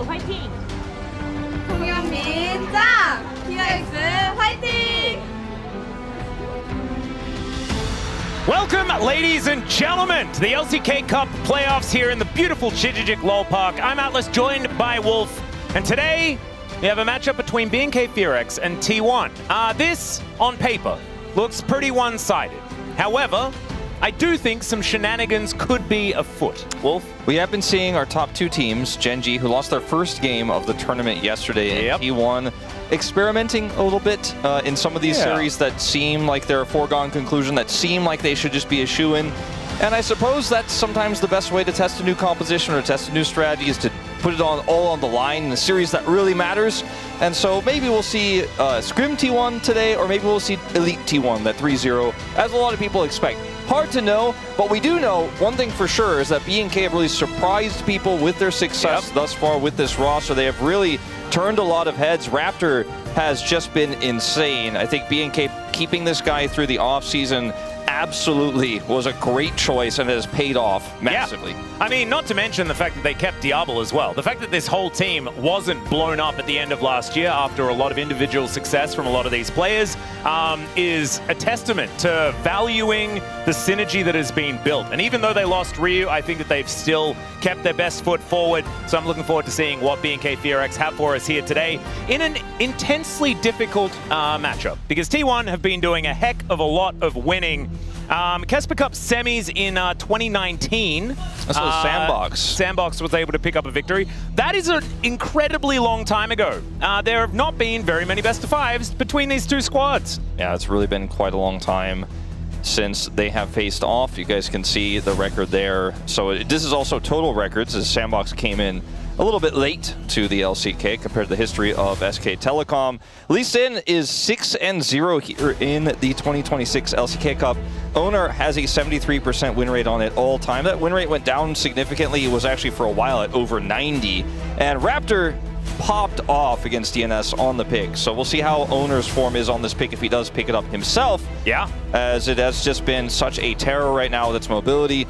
화이팅! PremiumBeat 짱! BFX 화이팅! Welcome, ladies and gentlemen, to the LCK Cup playoffs here in the beautiful Chijijik Lol Park. I'm Atlas, joined by Wolf, and today we have a matchup between BNK and T1. This, on paper, looks pretty one-sided. However, I do think some shenanigans could be afoot. Wolf? We have been seeing our top two teams, Gen.G, who lost their first game of the tournament yesterday, and T1 experimenting a little bit in some of these series that seem like they're a foregone conclusion, that seem like they should just be a shoo-in. And I suppose that's sometimes the best way to test a new composition or test a new strategy, is to put it all on the line in a series that really matters. And so maybe we'll see Scrim T1 today, or maybe we'll see Elite T1, that 3-0, as a lot of people expect. Hard to know, but we do know one thing for sure is that BNK have really surprised people with their success thus far with this roster. They have really turned a lot of heads. Raptor has just been insane. I think BNK keeping this guy through the offseason absolutely was a great choice and has paid off massively. Yeah. I mean, not to mention the fact that they kept Diablo as well. The fact that this whole team wasn't blown up at the end of last year after a lot of individual success from a lot of these players is a testament to valuing the synergy that has been built. And even though they lost Ryu, I think that they've still kept their best foot forward. So I'm looking forward to seeing what BNK have for us here today in an intensely difficult matchup, because T1 have been doing a heck of a lot of winning. Kesper Cup semis in 2019. That's Sandbox. Sandbox was able to pick up a victory. That is an incredibly long time ago. There have not been very many best of fives between these two squads. Yeah, it's really been quite a long time since they have faced off. You guys can see the record there. So this is also total records, as Sandbox came in a little bit late to the LCK compared to the history of SK Telecom. Lee Sin is 6-0 here in the 2026 LCK Cup. Owner has a 73% win rate on it all time. That win rate went down significantly. It was actually for a while at over 90. And Raptor popped off against DNS on the pick. So we'll see how Owner's form is on this pick if he does pick it up himself. Yeah. As it has just been such a terror right now with its mobility.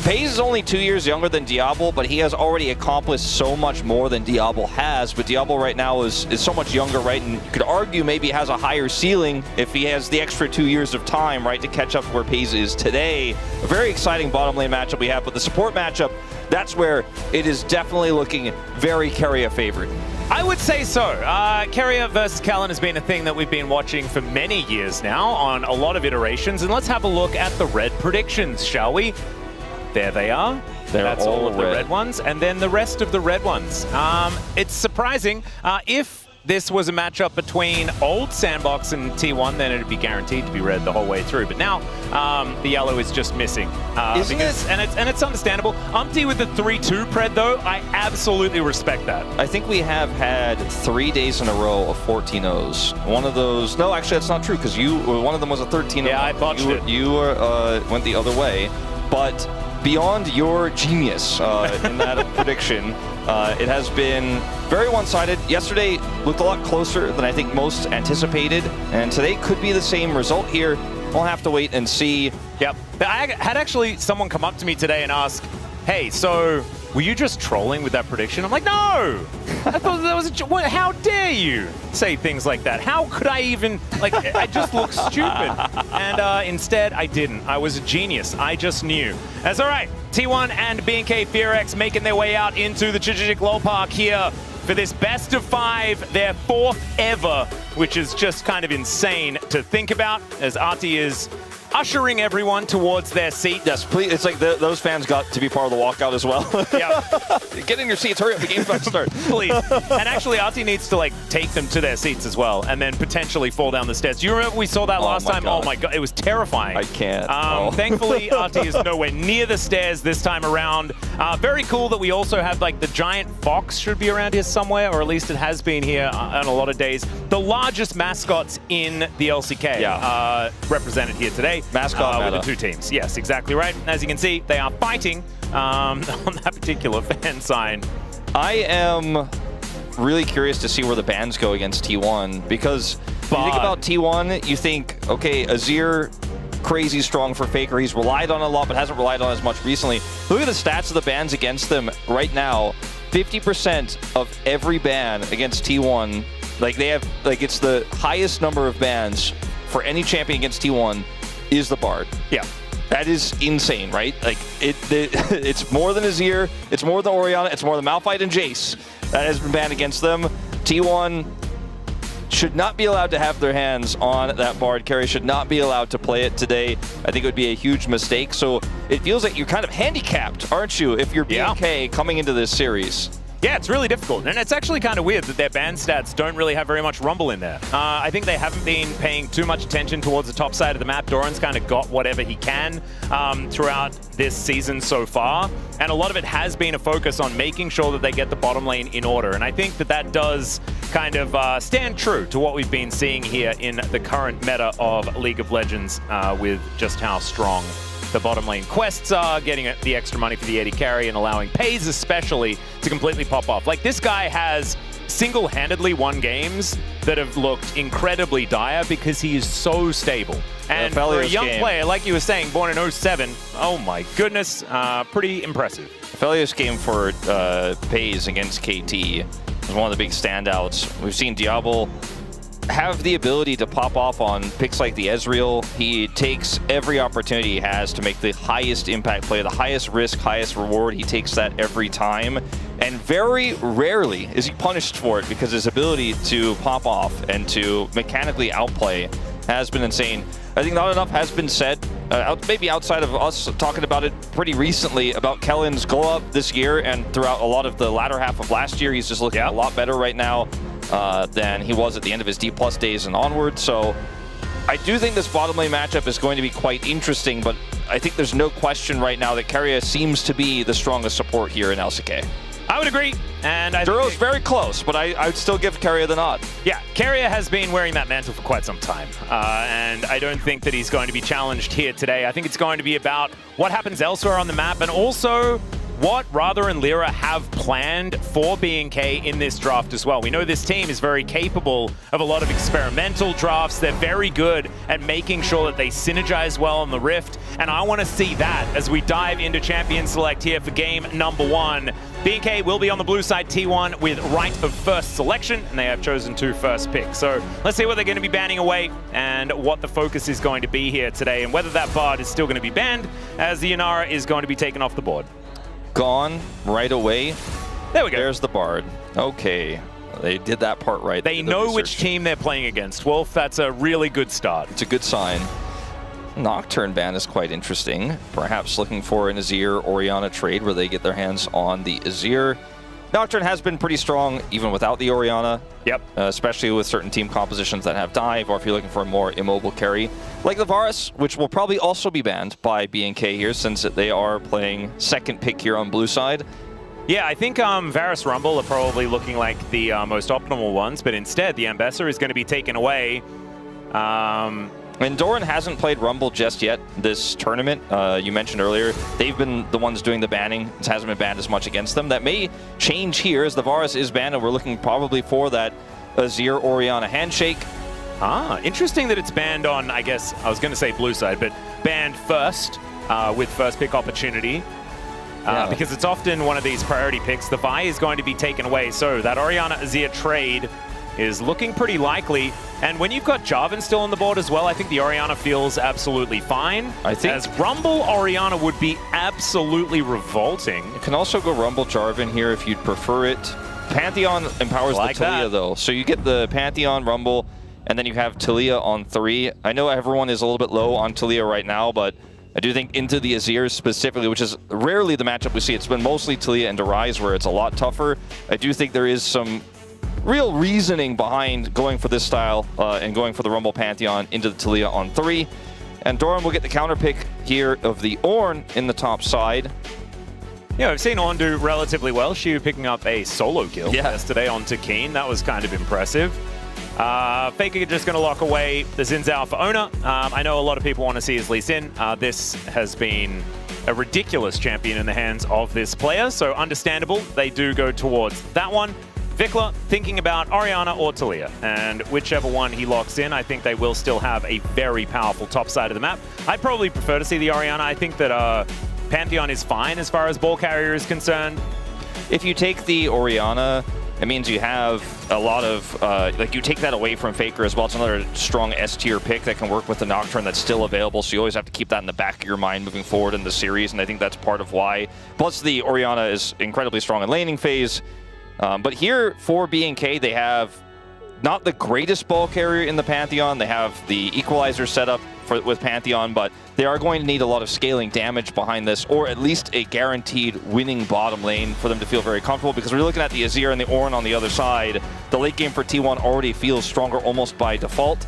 FaZe is only 2 years younger than Diablo, but he has already accomplished so much more than Diablo has. But Diablo right now is so much younger, right? And you could argue maybe has a higher ceiling if he has the extra 2 years of time, right, to catch up to where FaZe is today. A very exciting bottom lane matchup we have, but the support matchup, that's where it is definitely looking very Keria favored. I would say so. Keria versus Callan has been a thing that we've been watching for many years now on a lot of iterations. And let's have a look at the red predictions, shall we? There they are. That's all of the red ones. And then the rest of the red ones. It's surprising. If this was a matchup between old Sandbox and T1, then it'd be guaranteed to be red the whole way through. But now the yellow is just missing. Isn't it? And it's understandable. Umpty with the 3-2 pred, though, I absolutely respect that. I think we have had 3 days in a row of 14-0s. One of those... No, actually, that's not true, because one of them was a 13-0. Yeah, I botched it. You went the other way. But beyond your genius in that prediction, it has been very one-sided. Yesterday looked a lot closer than I think most anticipated, and today could be the same result here. We'll have to wait and see. Yep. I had actually someone come up to me today and ask, hey, so were you just trolling with that prediction? I'm like, no! I thought that was a how dare you say things like that? How could I even, like, I just look stupid. And instead, I didn't. I was a genius. I just knew. That's all right. T1 and BNK making their way out into the Chijijik Lol Park here for this best of 5, their 4th ever, which is just kind of insane to think about, as Artie is ushering everyone towards their seat. Yes, please. It's like those fans got to be part of the walkout as well. Yeah. Get in your seats. Hurry up. The game's about to start. Please. And actually, Artie needs to, like, take them to their seats as well and then potentially fall down the stairs. Do you remember we saw that last time? God. Oh, my God. It was terrifying. I can't. Thankfully, Artie is nowhere near the stairs this time around. Very cool that we also have, like, the giant fox should be around here somewhere, or at least it has been here on a lot of days. The largest mascots in the LCK represented here today. Mascot with the two teams. Yes, exactly right. As you can see, they are fighting on that particular fan sign. I am really curious to see where the bans go against T1, because when you think about T1, you think, okay, Azir, crazy strong for Faker. He's relied on a lot, but hasn't relied on as much recently. Look at the stats of the bans against them right now. 50% of every ban against T1, like they have, like it's the highest number of bans for any champion against T1 is the Bard. Yeah. That is insane, right? Like it's more than Azir, it's more than Orianna, it's more than Malphite and Jace that has been banned against them. T1 should not be allowed to have their hands on that Bard carry, should not be allowed to play it today. I think it would be a huge mistake. So it feels like you're kind of handicapped, aren't you, if you're BNK coming into this series? Yeah, it's really difficult, and it's actually kind of weird that their ban stats don't really have very much Rumble in there. I think they haven't been paying too much attention towards the top side of the map. Doran's kind of got whatever he can throughout this season so far, and a lot of it has been a focus on making sure that they get the bottom lane in order, and I think that that does kind of stand true to what we've been seeing here in the current meta of League of Legends with just how strong the bottom lane quests are, getting the extra money for the AD carry, and allowing Pays especially to completely pop off. Like, this guy has single-handedly won games that have looked incredibly dire because he is so stable. And for a young player, like you were saying, born in 07, oh my goodness, pretty impressive. Aphelios game for Pays against KT was one of the big standouts. We've seen Diablo have the ability to pop off on picks like the Ezreal. He takes every opportunity he has to make the highest impact play, the highest risk, highest reward. He takes that every time. And very rarely is he punished for it because his ability to pop off and to mechanically outplay has been insane. I think not enough has been said, maybe outside of us talking about it pretty recently, about Kellen's glow up this year and throughout a lot of the latter half of last year. He's just looking a lot better right now than he was at the end of his D+ days and onward. So I do think this bottom lane matchup is going to be quite interesting, but I think there's no question right now that Keria seems to be the strongest support here in LCK. I would agree, and I Duro's very close, but I would still give Keria the nod. Yeah, Keria has been wearing that mantle for quite some time, and I don't think that he's going to be challenged here today. I think it's going to be about what happens elsewhere on the map, and also what Radha and Lyra have planned for BNK in this draft as well. We know this team is very capable of a lot of experimental drafts. They're very good at making sure that they synergize well on the Rift, and I want to see that as we dive into Champion Select here for game number 1. BNK will be on the blue side, T1 with right of first selection, and they have chosen to first pick. So let's see what they're going to be banning away and what the focus is going to be here today, and whether that Bard is still going to be banned as the Inara is going to be taken off the board. Gone right away. There we go. There's the Bard. Okay. They did that part right. They know which team they're playing against. Wolf, that's a really good start. It's a good sign. Nocturne ban is quite interesting. Perhaps looking for an Azir Orianna trade where they get their hands on the Azir. Nocturne has been pretty strong even without the Orianna. Yep. Especially with certain team compositions that have dive, or if you're looking for a more immobile carry. Like the Varus, which will probably also be banned by BNK here since they are playing second pick here on blue side. Yeah, I think Varus Rumble are probably looking like the most optimal ones, but instead the Ambassador is going to be taken away. And Doran hasn't played Rumble just yet this tournament. You mentioned earlier, they've been the ones doing the banning. It hasn't been banned as much against them. That may change here as the Varus is banned, and we're looking probably for that Azir Orianna handshake. Ah, interesting that it's banned on, I guess, I was going to say blue side, but banned first with first pick opportunity. Because it's often one of these priority picks. The Vi is going to be taken away, so that Orianna Azir trade is looking pretty likely. And when you've got Jarvan still on the board as well, I think the Orianna feels absolutely fine. I think as Rumble Orianna would be absolutely revolting. You can also go Rumble Jarvan here if you'd prefer it. Pantheon empowers like the Taliyah though. So you get the Pantheon Rumble, and then you have Taliyah on 3. I know everyone is a little bit low on Taliyah right now, but I do think into the Azir specifically, which is rarely the matchup we see. It's been mostly Taliyah and Rise where it's a lot tougher. I do think there is some real reasoning behind going for this style and going for the Rumble Pantheon into the Taliyah on 3. And Doran will get the counter pick here of the Ornn in the top side. Yeah, I've seen Ornn do relatively well. She picking up a solo kill yesterday onto Keen. That was kind of impressive. Faker just going to lock away the Xin Zhao for Ona. I know a lot of people want to see his Lee Sin. This has been a ridiculous champion in the hands of this player, so understandable. They do go towards that one. Vikla thinking about Orianna or Taliyah, and whichever one he locks in, I think they will still have a very powerful top side of the map. I'd probably prefer to see the Orianna. I think that Pantheon is fine as far as ball carrier is concerned. if you take the Orianna, it means you have a lot of, like, you take that away from Faker as well. It's another strong S-tier pick that can work with the Nocturne that's still available, so you always have to keep that in the back of your mind moving forward in the series, and I think that's part of why. Plus, the Orianna is incredibly strong in laning phase. But here, for BNK, they have not the greatest ball carrier in the Pantheon. They have the equalizer set up with Pantheon, but they are going to need a lot of scaling damage behind this, or at least a guaranteed winning bottom lane for them to feel very comfortable, because we're looking at the Azir and the Ornn on the other side. The late game for T1 already feels stronger almost by default.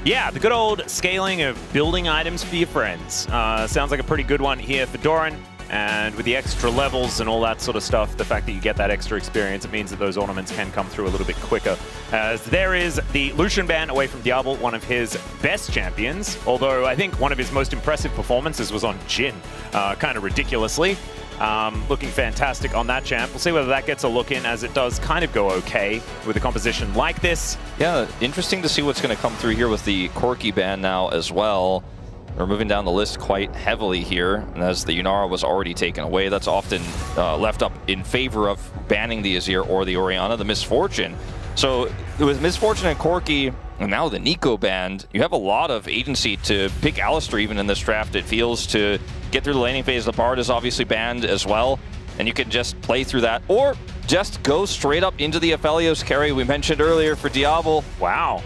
Yeah, the good old scaling of building items for your friends. Sounds like a pretty good one here for Doran. And with the extra levels and all that sort of stuff, the fact that you get that extra experience, it means that those ornaments can come through a little bit quicker. As there is the Lucian ban away from Diablo, one of his best champions, although I think one of his most impressive performances was on Jhin, kind of ridiculously. Looking fantastic on that champ. We'll see whether that gets a look in, as it does kind of go okay with a composition like this. Yeah, interesting to see what's going to come through here with the Corki ban now as well. We're moving down the list quite heavily here, and as the Yunara was already taken away, that's often left up in favor of banning the Azir or the Orianna, the Misfortune. So with Misfortune and Corki, and now the Nico banned, you have a lot of agency to pick Alistar even in this draft, it feels, to get through the laning phase. The Bard is obviously banned as well, and you can just play through that, or just go straight up into the Aphelios carry we mentioned earlier for Diablo. Wow.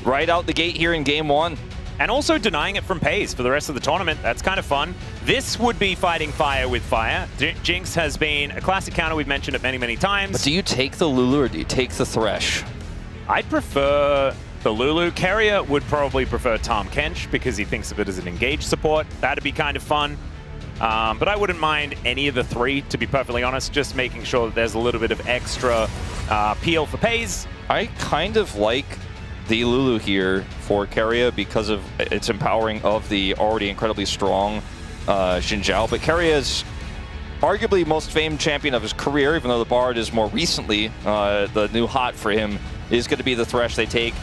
Right out the gate here in game one. And also denying it from Pays for the rest of the tournament. That's kind of fun. This would be fighting fire with fire. Jinx has been a classic counter. We've mentioned it many, many times. But do you take the Lulu or do you take the Thresh? I'd prefer the Lulu. Carrier would probably prefer Tahm Kench because he thinks of it as an engaged support. That'd be kind of fun. But I wouldn't mind any of the three, to be perfectly honest, just making sure that there's a little bit of extra peel for Pays. I kind of like the Lulu here for Keria because of its empowering of the already incredibly strong Xin Zhao. But Keria is arguably most famed champion of his career, even though the Bard is more recently the new hot for him, is going to be the Thresh they take.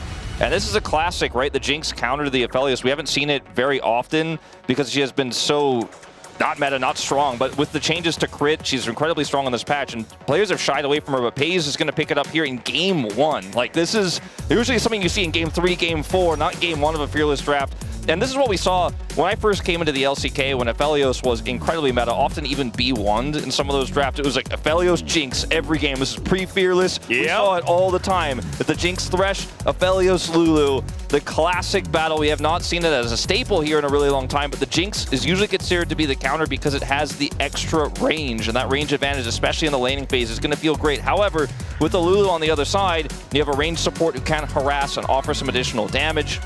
And this is a classic, right? The Jinx counter to the Aphelios. We haven't seen it very often because she has been so not meta, not strong, but with the changes to crit, she's incredibly strong on this patch, and players have shied away from her, but Pays is going to pick it up here in game one. Like, this is usually something you see in game 3, game 4, not game 1 of a Fearless draft. And this is what we saw when I first came into the LCK, when Aphelios was incredibly meta, often even B1'd in some of those drafts. It was like Aphelios Jinx every game. This is pre-Fearless. Yep. We saw it all the time. With the Jinx Thresh, Aphelios Lulu, the classic battle. We have not seen it as a staple here in a really long time, but the Jinx is usually considered to be the counter because it has the extra range, and that range advantage, especially in the laning phase, is going to feel great. However, with the Lulu on the other side, you have a ranged support who can harass and offer some additional damage.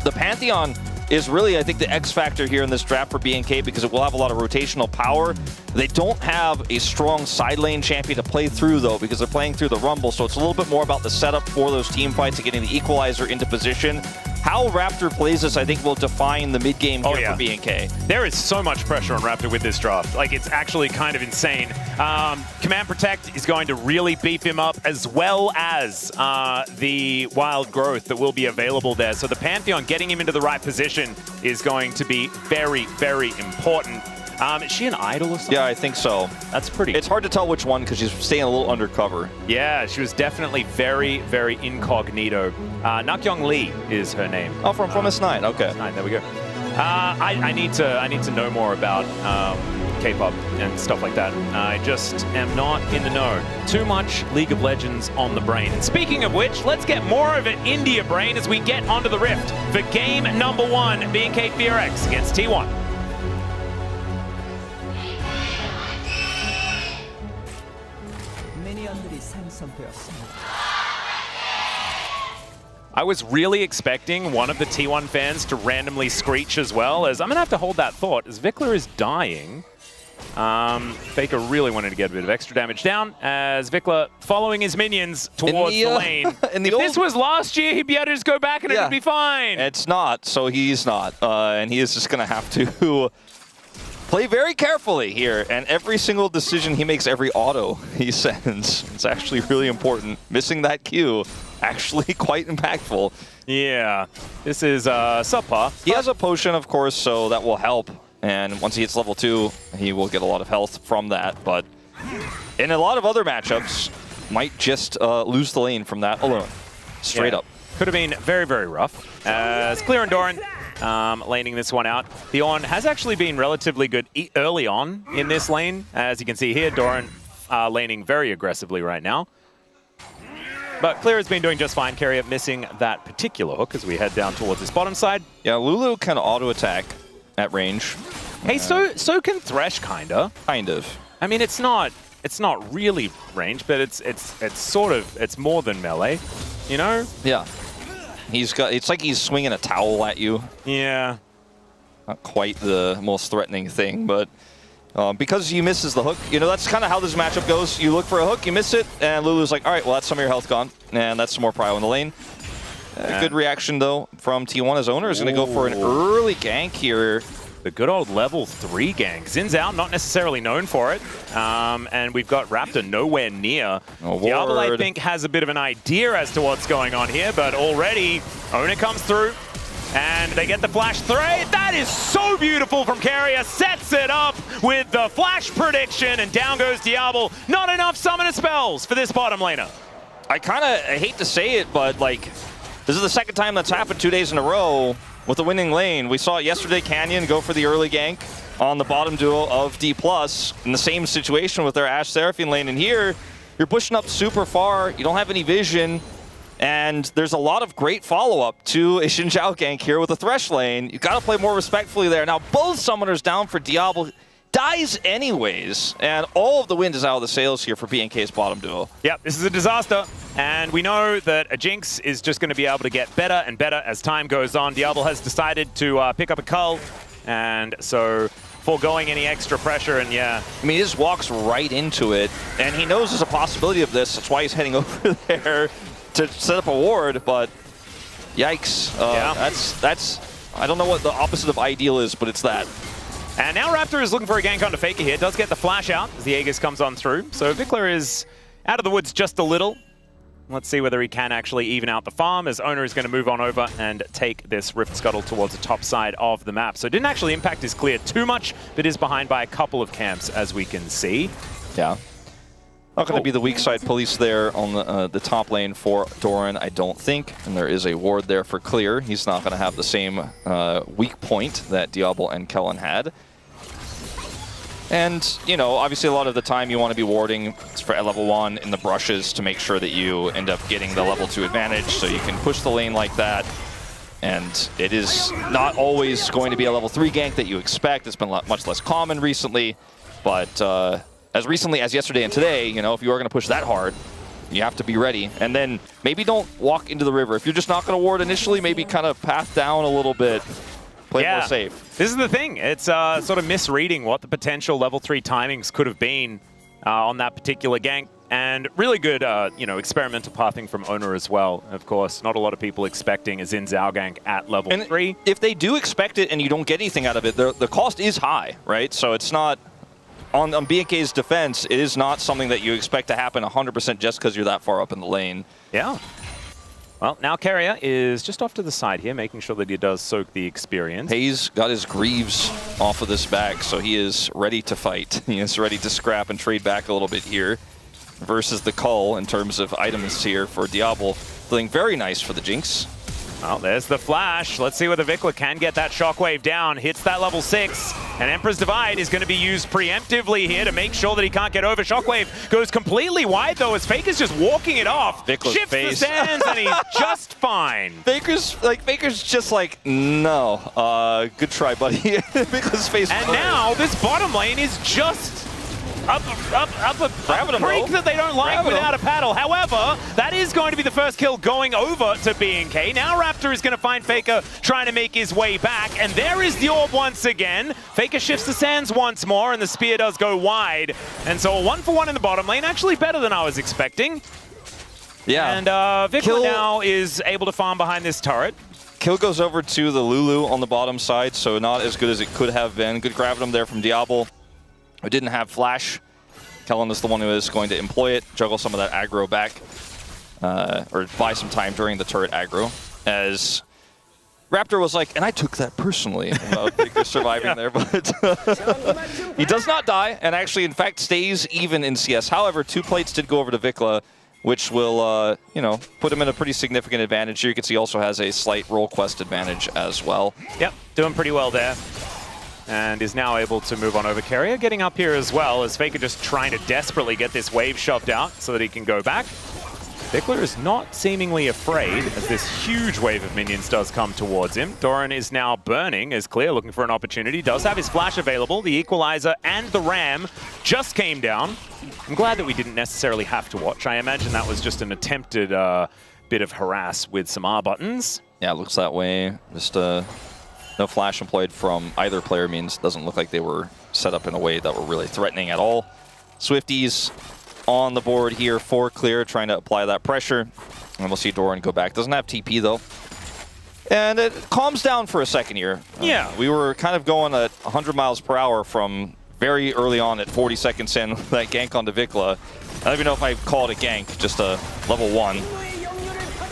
The Pantheon is really, I think, the X factor here in this draft for BNK because it will have a lot of rotational power. They don't have a strong side lane champion to play through, though, because they're playing through the Rumble, so it's a little bit more about the setup for those team fights and getting the equalizer into position. How Raptor plays this, I think, will define the mid-game here for BNK. There is so much pressure on Raptor with this draft. Like, it's actually kind of insane. Command Protect is going to really beef him up, as well as the Wild Growth that will be available there. So the Pantheon, getting him into the right position is going to be very, very important. Is she an idol or something? Yeah, I think so. That's pretty. It's hard to tell which one because she's staying a little undercover. Yeah, she was definitely very, very incognito. Nakyong Lee is her name. Oh, from S9. Okay. S9, there we go. I need to know more about K-pop and stuff like that. I just am not in the know. Too much League of Legends on the brain. And speaking of which, let's get more of an India brain as we get onto the Rift for game number 1, BNK FearX against T1. I was really expecting one of the T1 fans to randomly screech as well, as I'm going to have to hold that thought, as Vikla is dying. Faker really wanted to get a bit of extra damage down, as Vikla following his minions towards the lane. If this was last year, he'd be able to just go back and it would be fine. It's not, so he's not. And he is just going to have to play very carefully here, and every single decision he makes, every auto he sends, it's actually really important. Missing that Q, actually quite impactful. Yeah, this is subpar. He has a potion, of course, so that will help. And once he hits level 2, he will get a lot of health from that, but in a lot of other matchups, might just lose the lane from that alone. Straight up. Could have been very, very rough. As Clear and Doran laning this one out. The On has actually been relatively good early on in this lane. As you can see here, Doran laning very aggressively right now. But Clear has been doing just fine. Carrier missing that particular hook as we head down towards this bottom side. Yeah, Lulu can auto-attack at range. Hey, so can Thresh, kinda. Kind of. I mean, it's not really range, but it's more than melee, you know? Yeah. It's like he's swinging a towel at you. Yeah. Not quite the most threatening thing, but because he misses the hook, you know, that's kind of how this matchup goes. You look for a hook, you miss it, and Lulu's like, all right, well, that's some of your health gone, and that's some more prio in the lane. Good reaction, though, from T1 as owner is going to go for an early gank here. The good old level 3 gank. Xin Zhao, not necessarily known for it. And we've got Raptor nowhere near. Diablo, I think, has a bit of an idea as to what's going on here, but already Owner comes through. And they get the flash 3. That is so beautiful from Carrier. Sets it up with the flash prediction, and down goes Diablo. Not enough summoner spells for this bottom laner. I hate to say it, but like, this is the second time that's happened 2 days in a row with the winning lane. We saw it yesterday, Canyon go for the early gank on the bottom duo of D+, in the same situation with their Ashe Seraphine lane. And here, you're pushing up super far, you don't have any vision, and there's a lot of great follow-up to a Xin Zhao gank here with the Thresh lane. You gotta play more respectfully there. Now, both summoners down for Diablo. Dies anyways, and all of the wind is out of the sails here for BNK's bottom duo. Yep, this is a disaster, and we know that a Jinx is just going to be able to get better and better as time goes on. Diablo has decided to pick up a cull, and so foregoing any extra pressure, and yeah. I mean, he just walks right into it, and he knows there's a possibility of this. That's why he's heading over there to set up a ward, but yikes. Yeah. That's I don't know what the opposite of ideal is, but it's that. And now Raptor is looking for a gank onto Faker here. Does get the flash out as the Aegis comes on through. So Vikler is out of the woods just a little. Let's see whether he can actually even out the farm, as Owner is going to move on over and take this Rift Scuttle towards the top side of the map. So it didn't actually impact his clear too much, but is behind by a couple of camps, as we can see. Yeah. Not going to be the weak side police there on the top lane for Doran, I don't think. And there is a ward there for Clear. He's not going to have the same weak point that Diablo and Kellen had. And, you know, obviously a lot of the time you want to be warding for at level 1 in the brushes to make sure that you end up getting the level 2 advantage, so you can push the lane like that. And it is not always going to be a level 3 gank that you expect. It's been much less common recently. But as recently as yesterday and today, you know, if you are going to push that hard, you have to be ready. And then maybe don't walk into the river. If you're just not going to ward initially, maybe kind of path down a little bit. Play more safe. This is the thing. It's sort of misreading what the potential level 3 timings could have been on that particular gank. And really good, you know, experimental pathing from Owner as well. Of course, not a lot of people expecting a Xin Zhao gank at level 3. If they do expect it and you don't get anything out of it, the cost is high, right? So it's not, on BNK's defense, it is not something that you expect to happen 100% just because you're that far up in the lane. Yeah. Well, now Carrier is just off to the side here, making sure that he does soak the experience. Hayes got his Greaves off of this back, so he is ready to fight. He is ready to scrap and trade back a little bit here versus the Cull in terms of items here for Diablo. Feeling very nice for the Jinx. Well, there's the flash. Let's see whether Vikla can get that shockwave down. Hits that level 6. And Emperor's Divide is going to be used preemptively here to make sure that he can't get over. Shockwave goes completely wide, though, as Faker's just walking it off. Vikla's shifts face. the sands, and he's just fine. Faker's just like, no. Good try, buddy. Vikla's face. And now this bottom lane is just up a creek that they don't like without a paddle. However, that is going to be the first kill going over to BNK. Now Raptor is going to find Faker trying to make his way back, and there is the orb once again. Faker shifts the sands once more, and the spear does go wide. And so a 1-for-1 in the bottom lane, actually better than I was expecting. Yeah. And Vikla now is able to farm behind this turret. Kill goes over to the Lulu on the bottom side, so not as good as it could have been. Good gravitum there from Diablo, who didn't have flash. Kellen is the one who is going to employ it, juggle some of that aggro back, or buy some time during the turret aggro. As Raptor was like, and I took that personally about Faker surviving there, but he does not die, and actually, in fact, stays even in CS. However, 2 plates did go over to Vikla, which will, you know, put him in a pretty significant advantage. Here you can see he also has a slight roll quest advantage as well. Yep, doing pretty well there. And is now able to move on over. Carrier getting up here as well, as Faker just trying to desperately get this wave shoved out so that he can go back. Vikla is not seemingly afraid as this huge wave of minions does come towards him. Doran is now burning as Clear looking for an opportunity. Does have his flash available. The equalizer and the ram just came down. I'm glad that we didn't necessarily have to watch. I imagine that was just an attempted bit of harass with some R buttons. Yeah, it looks that way. Just no flash employed from either player means doesn't look like they were set up in a way that were really threatening at all. Swifties on the board here for Clear, trying to apply that pressure. And we'll see Doran go back. Doesn't have TP, though. And it calms down for a second here. Yeah. We were kind of going at 100 miles per hour from very early on at 40 seconds in with that gank onto Vikla. I don't even know if I call it a gank, just a level 1.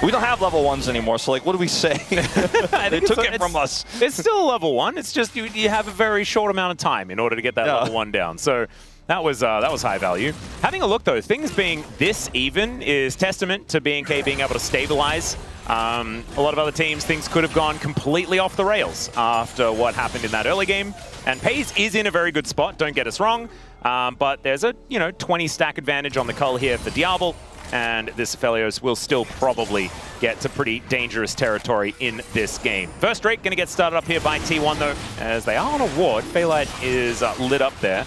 We don't have level 1s anymore, so like, what do we say? They took it from us. It's still a level 1. It's just you have a very short amount of time in order to get that level 1 down. So that was high value. Having a look though, things being this even is testament to BNK being able to stabilize. A lot of other teams, things could have gone completely off the rails after what happened in that early game. And Pays is in a very good spot, don't get us wrong. But there's a 20 stack advantage on the cull here for Diablo. And this Aphelios will still probably get to pretty dangerous territory in this game. First Drake going to get started up here by T1 though, as they are on a ward. Phalite is lit up there.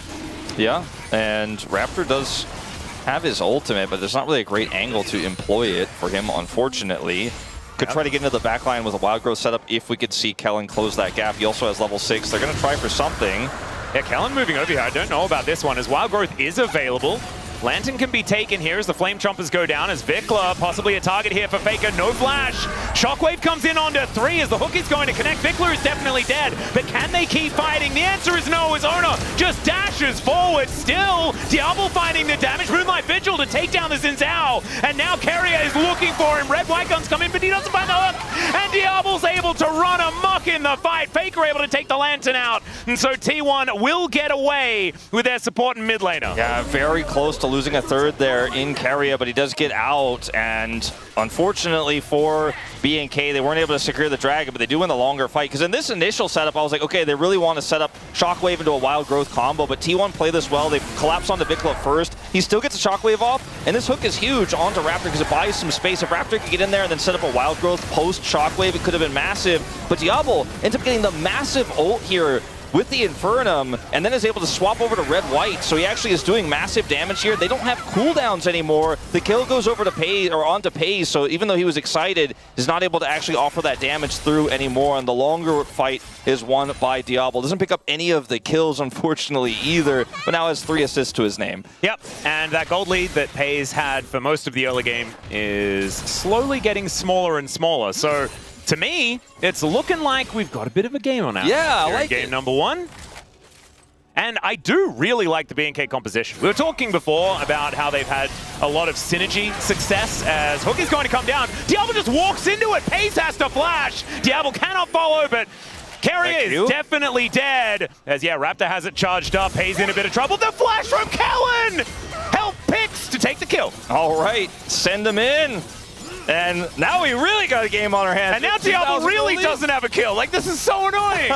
Yeah, and Raptor does have his ultimate, but there's not really a great angle to employ it for him, unfortunately. Could try to get into the backline with a Wild Growth setup if we could see Kellen close that gap. He also has level 6. They're going to try for something. Yeah, Kellen moving over here. I don't know about this one, as Wild Growth is available. Lantern can be taken here as the Flame Chompers go down, as Vikla possibly a target here for Faker. No flash. Shockwave comes in onto 3 as the hook is going to connect. Vikla is definitely dead, but can they keep fighting? The answer is no, as Ona just dashes forward still. Diablo finding the damage. Moonlight Vigil to take down the Xin Zhao, and now Carrier is looking for him. Red White Guns come in, but he doesn't find the hook, and Diablo's able to run amok in the fight. Faker able to take the Lantern out, and so T1 will get away with their support and mid laner. Yeah, very close to losing a third there in Carrier, but he does get out, and unfortunately for BNK, they weren't able to secure the Dragon, but they do win the longer fight, because in this initial setup, I was like, okay, they really want to set up Shockwave into a Wild Growth combo, but T1 play this well. They collapse onto Vikla first. He still gets a Shockwave off, and this hook is huge onto Raptor because it buys some space. If Raptor could get in there and then set up a Wild Growth post Shockwave, it could have been massive, but Diablo ends up getting the massive ult here with the Infernum, and then is able to swap over to Red-White, so he actually is doing massive damage here. They don't have cooldowns anymore. The kill goes over to Pays, or onto Pays, so even though he was excited, he's not able to actually offer that damage through anymore, and the longer fight is won by Diablo. Doesn't pick up any of the kills, unfortunately, either, but now has 3 assists to his name. Yep, and that gold lead that Pays had for most of the early game is slowly getting smaller and smaller, so to me, it's looking like we've got a bit of a game on our hands. Yeah, I like game it. number 1. And I do really like the BNK composition. We were talking before about how they've had a lot of synergy success as Hook is going to come down. Diablo just walks into it. Pays has to flash. Diablo cannot follow, but Carrier is definitely dead. As, yeah, Raptor has it charged up. Pays in a bit of trouble. The flash from Kellen! Help Pix to take the kill. All right, send him in. And now we really got a game on our hands. And now Diablo really doesn't have a kill. Like, this is so annoying.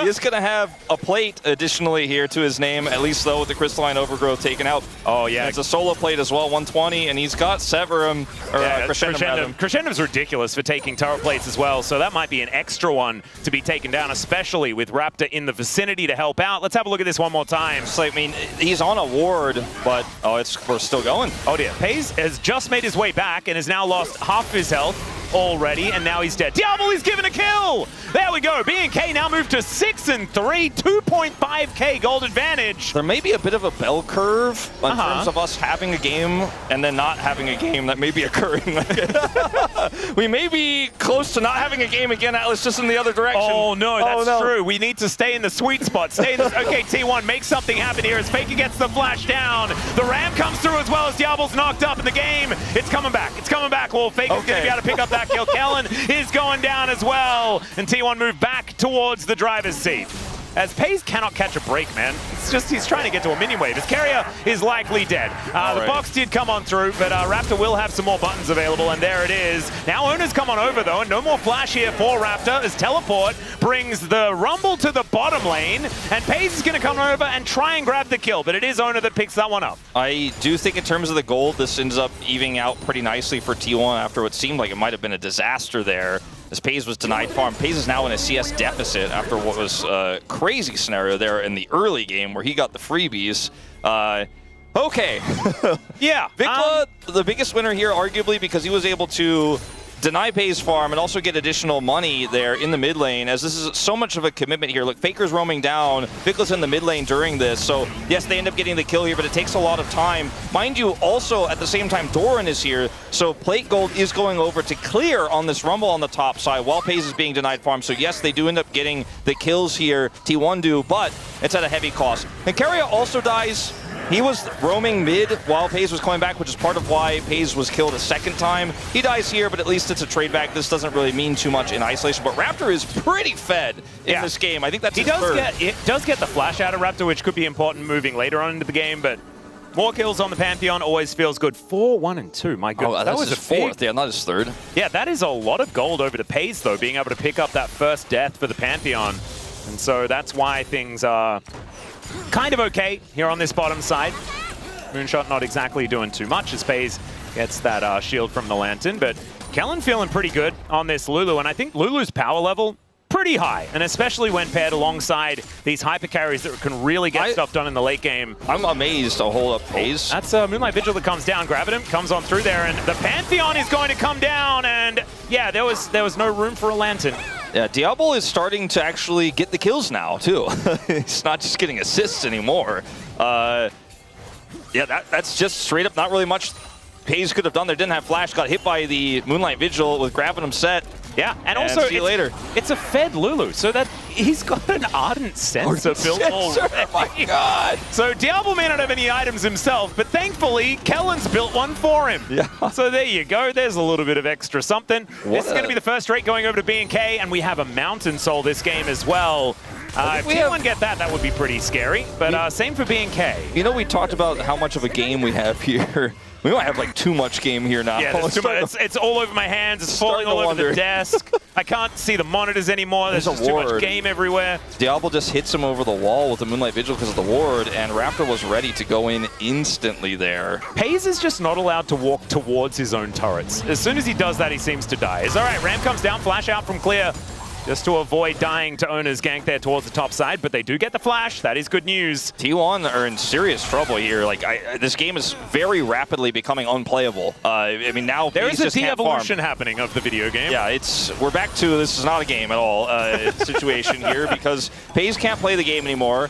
He is going to have a plate additionally here to his name, at least though with the Crystalline Overgrowth taken out. Oh, yeah. It's a solo plate as well, 120, and he's got Severum, or yeah, Crescendum. Crescendum's ridiculous for taking turret plates as well, so that might be an extra one to be taken down, especially with Raptor in the vicinity to help out. Let's have a look at this one more time. It's like, I mean, he's on a ward, but, oh, we're still going. Oh, dear. Pays has just made his way back and has now lost half his health already, and now he's dead. Diablo is given a kill! There we go. BNK now moved to 6-3, 2.5k gold advantage. There may be a bit of a bell curve in terms of us having a game and then not having a game that may be occurring. We may be close to not having a game again, Atlas, just in the other direction. Oh, no, that's true. We need to stay in the sweet spot. Stay in the... Okay, T1, make something happen here as Faker gets the flash down. The Ram comes through as well as Diablo's knocked up in the game. It's coming back. It's coming back. Well, Faker's going to be able to pick up that kill. Kellen is going down as well. And T1 move back towards the driver's seat. As Paze cannot catch a break, man. It's just he's trying to get to a mini wave. His carrier is likely dead. The box did come on through, but Raptor will have some more buttons available, and there it is. Now Ona's come on over, though, and no more flash here for Raptor as Teleport brings the Rumble to the bottom lane, and Paze is going to come over and try and grab the kill, but it is Ona that picks that one up. I do think in terms of the gold, this ends up evening out pretty nicely for T1 after what seemed like it might have been a disaster there. As Paze was denied farm. Paze is now in a CS deficit after what was a crazy scenario there in the early game where he got the freebies. Okay. Yeah. Vikla, the biggest winner here, arguably, because he was able to deny Paze farm and also get additional money there in the mid lane, as this is so much of a commitment here. Look, Faker's roaming down, Vikla's in the mid lane during this, so yes, they end up getting the kill here, but it takes a lot of time. Mind you, also at the same time, Doran is here, so Plate Gold is going over to clear on this Rumble on the top side while Paze is being denied farm, so yes, they do end up getting the kills here, T1 do, but it's at a heavy cost. And Carrier also dies. He was roaming mid while Paze was coming back, which is part of why Paze was killed a second time. He dies here, but at least it's a trade back. This doesn't really mean too much in isolation, but Raptor is pretty fed in this game. I think that's his third. It does get the flash out of Raptor, which could be important moving later on into the game, but more kills on the Pantheon always feels good. 4, 1, and 2. My goodness. Oh, that was his fourth. Yeah, not his third. Yeah, that is a lot of gold over to Paze, though, being able to pick up that first death for the Pantheon. And so that's why things are kind of okay here on this bottom side. Moonshot not exactly doing too much as Paze gets that shield from the Lantern, but Kellen feeling pretty good on this Lulu, and I think Lulu's power level pretty high, and especially when paired alongside these hyper carries that can really get stuff done in the late game. I'm amazed to hold up Paze. That's Moonlight Vigil that comes down, grabbing him, comes on through there, and the Pantheon is going to come down, and yeah, there was no room for a Lantern. Yeah, Diablo is starting to actually get the kills now, too. It's not just getting assists anymore. Yeah, that's just straight up not really much Paze could have done there. Didn't have flash, got hit by the Moonlight Vigil with grabbing him set. Yeah, and also see you later. It's a fed Lulu, so that he's got an Ardent Sensor built already. Oh my god! So Diablo may not have any items himself, but thankfully, Kellen's built one for him. Yeah. So there you go, there's a little bit of extra something. This is going to be the first rate going over to B&K, and we have a Mountain Soul this game as well. If T1 get that, that would be pretty scary, but same for B&K. You know, we talked about how much of a game we have here. We might have like too much game here now. Yeah, it's all over my hands. It's falling all over the desk. I can't see the monitors anymore. There's just too much game everywhere. Diablo just hits him over the wall with the Moonlight Vigil because of the ward, and Raptor was ready to go in instantly there. Paze is just not allowed to walk towards his own turrets. As soon as he does that, he seems to die. It's all right, Ram comes down, flash out from clear, just to avoid dying to Ona's gank there towards the top side, but they do get the flash. That is good news. T1 are in serious trouble here. Like, this game is very rapidly becoming unplayable. I mean, now there is a de-evolution farm. Happening of the video game. Yeah, we're back to this is not a game at all situation here because Paze can't play the game anymore,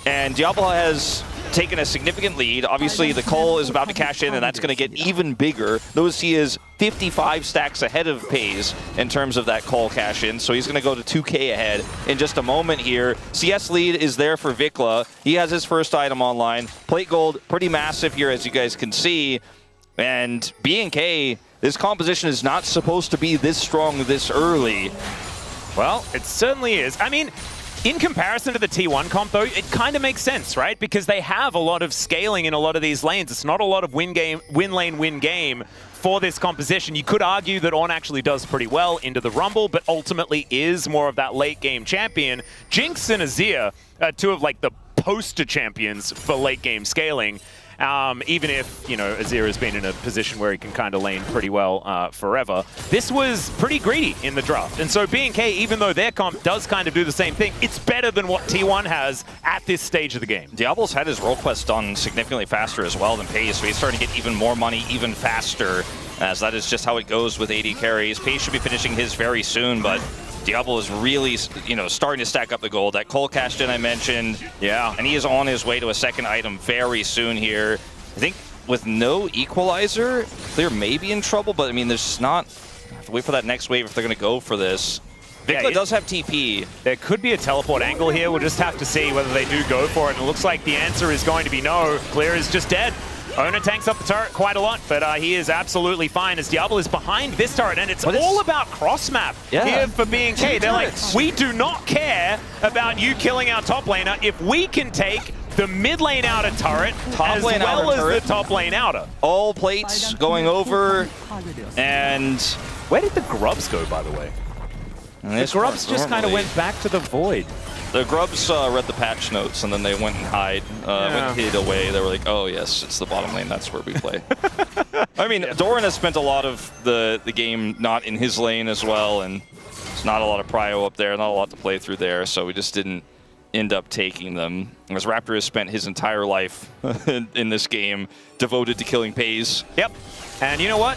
and Diablo has taken a significant lead. Obviously, the Cull is about to cash in, and that's going to get even bigger. Notice he is 55 stacks ahead of Paze in terms of that Cull cash in, so he's going to go to 2K ahead in just a moment here. CS lead is there for Vikla. He has his first item online. Plate gold, pretty massive here, as you guys can see. And B&K, this composition is not supposed to be this strong this early. Well, it certainly is. I mean, in comparison to the T1 comp, though, it kind of makes sense, right? Because they have a lot of scaling in a lot of these lanes. It's not a lot of win lane, win game for this composition. You could argue that Ornn actually does pretty well into the Rumble, but ultimately is more of that late game champion. Jinx and Azir are two of like the poster champions for late game scaling. Even if, you know, Azir has been in a position where he can kind of lane pretty well forever. This was pretty greedy in the draft. And so B&K, even though their comp does kind of do the same thing, it's better than what T1 has at this stage of the game. Diablo's had his role quest done significantly faster as well than Paze, so he's starting to get even more money even faster, as that is just how it goes with AD carries. Paze should be finishing his very soon, but Diablo is really, you know, starting to stack up the gold. That Cull cashed in I mentioned. Yeah. And he is on his way to a second item very soon here. I think with no equalizer, Clear may be in trouble, but I mean, there's not... I have to wait for that next wave if they're going to go for this. Vikla does have TP. There could be a teleport angle here. We'll just have to see whether they do go for it. And it looks like the answer is going to be no. Clear is just dead. Ona tanks up the turret quite a lot, but he is absolutely fine as Diablo is behind this turret, and it's all about cross-map here for BNK. They're like, we do not care about you killing our top laner if we can take the mid lane outer turret as well as the top lane outer. All plates going over, and where did the grubs go, by the way? The grubs just kind of went back to the void. The grubs read the patch notes, and then they went and went hid away. They were like, oh yes, it's the bottom lane, that's where we play. I mean, Doran has spent a lot of the game not in his lane as well, and there's not a lot of prio up there, not a lot to play through there, so we just didn't end up taking them. As Raptor has spent his entire life in this game devoted to killing Pays. Yep. And you know what?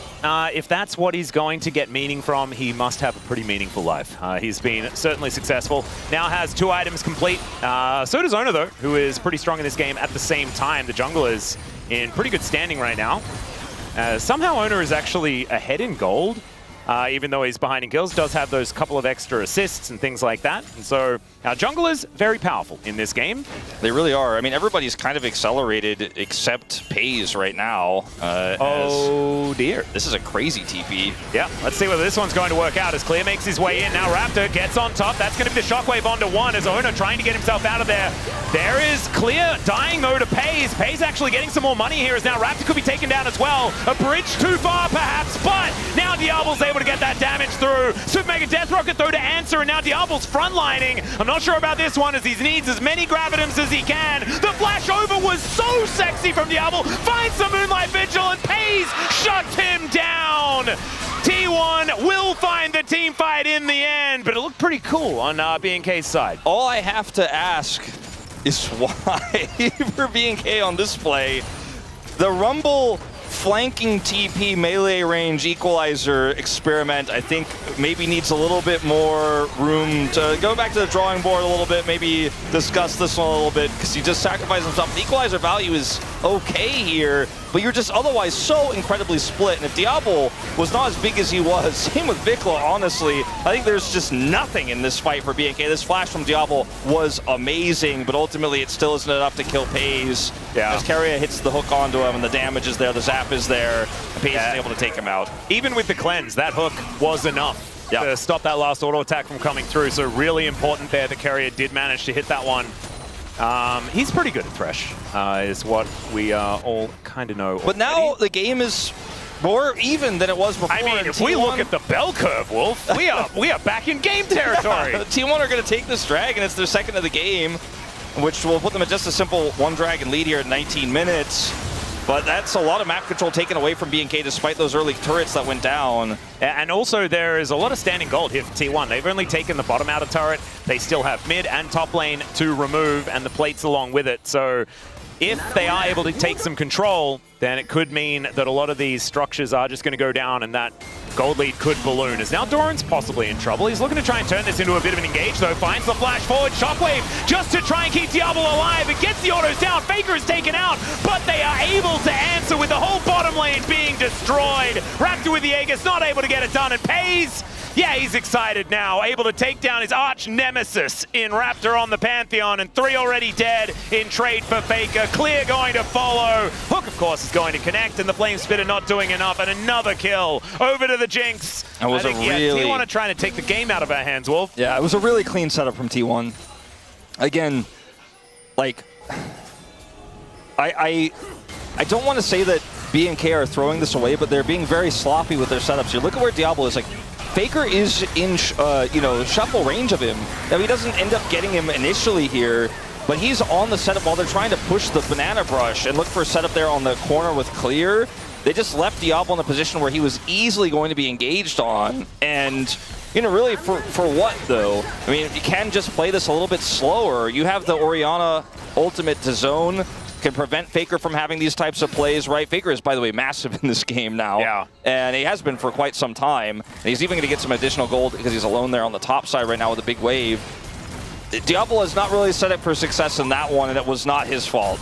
If that's what he's going to get meaning from, he must have a pretty meaningful life. He's been certainly successful. Now has 2 items complete. So does Ona, though, who is pretty strong in this game at the same time. The jungle is in pretty good standing right now. Somehow Ona is actually ahead in gold, even though he's behind in kills. Does have those couple of extra assists and things like that. And so our jungle is very powerful in this game. They really are. I mean, everybody's kind of accelerated except Pays right now. Oh dear. This is a crazy TP. Yeah, let's see whether this one's going to work out as Clear makes his way in. Now Raptor gets on top. That's going to be the shockwave onto 1 as Ona trying to get himself out of there. There is Clear dying though to Pays. Pays actually getting some more money here as now Raptor could be taken down as well. A bridge too far perhaps, but now Diablo's able to get that damage through. Super Mega Death Rocket though to answer, and now Diablo's frontlining. I'm not sure about this one as he needs as many Gravitums as he can. The flash over was so sexy from Diablo. Finds the Moonlight Vigil and Pays shut him down. T1 will find the team fight in the end, but it looked pretty cool on BNK's side. All I have to ask is why for BNK on this play, the Rumble flanking TP melee range equalizer experiment, I think maybe needs a little bit more room to go back to the drawing board a little bit, maybe discuss this one a little bit, because he just sacrificed himself. The equalizer value is okay here, but you're just otherwise so incredibly split. And if Diablo was not as big as he was, same with Vikla, honestly, I think there's just nothing in this fight for BNK. This flash from Diablo was amazing, but ultimately it still isn't enough to kill Pays. Yeah. As Keria hits the hook onto him and the damage is there, the zap is there, and Pays is able to take him out. Even with the cleanse, that hook was enough to stop that last auto attack from coming through. So really important there that Keria did manage to hit that one. He's pretty good at Thresh, is what we all kind of know. But now the game is more even than it was before. I mean, if we look at the bell curve, Wolf, we are back in game territory. T1 are going to take this dragon. It's their second of the game, which will put them at just a simple 1 dragon lead here at 19 minutes. But that's a lot of map control taken away from BNK despite those early turrets that went down. And also there is a lot of standing gold here for T1. They've only taken the bottom outer turret. They still have mid and top lane to remove and the plates along with it. So if they are able to take some control, then it could mean that a lot of these structures are just going to go down and that gold lead could balloon. As now Doran's possibly in trouble. He's looking to try and turn this into a bit of an engage though. Finds the flash forward shockwave just to try and keep Diablo alive. It gets the autos down. Faker is taken out, but they are able to answer with the whole bottom lane being destroyed. Raptor with the Aegis, not able to get it done. And Pays, yeah, he's excited now. Able to take down his arch nemesis in Raptor on the Pantheon, and 3 already dead in trade for Faker. Clear going to follow. Hook, of course, is going to connect, and the Flame Spitter not doing enough, and another kill over to the Jinx. That was T1 are trying to take the game out of our hands, Wolf. Yeah, it was a really clean setup from T1. Again, like, I don't want to say that BNK are throwing this away, but they're being very sloppy with their setups here. Look at where Diablo is. Like, Faker is in, shuffle range of him. Now, he doesn't end up getting him initially here, but he's on the setup while they're trying to push the banana brush and look for a setup there on the corner with Clear. They just left Diablo in a position where he was easily going to be engaged on. And, really, for what, though? I mean, you can just play this a little bit slower. You have the Orianna ultimate to zone. Can prevent Faker from having these types of plays, right? Faker is, by the way, massive in this game now. Yeah. And he has been for quite some time. And he's even going to get some additional gold because he's alone there on the top side right now with a big wave. Diablo has not really set up for success in that one, and it was not his fault.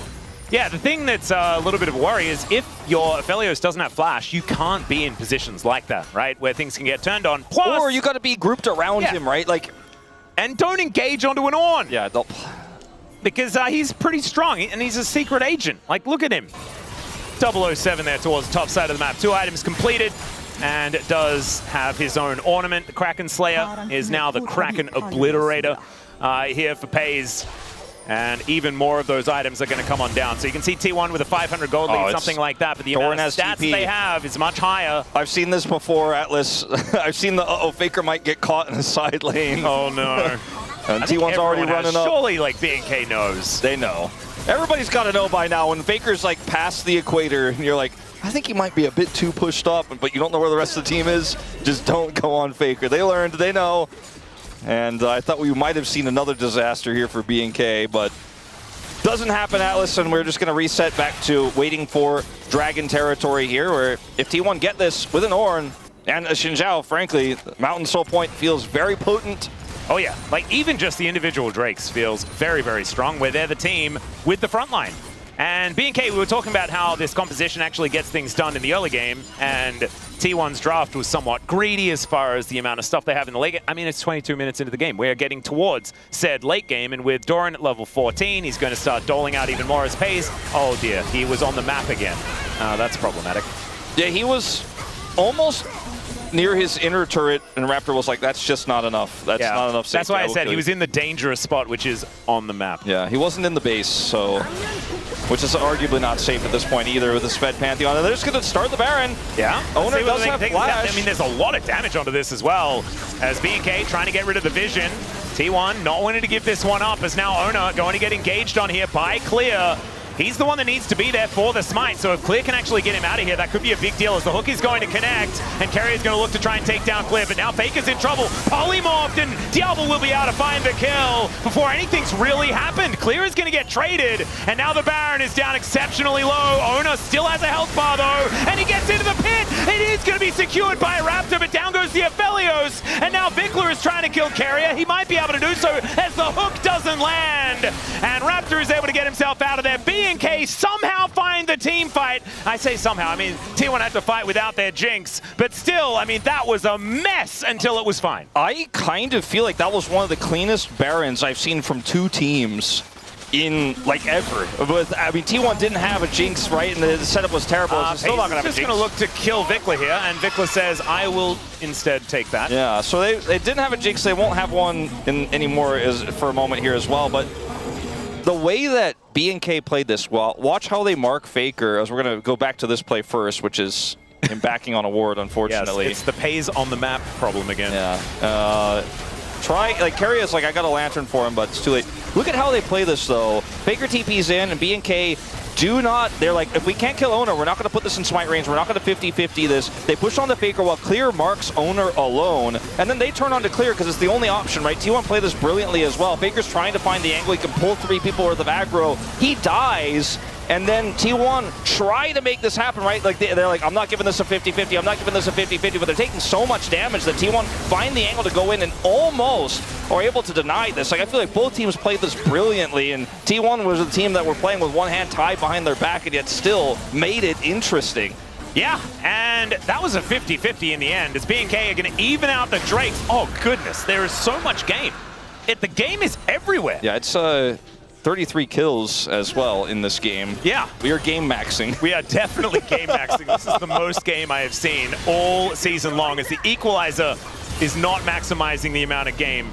Yeah, the thing that's a little bit of a worry is if your Aphelios doesn't have flash, you can't be in positions like that, right? Where things can get turned on. Plus, or you got to be grouped around him, right? Like, and don't engage onto an Ornn. Yeah, because he's pretty strong, and he's a secret agent. Like, look at him. 007 there towards the top side of the map. 2 items completed, and does have his own ornament. The Kraken Slayer is now the Kraken Obliterator here for Pays. And even more of those items are going to come on down. So you can see T1 with a 500 gold lead, something like that. But the amount of stats they have is much higher. I've seen this before, Atlas. I've seen the, Faker might get caught in the side lane. Oh, no. And T1's already running up. Surely, like, BNK knows. They know. Everybody's got to know by now. When Faker's, like, past the equator, and you're like, I think he might be a bit too pushed up, but you don't know where the rest of the team is, just don't go on Faker. They learned. They know. And I thought we might have seen another disaster here for BNK, but doesn't happen, Atlas, and we're just going to reset back to waiting for Dragon territory here, where if T1 get this with an Ornn and a Xin Zhao, frankly, Mountain Soul Point feels very potent. Oh yeah, like even just the individual Drakes feels very, very strong, where they're the team with the front line. And BNK, we were talking about how this composition actually gets things done in the early game, and T1's draft was somewhat greedy as far as the amount of stuff they have in the late game. I mean, it's 22 minutes into the game. We're getting towards said late game, and with Doran at level 14, he's going to start doling out even more as Pays. Oh dear, he was on the map again. That's problematic. Yeah, he was almost near his inner turret, and Raptor was like, that's just not enough. That's not enough safety. That's why I said he was in the dangerous spot, which is on the map. Yeah, he wasn't in the base, so... which is arguably not safe at this point either with the Sped Pantheon. And they're just going to start the Baron. Yeah. Owner does have flash. I mean, there's a lot of damage onto this as well. As BNK trying to get rid of the vision. T1 not wanting to give this one up, as now Owner going to get engaged on here by Clear. He's the one that needs to be there for the smite, so if Clear can actually get him out of here, that could be a big deal as the hook is going to connect, and Carrier's going to look to try and take down Clear, but now Faker's in trouble. Polymorphed, and Diablo will be able to find the kill before anything's really happened. Clear is going to get traded, and now the Baron is down exceptionally low. Owner still has a health bar, though, and he gets into the pit. It is going to be secured by a Raptor, but down goes the Aphelios, and now Vikler is trying to kill Carrier. He might be able to do so as the hook doesn't land, and Raptor is able to get himself out of there. BNK somehow find the team fight. I say somehow, I mean, T1 had to fight without their Jinx, but still, I mean, that was a mess until it was fine. I kind of feel like that was one of the cleanest Barons I've seen from two teams in, like, ever. But, I mean, T1 didn't have a Jinx, right? And the setup was terrible. It's still not going to have a Jinx. Just going to look to kill Vikler here, and Vikler says, I will instead take that. Yeah, so they didn't have a Jinx. They won't have one anymore for a moment here as well, but the way that BNK played this, well, watch how they mark Faker, as we're going to go back to this play first, which is him backing on a ward, unfortunately. Yes, it's the Pays on the map problem again. Yeah. Carrier's like, I got a lantern for him, but it's too late. Look at how they play this, though. Faker TP's in, and BNK they're like, if we can't kill Owner, we're not going to put this in smite range. We're not going to 50-50 this. They push on the Faker while Clear marks Owner alone, and then they turn on to Clear because it's the only option, right? T1 play this brilliantly as well. Faker's trying to find the angle. He can pull 3 people worth of aggro. He dies, and then T1 try to make this happen, right? Like they're like, I'm not giving this a 50-50. I'm not giving this a 50-50, but they're taking so much damage that T1 find the angle to go in and almost are able to deny this. Like, I feel like both teams played this brilliantly, and T1 was the team that were playing with one hand tied behind their back and yet still made it interesting. Yeah, and that was a 50-50 in the end. As BNK are going to even out the Drakes. Oh, goodness, there is so much game. The game is everywhere. Yeah, it's 33 kills as well in this game. Yeah. We are game maxing. We are definitely game maxing. This is the most game I have seen all season long, as the equalizer is not maximizing the amount of game.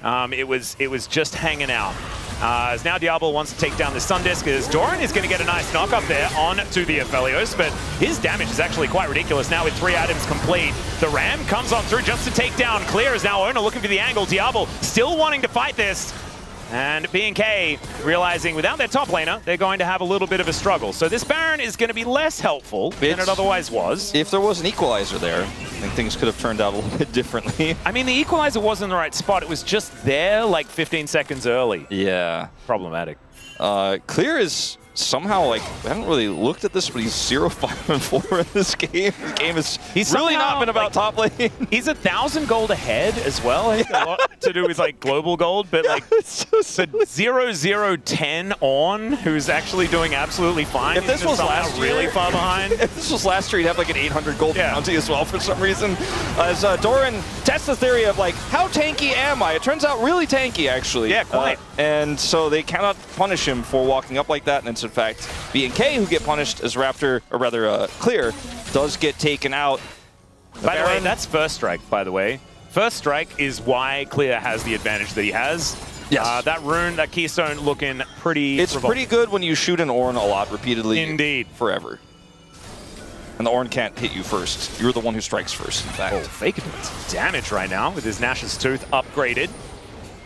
It was just hanging out. As now Diablo wants to take down the Sun Disc, as Doran is going to get a nice knock up there on to the Aphelios, but his damage is actually quite ridiculous now with 3 items complete. The Ram comes on through just to take down Clear, as now Owner looking for the angle. Diablo still wanting to fight this. And BNK realizing without their top laner, they're going to have a little bit of a struggle. So this Baron is going to be less helpful than it otherwise was. If there was an equalizer there, I think things could have turned out a little bit differently. I mean, the equalizer was in the right spot. It was just there like 15 seconds early. Yeah. Problematic. Clear is somehow, like, I haven't really looked at this, but he's 0-5-4 in this game. This game is really not been about top lane. He's 1,000 gold ahead as well. I think a lot to do with like global gold, but like the 0-0-10 on, who's actually doing absolutely fine. If this was last year, really far behind. If this was last year, he'd have like an 800 gold bounty as well for some reason. As Doran tests the theory of like, how tanky am I? It turns out really tanky, actually. Yeah, quite. And so they cannot punish him for walking up like that, and it's in fact, BNK who get punished as Raptor, or rather Clear, does get taken out. By the way, that's first strike, by the way. First strike is why Clear has the advantage that he has. Yes. That rune, that keystone looking pretty It's revolting. pretty good when you shoot an Ornn a lot repeatedly. Indeed. Forever. And the Ornn can't hit you first. You're the one who strikes first, in fact. Oh, Faker doing some damage right now with his Nash's Tooth upgraded.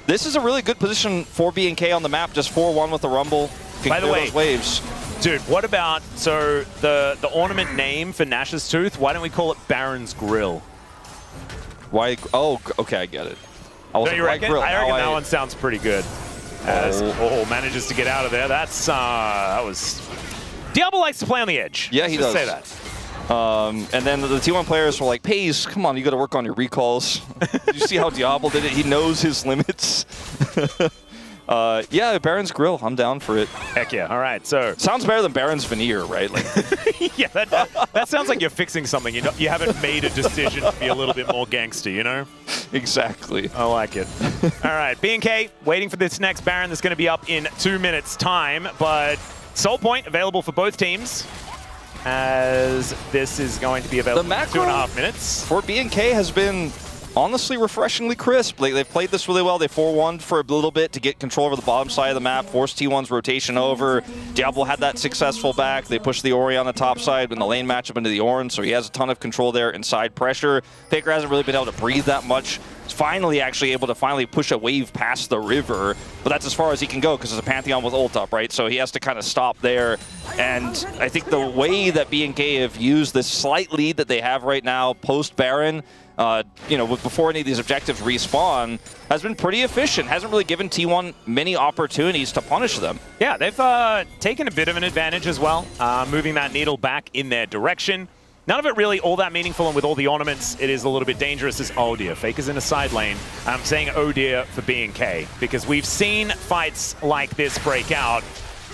This is a really good position for BNK on the map, just 4-1 with the Rumble. By the way, those waves. Dude, what about, so the ornament name for Nash's Tooth, why don't we call it Baron's Grill? Why? Oh, okay, I get it. Don't you reckon? I reckon that one sounds pretty good. As manages to get out of there. That's, that was... Diablo likes to play on the edge. Yeah, he does. Say that. And then the T1 players were like, Pace, come on, you got to work on your recalls. Did you see how Diablo did it? He knows his limits. Yeah, Baron's Grill. I'm down for it. Heck yeah. All right, so... Sounds better than Baron's Veneer, right? Like, yeah, that sounds like you're fixing something. You haven't made a decision to be a little bit more gangster, you know? Exactly. I like it. All right, BNK waiting for this next Baron that's going to be up in 2 minutes' time, but Soul Point available for both teams, as this is going to be available The for 2.5 minutes. For BNK has been honestly refreshingly crisp. Like, they've played this really well. They 4-1'd for a little bit to get control over the bottom side of the map, forced T1's rotation over. Diablo had that successful back. They pushed the Woori on the top side in the lane matchup into the Ornn, so he has a ton of control there and side pressure. Faker hasn't really been able to breathe that much. He's finally actually able to push a wave past the river, but that's as far as he can go because it's a Pantheon with ult up, right? So he has to kind of stop there. And I think the way that BNK have used this slight lead that they have right now post-Baron, you know, before any of these objectives respawn, has been pretty efficient. Hasn't really given T1 many opportunities to punish them. Yeah, they've taken a bit of an advantage as well, moving that needle back in their direction. None of it really all that meaningful, and with all the ornaments, it is a little bit dangerous. As oh dear, Faker's in a side lane. I'm saying oh dear for BNK, because we've seen fights like this break out,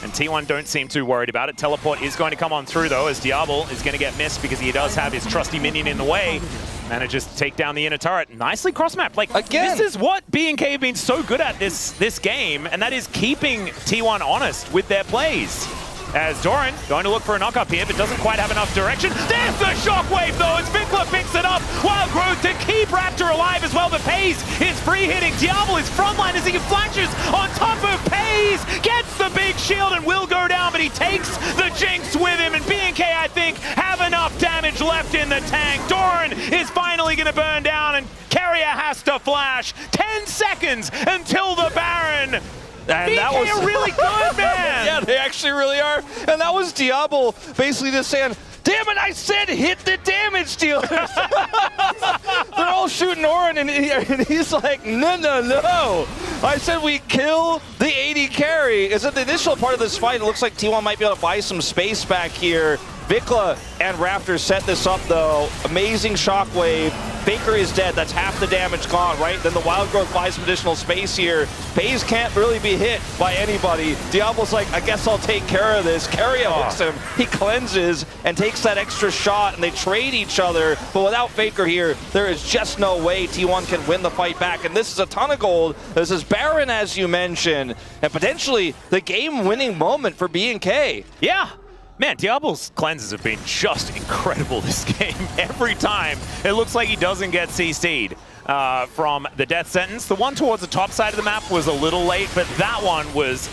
and T1 don't seem too worried about it. Teleport is going to come on through, though, as Diablo is going to get missed because he does have his trusty minion in the way. Manages to take down the inner turret. Nicely cross-mapped. Like, again, this is what BNK have been so good at this game, and that is keeping T1 honest with their plays. As Doran going to look for a knock-up here, but doesn't quite have enough direction. There's the shockwave, though, as Vikla picks it up. Wild Growth to keep Raptor alive as well, but Pays is free-hitting. Diablo is frontline as he flashes on top of Pays. Gets the big shield and will go down, but he takes the Jinx with him, and BNK, I think, have enough damage left in the tank. Doran is finally going to burn down, and Carrier has to flash. 10 seconds until the Baron. And BNK that was are really good, man! Yeah, they actually really are. And that was Diablo basically just saying, damn it, I said hit the damage dealers! They're all shooting Ornn, and he's like, no, no, no! I said we kill the AD carry. It's at the initial part of this fight. It looks like T1 might be able to buy some space back here. Vikla and Raptor set this up, though. Amazing shockwave. Faker is dead. That's half the damage gone, right? Then the Wild Growth buys some additional space here. Pays can't really be hit by anybody. Diablo's like, I guess I'll take care of this. Carrier hooks him. He cleanses and takes that extra shot, and they trade each other. But without Faker here, there is just no way T1 can win the fight back. And this is a ton of gold. This is Baron, as you mentioned, and potentially the game-winning moment for BNK. Yeah. Man, Diablo's cleanses have been just incredible this game. Every time, it looks like he doesn't get CC'd from the death sentence. The one towards the top side of the map was a little late, but that one was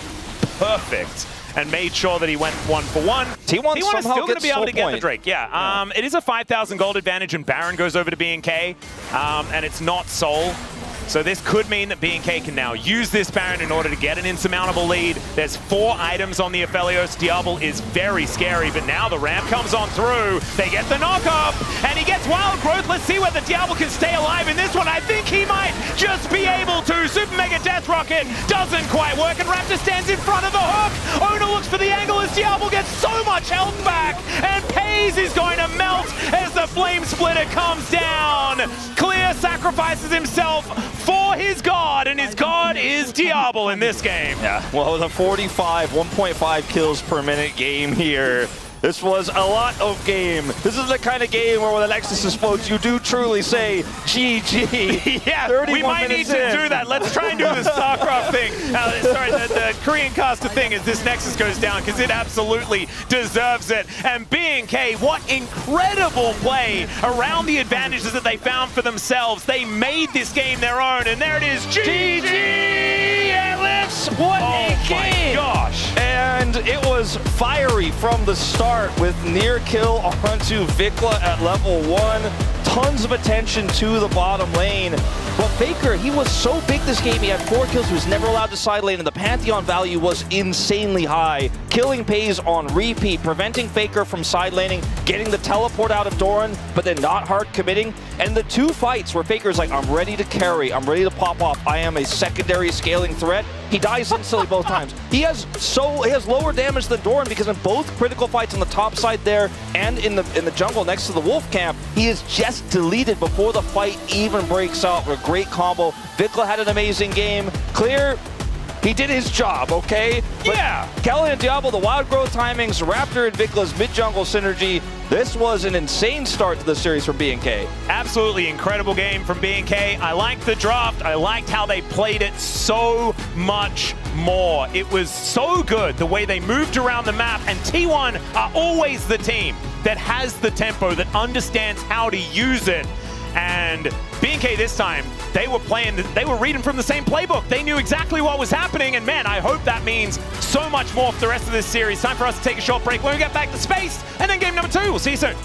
perfect and made sure that he went 1 for 1. T1 is still going to be able to get the Drake. Yeah, it is a 5,000 gold advantage, and Baron goes over to BNK, and it's not Soul. So this could mean that BNK can now use this Baron in order to get an insurmountable lead. There's 4 items on the Aphelios. Diablo is very scary, but now the ramp comes on through. They get the knock-up, and he gets Wild Growth. Let's see whether Diablo can stay alive in this one. I think he might just be able to. Super Mega Death Rocket doesn't quite work, and Raptor stands in front of the hook. Ona looks for the angle as Diablo gets so much health back, and Pays is going to melt as the Flame Splitter comes down. Clear sacrifices himself for his god, and his god is Diablo in this game. Yeah, well, with a 45, 1.5 kills per minute game here, This was a lot of game. This is the kind of game where when the Nexus explodes, you do truly say, GG. Yeah, we might need to do that. Let's try and do the StarCraft thing. Sorry, the Korean caster thing as this Nexus goes down, because it absolutely deserves it. And B&K, what incredible play around the advantages that they found for themselves. They made this game their own, and there it is. GG! Ellipse, what a game! Oh my gosh! And it was fiery from the start with near kill onto Vikla at level 1. Tons of attention to the bottom lane. But Faker, he was so big this game, he had 4 kills, he was never allowed to side lane, and the Pantheon value was insanely high. Killing Pays on repeat, preventing Faker from side laning, getting the teleport out of Doran, but then not hard committing. And the 2 fights where Faker's like, I'm ready to carry, I'm ready to pop off, I am a secondary scaling threat. He dies instantly both times. He has lower damage than Doran because in both critical fights on the top side there and in the jungle next to the Wolf camp, he is just deleted before the fight even breaks out. A great combo. Vikla had an amazing game. Clear, he did his job, okay? But yeah! Kelly and Diablo, the wild growth timings, Raptor and Vikla's mid-jungle synergy. This was an insane start to the series from B&K. Absolutely incredible game from B&K. I liked the draft. I liked how they played it so much more. It was so good the way they moved around the map, and T1 are always the team that has the tempo, that understands how to use it. And B&K this time, they were reading from the same playbook. They knew exactly what was happening, and man, I hope that means so much more for the rest of this series. Time for us to take a short break. When we get back to space, and then game number 2. We'll see you soon.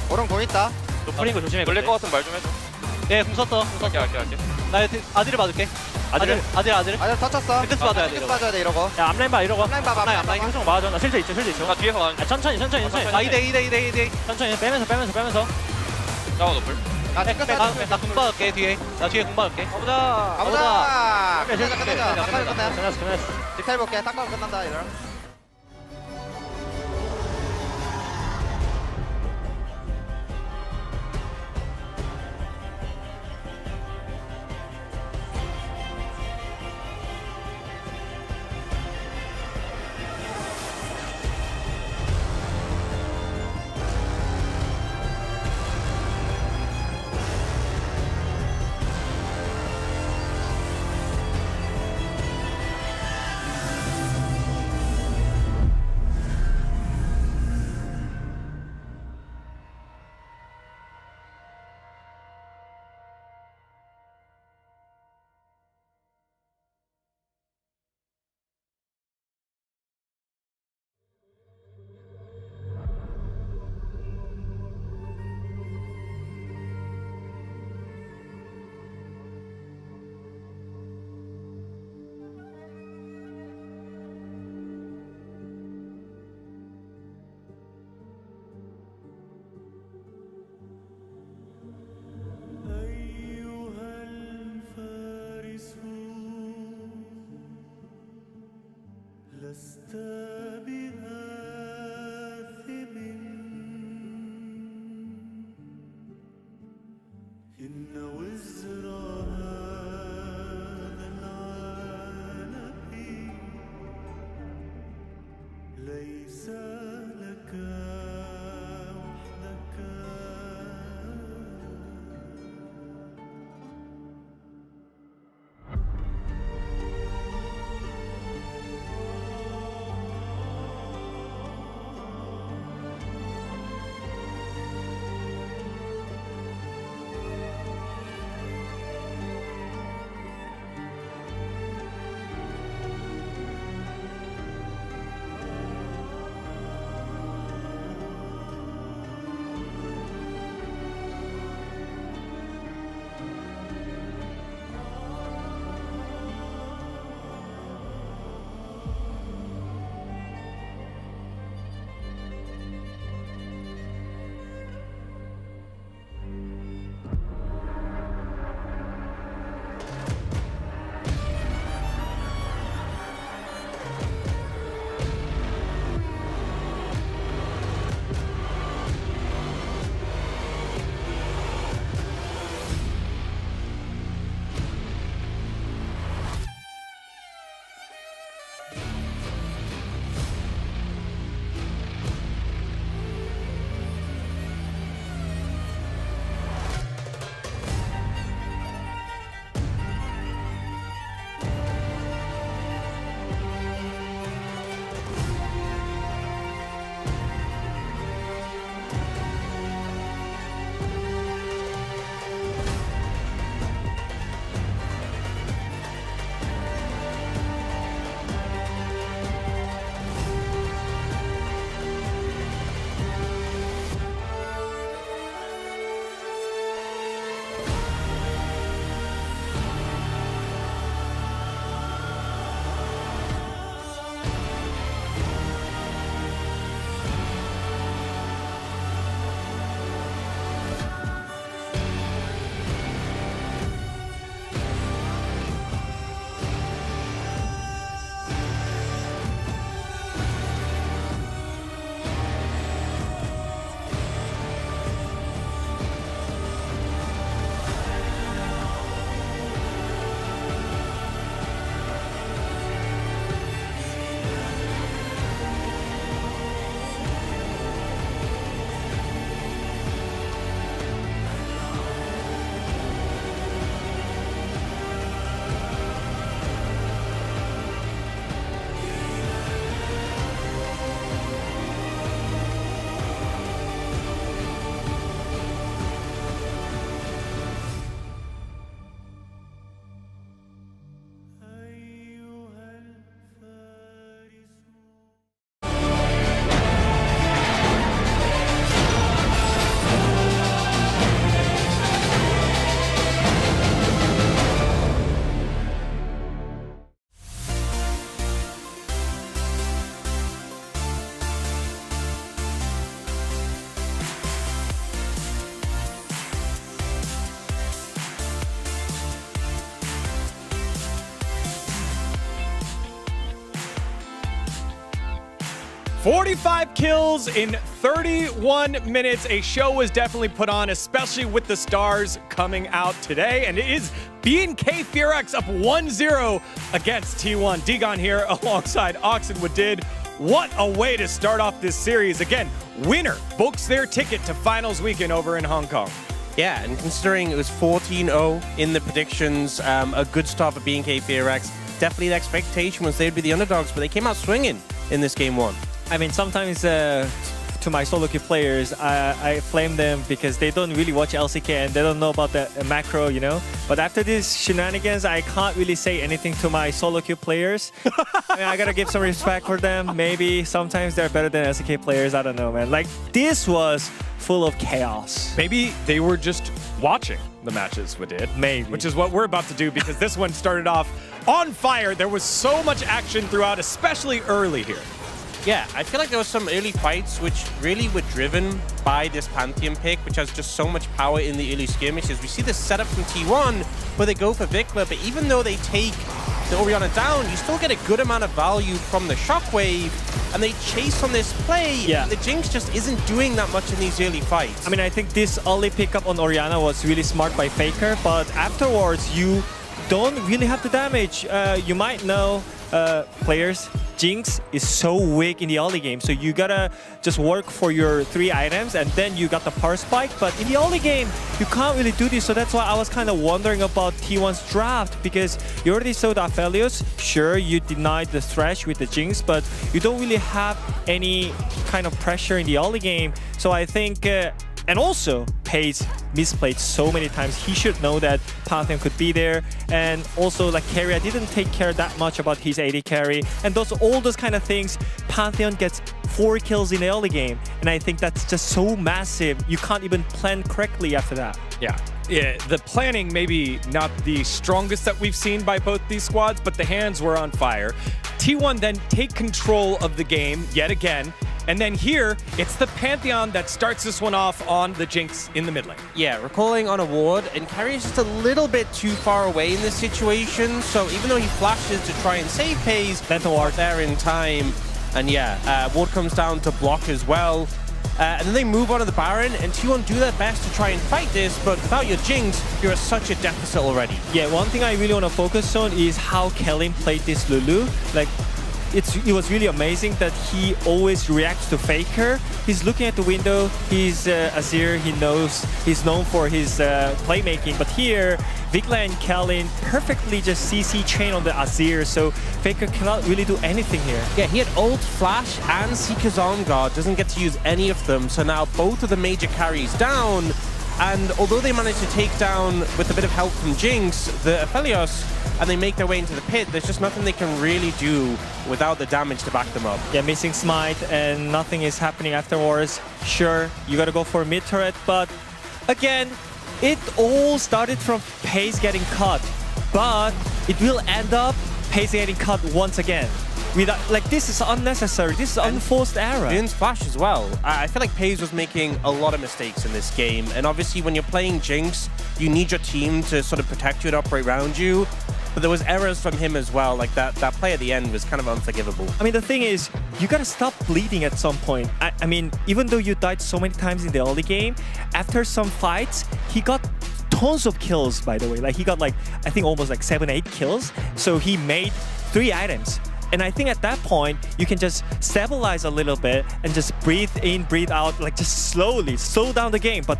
오른 공 있다. 높은 거 조심해. 걸릴 것 같은 말 좀 해줘. 예, 공 썼어. 할게. 나 아들을 봐줄게. 아들. 아들 터쳤어. 땡크스 받아야 돼, 땡크스 이러고. 맞아야 돼 이러고. 야, 앞라인 봐, 이러고. 앞라인 봐, 앞라인 앞라인 봐. 효정 맞아. 나 실제 있죠. 나 뒤에서 가는 천천히. 아, 2대2. 천천히 빼면서. 싸워 높을. 나 땡크스 나공 받을게, 뒤에. 나 뒤에 공 받을게. 가보자. 끝내자. 닭가루 끝내. 끝났어. 디테일 볼게. 닭가루 끝난다 이러. إن وزر هذا 45 kills in 31 minutes. A show was definitely put on, especially with the stars coming out today. And it is B&K Fearx up 1-0 against T1. Digon here alongside Ox and Wadid. What a way to start off this series. Again, winner books their ticket to finals weekend over in Hong Kong. Yeah, and considering it was 14-0 in the predictions, a good start for B&K Fearx. Definitely the expectation was they'd be the underdogs, but they came out swinging in this game one. I mean, sometimes to my solo queue players, I flame them because they don't really watch LCK and they don't know about the macro, you know? But after these shenanigans, I can't really say anything to my solo queue players. I mean, I gotta give some respect for them. Maybe sometimes they're better than LCK players. I don't know, man. Like, this was full of chaos. Maybe they were just watching the matches we did. Maybe. Which is what we're about to do because this one started off on fire. There was so much action throughout, especially early here. Yeah, I feel like there were some early fights which really were driven by this Pantheon pick, which has just so much power in the early skirmishes. We see this setup from T1 where they go for Vikla, but even though they take the Orianna down, you still get a good amount of value from the Shockwave, and they chase on this play. Yeah. The Jinx just isn't doing that much in these early fights. I mean, I think this early pickup on Orianna was really smart by Faker, but afterwards, you don't really have the damage. You might know, players, Jinx is so weak in the early game, so you gotta just work for your 3 items and then you got the power spike. But in the early game, you can't really do this, so that's why I was kind of wondering about T1's draft, because you already saw the Aphelios. Sure, you denied the Thresh with the Jinx, but you don't really have any kind of pressure in the early game. So I think, and also, Pace misplayed so many times. He should know that Pantheon could be there. And also, like, carry, I didn't take care that much about his AD carry. And all those kind of things, Pantheon gets 4 kills in the early game. And I think that's just so massive. You can't even plan correctly after that. Yeah, the planning maybe not the strongest that we've seen by both these squads, but the hands were on fire. T1 then take control of the game yet again. And then here, it's the Pantheon that starts this one off on the Jinx in the mid lane. Yeah, recalling on a ward, and Carry is just a little bit too far away in this situation, so even though he flashes to try and save Paze, Phantom ward there in time, and yeah, ward comes down to block as well. And then they move on to the Baron, and T1 do their best to try and fight this, but without your Jinx, you're at such a deficit already. Yeah, one thing I really want to focus on is how Kellin played this Lulu. Like, it was really amazing that he always reacts to Faker. He's looking at the window. He's Azir. He's known for his playmaking. But here, Vikla and Kellin perfectly just CC chain on the Azir, so Faker cannot really do anything here. Yeah, he had ult, flash, and Seeker's Arm Guard. Doesn't get to use any of them. So now both of the major carries down. And although they managed to take down, with a bit of help from Jinx, the Aphelios, and they make their way into the pit, there's just nothing they can really do without the damage to back them up. Yeah, missing smite and nothing is happening afterwards. Sure, you gotta go for a mid turret, but again, it all started from Pace getting cut, but it will end up Pace getting cut once again. Like, this is unnecessary. This is unforced error. Vin's flash as well. I feel like Paze was making a lot of mistakes in this game, and obviously when you're playing Jinx, you need your team to sort of protect you and operate around you. But there was errors from him as well. Like that play at the end was kind of unforgivable. I mean, the thing is, you gotta stop bleeding at some point. I mean, even though you died so many times in the early game, after some fights, he got tons of kills, by the way. Like, he got, like, I think almost like 7-8 kills. So he made 3 items. And I think at that point, you can just stabilize a little bit and just breathe in, breathe out, like just slowly slow down the game. But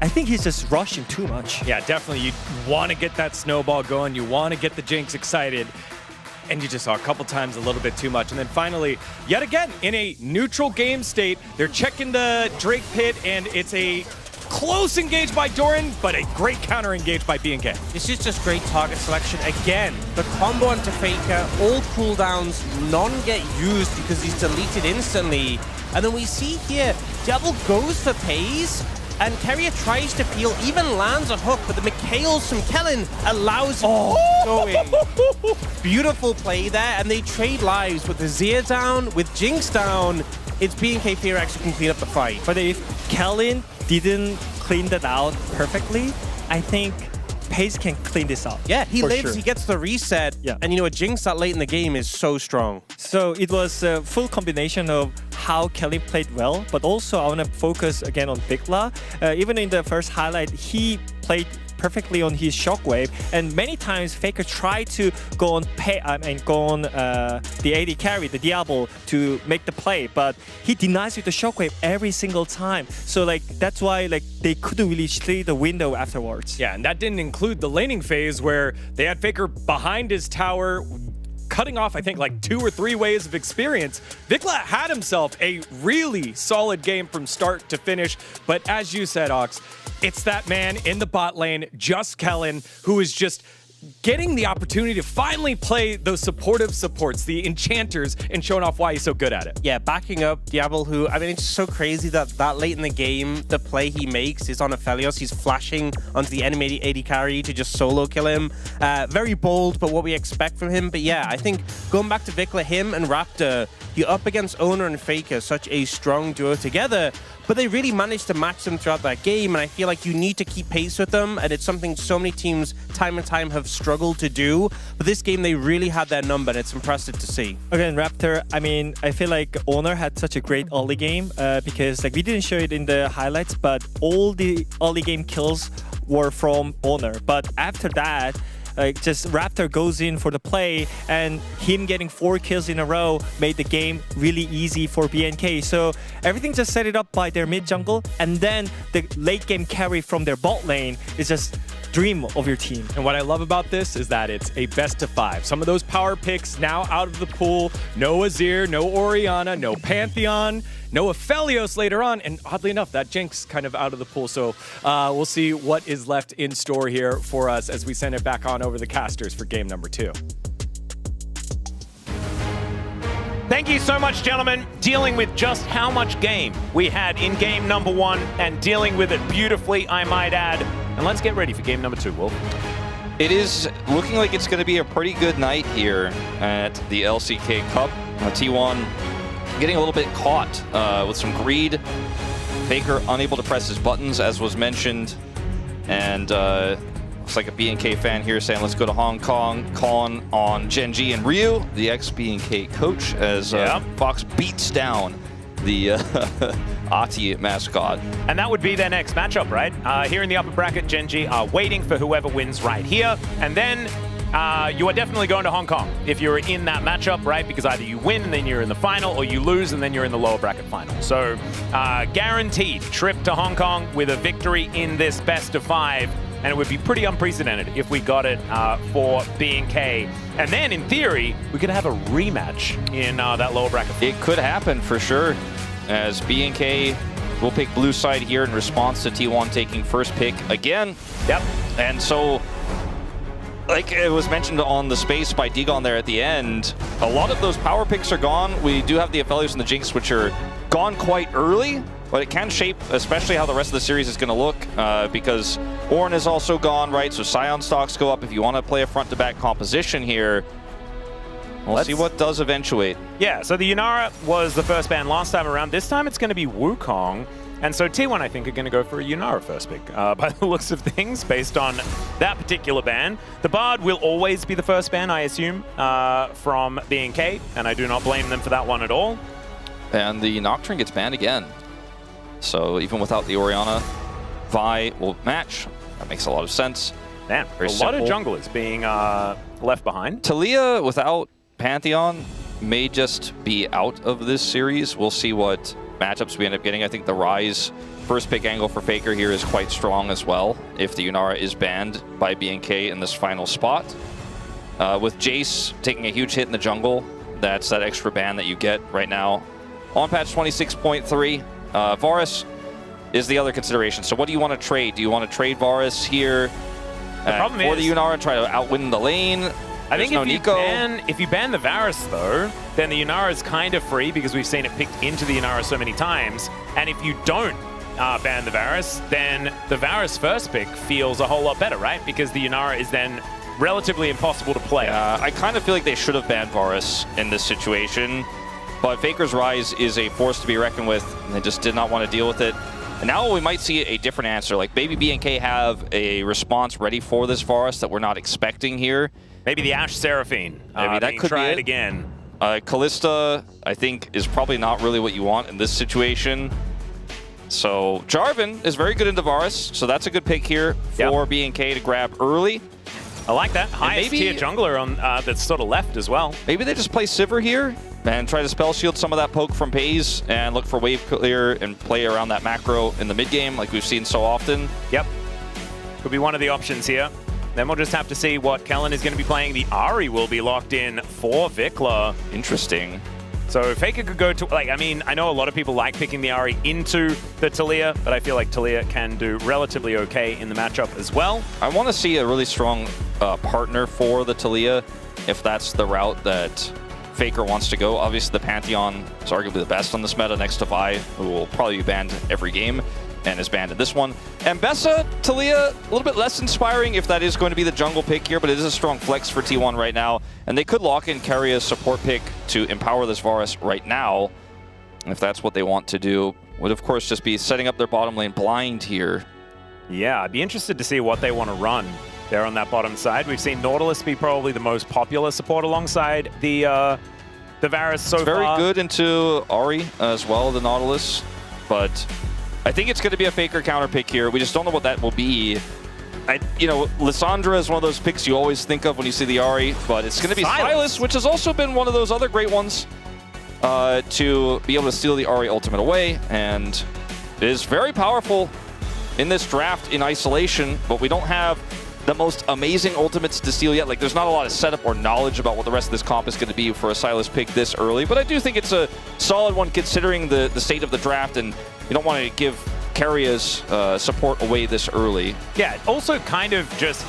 I think he's just rushing too much. Yeah, definitely. You want to get that snowball going. You want to get the Jinx excited. And you just saw a couple times a little bit too much. And then finally, yet again, in a neutral game state, they're checking the Drake pit, and it's a close engage by Doran, but a great counter engage by B&K. This is just great target selection. Again, the combo onto Faker, all cooldowns, none get used because he's deleted instantly. And then we see here, Devil goes for Paze, and Keria tries to peel, even lands a hook, but the McHales from Kellin allows him to keep going. Beautiful play there, and they trade lives with the Zir down, with Jinx down. It's B&K Fearx who can clean up the fight. But if Kellin didn't clean that out perfectly, I think Pace can clean this up. Yeah, he lives, sure. He gets the reset, Yeah. and you know, a Jinx that late in the game is so strong. So it was a full combination of how Kelly played well, but also I want to focus again on Vikla. Even in the first highlight, he played perfectly on his shockwave, and many times Faker tried to go on the AD carry, the Diablo, to make the play, but he denies with the shockwave every single time. So like that's why like they couldn't really see the window afterwards. Yeah, and that didn't include the laning phase where they had Faker behind his tower, cutting off, I think, like 2 or 3 waves of experience. Vikla had himself a really solid game from start to finish, but as you said, Ox, it's that man in the bot lane, Just Kellen, who is just getting the opportunity to finally play those supportive supports, the enchanters, and showing off why he's so good at it. Yeah, backing up Diablo, who, I mean, it's so crazy that late in the game, the play he makes is on Aphelios. He's flashing onto the enemy AD carry to just solo kill him. Very bold, but what we expect from him. But yeah, I think going back to Vikla, him and Raptor, you're up against Owner and Faker, such a strong duo together, but they really managed to match them throughout that game, and I feel like you need to keep pace with them, and it's something so many teams time and time have struggled to do, but this game they really had their number, and it's impressive to see. Again, Raptor, I mean, I feel like Owner had such a great early game because like we didn't show it in the highlights, but all the early game kills were from Owner, but after that, like just Raptor goes in for the play, and him getting 4 kills in a row made the game really easy for BNK. So everything just set it up by their mid jungle, and then the late game carry from their bot lane is just dream of your team. And what I love about this is that it's a best of 5. Some of those power picks now out of the pool. No Azir, no Orianna, no Pantheon, no Aphelios later on, and oddly enough, that Jinx kind of out of the pool. So we'll see what is left in store here for us as we send it back on over the casters for game number 2. Thank you so much, gentlemen, dealing with just how much game we had in game number 1 and dealing with it beautifully, I might add. And let's get ready for game number 2, Wolf. It is looking like it's going to be a pretty good night here at the LCK Cup. T1 getting a little bit caught with some greed. Faker unable to press his buttons, as was mentioned. And looks like a BNK fan here saying, let's go to Hong Kong, calling on Genji and Ryu, the ex-BNK coach, as Fox beats down the Ahti mascot. And that would be their next matchup, right? Here in the upper bracket, Genji are waiting for whoever wins right here. And then you are definitely going to Hong Kong if you're in that matchup, right? Because either you win and then you're in the final, or you lose and then you're in the lower bracket final. So guaranteed trip to Hong Kong with a victory in this best of 5. And it would be pretty unprecedented if we got it for BNK. And then, in theory, we could have a rematch in that lower bracket. It could happen for sure, as BNK will pick blue side here in response to T1 taking first pick again. Yep. And so, like it was mentioned on the space by Digon there at the end, a lot of those power picks are gone. We do have the Aphelios and the Jinx, which are gone quite early, but it can shape especially how the rest of the series is going to look, because Ornn is also gone, right? So Scion stocks go up if you want to play a front-to-back composition here. We'll see what does eventuate. Yeah, so the Yunara was the first ban last time around. This time it's going to be Wukong. And so T1, I think, are going to go for a Yunara first pick, by the looks of things, based on that particular ban. The Bard will always be the first ban, I assume, from BNK, and I do not blame them for that one at all. And the Nocturne gets banned again. So even without the Orianna, Vi will match. That makes a lot of sense. Damn, a lot of junglers being left behind. Taliyah without Pantheon may just be out of this series. We'll see what matchups we end up getting. I think the Ryze first pick angle for Faker here is quite strong as well, if the Yunara is banned by BNK in this final spot. With Jace taking a huge hit in the jungle, that's that extra ban that you get right now. On patch 26.3, Varus is the other consideration. So what do you want to trade? Do you want to trade Varus here for the Yunara and try to outwin the lane? I think if you ban the Varus, though, then the Yunara is kind of free because we've seen it picked into the Yunara so many times. And if you don't ban the Varus, then the Varus first pick feels a whole lot better, right? Because the Yunara is then relatively impossible to play. I kind of feel like they should have banned Varus in this situation. But Faker's Ryze is a force to be reckoned with, and they just did not want to deal with it. And now we might see a different answer. Like, maybe BNK have a response ready for this Varus that we're not expecting here. Maybe the Ashe Seraphine. Maybe that could try be it again. Kalista, I think, is probably not really what you want in this situation. So Jarvan is very good into Varus, so that's a good pick here for BNK to grab early. I like that. Highest tier jungler on that's sort of left as well. Maybe they just play Sivir here and try to spell shield some of that poke from Pays and look for wave clear and play around that macro in the mid game like we've seen so often. Yep. Could be one of the options here. Then we'll just have to see what Kellen is going to be playing. The Ahri will be locked in for Vikla. Interesting. So Faker could go to, like, I mean, I know a lot of people like picking the Ahri into the Taliyah, but I feel like Taliyah can do relatively okay in the matchup as well. I want to see a really strong partner for the Taliyah if that's the route that Faker wants to go. Obviously, the Pantheon is arguably the best on this meta next to Vi, who will probably be banned every game and is banned in this one. Mbessa, Taliyah, a little bit less inspiring if that is going to be the jungle pick here, but it is a strong flex for T1 right now. And they could lock in Karia's support pick to empower this Varus right now, if that's what they want to do. Would, of course, just be setting up their bottom lane blind here. Yeah, I'd be interested to see what they want to run there on that bottom side. We've seen Nautilus be probably the most popular support alongside the Varus so far. Very good into Ahri as well, the Nautilus, but I think it's going to be a Faker counter pick here. We just don't know what that will be. You know, Lissandra is one of those picks you always think of when you see the Ahri, but it's going to be Sylas, which has also been one of those other great ones to be able to steal the Ahri ultimate away, and it is very powerful in this draft in isolation, but we don't have the most amazing ultimates to steal yet. Like, there's not a lot of setup or knowledge about what the rest of this comp is going to be for a Sylas pick this early, but I do think it's a solid one considering the state of the draft, and you don't want to give Karia's support away this early. Yeah, it also kind of just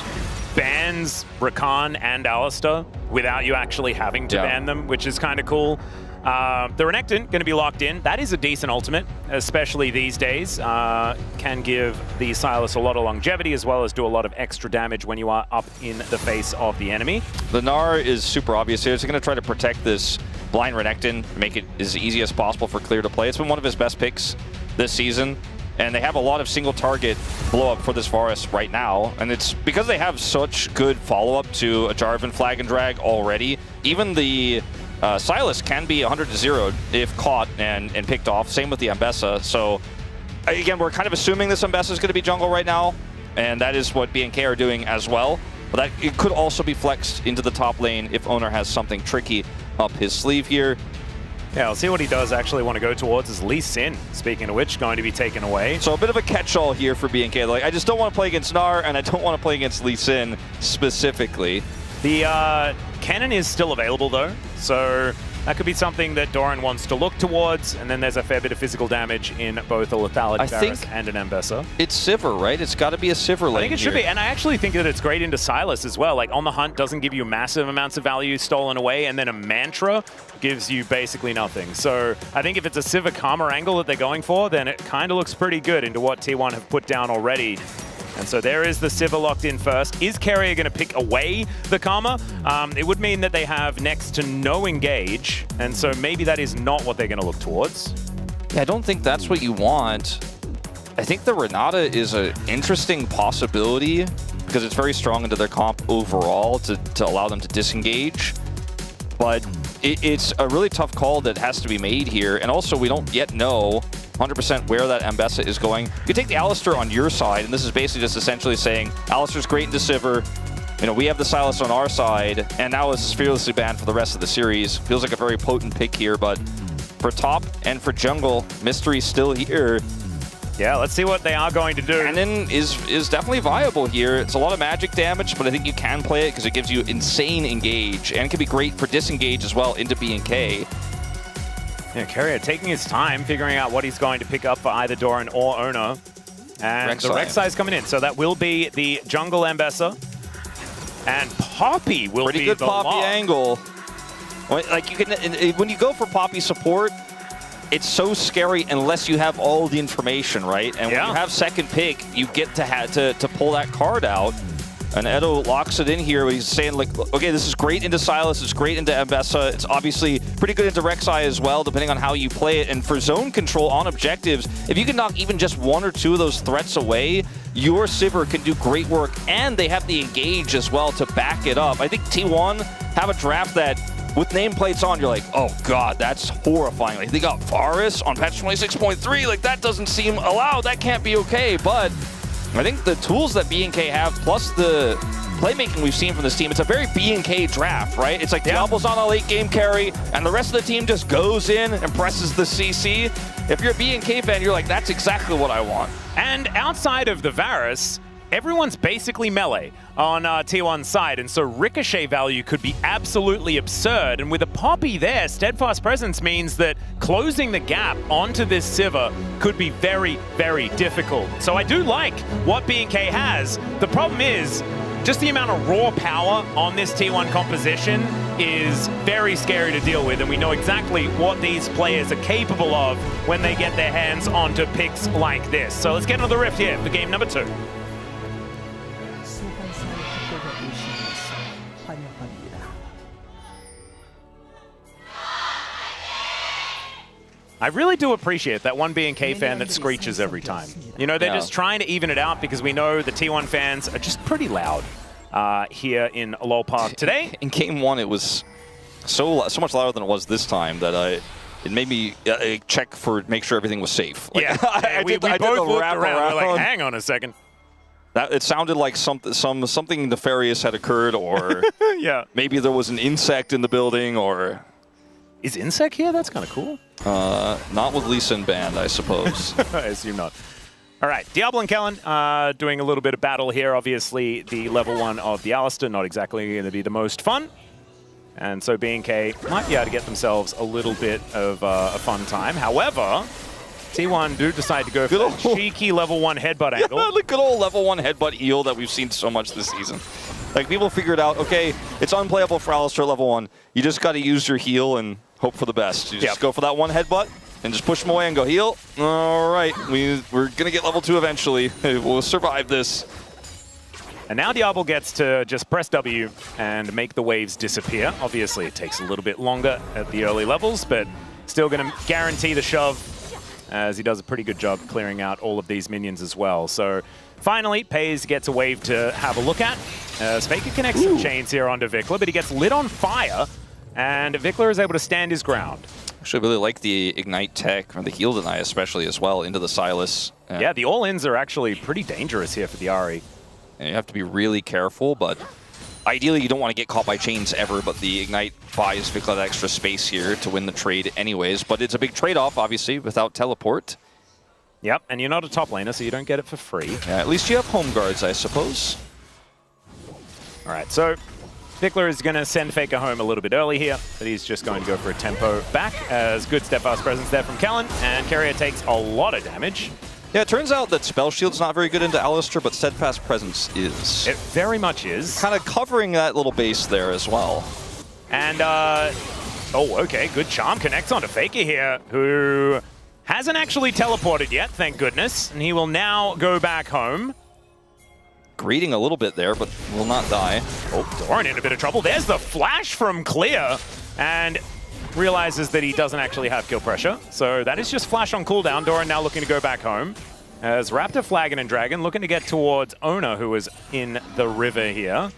bans Rakan and Alistar without you actually having to ban them, which is kind of cool. The Renekton going to be locked in. That is a decent ultimate, especially these days. Can give the Sylas a lot of longevity as well as do a lot of extra damage when you are up in the face of the enemy. The Gnar is super obvious here. It's going to try to protect this blind Renekton, make it as easy as possible for Clear to play. It's been one of his best picks this season, and they have a lot of single target blow up for this Varus right now, and it's because they have such good follow-up to a Jarvan flag and drag already. Even the Sylas can be 100-0 if caught and picked off. Same with the Mbessa. So again, we're kind of assuming this Mbessa is going to be jungle right now, and that is what BNK are doing as well. But that it could also be flexed into the top lane if Owner has something tricky up his sleeve here. Yeah, I'll see what he does actually want to go towards is Lee Sin, speaking of which, going to be taken away. So a bit of a catch-all here for BNK. Like, I just don't want to play against Gnar, and I don't want to play against Lee Sin specifically. The cannon is still available though, so that could be something that Doran wants to look towards, and then there's a fair bit of physical damage in both a Lethality Varus and an Mbessa. It's Sivir, right? It's got to be a Sivir lane. I think it should be, and I actually think that it's great into Sylas as well. Like, On the Hunt doesn't give you massive amounts of value stolen away, and then a Mantra gives you basically nothing. So I think if it's a Sivir Karma angle that they're going for, then it kind of looks pretty good into what T1 have put down already. And so there is the Sivir locked in first. Is Keria going to pick away the Karma? It would mean that they have next to no engage, and so maybe that is not what they're going to look towards. Yeah, I don't think that's what you want. I think the Renata is an interesting possibility because it's very strong into their comp overall to allow them to disengage. But it's a really tough call that has to be made here. And also, we don't yet know 100% where that Mbessa is going. You take the Alistar on your side, and this is basically just essentially saying, Alistar's great into Sivir. You know, we have the Sylas on our side, and now this is fearlessly banned for the rest of the series. Feels like a very potent pick here, but for top and for jungle, Mystery's still here. Yeah, let's see what they are going to do. Cannon is definitely viable here. It's a lot of magic damage, but I think you can play it because it gives you insane engage, and it can be great for disengage as well into BNK. Yeah, Keria taking his time, figuring out what he's going to pick up for either Doran or Owner. And the Rek'Sai is coming in, so that will be the jungle Mbessa. And Poppy will be the pretty good Poppy lock. angle. Like, you can, when you go for Poppy support, it's so scary unless you have all the information, right? And when you have second pick, you get to pull that card out. And Edo locks it in here. He's saying, like, okay, this is great into Sylas. It's great into Mbessa. It's obviously pretty good into Rek'Sai as well, depending on how you play it. And for zone control on objectives, if you can knock even just one or two of those threats away, your Sivir can do great work. And they have the engage as well to back it up. I think T1 have a draft that with nameplates on, you're like, oh god, that's horrifying. Like, they got Varus on patch 26.3, like that doesn't seem allowed, that can't be okay. But I think the tools that BNK have, plus the playmaking we've seen from this team, it's a very BNK draft, right? It's like Diablo's on a late game carry, and the rest of the team just goes in and presses the CC. If you're a BNK fan, you're like, that's exactly what I want. And outside of the Varus, everyone's basically melee on T1's side, and so ricochet value could be absolutely absurd. And with a Poppy there, Steadfast Presence means that closing the gap onto this Sivir could be very, very difficult. So I do like what BNK has. The problem is, just the amount of raw power on this T1 composition is very scary to deal with, and we know exactly what these players are capable of when they get their hands onto picks like this. So let's get into the Rift here for game number 2. I really do appreciate that one BNK fan that screeches every time. You know, they're just trying to even it out because we know the T1 fans are just pretty loud here in LoL Park today. In game 1, it was so much louder than it was this time that it made me make sure everything was safe. Like, yeah, we both looked around. We're like, hang on a second. It sounded like something nefarious had occurred, or yeah, maybe there was an insect in the building, or... Is Insect here? That's kind of cool. Not with Lee Sin banned, I suppose. I assume not. All right, Diablo and Kellen doing a little bit of battle here. Obviously, the level 1 of the Alistair, not exactly going to be the most fun. And so BNK might be able to get themselves a little bit of a fun time. However, T1 do decide to go for that cheeky level 1 headbutt angle. Yeah, the good old level 1 headbutt eel that we've seen so much this season. Like, people figured out, okay, it's unplayable for Alistair level 1. You just got to use your heal and hope for the best. You just go for that one headbutt and just push him away and go heal. All right, we're going to get level 2 eventually. We'll survive this. And now Diablo gets to just press W and make the waves disappear. Obviously, it takes a little bit longer at the early levels, but still going to guarantee the shove, as he does a pretty good job clearing out all of these minions as well. So finally, Pays gets a wave to have a look at. As Faker connects some chains here onto Vikler, but he gets lit on fire, and Vikler is able to stand his ground. Actually, really like the Ignite tech, or the heal deny especially as well, into the Sylas. Yeah, the all-ins are actually pretty dangerous here for the Ahri. And you have to be really careful, but ideally you don't want to get caught by chains ever, but the Ignite buys Vikler that extra space here to win the trade anyways. But it's a big trade-off, obviously, without teleport. Yep, and you're not a top laner, so you don't get it for free. Yeah, at least you have home guards, I suppose. All right, so Vikler is going to send Faker home a little bit early here, but he's just going to go for a tempo back, as good Steadfast Presence there from Kellen, and Carrier takes a lot of damage. Yeah, it turns out that Spell Shield's not very good into Alistair, but Steadfast Presence is. It very much is. Kind of covering that little base there as well. And, oh, okay, good charm connects onto Faker here, who hasn't actually teleported yet, thank goodness, and he will now go back home. Greeting a little bit there, but will not die. Oh, Doran in a bit of trouble. There's the flash from Clear, and realizes that he doesn't actually have kill pressure. So that is just flash on cooldown. Doran now looking to go back home. As Raptor, Flagon, and Dragon looking to get towards Ona, who is in the river here. All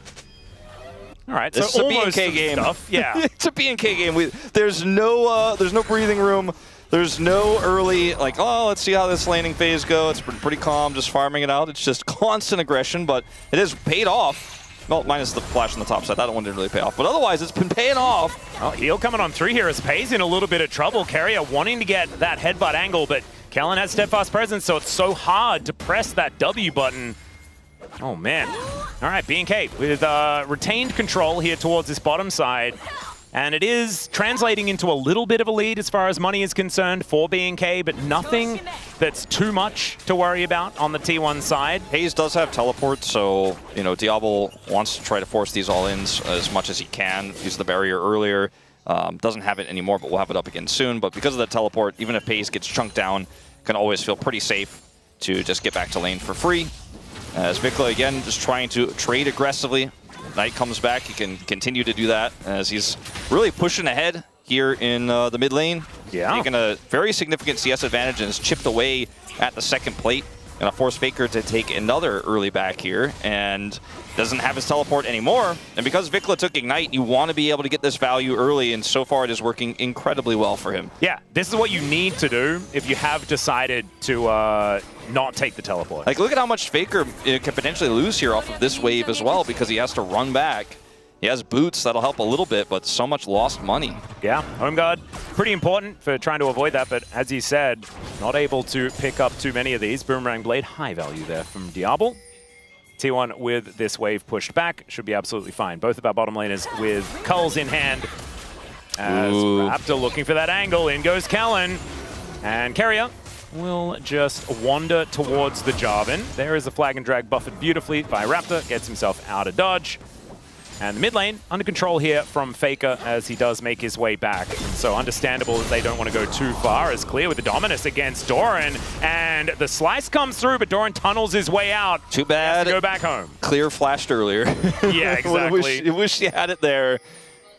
right, this so is almost a BNK game. Stuff. Yeah, it's a BNK game. There's no breathing room. There's no early, like, oh, let's see how this laning phase goes. It's been pretty calm, just farming it out. It's just constant aggression, but it has paid off. Well, minus the flash on the top side. That one didn't really pay off. But otherwise, it's been paying off. Oh, heal coming on through here as Pays in a little bit of trouble. Carrier wanting to get that headbutt angle, but Kellen has Steadfast Presence, so it's so hard to press that W button. Oh, man. All right, BNK with retained control here towards this bottom side. And it is translating into a little bit of a lead as far as money is concerned for BNK, but nothing that's too much to worry about on the T1 side. Hayes does have teleport, so, you know, Diablo wants to try to force these all-ins as much as he can. Used the barrier earlier. Doesn't have it anymore, but we'll have it up again soon. But because of that teleport, even if Hayes gets chunked down, can always feel pretty safe to just get back to lane for free. As Vikla, again, just trying to trade aggressively. Knight comes back, he can continue to do that as he's really pushing ahead here in the mid lane. Yeah. Taking a very significant CS advantage and has chipped away at the second plate Gonna force Faker to take another early back here, and doesn't have his teleport anymore. And because Vikla took Ignite, you want to be able to get this value early, and so far it is working incredibly well for him. Yeah, this is what you need to do if you have decided to not take the teleport. Like, look at how much Faker can potentially lose here off of this wave as well, because he has to run back. He has boots, that'll help a little bit, but so much lost money. Yeah, home guard, pretty important for trying to avoid that, but as he said, not able to pick up too many of these. Boomerang Blade, high value there from Diablo. T1 with this wave pushed back, should be absolutely fine. Both of our bottom laners with culls in hand. As Raptor looking for that angle, in goes Kellen. And Carrier will just wander towards the Jarvan. There is a flag and drag buffered beautifully by Raptor, gets himself out of dodge. And the mid lane under control here from Faker as he does make his way back. And so understandable that they don't want to go too far, as clear with the Dominus against Doran. And the slice comes through, but Doran tunnels his way out. Too bad. Go back home. Clear flashed earlier. Yeah, exactly. I wish he had it there.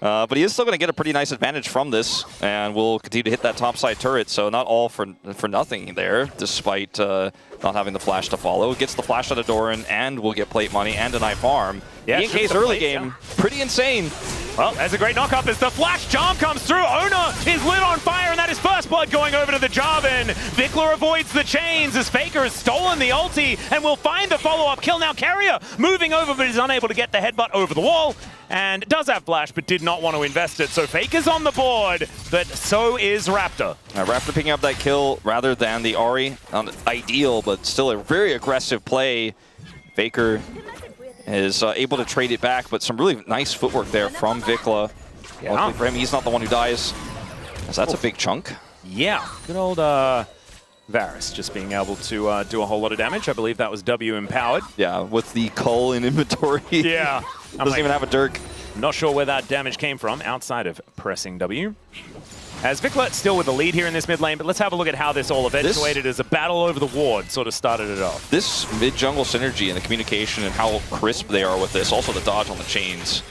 But he is still going to get a pretty nice advantage from this, and will continue to hit that topside turret, so not all for nothing there, despite not having the flash to follow. Gets the flash out of Doran, and will get plate money and deny farm. Yeah, BNK's early game, pretty insane. Well, there's a great knock-up as the flash charm comes through. Ona is lit on fire, and that is first blood going over to the Jarvan. Vikla avoids the chains as Faker has stolen the ulti and will find the follow-up kill. Now Carrier moving over, but is unable to get the headbutt over the wall. And does have flash, but did not want to invest it. So Faker's on the board, but so is Raptor. Raptor picking up that kill rather than the Ahri. Not ideal, but still a very aggressive play. Faker is able to trade it back, but some really nice footwork there from Vikla. Yeah. Luckily for him, he's not the one who dies. So that's a big chunk. Yeah, good old Varus just being able to do a whole lot of damage. I believe that was W empowered. Yeah, with the cull in inventory. Yeah. Doesn't even have a Dirk. Not sure where that damage came from outside of pressing W. As Vikla still with the lead here in this mid lane, but let's have a look at how this all eventuated as a battle over the ward sort of started it off. This mid-jungle synergy and the communication and how crisp they are with this, also the dodge on the chains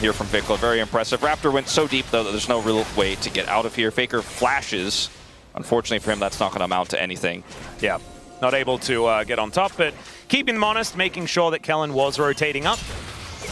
here from Vikla, very impressive. Raptor went so deep, though, that there's no real way to get out of here. Faker flashes. Unfortunately for him, that's not going to amount to anything. Yeah, not able to get on top, but keeping them honest, making sure that Kellen was rotating up.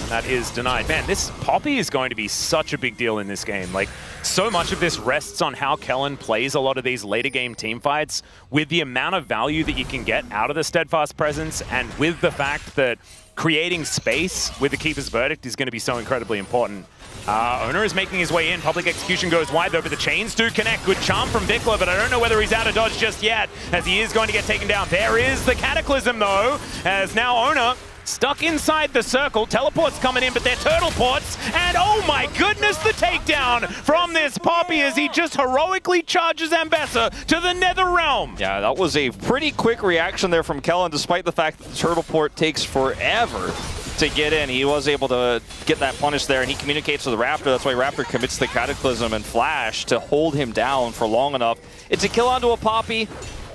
That is denied. Man, this Poppy is going to be such a big deal in this game. Like, so much of this rests on how Kellen plays a lot of these later game team fights, with the amount of value that you can get out of the Steadfast presence, and with the fact that creating space with the Keeper's Verdict is going to be so incredibly important. Owner is making his way in. Public Execution goes wide, though, but the chains do connect. Good charm from Vikla, but I don't know whether he's out of dodge just yet, as he is going to get taken down. There is the Cataclysm, though, as now Owner stuck inside the circle. Teleports coming in, but they're turtle ports. And oh my goodness, the takedown from this Poppy as he just heroically charges Ambessa to the Nether Realm. Yeah, that was a pretty quick reaction there from Kellen, despite the fact that the turtle port takes forever to get in. He was able to get that punish there, and he communicates with Raptor. That's why Raptor commits the Cataclysm and Flash to hold him down for long enough. It's a kill onto a Poppy.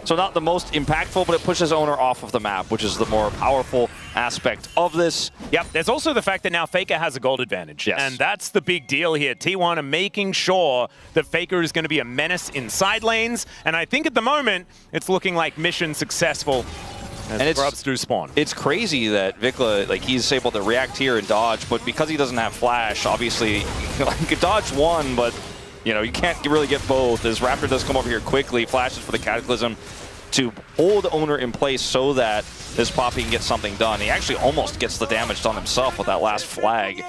So not the most impactful, but it pushes Owner off of the map, which is the more powerful aspect of this. Yep, there's also the fact that now Faker has a gold advantage. Yes. And that's the big deal here. T1 are making sure that Faker is going to be a menace in side lanes. And I think at the moment, it's looking like mission successful as grubs do spawn. It's crazy that Vikla, like, he's able to react here and dodge, but because he doesn't have Flash, obviously, he could dodge one, but you know, you can't really get both, as Raptor does come over here quickly, flashes for the Cataclysm to hold Owner in place so that this Poppy can get something done. He actually almost gets the damage done himself with that last flag.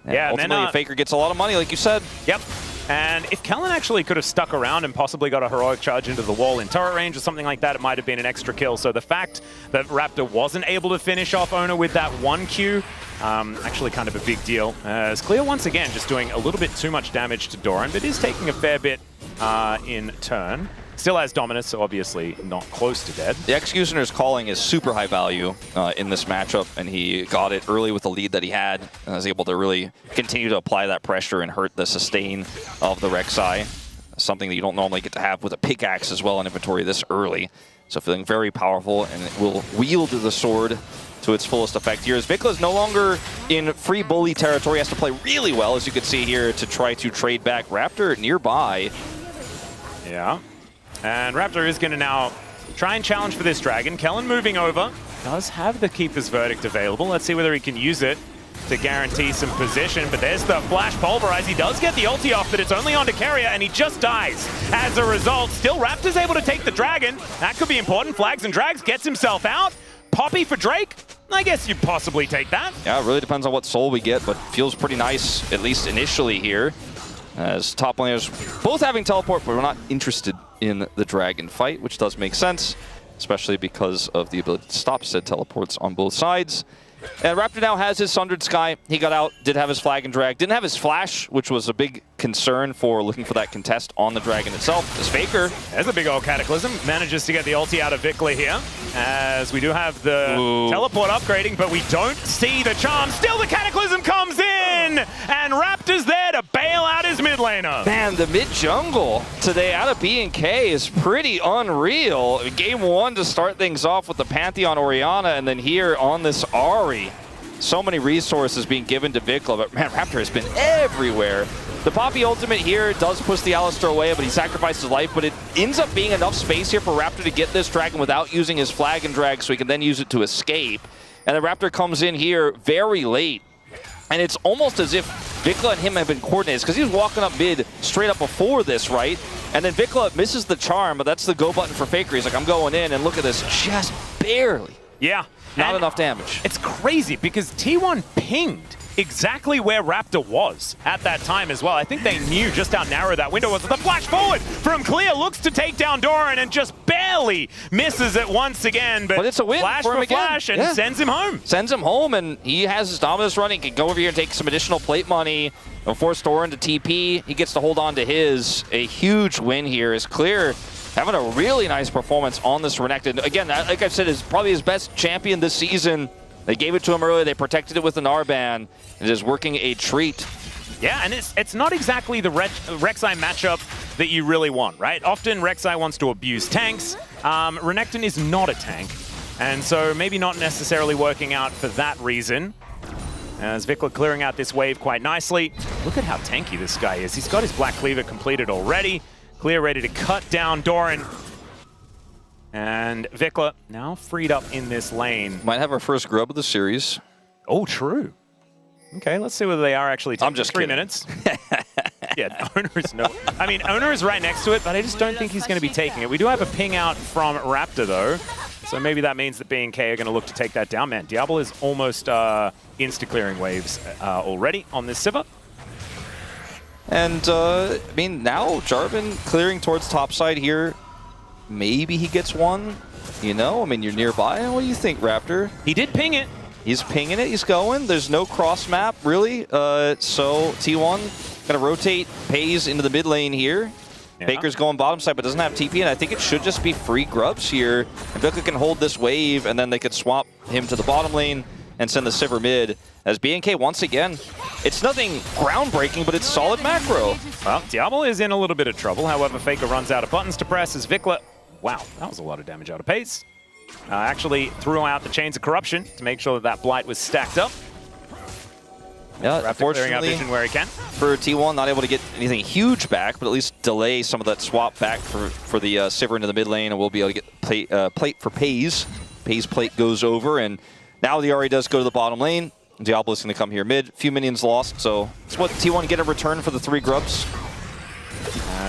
And yeah, ultimately, Faker gets a lot of money, like you said. Yep. And if Kellen actually could have stuck around and possibly got a heroic charge into the wall in turret range or something like that, it might have been an extra kill. So the fact that Raptor wasn't able to finish off Owner with that 1Q, actually kind of a big deal. As Clear once again just doing a little bit too much damage to Doran, but is taking a fair bit in turn. Still has Dominus, so obviously not close to dead. The Executioner's calling is super high value in this matchup, and he got it early with the lead that he had, and was able to really continue to apply that pressure and hurt the sustain of the Rek'Sai, something that you don't normally get to have with a pickaxe as well in inventory this early. So feeling very powerful, and it will wield the sword to its fullest effect here. As Vikla is no longer in free bully territory, has to play really well, as you can see here, to try to trade back Raptor nearby. Yeah. And Raptor is going to now try and challenge for this dragon. Kellen moving over. Does have the Keeper's Verdict available. Let's see whether he can use it to guarantee some position. But there's the Flash Pulverize. He does get the ulti off, but it's only onto Carrier, and he just dies. As a result, still Raptor's able to take the dragon. That could be important. Flags and Drags gets himself out. Poppy for Drake? I guess you'd possibly take that. Yeah, it really depends on what soul we get, but feels pretty nice, at least initially here. As top laners both having teleport, but we're not interested in the dragon fight, which does make sense, especially because of the ability to stop said teleports on both sides. And Raptor now has his Sundered Sky. He got out, did have his flag and drag, didn't have his flash, which was a big concern for looking for that contest on the dragon itself. His Faker. There's a big old Cataclysm. Manages to get the ulti out of Vikla here, as we do have the teleport upgrading, but we don't see the charm. Still the Cataclysm comes in, and Raptor's there to bail out his mid laner. Man, the mid jungle today out of B&K is pretty unreal. Game 1 to start things off with the Pantheon Orianna, and then here on this Ahri. So many resources being given to Vikla, but man, Raptor has been everywhere. The Poppy ultimate here does push the Alistar away, but he sacrifices his life, but it ends up being enough space here for Raptor to get this dragon without using his flag and drag, so he can then use it to escape. And the Raptor comes in here very late. And it's almost as if Vikla and him have been coordinated, because he was walking up mid straight up before this, right? And then Vikla misses the charm, but that's the go button for Faker. He's like, I'm going in, and look at this, just barely. Yeah. Not enough damage. It's crazy because T1 pinged exactly where Raptor was at that time as well. I think they knew just how narrow that window was. The flash forward from Clear looks to take down Doran and just barely misses it once again. But it's a win flash for flash and sends him home. Sends him home, and he has his Dominus running. He can go over here and take some additional plate money and force Doran to TP. He gets to hold on to his. A huge win here is Clear. Having a really nice performance on this Renekton. Again, like I've said, is probably his best champion this season. They gave it to him earlier. They protected it with an R-ban. It is working a treat. Yeah, and it's not exactly the Rek'Sai matchup that you really want, right? Often Rek'Sai wants to abuse tanks. Renekton is not a tank, and so maybe not necessarily working out for that reason. As Vikla clearing out this wave quite nicely. Look at how tanky this guy is. He's got his Black Cleaver completed already. Clear ready to cut down Doran. And Vikla now freed up in this lane. Might have our first grub of the series. Oh, true. Okay, let's see whether they are actually taking I'm just 3 kidding. minutes. Yeah, Owner is no. I mean, Owner is right next to it, but I just don't think he's going to be taking it. We do have a ping out from Raptor, though. So maybe that means that B&K are going to look to take that down. Man, Diablo is almost insta-clearing waves already on this Sivir. And, I mean, now Jarvan clearing towards topside here. Maybe he gets one, you know? I mean, you're nearby. What do you think, Raptor? He did ping it. He's pinging it. He's going. There's no cross map, really. So T1 going to rotate Pays into the mid lane here. Yeah. Baker's going bottom side, but doesn't have TP, and I think it should just be free grubs here. And Vikla can hold this wave, and then they could swap him to the bottom lane and send the Sivir mid. As B&K once again, it's nothing groundbreaking, but it's solid macro. Well, Diablo is in a little bit of trouble. However, Faker runs out of buttons to press as Vikla, wow, that was a lot of damage out of Pace. Actually threw out the Chains of Corruption to make sure that that Blight was stacked up. Yeah, unfortunately, vision where he can. For T1, not able to get anything huge back, but at least delay some of that swap back for the Sivir into the mid lane, and we'll be able to get plate for Pays. Pays plate goes over, and now the Ahri does go to the bottom lane. Diablo's going to come here mid. Few minions lost, so it's what T1 get a return for the 3 grubs.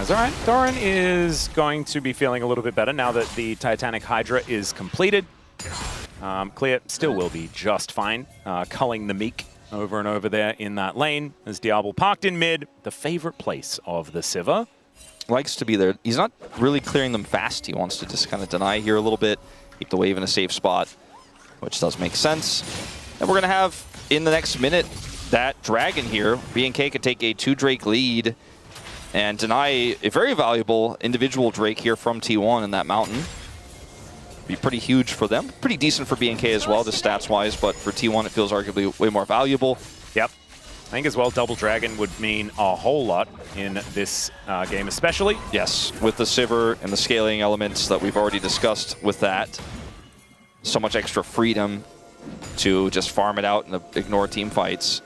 All right, Doran is going to be feeling a little bit better now that the Titanic Hydra is completed. Clear still will be just fine, culling the Meek over and over there in that lane as Diablo parked in mid, the favorite place of the Sivir. Likes to be there. He's not really clearing them fast. He wants to just kind of deny here a little bit, keep the wave in a safe spot, which does make sense. And we're going to have, in the next minute, that dragon here. B&K could take a 2 Drake lead and deny a very valuable individual Drake here from T1 in that mountain. Be pretty huge for them. Pretty decent for B&K as well, just stats-wise, but for T1 it feels arguably way more valuable. Yep. I think as well, Double Dragon would mean a whole lot in this game especially. Yes, with the Sivir and the scaling elements that we've already discussed with that. So much extra freedom to just farm it out and ignore team fights.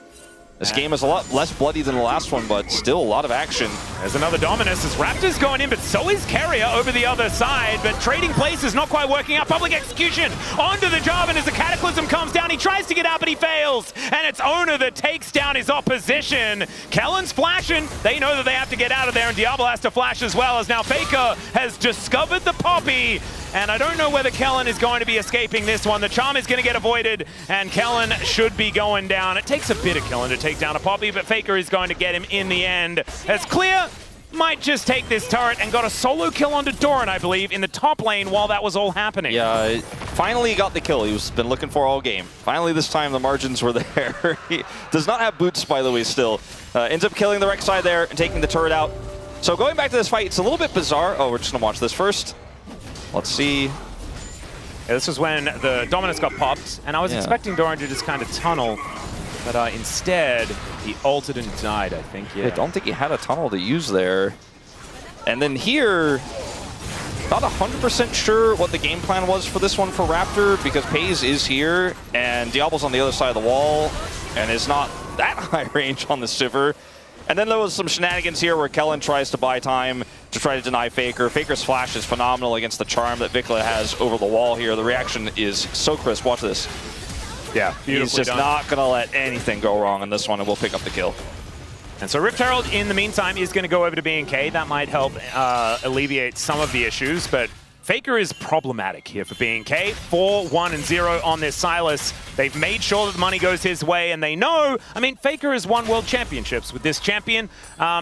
This game is a lot less bloody than the last one, but still a lot of action. There's another Dominus as Raptor's going in, but so is Carrier over the other side. But trading places not quite working out. Public execution onto the job, and as the Cataclysm comes down, he tries to get out, but he fails. And it's Owner that takes down his opposition. Kellen's flashing. They know that they have to get out of there, and Diablo has to flash as well, as now Faker has discovered the Poppy. And I don't know whether Kellen is going to be escaping this one. The charm is going to get avoided, and Kellen should be going down. It takes a bit of Kellen to take down a Poppy, but Faker is going to get him in the end. As Clear might just take this turret and got a solo kill onto Doran, I believe, in the top lane while that was all happening. Yeah, finally he got the kill he's been looking for all game. Finally this time the margins were there. He does not have boots, by the way, still. Ends up killing the Rek'Sai there and taking the turret out. So going back to this fight, it's a little bit bizarre. Oh, we're just going to watch this first. Let's see. Yeah, this was when the Dominus got popped, and I was expecting Doran to just kind of tunnel, but instead he ulted and died, I think. Yeah. I don't think he had a tunnel to use there. And then here, not 100% sure what the game plan was for this one for Raptor, because Pays is here, and Diablo's on the other side of the wall, and is not that high range on the Sivir. And then there was some shenanigans here where Kellen tries to buy time to try to deny Faker. Faker's flash is phenomenal against the charm that Vikla has over the wall here. The reaction is so crisp. Watch this. Yeah, He's just not going to let anything go wrong in this one, and we'll pick up the kill. And so Rift Herald, in the meantime, is going to go over to BNK. That might help alleviate some of the issues, but Faker is problematic here for BNK. 4-1-0 on this Sylas. They've made sure that the money goes his way, and they know, I mean, Faker has won world championships with this champion.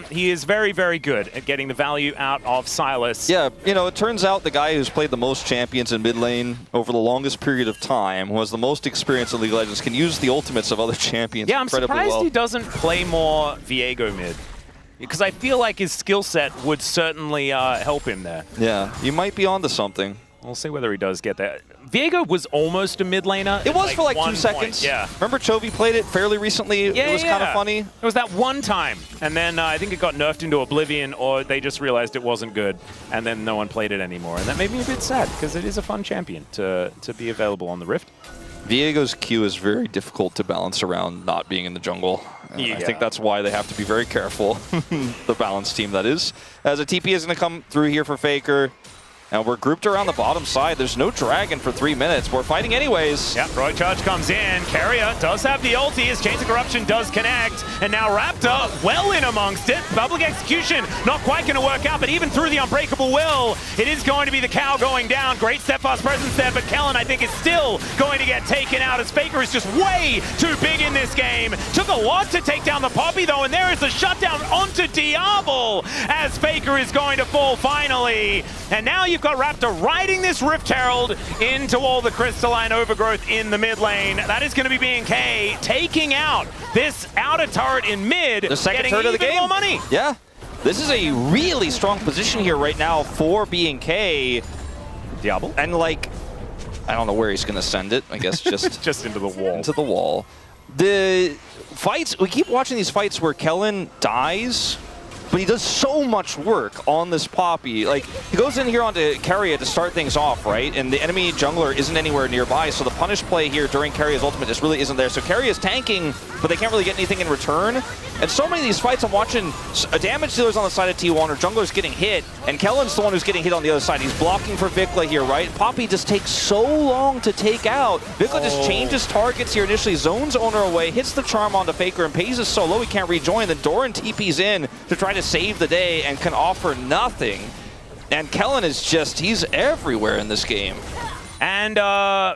He is very, very good at getting the value out of Sylas. Yeah, you know, it turns out the guy who's played the most champions in mid lane over the longest period of time, who has the most experience in League of Legends, can use the ultimates of other champions incredibly well. I'm surprised he doesn't play more Viego mid, because I feel like his skill set would certainly help him there. Yeah, you might be onto something. We'll see whether he does get that. Viego was almost a mid laner. It was for like 2 1 seconds. point. Yeah. Remember Chovy played it fairly recently? Yeah, it was kind of funny. It was that one time, and then I think it got nerfed into Oblivion, or they just realized it wasn't good, and then no one played it anymore. And that made me a bit sad, because it is a fun champion to be available on the Rift. Viego's Q is very difficult to balance around not being in the jungle. I think that's why they have to be very careful, the balance team that is. As a TP is going to come through here for Faker. And we're grouped around the bottom side. There's no dragon for 3 minutes. We're fighting anyways. Yep, Roy Charge comes in. Carrier does have the ulti. His Chains of Corruption does connect. And now Raptor well in amongst it. Public execution not quite going to work out, but even through the Unbreakable Will, it is going to be the cow going down. Great steadfast presence there, but Kellen, I think, is still going to get taken out as Faker is just way too big in this game. Took a lot to take down the Poppy, though, and there is the shutdown onto Diablo as Faker is going to fall finally. And now you've got Raptor riding this Rift Herald into all the crystalline overgrowth in the mid lane. That is going to be BNK taking out this outer turret in mid, the second turret of the game. More money. Yeah, this is a really strong position here right now for BNK. Diablo. And like, I don't know where he's going to send it. I guess just just into the wall. Into the wall. The fights, we keep watching these fights where Kellen dies, but he does so much work on this Poppy. Like, he goes in here onto Carrier to start things off, right? And the enemy jungler isn't anywhere nearby, so the punish play here during Carrier's ultimate just really isn't there. So Carrier's tanking, but they can't really get anything in return. And so many of these fights I'm watching, damage dealers on the side of T1 or junglers getting hit, and Kellen's the one who's getting hit on the other side. He's blocking for Vikla here, right? Poppy just takes so long to take out. Vikla just changes targets here initially, zones Owner away, hits the charm onto Faker, and Pays is so low he can't rejoin. Then Doran TP's in to try to save the day and can offer nothing. And Kellen is just, he's everywhere in this game. And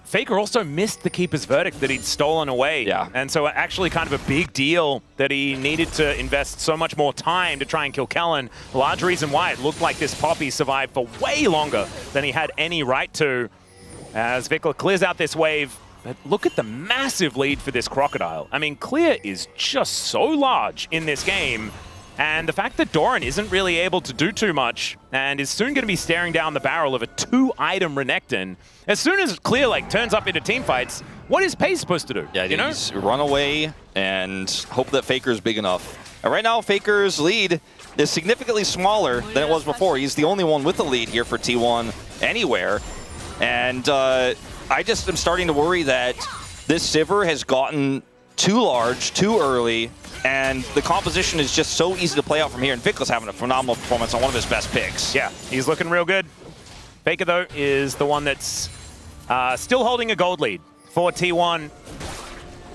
Faker also missed the Keeper's Verdict that he'd stolen away. Yeah. And so actually kind of a big deal that he needed to invest so much more time to try and kill Kellen. A large reason why it looked like this Poppy survived for way longer than he had any right to. As Vikla clears out this wave. But look at the massive lead for this Crocodile. I mean, Clear is just so large in this game. And the fact that Doran isn't really able to do too much and is soon going to be staring down the barrel of a 2-item Renekton. As soon as Clear turns up into team fights, what is Pays supposed to do? Yeah, you know? Run away and hope that Faker's big enough. And right now, Faker's lead is significantly smaller than it was before. He's the only one with the lead here for T1 anywhere. And I just am starting to worry that this Sivir has gotten too large, too early, and the composition is just so easy to play out from here. And Vicla's having a phenomenal performance on one of his best picks. Yeah, he's looking real good. Faker, though, is the one that's still holding a gold lead for T1.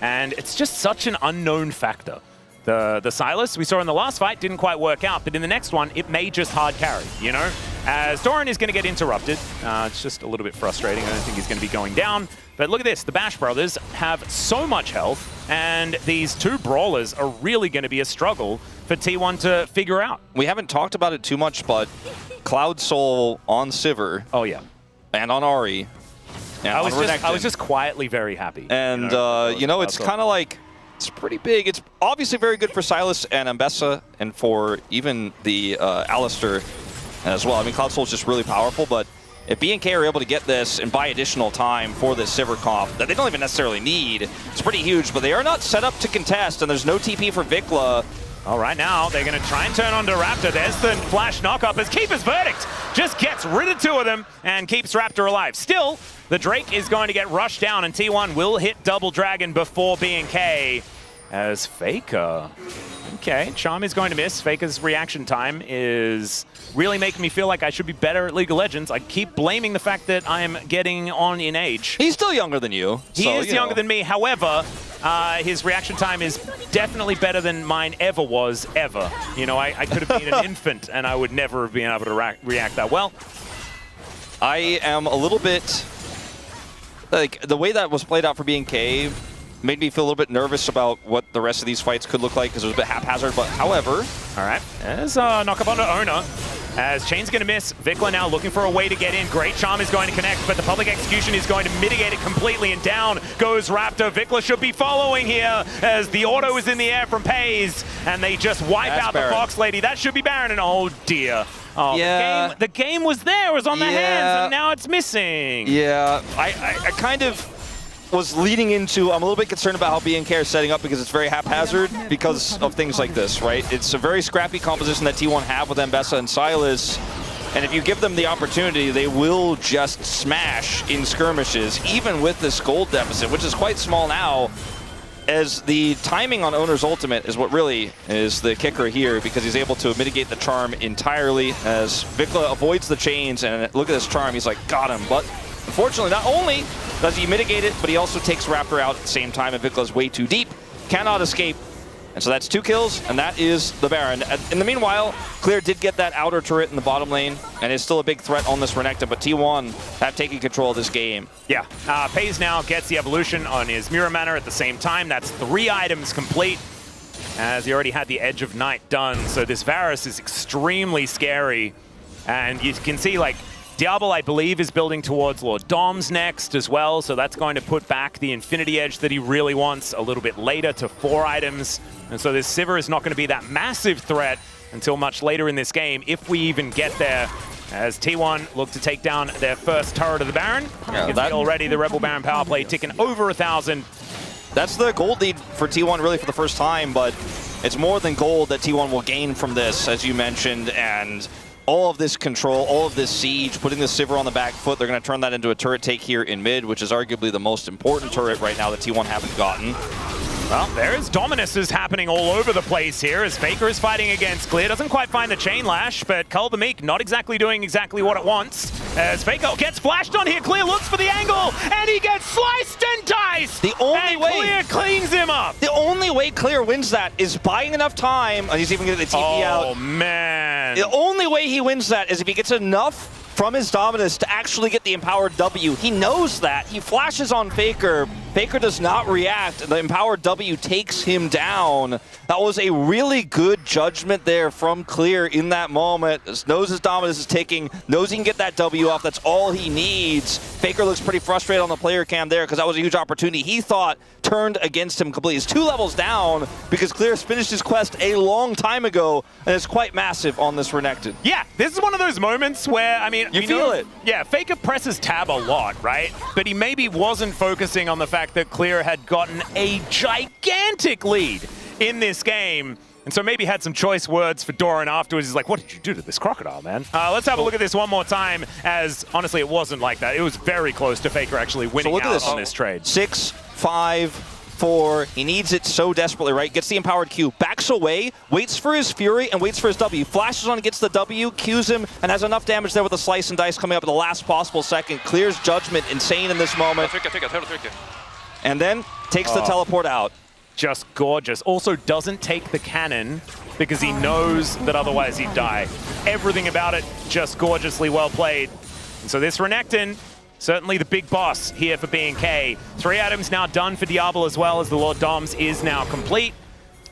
And it's just such an unknown factor. The Silas we saw in the last fight didn't quite work out, but in the next one, it may just hard carry, you know? As Doran is going to get interrupted. It's just a little bit frustrating. I don't think he's going to be going down. But look at this. The Bash brothers have so much health, and these two brawlers are really going to be a struggle for T1 to figure out. We haven't talked about it too much, but Cloud Soul on Sivir. Oh, yeah. And on Ahri. And I on was Renekton. just quietly very happy. And, you know, it's kind of like, it's pretty big. It's obviously very good for Silas and Ambessa and for even the Alistair as well. I mean, Cloud Soul's just really powerful, but if BNK are able to get this and buy additional time for this Sivir comp that they don't even necessarily need, it's pretty huge, but they are not set up to contest, and there's no TP for Vikla. All right, now they're going to try and turn on to Raptor. There's the flash knockup as Keeper's Verdict just gets rid of two of them and keeps Raptor alive. Still, the Drake is going to get rushed down, and T1 will hit Double Dragon before BNK as Faker. Okay, Charm is going to miss. Faker's reaction time is really making me feel like I should be better at League of Legends. I keep blaming the fact that I'm getting on in age. He's still younger than you. He is younger than me. However, his reaction time is definitely better than mine ever was, ever. You know, I could have been an infant, and I would never have been able to react that well. I am a little bit, like, the way that was played out for BNK made me feel a little bit nervous about what the rest of these fights could look like because it was a bit haphazard, but however. All right, there's a knock-up onto Ona. As Chain's going to miss, Vikla now looking for a way to get in. Great Charm is going to connect, but the public execution is going to mitigate it completely, and down goes Raptor. Vikla should be following here as the auto is in the air from Pays, and they just wipe out Baron. the Fox Lady. That should be Baron, and oh dear. Oh, Yeah. the game was there, it was on the hands, and now it's missing. Yeah, I kind of was leading into, I'm a little bit concerned about how BNK are setting up because it's very haphazard because of things like this, right? It's a very scrappy composition that T1 have with Ambessa and Silas, and if you give them the opportunity, they will just smash in skirmishes, even with this gold deficit, which is quite small now, as the timing on Owner's ultimate is what really is the kicker here because he's able to mitigate the charm entirely as Vikla avoids the chains, and look at this charm, he's like, got him, but unfortunately, not only does he mitigate it, but he also takes Raptor out at the same time, and Vikla's way too deep, cannot escape. And so that's 2 kills, and that is the Baron. In the meanwhile, Clear did get that outer turret in the bottom lane, and is still a big threat on this Renekton, but T1 have taken control of this game. Yeah, Pays now gets the evolution on his Mirror Manor at the same time. That's 3 items complete, as he already had the Edge of Night done. So this Varus is extremely scary, and you can see, like, Diablo, I believe, is building towards Lord Dom's next as well, so that's going to put back the Infinity Edge that he really wants a little bit later to 4 items. And so this Sivir is not going to be that massive threat until much later in this game, if we even get there, as T1 look to take down their first turret of the Baron. Yeah, you can see already the Rebel Baron power play ticking over 1,000. That's the gold lead for T1 really for the first time, but it's more than gold that T1 will gain from this, as you mentioned, and all of this control, all of this siege, putting the Sivir on the back foot, they're going to turn that into a turret take here in mid, which is arguably the most important turret right now that T1 haven't gotten. Well, there's Dominuses happening all over the place here as Faker is fighting against Clear. Doesn't quite find the Chain Lash, but Cull the Meek not exactly doing exactly what it wants. As Faker gets flashed on here, Clear looks for the angle, and he gets sliced and diced! The only way Clear cleans him up! The only way Clear wins that is buying enough time, and he's even getting the TP out. Oh, man. The only way he wins that is if he gets enough from his Dominus to actually get the Empowered W. He knows that. He flashes on Faker. Faker does not react. The Empowered W takes him down. That was a really good judgment there from Clear in that moment. Knows his Dominus is ticking, knows he can get that W off. That's all he needs. Faker looks pretty frustrated on the player cam there because that was a huge opportunity he thought turned against him completely. He's 2 levels down because Clear has finished his quest a long time ago, and it's quite massive on this Renekton. Yeah, this is one of those moments where, I mean, You feel it. Yeah, Faker presses tab a lot, right? But he maybe wasn't focusing on the fact that Clear had gotten a gigantic lead in this game. And so maybe had some choice words for Doran afterwards. He's like, what did you do to this crocodile, man? Let's have a look at this one more time, as honestly, it wasn't like that. It was very close to Faker actually winning out on this trade. 6, 5, He needs it so desperately, right? Gets the empowered Q, backs away, waits for his Fury, and waits for his W. Flashes on, gets the W, Qs him, and has enough damage there with the Slice and Dice coming up at the last possible second. Clears Judgment, insane in this moment. And then takes the teleport out. Just gorgeous. Also doesn't take the cannon because he knows that otherwise he'd die. Everything about it just gorgeously well played. And so this Renekton, certainly the big boss here for B&K. 3 items now done for Diablo as well, as the Lord Doms is now complete.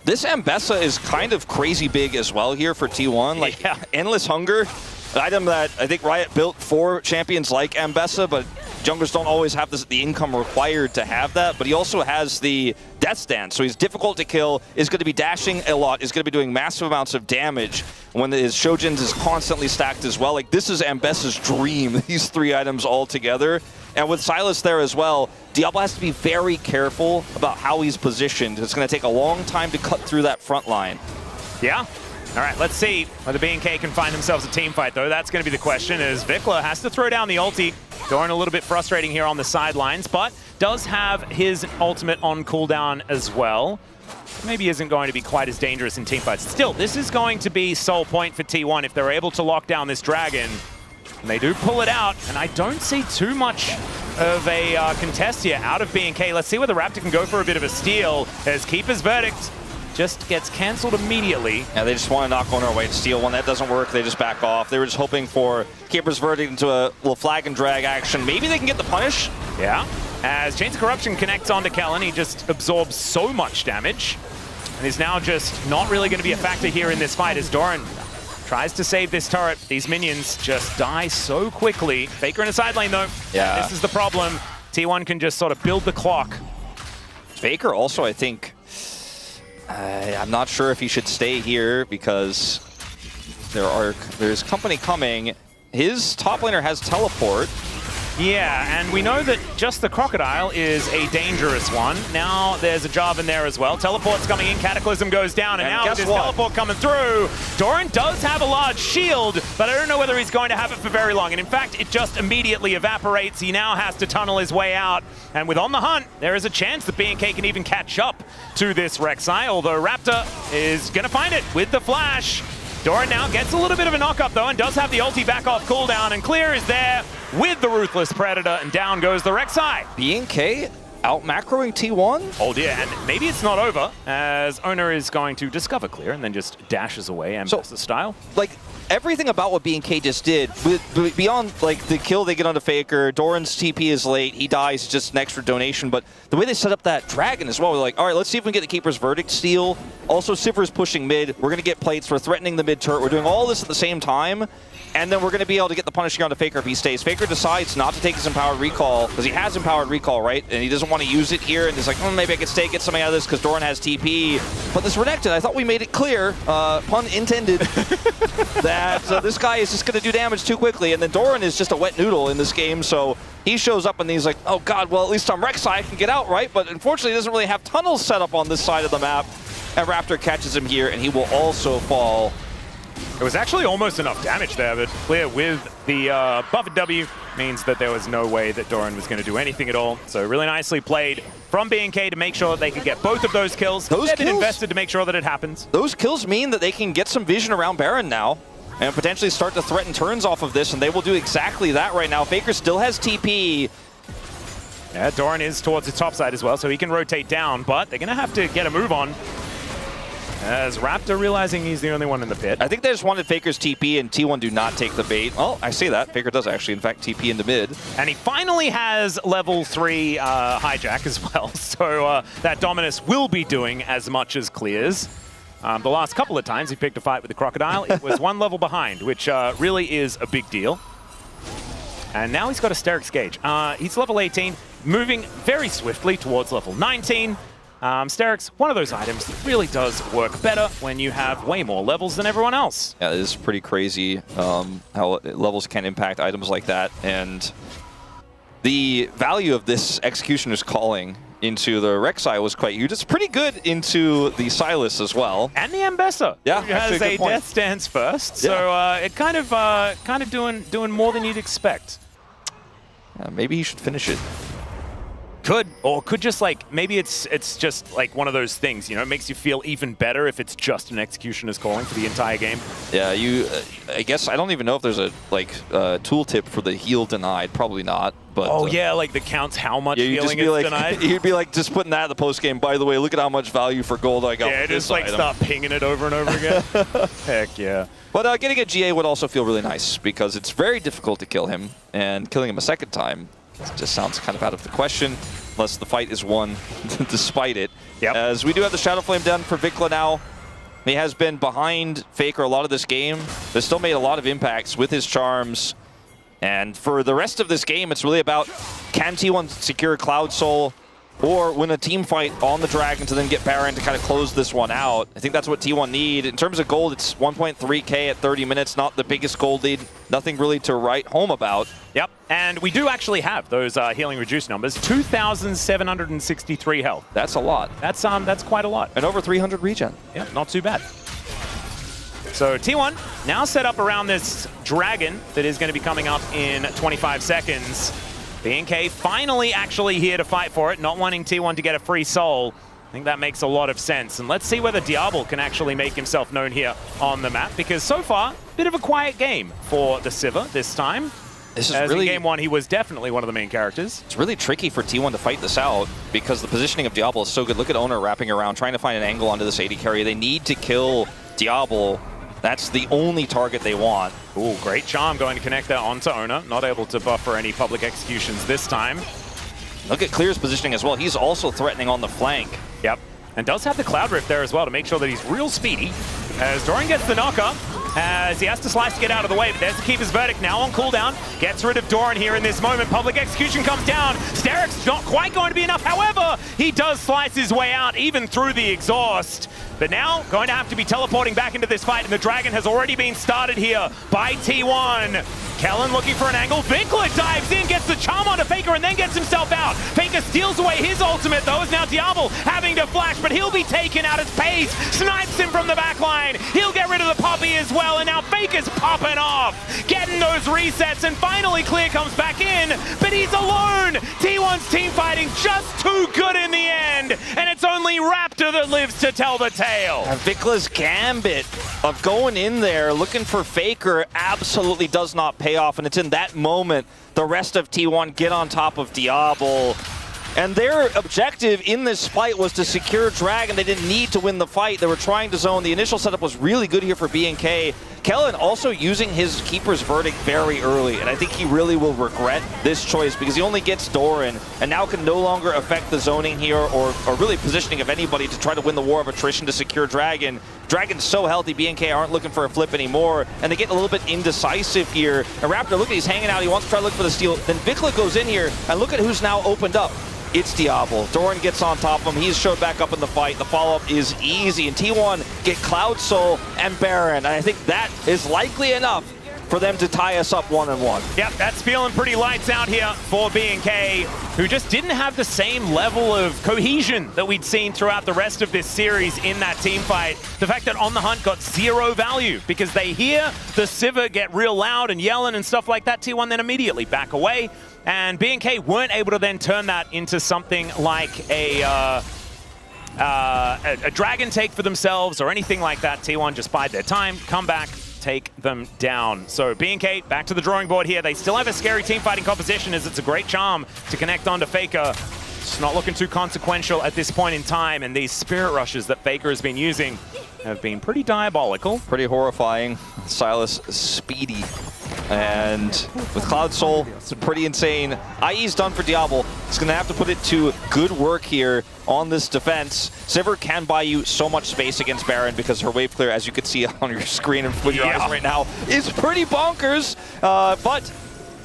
This Ambessa is kind of crazy big as well here for T1. Like, Endless Hunger, an item that I think Riot built for champions like Ambessa, but junglers don't always have the income required to have that. But he also has the Death Stand, so he's difficult to kill, is going to be dashing a lot, is going to be doing massive amounts of damage when his Shojins is constantly stacked as well. Like, this is Ambessa's dream, these 3 items all together. And with Sylas there as well, Diablo has to be very careful about how he's positioned. It's going to take a long time to cut through that front line. Yeah. All right, let's see whether B&K can find themselves a team fight, though. That's going to be the question, as Vikla has to throw down the ulti. Doran a little bit frustrating here on the sidelines, but does have his ultimate on cooldown as well. Maybe isn't going to be quite as dangerous in team fights. Still, this is going to be sole point for T1 if they're able to lock down this dragon. And they do pull it out, and I don't see too much of a contest here out of B&K. Let's see whether Raptor can go for a bit of a steal, as Keeper's Verdict just gets cancelled immediately. Yeah, they just want to knock on our way to steal one. That doesn't work. They just back off. They were just hoping for Keeper's Verdict into a little flag and drag action. Maybe they can get the punish. Yeah, as Chains of Corruption connects onto Kellen, he just absorbs so much damage, and is now just not really going to be a factor here in this fight as Doran tries to save this turret. These minions just die so quickly. Faker in a side lane, though. Yeah. This is the problem. T1 can just sort of build the clock. Faker also, I think, I'm not sure if he should stay here because there's company coming. His top laner has teleport. Yeah, and we know that just the Crocodile is a dangerous one. Now there's a Jarvan there as well. Teleport's coming in, Cataclysm goes down, and now with this teleport coming through, Doran does have a large shield, but I don't know whether he's going to have it for very long. And in fact, it just immediately evaporates. He now has to tunnel his way out. And with On the Hunt, there is a chance that B&K can even catch up to this Rek'Sai, although Raptor is going to find it with the flash. Doran now gets a little bit of a knock-up, though, and does have the ulti back off cooldown, and Clear is there with the Ruthless Predator, and down goes the Rek'Sai. B&K out-macroing T1? Oh dear, and maybe it's not over, as Owner is going to discover Clear and then just dashes away, Ambessa style. Like, everything about what B&K just did, beyond like the kill they get onto Faker, Doran's TP is late, he dies, just an extra donation, but the way they set up that dragon as well, we're like, all right, let's see if we can get the Keeper's Verdict steal. Also, Sivir's pushing mid, we're going to get plates, we're threatening the mid turret, we're doing all this at the same time, and then we're going to be able to get the punish here onto Faker if he stays. Faker decides not to take his Empowered Recall, because he has Empowered Recall, right? And he doesn't want to use it here, and he's like, maybe I could stay, get something out of this, because Doran has TP. But this Renekton, I thought we made it clear, pun intended, that this guy is just going to do damage too quickly, and then Doran is just a wet noodle in this game, so he shows up and he's like, oh god, well at least I'm Rek'Sai, I can get out, right? But unfortunately he doesn't really have tunnels set up on this side of the map, and Raptor catches him here, and he will also fall. It was actually almost enough damage there, but Clear with the buffed W means that there was no way that Doran was going to do anything at all. So really nicely played from B&K to make sure that they could get both of those kills. They've been invested to make sure that it happens. Those kills mean that they can get some vision around Baron now and potentially start to threaten turns off of this, and they will do exactly that right now. Faker still has TP. Yeah, Doran is towards the top side as well, so he can rotate down, but they're going to have to get a move on. As Raptor realizing he's the only one in the pit. I think they just wanted Faker's TP, and T1 do not take the bait. Oh, I see that. Faker does actually, in fact, TP into mid. And he finally has level 3 hijack as well, so that Dominus will be doing as much as Clear's. The last couple of times he picked a fight with the Crocodile, it was 1 level behind, which really is a big deal. And now he's got a Sterix Gauge. He's level 18, moving very swiftly towards level 19. Sterix, one of those items that really does work better when you have way more levels than everyone else. Yeah, it is pretty crazy how levels can impact items like that. And the value of this Executioner's Calling into the Rek'Sai was quite huge. It's pretty good into the Sylas as well. And the Ambessa. Yeah, who has a death stance first. Yeah. So it kind of doing more than you'd expect. Yeah, maybe he should finish it. Could, or could just like, maybe it's just like one of those things, you know, it makes you feel even better if it's just an executioner's calling for the entire game. Yeah, I guess, I don't even know if there's a tooltip for the heal denied. Probably not. But oh yeah, like that counts how much healing is like, denied? You'd be like, just putting that in the post game. By the way, look at how much value for gold I got. Yeah, with just this like item. start pinging it over and over again. Heck yeah. But getting a GA would also feel really nice because it's very difficult to kill him, and killing him a second time just sounds kind of out of the question, unless the fight is won despite it. Yep. As we do have the Shadow Flame done for Vikla now. He has been behind Faker a lot of this game, but still made a lot of impacts with his charms. And for the rest of this game, it's really about, can T1 secure Cloud Soul or win a team fight on the Dragon to then get Baron to kind of close this one out. I think that's what T1 need. In terms of gold, it's 1.3k at 30 minutes, not the biggest gold lead. Nothing really to write home about. Yep, and we do actually have those healing reduced numbers. 2,763 health. That's a lot. That's quite a lot. And over 300 regen. Yeah, not too bad. So T1 now set up around this Dragon that is going to be coming up in 25 seconds. BNK finally actually here to fight for it, not wanting T1 to get a free soul. I think that makes a lot of sense. And let's see whether Diablo can actually make himself known here on the map, because so far, a bit of a quiet game for the Sivir this time. This is As really, in game one, he was definitely one of the main characters. It's really tricky for T1 to fight this out because the positioning of Diablo is so good. Look at Owner wrapping around, trying to find an angle onto this AD carry. They need to kill Diablo. That's the only target they want. Ooh, great charm going to connect that onto Owner. Not able to buffer any public executions this time. Look at Clear's positioning as well. He's also threatening on the flank. Yep. And does have the Cloud Rift there as well to make sure that he's real speedy. As Dorian gets the knocker, as he has to slice to get out of the way, but there's the Keeper's Verdict now on cooldown. Gets rid of Doran here in this moment. Public execution comes down. Steric's not quite going to be enough. However, he does slice his way out even through the exhaust. But now, going to have to be teleporting back into this fight, and the Dragon has already been started here by T1. Kellen looking for an angle. Vikla dives in, gets the charm onto Faker, and then gets himself out. Faker steals away his ultimate, though, as now Diablo having to flash, but he'll be taken out as Pace snipes him from the back line. He'll get rid of the Poppy as well, and now Faker's popping off, getting those resets, and finally Clear comes back in, but he's alone. T1's team fighting just too good in the end, and it's only Raptor that lives to tell the tale. And Vikla's gambit of going in there, looking for Faker, absolutely does not pay off. And it's in that moment the rest of T1 get on top of Diablo. And their objective in this fight was to secure Dragon. They didn't need to win the fight. They were trying to zone. The initial setup was really good here for BNK. Kellen also using his Keeper's Verdict very early, and I think he really will regret this choice because he only gets Doran and now can no longer affect the zoning here or really positioning of anybody to try to win the war of attrition to secure Dragon. Dragon's so healthy, BNK aren't looking for a flip anymore, and they get a little bit indecisive here. And Raptor, look at he's hanging out. He wants to try to look for the steal. Then Vikla goes in here, and look at who's now opened up. It's Diablo. Doran gets on top of him. He's showed back up in the fight. The follow-up is easy. And T1 get Cloud Soul and Baron. And I think that is likely enough for them to tie us up 1-1. Yep, that's feeling pretty lights out here for BNK, who just didn't have the same level of cohesion that we'd seen throughout the rest of this series in that team fight. The fact that On The Hunt got zero value because they hear the Sivir get real loud and yelling and stuff like that. T1 then immediately back away. And BNK weren't able to then turn that into something like a Dragon take for themselves or anything like that. T1 just bide their time, come back, take them down. So BNK back to the drawing board here. They still have a scary team fighting composition as it's a great charm to connect onto Faker. It's not looking too consequential at this point in time, and these Spirit Rushes that Faker has been using have been pretty diabolical. Pretty horrifying. Silas speedy. And with Cloud Soul, it's pretty insane. IE's done for Diablo. He's going to have to put it to good work here on this defense. Sivir can buy you so much space against Baron because her wave clear, as you can see on your screen and with your eyes right now, is pretty bonkers. But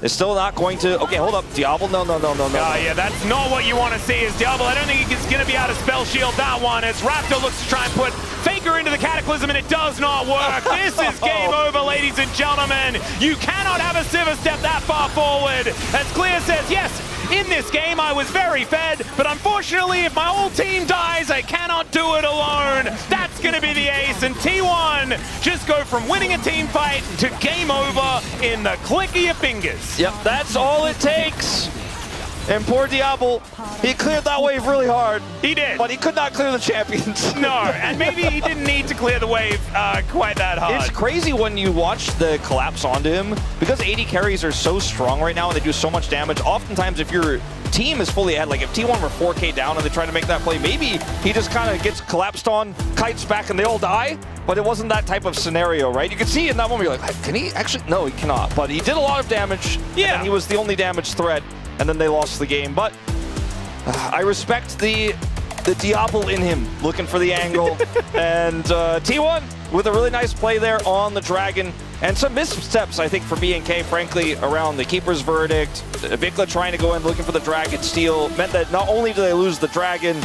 it's still not going to... Okay, hold up. Diablo, no. Yeah, that's not what you want to see is Diablo. I don't think he's going to be able to spell shield that one as Raptor looks to try and put Faker into the Cataclysm, and it does not work. This is game over, ladies and gentlemen. You cannot have a Sivir step that far forward. As Clear says, yes, in this game I was very fed, but unfortunately if my whole team dies, I cannot do it alone. That's going to be the ace, and T1 just go from winning a team fight to game over in the click of your fingers. Yep, that's all it takes. And poor Diablo, he cleared that wave really hard. He did. But he could not clear the champions. No, and maybe he didn't need to clear the wave quite that hard. It's crazy when you watch the collapse onto him, because AD carries are so strong right now and they do so much damage. Oftentimes, if your team is fully ahead, like if T1 were 4K down and they try to make that play, maybe he just kind of gets collapsed on, kites back, and they all die. But it wasn't that type of scenario, right? You can see in that moment, you're like, can he actually? No, he cannot. But he did a lot of damage. Yeah. And he was the only damage threat, and then they lost the game. But I respect the Diablo in him, looking for the angle. And T1 with a really nice play there on the Dragon. And some missteps, I think, for BNK, frankly, around the Keeper's Verdict. Vikla trying to go in, looking for the Dragon steal, meant that not only do they lose the Dragon,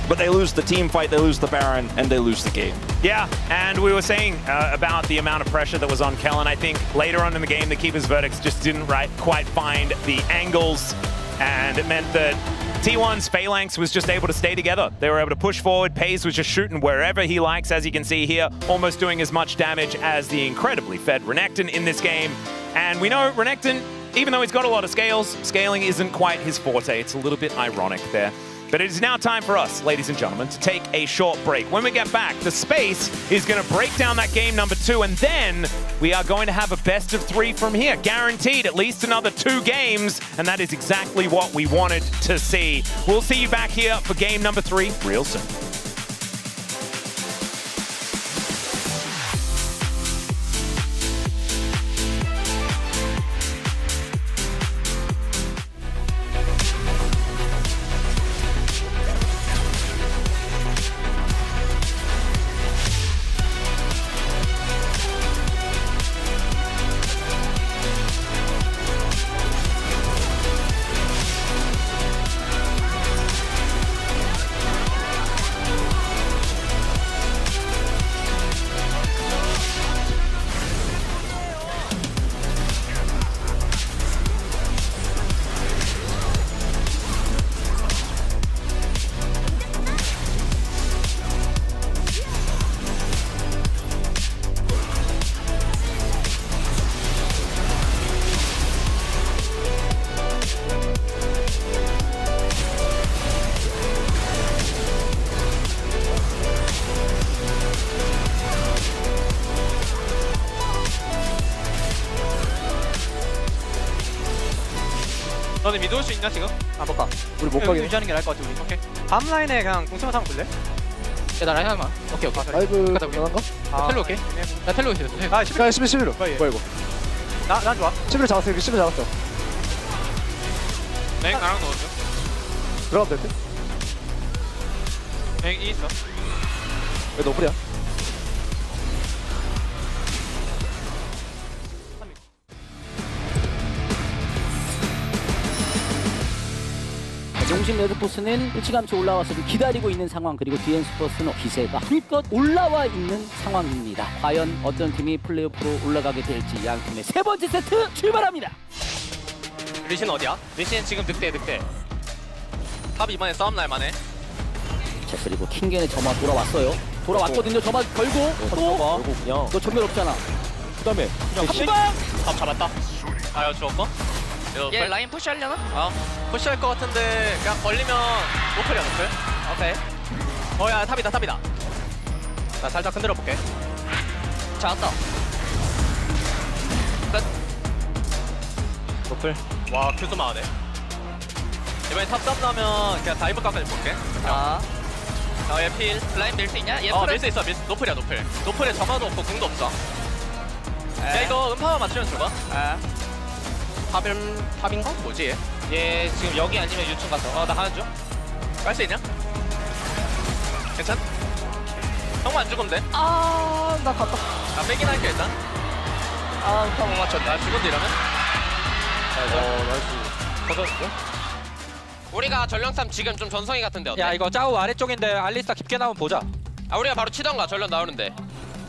but they lose the team fight, they lose the Baron, and they lose the game. Yeah, and we were saying about the amount of pressure that was on Kellen. I think later on in the game, the Keeper's Verdicts just didn't quite find the angles, and it meant that T1's Phalanx was just able to stay together. They were able to push forward. Paze was just shooting wherever he likes, as you can see here, almost doing as much damage as the incredibly fed Renekton in this game. And we know Renekton, even though he's got a lot of scaling isn't quite his forte. It's a little bit ironic there. But it is now time for us, ladies and gentlemen, to take a short break. When we get back, the Space is going to break down that game number 2, and then we are going to have a best of 3 from here. Guaranteed at least another 2 games, and that is exactly what we wanted to see. We'll see you back here for game number 3 real soon. 너네 미드 올 수 있냐 지금? 아, 못 가. 우리 못 가게 유지하는 게 나을 것 같아 우리. 오케이. 다음 라인에 그냥 공수만 타면 볼래? 야 나 라인 하나만. 오케이 오케이. 라이브 가자 우리. 가난가? 텔로 올게. 나 텔로 있어. 아, 11로. 뭐야 이거? 난 좋아. 11로 잡았어. 11로 잡았어. 맹 나랑 넣어줘. 들어가면 될 듯? 맹 이 있어. 왜 노플이야? 용신 레드포스는 일찌감치 올라와서 좀 기다리고 있는 상황, 그리고 디엔 스포츠는 기세가 한껏 올라와 있는 상황입니다. 과연 어떤 팀이 플레이오프로 올라가게 될지 양 팀의 세 번째 세트 출발합니다. 리신 어디야? 리신 지금 늑대. 탑 이번에 싸움 날만해. 자, 그리고 킹겐의 점화 돌아왔어요. 돌아왔거든요. 점화 걸고 또 너 전멸 없잖아. 그다음에 한방 탑 잡았다. 아 이거 죽었고? 얘 라인 푸시하려나? 푸시할 것 같은데 그냥 걸리면 노플이야 노플. 오케이. 야 탑이다. 나 살짝 흔들어 볼게. 잡았다. 끝. 노플. 와 큐도 많네. 이번에 탑 싸움 나면 그냥 다이브 깎아줄 볼게. 얘 필. 라인 밀 수 있냐? 얘 밀 수 있어. 노플이야 노플. 노플에 점화도 없고 궁도 없어. 야 이거 음파만 맞추면 들어가. 탑인가? 뭐지 얘? 얘 지금 여기 아니면 유충 갔어. 나 가는 중. 깔 수 있냐? 괜찮? 형만 안 죽으면 돼. 나 갔다. 나 빼긴 할게 일단. 음파 못 맞췄네. 나 죽은데 이러면? 나이스. 터졌는데? 우리가 전령삼 지금 좀 전성이 같은데 어때? 야 이거 짜우 아래쪽인데 알리스타 깊게 나오면 보자. 우리가 바로 치던가 전령 나오는데.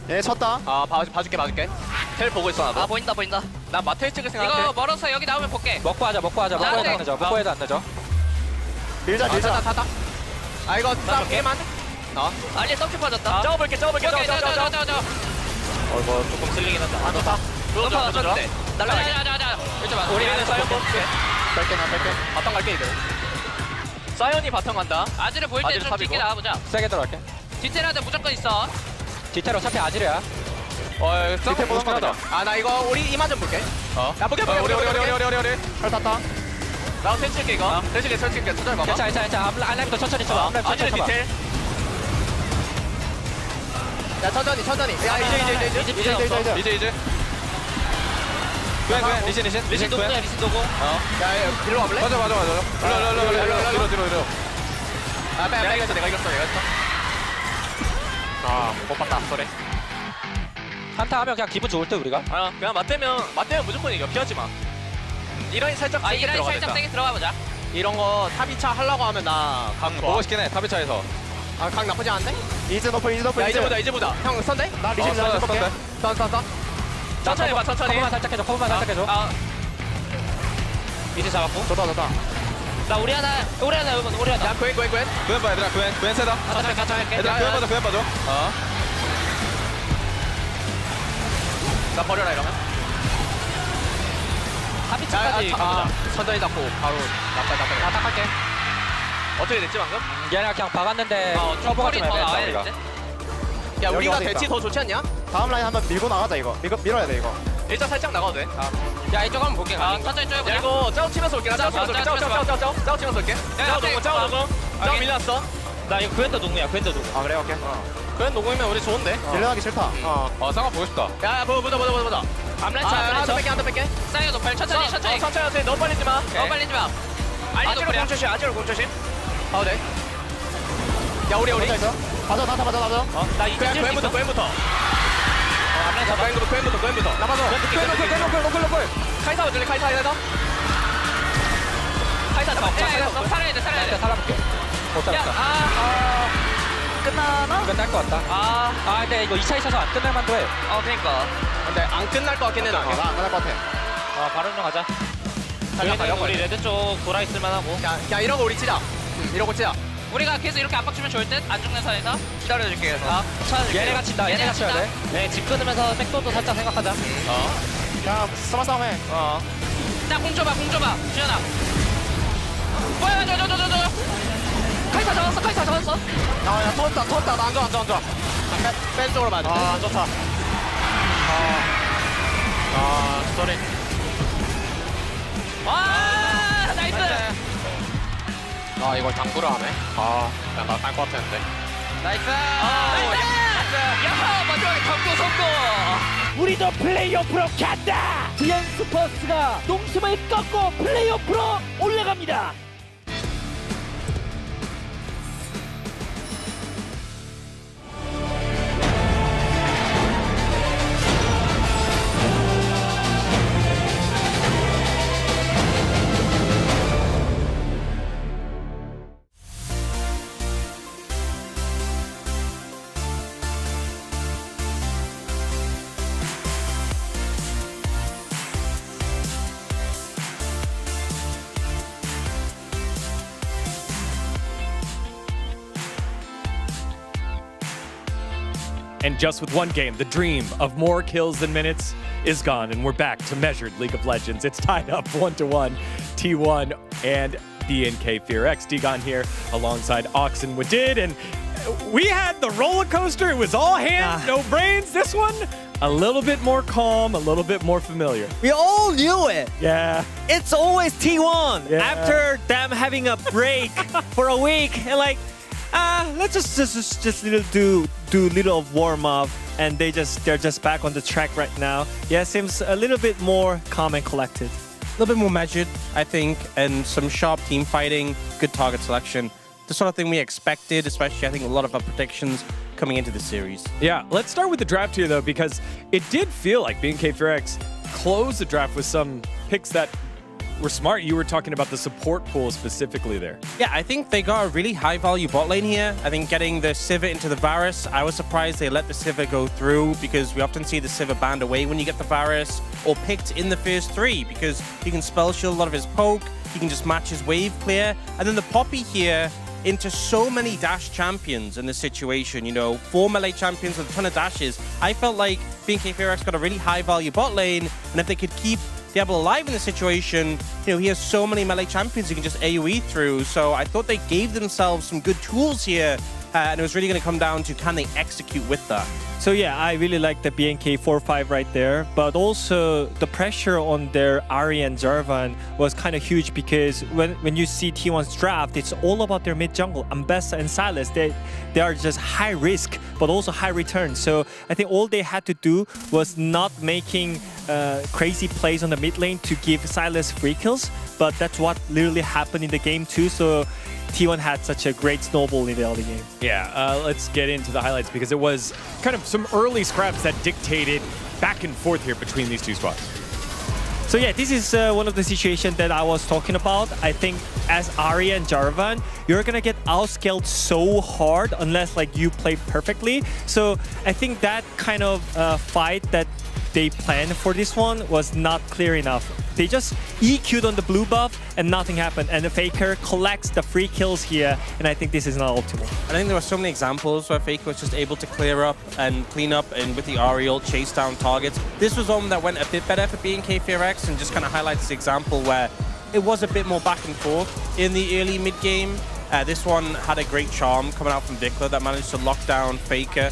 얘 쳤다. 봐줄게. 텔 보고 있어 나도. 보인다. 나 마테일 찍을 생각해. 이거 멀어서 여기 나오면 볼게. 먹고 하자. 먹고 해도 안 늦어. 밀자. 다. 이거 싸움 게임만. 알리 서킷 빠졌다. 짜워볼게. 이거 조금 슬리긴 한다. 너 다. 음파 맞췄는데. 날라가. 우리 안에 싸움 볼게. 뺄게 나 뺄게. 바텀 갈게 이대로. 사이언이 바텀 간다. 아지를 보일 아지를 때좀 탑이고. 깊게 나가보자. 세게 들어갈게. 디테일한테 무조건 있어. 디테일 어차피 아지르야. 밑에 보는 거다. 아나 이거 우리 이만 좀 볼게. 야 볼게. 우리. 잘 탔다. 나 펼칠게 이거. 펼칠게 천천히 봐봐. 괜찮아. 앞라인부터 천천히 쳐봐. 앞라인 천천히 아지를 쳐봐. 디테일. 야 천천히. 야 이제. 리신 도구야 리신 도구. 야 일로 와볼래? 맞아. 일로. 아 빼. 내가 이겼어. 못 봤다. 그래. 한타 하면 그냥 기분 좋을 때 우리가. 그냥 맞대면 무조건 이겨. 피하지 마. 이런 살짝 세게 이라인 들어가. 살짝 세게 들어가 보자. 이런 거 탑 2차 하려고 하면 나각 보고 싶긴 해. 탑이차에서. 각 나쁘지 않은데? 이제 높여 이제 높여. 야 이제 보자. 형 선대? 나 리신 잘 해볼게. 선. 천천히 봐 천천히. 커브만 살짝 해줘. 이제 잡았고. 좋다. 나 우리 하나. 야 구엔. 구현 봐 얘들아. 구현 세다. 같이 할게. 구현 봐줘. 나 버려라 이러면. 하비츠까지 가보자. 천천히 잡고 바로 나빨. 아딱할게. 어떻게 됐지 방금? 얘네 그냥 박았는데 좀 커버가 좀 더 애매했다 나와야 우리가. 되는데? 야 우리가 어디 있다. 대치 더 좋지 않냐? 다음 라인 한번 밀고 나가자 이거. 밀어야 돼 이거. 일단 살짝 나가도 돼. 야 이쪽 한번 볼게. 천천히 야 쪼여보자. 이거 짜오 치면서 올게. 짜오 치면서 올게. 짜오 치면서 올게. 짜오 녹음. 짜오 밀렸어. 나 이거 구엔더 농구야. 구엔더 농구. 아 그래 오케이. 그냥 녹음이면 우리 좋은데. 딜러하기 싫다. 상황 보고 싶다. 야 보자. 암란 쳐. 한대 뺄게. 사이가 높여. 천천히. 천천히. 너무 빨리지 마. 너무 빨리지 마. 알리 높여. 아지로 공 조심. 아 네. 야 우리. 있어? 맞아. 나 이제 그냥 찔수 있어. 구엔부터. 암란 잡아. 구엔부터. 나 봐줘. 노클. 카이사 어질래? 카이사 해서. 카이사 잡아. 야 이거 살아야 돼. 살아볼게. 못 야 잡았다. 끝나나? 끝날 것 같다. 근데 이거 2차 있어서 안 끝날 만도 해. 그러니까. 근데 안 끝날 것 같긴 해 나. 나안 끝날 것 같아. 바로 가자. 우리 레드 쪽 돌아 있을 만하고. 야 이런 거 우리 치자. 이러고 치자. 우리가 계속 이렇게 압박 주면 좋을 듯. 안 죽는 선에서. 기다려줄게. 얘네가 친다. 얘네가 쳐야 돼. 네, 집 끊으면서 백도도 살짝 생각하자. 그냥 싸움 해. 자, 공 줘봐. 주현아. 뭐야, 저. 카이사 잡았어. 야 터졌다. 나 안 좋아. 뺀 쪽으로 맞아. 좋다. 쏘리. 와, 나이스. 이걸 당구를 하네. 약간 갈것 같았는데. 나이스. 야호, 마지막에 당구 성공. 우리도 플레이오프로 간다. 디엔 스포츠가 농심을 꺾고 플레이오프로 올라갑니다. And just with one game, the dream of more kills than minutes is gone, and we're back to measured League of Legends. It's tied up 1-1, T1 and BNK FearX. Digon here alongside Ox and Wadid, and we had the roller coaster. It was all hands, no brains. This one, a little bit more calm, a little bit more familiar. We all knew it. Yeah. It's always T1 Yeah. after them having a break for a week and like, let's just do little of warm up, and they're just back on the track right now. Yeah, seems a little bit more calm and collected. A little bit more measured, I think, and some sharp team fighting, good target selection. The sort of thing we expected, especially I think a lot of our predictions coming into the series. Yeah, let's start with the draft here though, because it did feel like BNK FearX closed the draft with some picks that were smart. You were talking about the support pool specifically there. Yeah, I think they got a really high-value bot lane here. I think getting the Sivir into the Varus, I was surprised they let the Sivir go through, because we often see the Sivir banned away when you get the Varus, or picked in the first 3, because he can spell shield a lot of his poke, he can just match his wave clear, and then the Poppy here into so many dash champions in this situation, 4 melee champions with a ton of dashes. I felt like BNK FearX got a really high-value bot lane, and if they could keep Diablo alive in the situation. You know, he has so many melee champions he can just AoE through. So I thought they gave themselves some good tools here. And it was really going to come down to can they execute with that. So yeah, I really like the BNK 4-5 right there, but also the pressure on their Ari and Jarvan was kind of huge because when you see T1's draft, it's all about their mid jungle. Ambessa and Silas, they are just high risk, but also high return. So I think all they had to do was not making crazy plays on the mid lane to give Silas free kills, but that's what literally happened in the game too. So T1 had such a great snowball in the early game. Yeah, let's get into the highlights because it was kind of some early scraps that dictated back and forth here between these two squads. So yeah, this is one of the situations that I was talking about. I think as Ari and Jarvan, you're gonna get outscaled so hard unless like you play perfectly. So I think that kind of fight that they planned for this one was not clear enough. They just EQ'd on the blue buff and nothing happened. And the Faker collects the free kills here, and I think this is not optimal. I think there were so many examples where Faker was just able to clear up and clean up and with the Ariel chase down targets. This was one that went a bit better for BNK FearX and just kind of highlights the example where it was a bit more back and forth in the early mid game. This one had a great charm coming out from Vikla that managed to lock down Faker.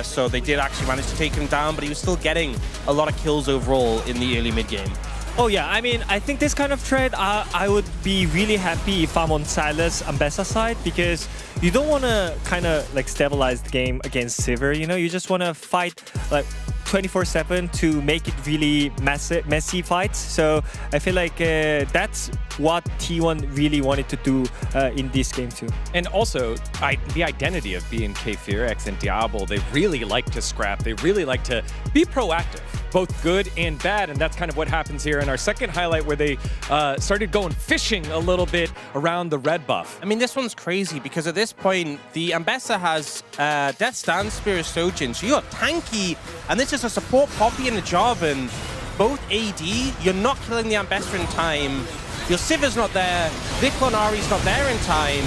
So they did actually manage to take him down, but he was still getting a lot of kills overall in the early mid game. Oh yeah, I mean, I think this kind of trade, I would be really happy if I'm on Silas Ambessa side because you don't want to kind of like stabilize the game against Sivir, you know? You just want to fight like 24/7 to make it really messy fights. So I feel like that's what T1 really wanted to do in this game too. And also, the identity of BNK FearX and Diablo, they really like to scrap. They really like to be proactive, both good and bad, and that's kind of what happens here in our second highlight where they started going fishing a little bit around the red buff. I mean, this one's crazy because at this point, the Ambessa has Death Stand Spear Sojin, so you're tanky, and this is a support Poppy and a Jarvan. Both AD, you're not killing the Ambessa in time. Your Sivir's not there, Vikla and Ari's not there in time.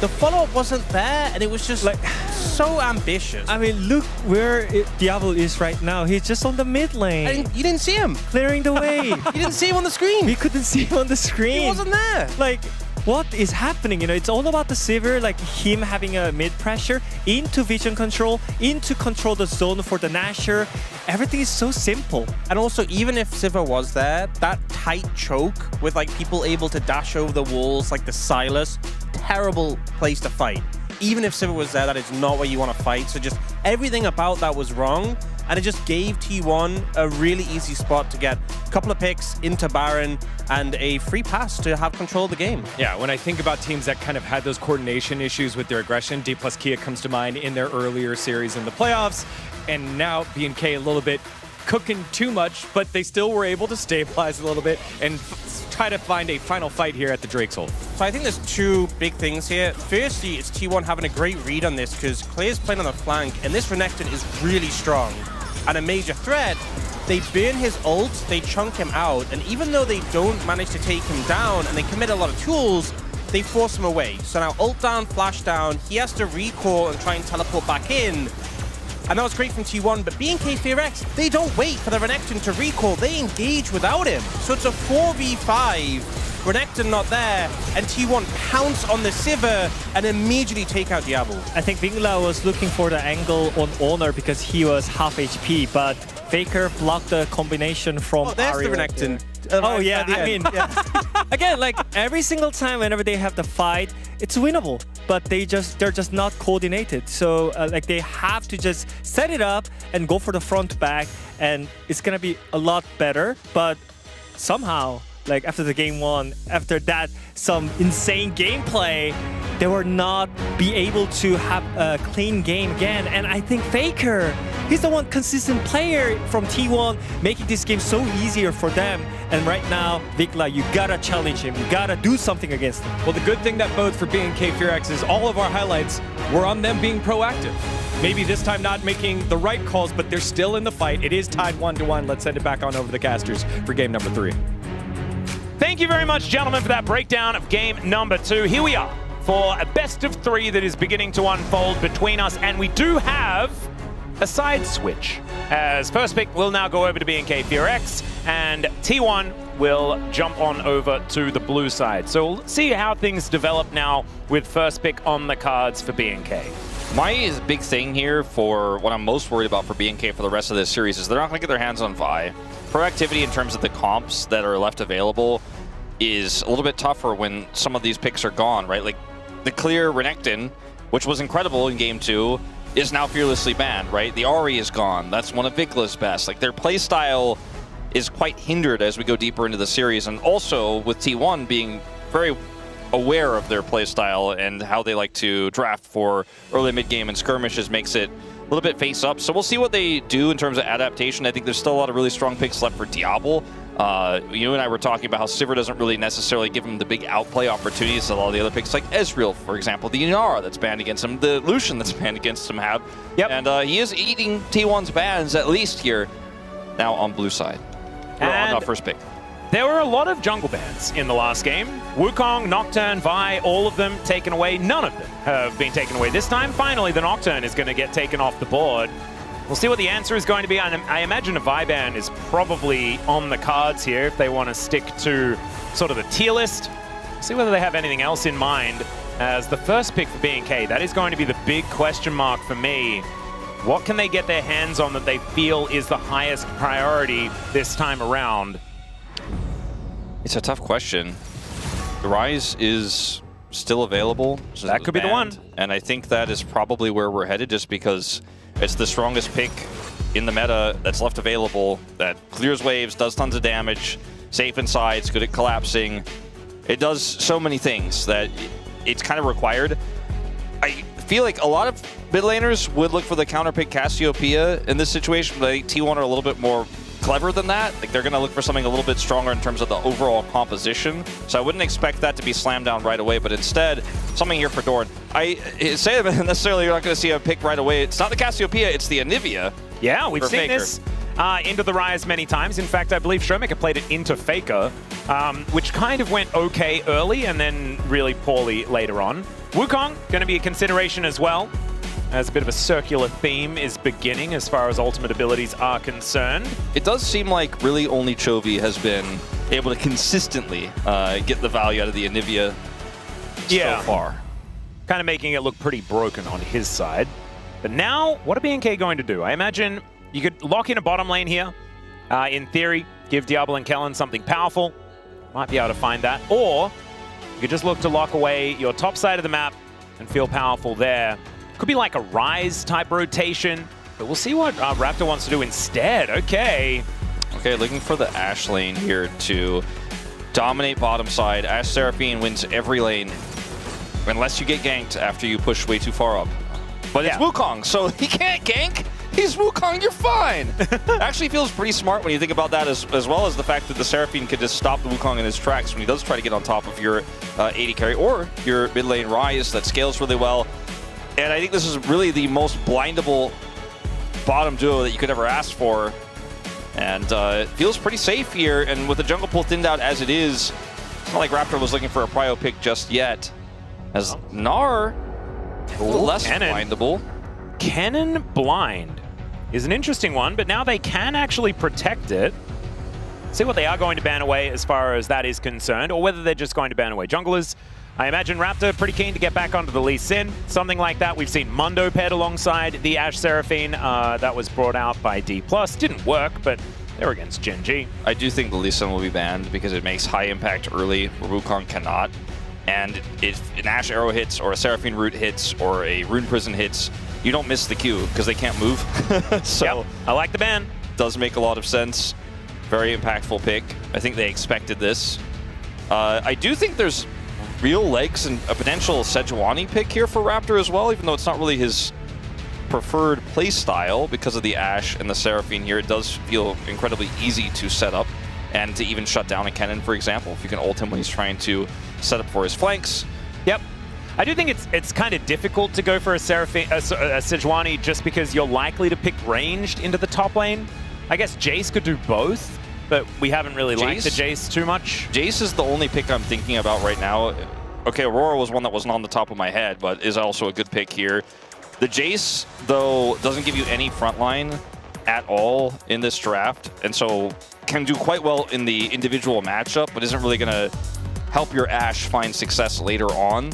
The follow-up wasn't there, and it was just like so ambitious. I mean, look where Diablo is right now. He's just on the mid lane. And you didn't see him. Clearing the way. You didn't see him on the screen. We couldn't see him on the screen. He wasn't there. Like, what is happening? You know, it's all about the Sivir, like him having a mid pressure into vision control, into control the zone for the Nasher. Everything is so simple. And also, even if Sivir was there, that tight choke with like people able to dash over the walls, like the Silas, terrible place to fight. Even if Sivir was there, that is not where you want to fight. So just everything about that was wrong. And it just gave T1 a really easy spot to get a couple of picks into Baron and a free pass to have control of the game. Yeah, when I think about teams that kind of had those coordination issues with their aggression, D plus Kia comes to mind in their earlier series in the playoffs. And now BNK a little bit cooking too much, but they still were able to stabilize a little bit and try to find a final fight here at the Drake's Hold. So I think there's two big things here. Firstly, it's T1 having a great read on this because Clear's playing on the flank, and this Renekton is really strong and a major threat. They burn his ult, they chunk him out, and even though they don't manage to take him down and they commit a lot of tools, they force him away. So now ult down, flash down, he has to recall and try and teleport back in. And that was great from T1, but BNK FearX, they don't wait for the Renekton to recall, they engage without him. So it's a 4v5, Renekton not there, and T1 pounce on the Sivir and immediately take out Diablo. I think Vikla was looking for the angle on Honor because he was half HP, but Faker blocked the combination from there's Ari the right Renekton. Oh yeah, I mean, again, like every single time whenever they have the fight, it's winnable, but they're just not coordinated. So like they have to just set it up and go for the front back, and it's gonna be a lot better. But somehow, like after the game one, after that some insane gameplay, they were not be able to have a clean game again. And I think Faker, he's the one consistent player from T1, making this game so easier for them. And right now, Vikla, you gotta challenge him. You gotta do something against him. Well, the good thing that bodes for BNK FearX is all of our highlights were on them being proactive. Maybe this time not making the right calls, but they're still in the fight. It is tied 1-1. Let's send it back on over to the casters for game number 3. Thank you very much, gentlemen, for that breakdown of game number 2. Here we are for a best of 3 that is beginning to unfold between us, and we do have a side switch. as first pick will now go over to BNK FearX, and T1 will jump on over to the blue side. So we'll see how things develop now with first pick on the cards for BNK. My big thing here for what I'm most worried about for BNK for the rest of this series is they're not going to get their hands on Vi. Proactivity in terms of the comps that are left available is a little bit tougher when some of these picks are gone, right? Like the clear Renekton, which was incredible in Game 2, is now fearlessly banned, right? The Ahri is gone. That's one of Vigla's best. Like their playstyle is quite hindered as we go deeper into the series, and also with T1 being very aware of their playstyle and how they like to draft for early mid-game and skirmishes makes it a little bit face up. So we'll see what they do in terms of adaptation. I think there's still a lot of really strong picks left for Diablo. You and I were talking about how Sivir doesn't really necessarily give him the big outplay opportunities that a lot of the other picks, like Ezreal, for example, the Inara that's banned against him, the Lucian that's banned against him have. Yep. And he is eating T1's bans, at least here, now on blue side. Or on first pick. There were a lot of jungle bans in the last game. Wukong, Nocturne, Vi, all of them taken away. None of them have been taken away this time. Finally, the Nocturne is going to get taken off the board. We'll see what the answer is going to be. I imagine a Vi ban is probably on the cards here if they want to stick to sort of the tier list. See whether they have anything else in mind as the first pick for BNK. That is going to be the big question mark for me. What can they get their hands on that they feel is the highest priority this time around? It's a tough question. The Rise is still available. So that could be the one. And I think that is probably where we're headed, just because it's the strongest pick in the meta that's left available, that clears waves, does tons of damage, safe inside, it's good at collapsing. It does so many things that it's kind of required. I feel like a lot of mid laners would look for the counter pick Cassiopeia in this situation, but I think T1 are a little bit more clever than that. Like they're going to look for something a little bit stronger in terms of the overall composition. So I wouldn't expect that to be slammed down right away, but instead, something here for Dorn. I say necessarily you're not going to see a pick right away. It's not the Cassiopeia, it's the Anivia. Yeah, we've seen Faker. this into the Rise many times. In fact, I believe Showmaker played it into Faker, which kind of went okay early and then really poorly later on. Wukong, going to be a consideration as well, as a bit of a circular theme is beginning as far as ultimate abilities are concerned. It does seem like really only Chovy has been able to consistently get the value out of the Anivia so far. Kind of making it look pretty broken on his side. But now, what are BNK going to do? I imagine you could lock in a bottom lane here. In theory, give Diablo and Kellen something powerful. Might be able to find that. Or you could just look to lock away your top side of the map and feel powerful there. Could be like a Rise type rotation, but we'll see what Raptor wants to do instead. Okay, looking for the Ashe lane here to dominate bottom side. Ashe Seraphine wins every lane, unless you get ganked after you push way too far up. But it's Wukong, so he can't gank. He's Wukong, you're fine. Actually feels pretty smart when you think about that, as well as the fact that the Seraphine could just stop the Wukong in his tracks when he does try to get on top of your AD carry or your mid lane Rise that scales really well. And I think this is really the most blindable bottom duo that you could ever ask for. And it feels pretty safe here. And with the jungle pool thinned out as it is, it's not like Raptor was looking for a prio pick just yet. As Gnar, a little less blindable. Cannon Blind is an interesting one, but now they can actually protect it. See what they are going to ban away as far as that is concerned, or whether they're just going to ban away junglers. I imagine Raptor pretty keen to get back onto the Lee Sin, something like that. We've seen Mundo paired alongside the Ashe Seraphine. That was brought out by D+. Didn't work, but they're against Gen G. I do think the Lee Sin will be banned because it makes high impact early where Wukong cannot. And if an Ashe Arrow hits, or a Seraphine Root hits, or a Rune Prison hits, you don't miss the Q because they can't move. So yep, I like the ban. Does make a lot of sense. Very impactful pick. I think they expected this. I do think there's real legs and a potential Sejuani pick here for Raptor as well, even though it's not really his preferred play style because of the Ashe and the Seraphine here. It does feel incredibly easy to set up and to even shut down a Kennen, for example, if you can ult him when he's trying to set up for his flanks. Yep. I do think it's kind of difficult to go for a Sejuani just because you're likely to pick ranged into the top lane. I guess Jace could do both, but we haven't really liked the Jace too much. Jace is the only pick I'm thinking about right now. Okay, Aurora was one that wasn't on the top of my head, but is also a good pick here. The Jace, though, doesn't give you any frontline at all in this draft, and so can do quite well in the individual matchup, but isn't really going to help your Ashe find success later on.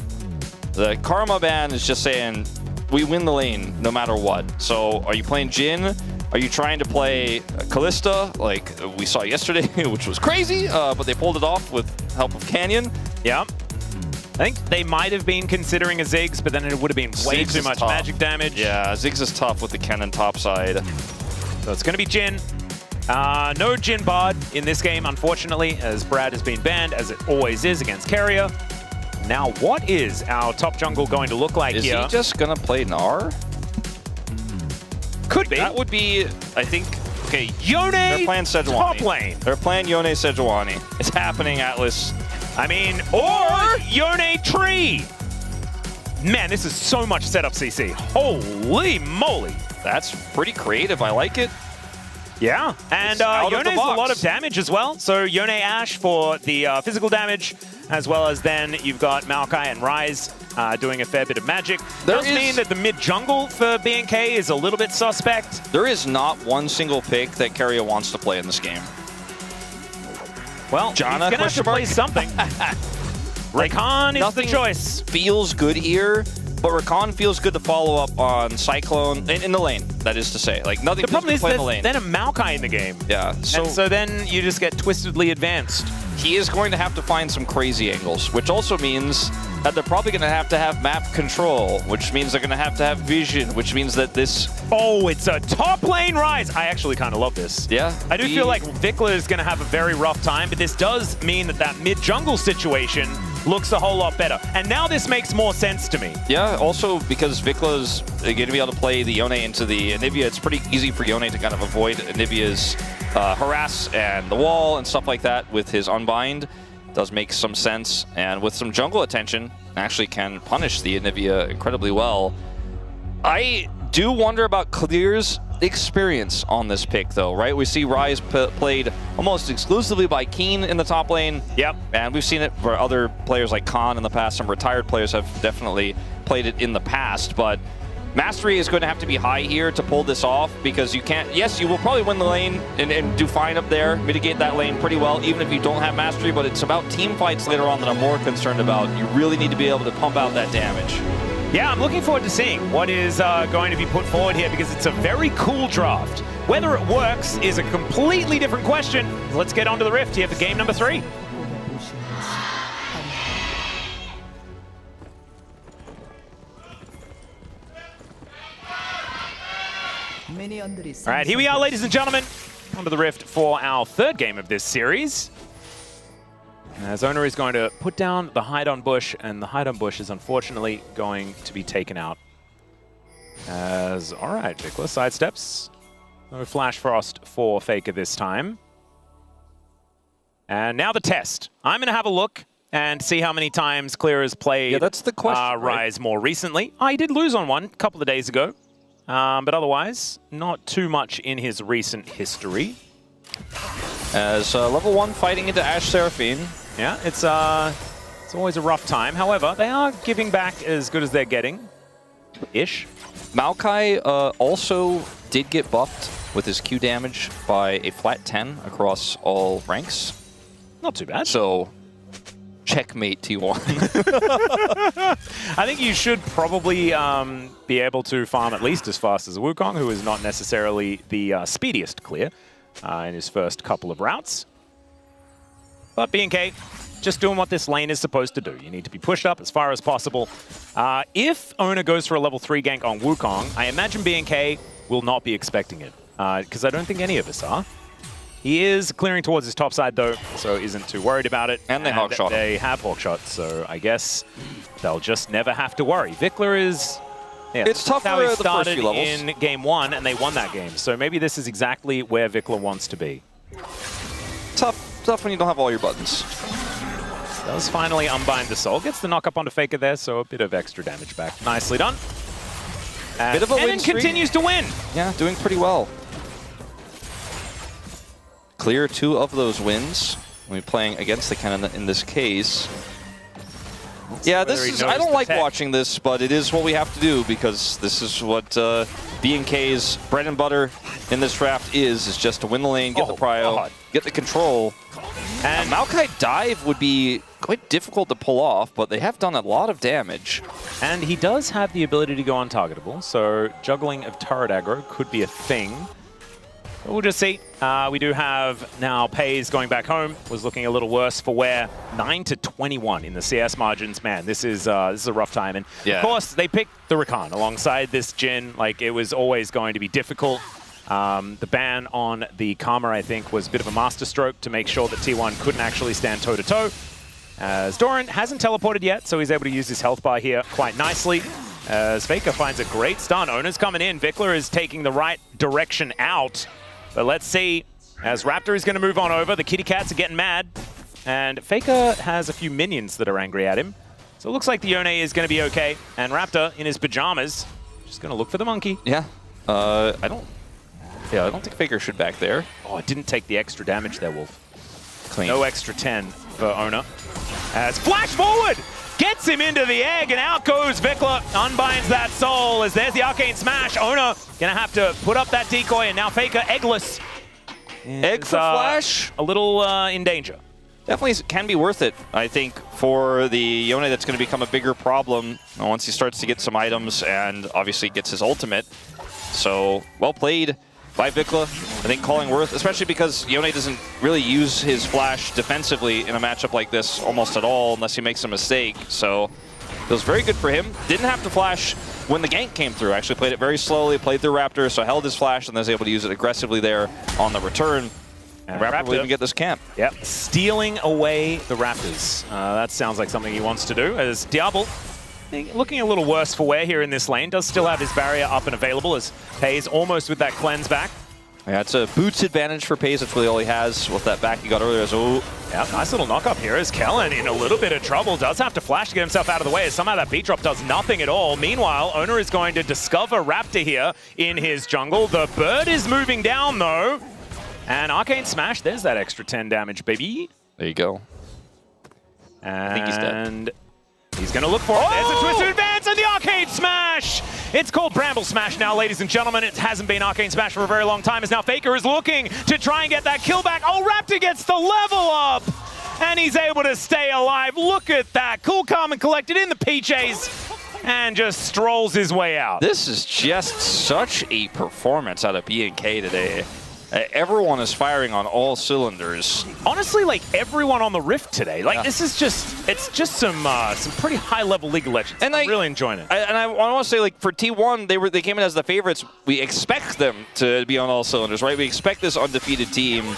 The Karma ban is just saying, we win the lane no matter what. So are you playing Jhin? Are you trying to play Kalista, like we saw yesterday, which was crazy, but they pulled it off with help of Canyon? Yeah. I think they might have been considering a Ziggs, but then it would have been way Ziggs too is much tough. magic damage. Yeah, Ziggs is tough with the Cannon top side. So it's going to be Jhin. No Jhin Bard in this game, unfortunately, as Brad has been banned, as it always is against Carrier. Now, what is our top jungle going to look like Is here? he just going to play Gnar? Could be. That would be, I think, okay, Yone, they're playing Sejuani. top lane. They're playing Yone Sejuani. It's happening, Atlas. I mean, or Yone Tree. Man, this is so much setup, CC. Holy moly. That's pretty creative. I like it. Yeah, and out of the Yone's a box. lot of damage as well. So Yone Ashe for the physical damage, as well as then you've got Maokai and Ryze doing a fair bit of magic. Does mean that the mid jungle for BNK is a little bit suspect. There is not one single pick that Carrier wants to play in this game. Well, Janna, he's gonna have to play something. Rakan is the choice. Feels good here, but Rakan feels good to follow up on Cyclone in the lane. That is to say, like nothing. The problem is play in the there's lane. then a Maokai in the game. Yeah, So then you just get twistedly advanced. he is going to have to find some crazy angles, which also means that they're probably going to have map control, which means they're going to have vision, which means that this... Oh, it's a top lane Ryze. I actually kind of love this. Yeah. I do feel like Vikla is going to have a very rough time, but this does mean that that mid-jungle situation looks a whole lot better. And now this makes more sense to me. Yeah, also because Vikla's going to be able to play the Yone into the Anivia, it's pretty easy for Yone to kind of avoid Anivia's harass and the wall and stuff like that with his Unbind. Does make some sense, and with some jungle attention, actually can punish the Anivia incredibly well. I do wonder about Clear's experience on this pick, though, right? We see Ryze played almost exclusively by Keen in the top lane. Yep. And we've seen it for other players like Khan in the past. Some retired players have definitely played it in the past, but Mastery is going to have to be high here to pull this off, because you can't... Yes, you will probably win the lane and do fine up there, mitigate that lane pretty well, even if you don't have Mastery, but it's about team fights later on that I'm more concerned about. You really need to be able to pump out that damage. Yeah, I'm looking forward to seeing what is going to be put forward here, because it's a very cool draft. Whether it works is a completely different question. Let's get on to the Rift here for game number 3. All right, here we are, ladies and gentlemen, onto the Rift for our third game of this series. As Owner is going to put down the Hide-On Bush, and the Hide-On Bush is unfortunately going to be taken out. All right, Vikla sidesteps. No Flash Frost for Faker this time. And now the test. I'm going to have a look and see how many times Clear has played that's the question, Ryze more recently. I did lose on one a couple of days ago. But otherwise, not too much in his recent history. As level 1 fighting into Ashe Seraphine. Yeah, it's always a rough time. However, they are giving back as good as they're getting. Ish. Maokai also did get buffed with his Q damage by a flat 10 across all ranks. Not too bad. So, checkmate T1. I think you should probably be able to farm at least as fast as Wukong, who is not necessarily the speediest Clear in his first couple of routes. But BNK, just doing what this lane is supposed to do. You need to be pushed up as far as possible. If Owner goes for a level 3 gank on Wukong, I imagine BNK will not be expecting it, because I don't think any of us are. He is clearing towards his top side, though, so isn't too worried about it. And they hawkshot. They have hawkshot, so I guess they'll just never have to worry. Vikla is... Yeah, It's tough how for he the first started few levels. in game 1, and they won that game. So maybe this is exactly where Vikla wants to be. Tough when you don't have all your buttons. Does finally unbind the soul. Gets the knock up onto Faker there, so a bit of extra damage back. Nicely done. And Bit of a win Kennen streak. continues to win. Yeah, doing pretty well. Clear 2 of those wins. We'll be playing against the Cannon in this case. Yeah, this is... I don't like watching this, but it is what we have to do, because this is what B&K's bread and butter in this draft is just to win the lane, get the prio, God. get the control. And Maokai dive would be quite difficult to pull off, but they have done a lot of damage. And he does have the ability to go untargetable, so juggling of turret aggro could be a thing. But we'll just see. We do have now Pays going back home. Was looking a little worse for wear. 9-21 in the CS margins. Man, this is a rough time. And of course, they picked the Rakan alongside this Jhin. Like, it was always going to be difficult. The ban on the Karma, I think, was a bit of a masterstroke to make sure that T1 couldn't actually stand toe-to-toe. As Doran hasn't teleported yet, so he's able to use his health bar here quite nicely. As Faker finds a great stun. Ona's coming in. Vikler is taking the right direction out. But let's see, as Raptor is going to move on over, the kitty cats are getting mad, and Faker has a few minions that are angry at him. So it looks like the Yone is going to be okay, and Raptor in his pajamas, just going to look for the monkey. Yeah, I don't think Faker should back there. Oh, it didn't take the extra damage there, Wolf. Clean. No extra 10 for Ona. As flash forward! Gets him into the egg, and out goes Vikler. Unbinds that soul as there's the arcane smash. Ona gonna have to put up that decoy, and now Faker eggless. Egg for Flash? A little in danger. Definitely can be worth it, I think, for the Yone that's going to become a bigger problem once he starts to get some items and obviously gets his ultimate. So, well played by Vikla. I think calling worth, especially because Yone doesn't really use his flash defensively in a matchup like this almost at all unless he makes a mistake. So it was very good for him. Didn't have to flash when the gank came through. Actually played it very slowly, played through Raptor, so held his flash and was able to use it aggressively there on the return. And Raptor will even get this camp. Yep, stealing away the Raptors. That sounds like something he wants to do, as Diablo looking a little worse for wear here in this lane. Does still have his barrier up and available as Pays almost with that cleanse back. Yeah, it's a boots advantage for Pays. That's really all he has with that back he got earlier. So, yeah, nice little knock up here as Kellen in a little bit of trouble. Does have to flash to get himself out of the way as somehow that beat drop does nothing at all. Meanwhile, Ona is going to discover Raptor here in his jungle. The bird is moving down though. And Arcane Smash, there's that extra 10 damage, baby. There you go. And I think he's dead. He's going to look for it. There's a twisted advance and the Arcane Smash! It's called Bramble Smash now, ladies and gentlemen. It hasn't been Arcane Smash for a very long time, as now Faker is looking to try and get that kill back. Oh, Raptor gets the level up! And he's able to stay alive. Look at that. Cool, calm, and collected in the PJs. And just strolls his way out. This is just such a performance out of BNK today. Everyone is firing on all cylinders. Honestly, like everyone on the Rift today. Like this is just, it's just some pretty high-level League of Legends. And I'm really enjoying it. I want to say, like for T1, they came in as the favorites. We expect them to be on all cylinders, right? We expect this undefeated team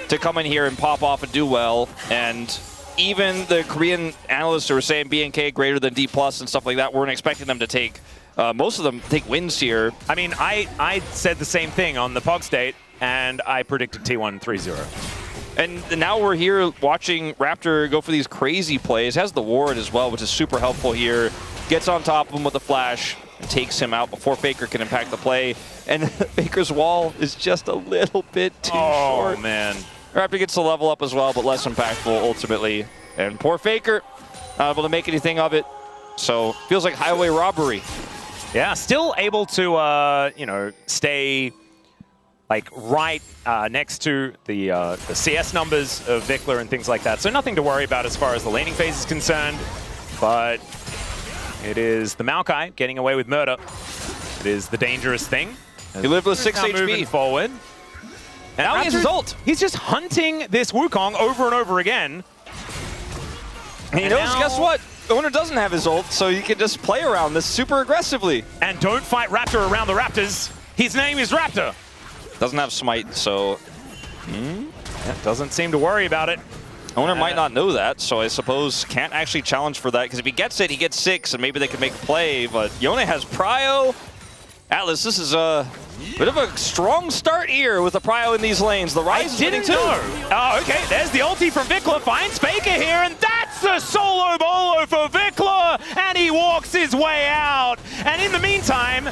to come in here and pop off and do well. And even the Korean analysts who were saying BNK greater than D+ and stuff like that weren't expecting them to take. Most of them take wins here. I mean, I said the same thing on the POG State. And I predicted T1 3-0. And now we're here watching Raptor go for these crazy plays. Has the ward as well, which is super helpful here. Gets on top of him with the flash and takes him out before Faker can impact the play. And Faker's wall is just a little bit too short. Oh, man. Raptor gets the level up as well, but less impactful ultimately. And poor Faker, not able to make anything of it. So feels like highway robbery. Yeah, still able to, you know, stay like right next to the CS numbers of Vikler and things like that. So nothing to worry about as far as the laning phase is concerned. But it is the Maokai getting away with murder. It is the dangerous thing. He lived with 6 HP. Moving forward. And now he has his ult. He's just hunting this Wukong over and over again. And he knows, guess what? The owner doesn't have his ult, so you can just play around this super aggressively. And don't fight Raptor around the Raptors. His name is Raptor. Doesn't have smite, so doesn't seem to worry about it. Owner might not know that, so I suppose can't actually challenge for that, because if he gets it, he gets 6, and maybe they can make a play, but Yone has Prio. Atlas, this is a bit of a strong start here with the Prio in these lanes. The Rise is winning too. Oh, okay, there's the ulti from Vikler, finds Faker here, and that's the solo bolo for Vikler, and he walks his way out. And in the meantime,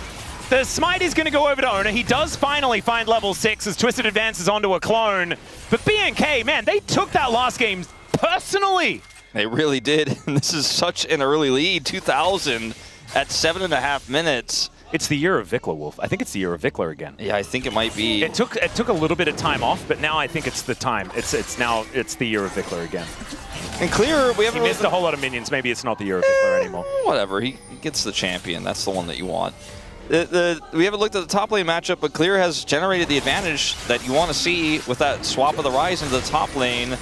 the smite is going to go over to Ona. He does finally find level 6 as Twisted advances onto a clone. But BNK, man, they took that last game personally. They really did. And this is such an early lead, 2,000 at 7.5 minutes. It's the year of Vikla, Wolf. I think it's the year of Vikla again. Yeah, I think it might be. It took a little bit of time off, but now I think it's the time. It's the year of Vikla again. And Clear, we haven't He missed a whole lot of minions. Maybe it's not the year of Vikla anymore. Whatever, he gets the champion. That's the one that you want. We haven't looked at the top lane matchup, but Clear has generated the advantage that you want to see with that swap of the Rise into the top lane.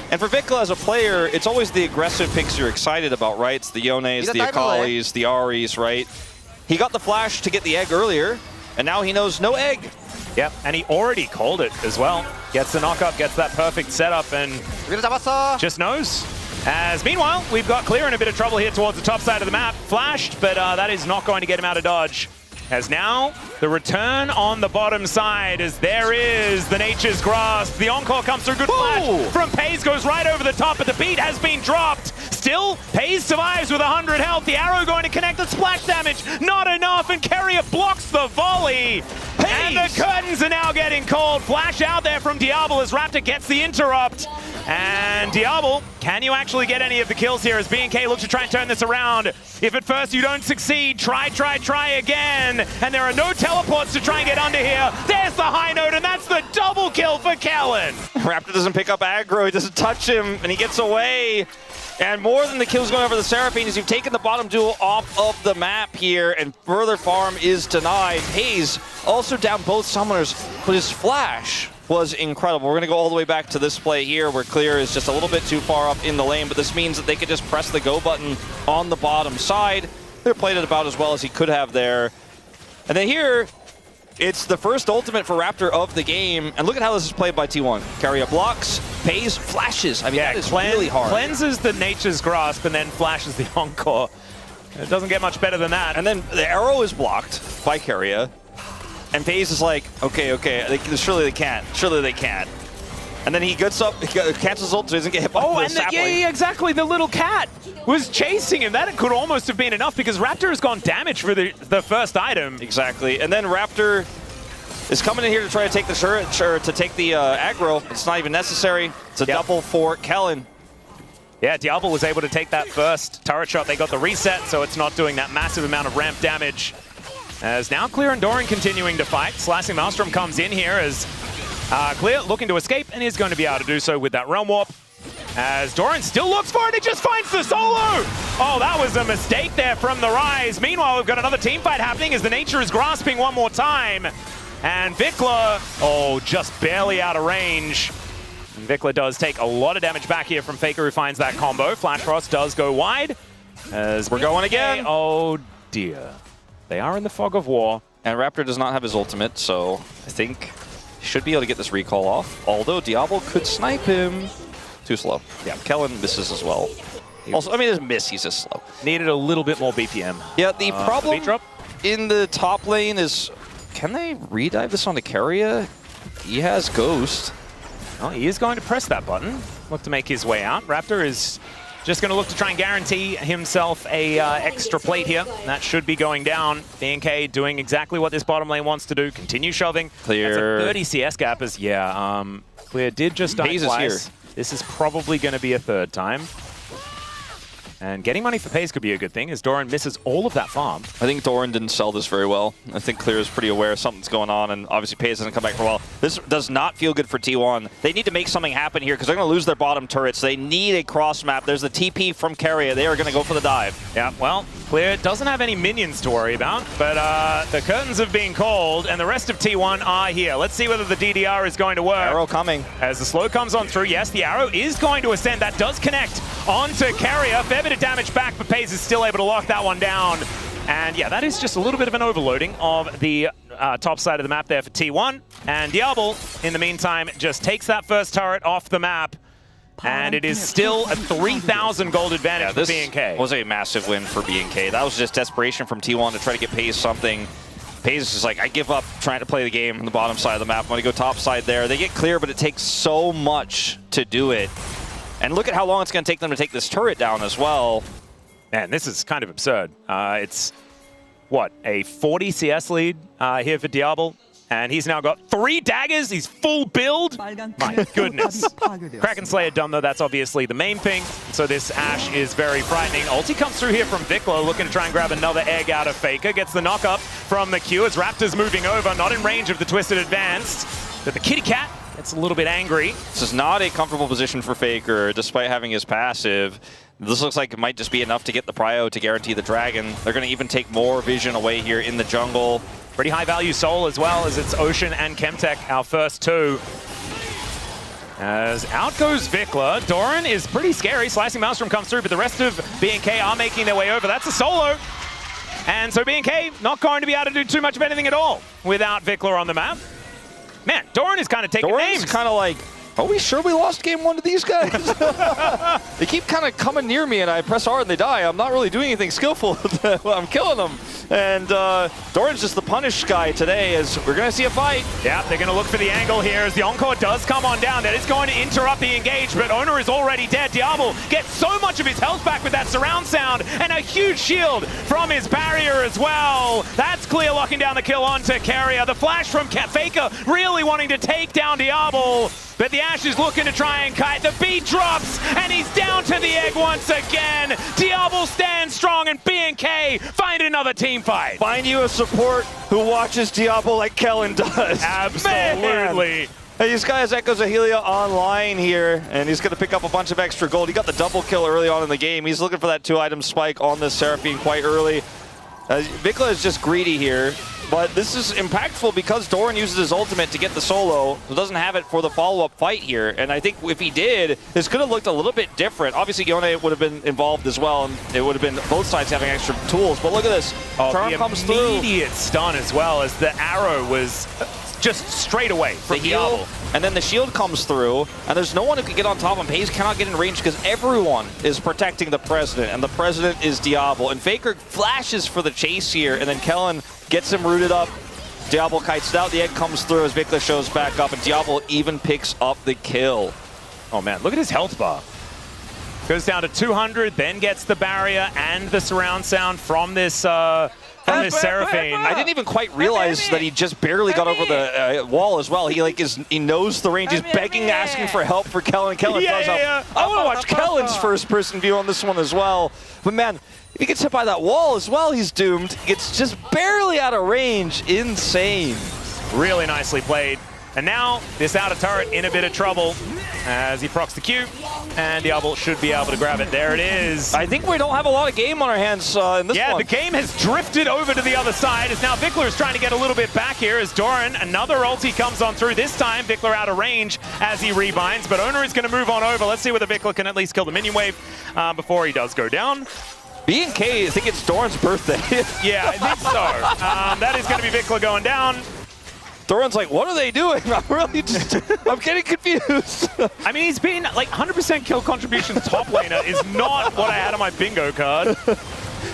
And for Vikla as a player, it's always the aggressive picks you're excited about, right? It's the Yones, the Akalis, the Aris, right? He got the flash to get the egg earlier, and now he knows no egg. Yep, and he already called it as well. Gets the knock-up, gets that perfect setup, and just knows. As meanwhile, we've got Clear in a bit of trouble here towards the top side of the map. Flashed, but that is not going to get him out of dodge. As now, the return on the bottom side, as there is the Nature's Grasp. The encore comes through, good flash from Pays, goes right over the top, but the beat has been dropped. Still, Pays survives with 100 health. The arrow going to connect the splash damage, not enough, and Carrier blocks the volley. And the curtains are now getting called. Flash out there from Diablo as Raptor gets the interrupt. And Diablo, can you actually get any of the kills here as BNK looks to try and turn this around? If at first you don't succeed, try again. And there are no teleports to try and get under here. There's the high note, and that's the double kill for Kellen. Raptor doesn't pick up aggro, he doesn't touch him, and he gets away. And more than the kills going over the Seraphine is you've taken the bottom duel off of the map here, and further farm is denied. Hayes also down both summoners, but his flash was incredible. We're going to go all the way back to this play here where Clear is just a little bit too far up in the lane, but this means that they could just press the go button on the bottom side. Clear played it about as well as he could have there. And then here, it's the first ultimate for Raptor of the game, and look at how this is played by T1. Carrier blocks, Pays, flashes. I mean, that is really hard. Cleanses the Nature's Grasp and then flashes the encore. It doesn't get much better than that. And then the arrow is blocked by Carrier. And Pays is like, okay, surely they can't. Surely they can't. And then he gets up, cancels ult, so he doesn't get hit by the sapling. Yeah, exactly. The little cat was chasing him. That could almost have been enough because Raptor has gone damage for the first item. Exactly. And then Raptor is coming in here to try to take the turret, or to take the aggro. It's not even necessary. It's a double for Kellen. Yeah, Diablo was able to take that first turret shot. They got the reset, so it's not doing that massive amount of ramp damage. As now Clear and Doran continuing to fight. Slicing Maelstrom comes in here as Clear looking to escape and is going to be able to do so with that Realm Warp. As Doran still looks for it, he just finds the solo! Oh, that was a mistake there from the Rise. Meanwhile, we've got another team fight happening as the Nature is grasping one more time. And Vikla, just barely out of range. And Vikla does take a lot of damage back here from Faker, who finds that combo. Flash Frost does go wide. As we're going again. Oh dear. They are in the fog of war. And Raptor does not have his ultimate, so I think he should be able to get this recall off. Although Diablo could snipe him. Too slow. Yeah, Kellen misses as well. Also, I mean, his miss, he's just slow. Needed a little bit more BPM. Yeah, the problem in the top lane is, can they redive this onto Carrier? He has Ghost. Well, he is going to press that button. Look to make his way out. Raptor is just going to look to try and guarantee himself a extra plate here. That should be going down. BNK doing exactly what this bottom lane wants to do. Continue shoving. Clear. That's a 30 CS gap. Clear did just die twice. This is probably going to be a third time. And getting money for Pays could be a good thing, as Doran misses all of that farm. I think Doran didn't sell this very well. I think Clear is pretty aware something's going on, and obviously Pays doesn't come back for a while. This does not feel good for T1. They need to make something happen here, because they're going to lose their bottom turrets. They need a cross map. There's the TP from Carrier. They are going to go for the dive. Yeah, well, Clear doesn't have any minions to worry about, but the curtains have been called, and the rest of T1 are here. Let's see whether the DDR is going to work. Arrow coming. As the slow comes on through, yes, the arrow is going to ascend. That does connect onto Carrier. Fair bit of damage back, but Pays is still able to lock that one down. And yeah, that is just a little bit of an overloading of the top side of the map there for T1. And Diablo, in the meantime, just takes that first turret off the map. And it is still a 3,000 gold advantage for BNK. This was a massive win for BNK. That was just desperation from T1 to try to get Pays something. Pays is just like, I give up trying to play the game on the bottom side of the map. I'm going to go top side there. They get clear, but it takes so much to do it. And look at how long it's going to take them to take this turret down as well. Man, this is kind of absurd. It's, what, a 40 CS lead here for Diablo? And he's now got 3 daggers. He's full build. My goodness. Kraken Slayer done though. That's obviously the main thing. So this Ashe is very frightening. Ulti comes through here from Vikla, looking to try and grab another egg out of Faker. Gets the knock up from the Q as Raptor's moving over. Not in range of the Twisted Advanced. But the Kitty Cat gets a little bit angry. This is not a comfortable position for Faker, despite having his passive. This looks like it might just be enough to get the prio to guarantee the dragon. They're going to even take more vision away here in the jungle. Pretty high value soul as well, as it's Ocean and Chemtech, our first 2. As out goes Vikla. Doran is pretty scary. Slicing Maelstrom comes through, but the rest of BNK are making their way over. That's a solo. And so BNK not going to be able to do too much of anything at all without Vikla on the map. Man, Doran is kind of taking names. Doran's kind of like, are we sure we lost game 1 to these guys? They keep kind of coming near me and I press R and they die. I'm not really doing anything skillful. I'm killing them. And Doran's just the punish guy today as we're going to see a fight. Yeah, they're going to look for the angle here as the Encore does come on down. That is going to interrupt the engage, but Owner is already dead. Diablo gets so much of his health back with that surround sound and a huge shield from his barrier as well. That's clear, locking down the kill onto Carrier. The flash from Faker really wanting to take down Diablo. But the Ashe is looking to try and kite. The beat drops, and he's down to the egg once again. Diablo stands strong, and BNK find another team fight. Find you a support who watches Diablo like Kellen does. Absolutely. Hey, this guy has Echoes of Helia online here, and he's going to pick up a bunch of extra gold. He got the double kill early on in the game. He's looking for that 2-item spike on this Seraphine quite early. Vikla is just greedy here, but this is impactful because Doran uses his ultimate to get the solo, so doesn't have it for the follow-up fight here. And I think if he did, this could have looked a little bit different. Obviously, Yone would have been involved as well, and it would have been both sides having extra tools. But look at this. Turn comes through. Immediate stun as well, as the arrow was just straight away from Diablo. And then the shield comes through, and there's no one who can get on top of him. Hayes cannot get in range because everyone is protecting the President, and the President is Diablo. And Faker flashes for the chase here, and then Kellen gets him rooted up. Diablo kites it out, the egg comes through as Vikla shows back up, and Diablo even picks up the kill. Oh man, look at his health bar. Goes down to 200, then gets the barrier and the surround sound from this Seraphine. I didn't even quite realize that he just barely got over the wall as well. He knows the range. He's begging, asking for help for Kellen. Kellen throws up. I want to watch Kellen's first-person view on this one as well. But man, if he gets hit by that wall as well, he's doomed. He gets just barely out of range. Insane. Really nicely played. And now this outer turret in a bit of trouble as he procs the Q, and Diablo should be able to grab it. There it is. I think we don't have a lot of game on our hands in this one. Yeah, the game has drifted over to the other side as now Vikla is trying to get a little bit back here as Doran, another ulti comes on through. This time Vikla out of range as he rebinds, but Owner is going to move on over. Let's see whether Vikla can at least kill the minion wave before he does go down. BNK, I think it's Doran's birthday. Yeah, I think so. That is going to be Vikla going down. Doran's like, what are they doing? I'm getting confused. I mean, he's been like 100% kill contribution top laner is not what I had on my bingo card.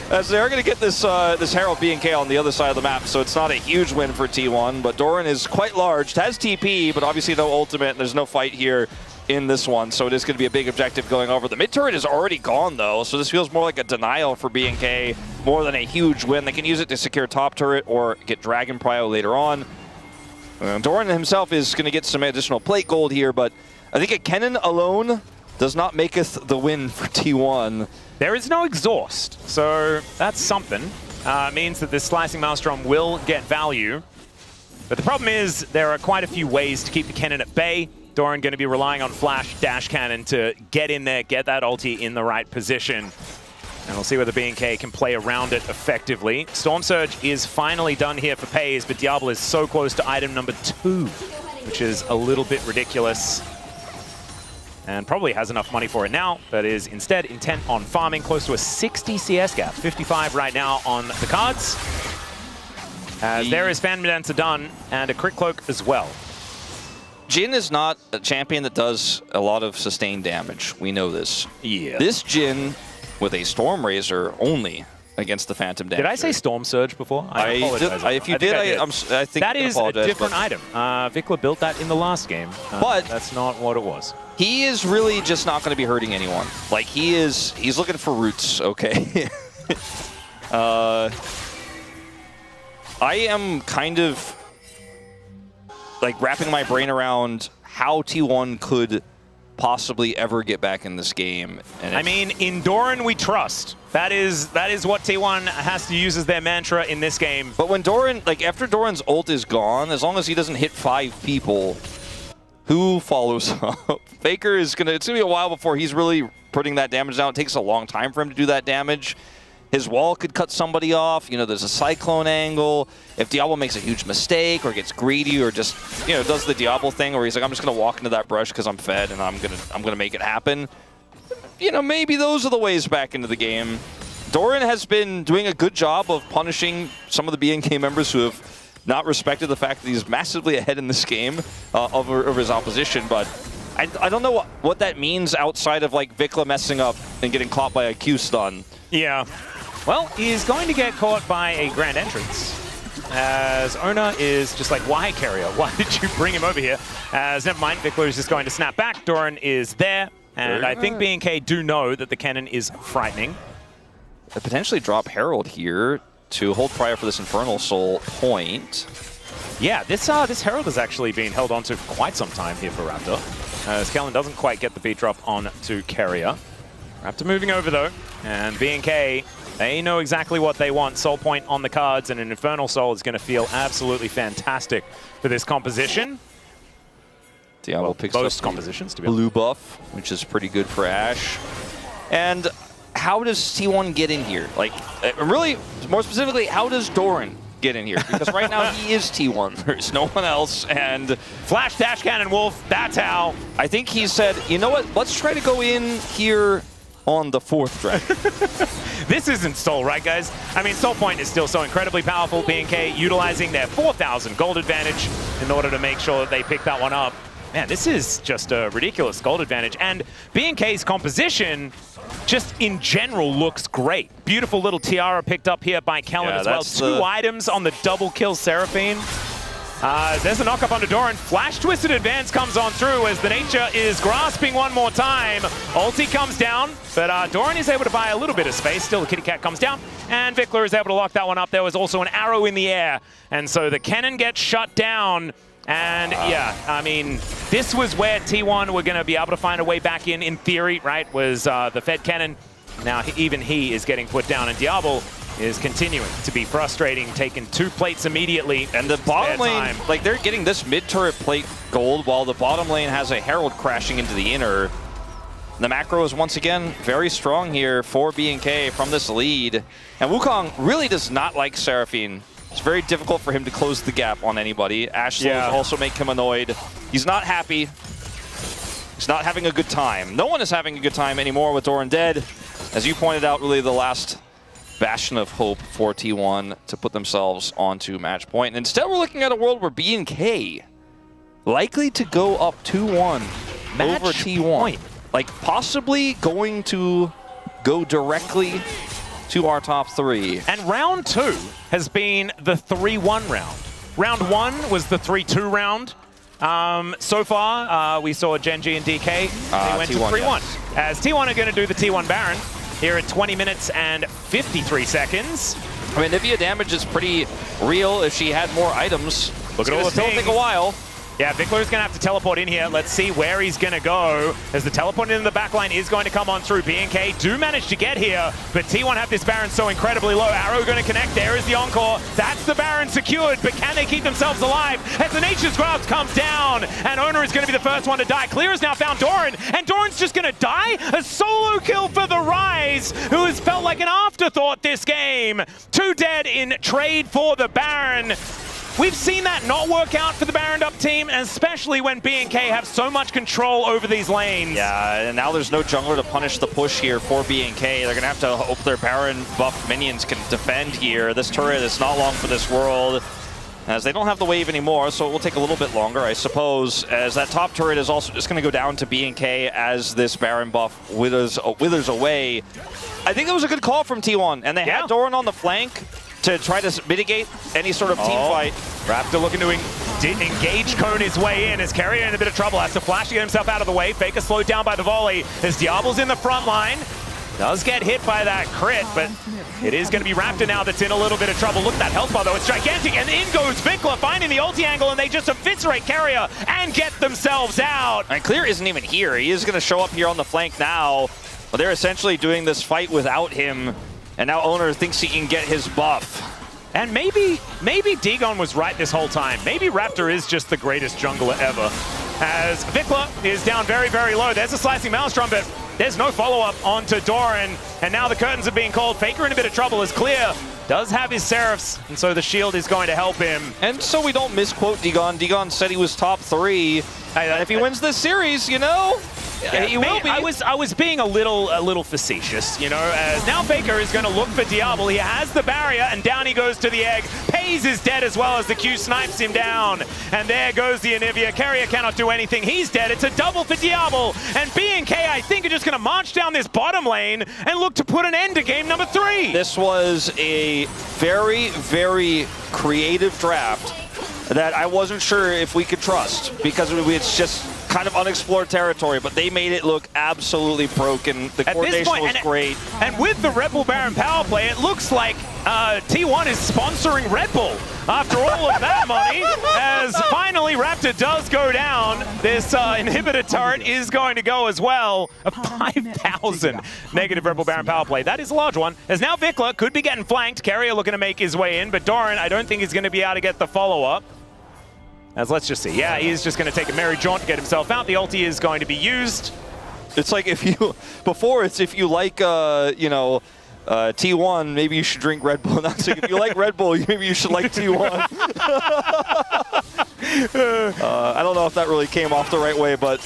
As they are going to get this this Herald BNK on the other side of the map, so it's not a huge win for T1, but Doran is quite large. Has TP, but obviously no ultimate, and there's no fight here in this one, so it is going to be a big objective going over. The mid turret is already gone, though, so this feels more like a denial for BNK more than a huge win. They can use it to secure top turret or get Dragon Prio later on. Doran himself is going to get some additional plate gold here, but I think a Kennen alone does not maketh the win for T1. There is no exhaust, so that's something. It means that this Slicing Maelstrom will get value. But the problem is there are quite a few ways to keep the Kennen at bay. Doran going to be relying on Flash Dash Cannon to get in there, get that ulti in the right position. And we'll see whether BNK can play around it effectively. Storm Surge is finally done here for Pays, but Diablo is so close to item number 2, which is a little bit ridiculous. And probably has enough money for it now, but is instead intent on farming close to a 60 CS gap. 55 right now on the cards. As there is Fan Dancer done, and a Crit Cloak as well. Jhin is not a champion that does a lot of sustained damage. We know this. Yeah. This Jhin with a Storm Razor only against the Phantom Dancer. Did I say Storm Surge before? I apologize. If you did, I think that is a different item. Vikla built that in the last game, but that's not what it was. He is really just not going to be hurting anyone. Like, he's looking for roots, okay? I am kind of like wrapping my brain around how T1 could possibly ever get back in this game. And I mean, in Doran we trust. That is what T1 has to use as their mantra in this game. But when Doran, like after Doran's ult is gone, as long as he doesn't hit 5 people, who follows up? Faker is it's gonna be a while before he's really putting that damage down. It takes a long time for him to do that damage. His wall could cut somebody off. You know, there's a cyclone angle. If Diablo makes a huge mistake or gets greedy or just, you know, does the Diablo thing where he's like, I'm just gonna walk into that brush because I'm fed and I'm gonna make it happen. You know, maybe those are the ways back into the game. Doran has been doing a good job of punishing some of the BNK members who have not respected the fact that he's massively ahead in this game over his opposition, but I don't know what that means outside of like Vikla messing up and getting caught by a Q stun. Yeah. Well, he's going to get caught by a Grand Entrance, as Ona is just like, why, Carrier? Why did you bring him over here? As never mind, Vikla is just going to snap back. Doran is there, and I think BNK do know that the cannon is frightening. They potentially drop Herald here to hold prior for this Infernal Soul point. Yeah, this Herald has actually been held on to for quite some time here for Raptor. As Kellen doesn't quite get the beat drop on to Carrier. Raptor moving over though, and BNK, they know exactly what they want. Soul point on the cards, and an Infernal Soul is going to feel absolutely fantastic for this composition. Diablo picks both up compositions, to be blue buff, which is pretty good for Ashe. And how does T1 get in here? Like, really, more specifically, how does Doran get in here? Because right now he is T1. There's no one else, and Flash Dash Cannon Wolf, that's how. I think he said, you know what, let's try to go in here on the 4th dragon. This isn't Soul, right, guys? I mean, Soul Point is still so incredibly powerful. BNK utilizing their 4,000 gold advantage in order to make sure that they pick that one up. Man, this is just a ridiculous gold advantage. And BNK's composition, just in general, looks great. Beautiful little tiara picked up here by Kellen as well. 2 items on the double kill Seraphine. There's a knock-up onto Doran. Flash Twisted Advance comes on through as the Nature is grasping one more time. Ulti comes down, but Doran is able to buy a little bit of space. Still, the Kitty Cat comes down, and Vikla is able to lock that one up. There was also an arrow in the air, and so the cannon gets shut down. And yeah, I mean, this was where T1 were going to be able to find a way back in theory, right, was the Fed cannon. Now even he is getting put down, and Diablo is continuing to be frustrating, taking 2 plates immediately. And the bottom lane, like they're getting this mid-turret plate gold while the bottom lane has a Herald crashing into the inner. The macro is once again very strong here for BNK from this lead. And Wukong really does not like Seraphine. It's very difficult for him to close the gap on anybody. Ashe also make him annoyed. He's not happy. He's not having a good time. No one is having a good time anymore with Doran dead. As you pointed out, really the last bastion of hope for T1 to put themselves onto match point. And instead, we're looking at a world where BNK likely to go up 2-1 over T1. Point. Like possibly going to go directly to our top 3. And round 2 has been the 3-1 round. Round 1 was the 3-2 round. So far, we saw Genji and DK. They went to 3-1. Yes. As T1 are going to do the T1 Baron here at 20 minutes and 53 seconds. I mean, Nivea damage is pretty real if she had more items. Look at all the things. It'll take a while. Yeah, Vikla is going to have to teleport in here. Let's see where he's going to go, as the teleport in the backline is going to come on through. BNK do manage to get here, but T1 have this Baron so incredibly low. Arrow going to connect. There is the Encore. That's the Baron secured, but can they keep themselves alive? As the Nature's Grasp comes down, and Ona is going to be the first one to die. Clear has now found Doran, and Doran's just going to die? A solo kill for the Rise, who has felt like an afterthought this game. 2 dead in trade for the Baron. We've seen that not work out for the Baron up team, and especially when BNK have so much control over these lanes. Yeah, and now there's no jungler to punish the push here for BNK. They're going to have to hope their Baron buff minions can defend here. This turret is not long for this world, as they don't have the wave anymore, so it will take a little bit longer, I suppose, as that top turret is also just going to go down to BNK as this Baron buff withers away. I think it was a good call from T1, and they had Doran on the flank to try to mitigate any sort of team fight. Raptor looking to engage Cone his way in, as Carrier in a bit of trouble, has to flash to get himself out of the way. Faker slowed down by the volley as Diablo's in the front line. Does get hit by that crit, but it is going to be Raptor now that's in a little bit of trouble. Look at that health bar, though. It's gigantic, and in goes Vikla, finding the ulti angle, and they just eviscerate Carrier and get themselves out. And Clear isn't even here. He is going to show up here on the flank now. But they're essentially doing this fight without him, and now Owner thinks he can get his buff. And maybe Dagon was right this whole time. Maybe Raptor is just the greatest jungler ever. As Vikla is down very, very low. There's a slicing Maelstrom, but there's no follow-up onto Doran. And now the curtains are being called. Faker in a bit of trouble as Clear does have his Seraphs, and so the shield is going to help him. And so we don't misquote Dagon. Dagon said he was top 3. If he wins this series, you know, he will be. I was being a little facetious, you know, as now Faker is going to look for Diablo. He has the barrier, and down he goes to the egg. Pays is dead as well as the Q snipes him down. And there goes the Anivia. Carrier cannot do anything. He's dead. It's a double for Diablo. And B&K, I think, are just going to march down this bottom lane and look to put an end to game number 3. This was a very, very creative draft that I wasn't sure if we could trust, because it's just kind of unexplored territory, but they made it look absolutely broken. The coordination was great. And with the Red Bull Baron power play, it looks like T1 is sponsoring Red Bull after all of that money, as finally Raptor does go down. This inhibitor turret is going to go as well. A 5,000 negative Red Bull Baron power play. That is a large one, as now Vikla could be getting flanked. Carrier looking to make his way in, but Doran, I don't think he's going to be able to get the follow-up. As let's just see. Yeah, he's just going to take a merry jaunt to get himself out. The ulti is going to be used. It's like if you, before it's if you like, you know, T1, maybe you should drink Red Bull. Now it's like if you like Red Bull, maybe you should like T1. I don't know if that really came off the right way, but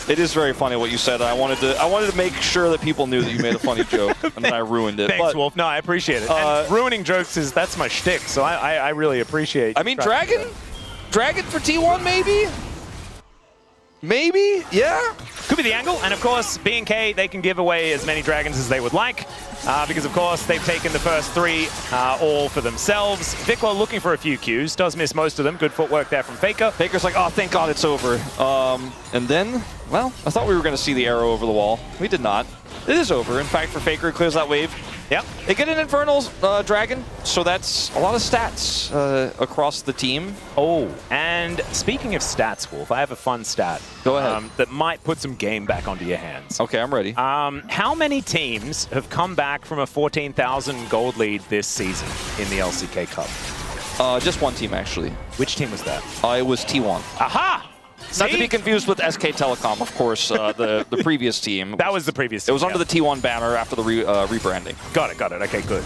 it is very funny what you said. I wanted to make sure that people knew that you made a funny joke, and then I ruined it. Thanks, Wolf. No, I appreciate it. And ruining jokes that's my shtick, so I really appreciate. I mean, Dragon for T1, maybe? Maybe? Yeah? Could be the angle, and of course, B&K, they can give away as many dragons as they would like, because of course, they've taken the first 3 all for themselves. Vikla looking for a few Qs, does miss most of them. Good footwork there from Faker. Faker's like, oh, thank God it's over. And then, well, I thought we were going to see the arrow over the wall. We did not. It is over. In fact, for Faker, it clears that wave. Yep. They get an Infernal Dragon, so that's a lot of stats across the team. Oh, and speaking of stats, Wolf, I have a fun stat. Go ahead. That might put some game back onto your hands. Okay, I'm ready. How many teams have come back from a 14,000 gold lead this season in the LCK Cup? Just one team, actually. Which team was that? It was T1. Aha! Not to be confused with SK Telecom, of course, the previous team. That was the previous team. It was under the T1 banner after the rebranding. Got it. Okay, good.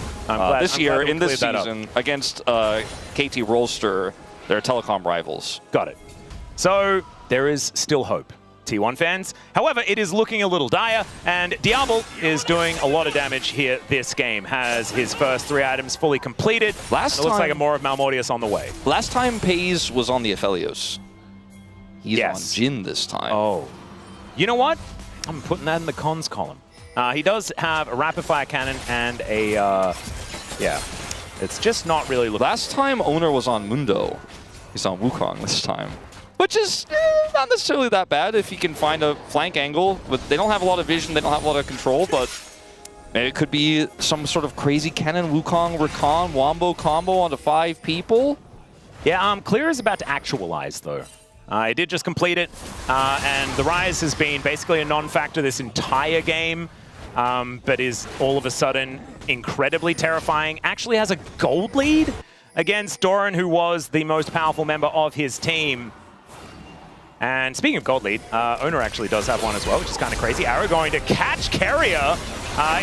This year, in this season, against KT Rolster, they're Telecom rivals. Got it. So there is still hope, T1 fans. However, it is looking a little dire, and Diablo is doing a lot of damage here this game. Has his first 3 items fully completed. It looks like a more of Malmortius on the way. Last time Pays was on the Aphelios. He's on Jhin this time. Oh. You know what? I'm putting that in the cons column. He does have a rapid fire cannon and a, yeah. It's just not really looking. Last time Owner was on Mundo. He's on Wukong this time. Which is not necessarily that bad if he can find a flank angle. But they don't have a lot of vision, they don't have a lot of control, but it could be some sort of crazy cannon, Wukong, Rakan, Wombo combo onto 5 people. Yeah, Clear is about to actualize, though. He did just complete it, and the Rise has been basically a non-factor this entire game, but is all of a sudden incredibly terrifying. Actually has a gold lead against Doran, who was the most powerful member of his team. And speaking of gold lead, Owner actually does have one as well, which is kind of crazy. Arrow going to catch Carrier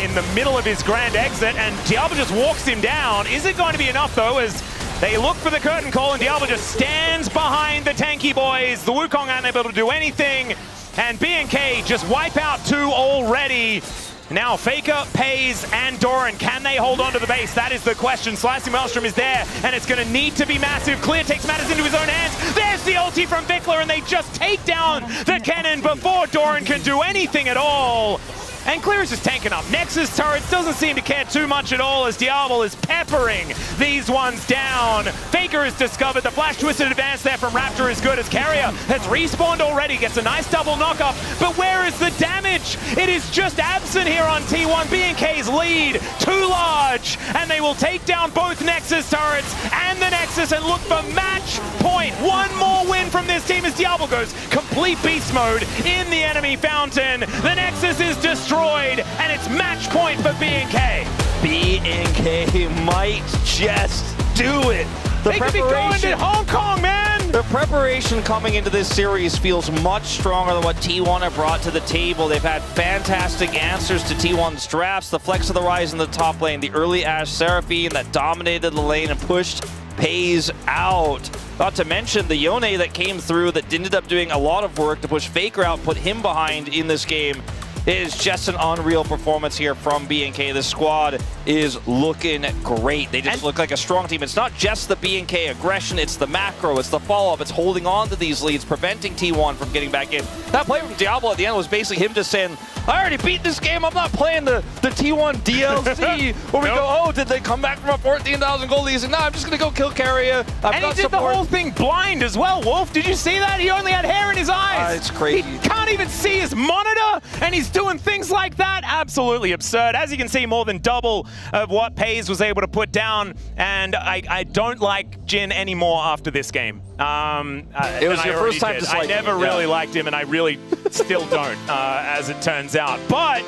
in the middle of his grand exit, and Diablo just walks him down. Is it going to be enough, though, as they look for the curtain call, and Diablo just stands behind the tanky boys. The Wukong aren't able to do anything, and B&K just wipe out 2 already. Now Faker, Pays, and Doran, can they hold on to the base? That is the question. Slicing Maelstrom is there, and it's going to need to be massive. Clear takes matters into his own hands. There's the ulti from Vikla, and they just take down the cannon before Doran can do anything at all. And Clear is just tanking up. Nexus turrets doesn't seem to care too much at all as Diablo is peppering these ones down. Faker is discovered. The flash twisted advance there from Raptor is good as Carrier has respawned already. Gets a nice double knock-up. But where is the damage? It is just absent here on T1. B&K's lead too large. And they will take down both Nexus turrets and the Nexus and look for match point. One more win from this team as Diablo goes complete beast mode in the enemy fountain. The Nexus is destroyed and it's match point for B&K. B&K might just do it. They could be going to Hong Kong, man! The preparation coming into this series feels much stronger than what T1 have brought to the table. They've had fantastic answers to T1's drafts. The flex of the Rise in the top lane, the early Ashe Seraphine that dominated the lane and pushed Pays out. Not to mention the Yone that came through that ended up doing a lot of work to push Faker out, put him behind in this game. It is just an unreal performance here from B&K. The squad is looking great. They just look like a strong team. It's not just the B&K aggression, it's the macro, it's the follow-up, it's holding on to these leads, preventing T1 from getting back in. That play from Diablo at the end was basically him just saying, I already beat this game, I'm not playing the T1 DLC, where we go, oh, did they come back from a 14,000 gold lead? He's like, no, I'm just gonna go kill Carrier. And he did the whole thing blind as well, Wolf. Did you see that? He only had hair in his eyes. It's crazy. He can't even see his monitor, and he's doing things like that. Absolutely absurd. As you can see, more than double of what Pays was able to put down, and I don't like Jin anymore after this game. It was your first time disliking him. I never really liked him, and I really still don't, as it turns out. But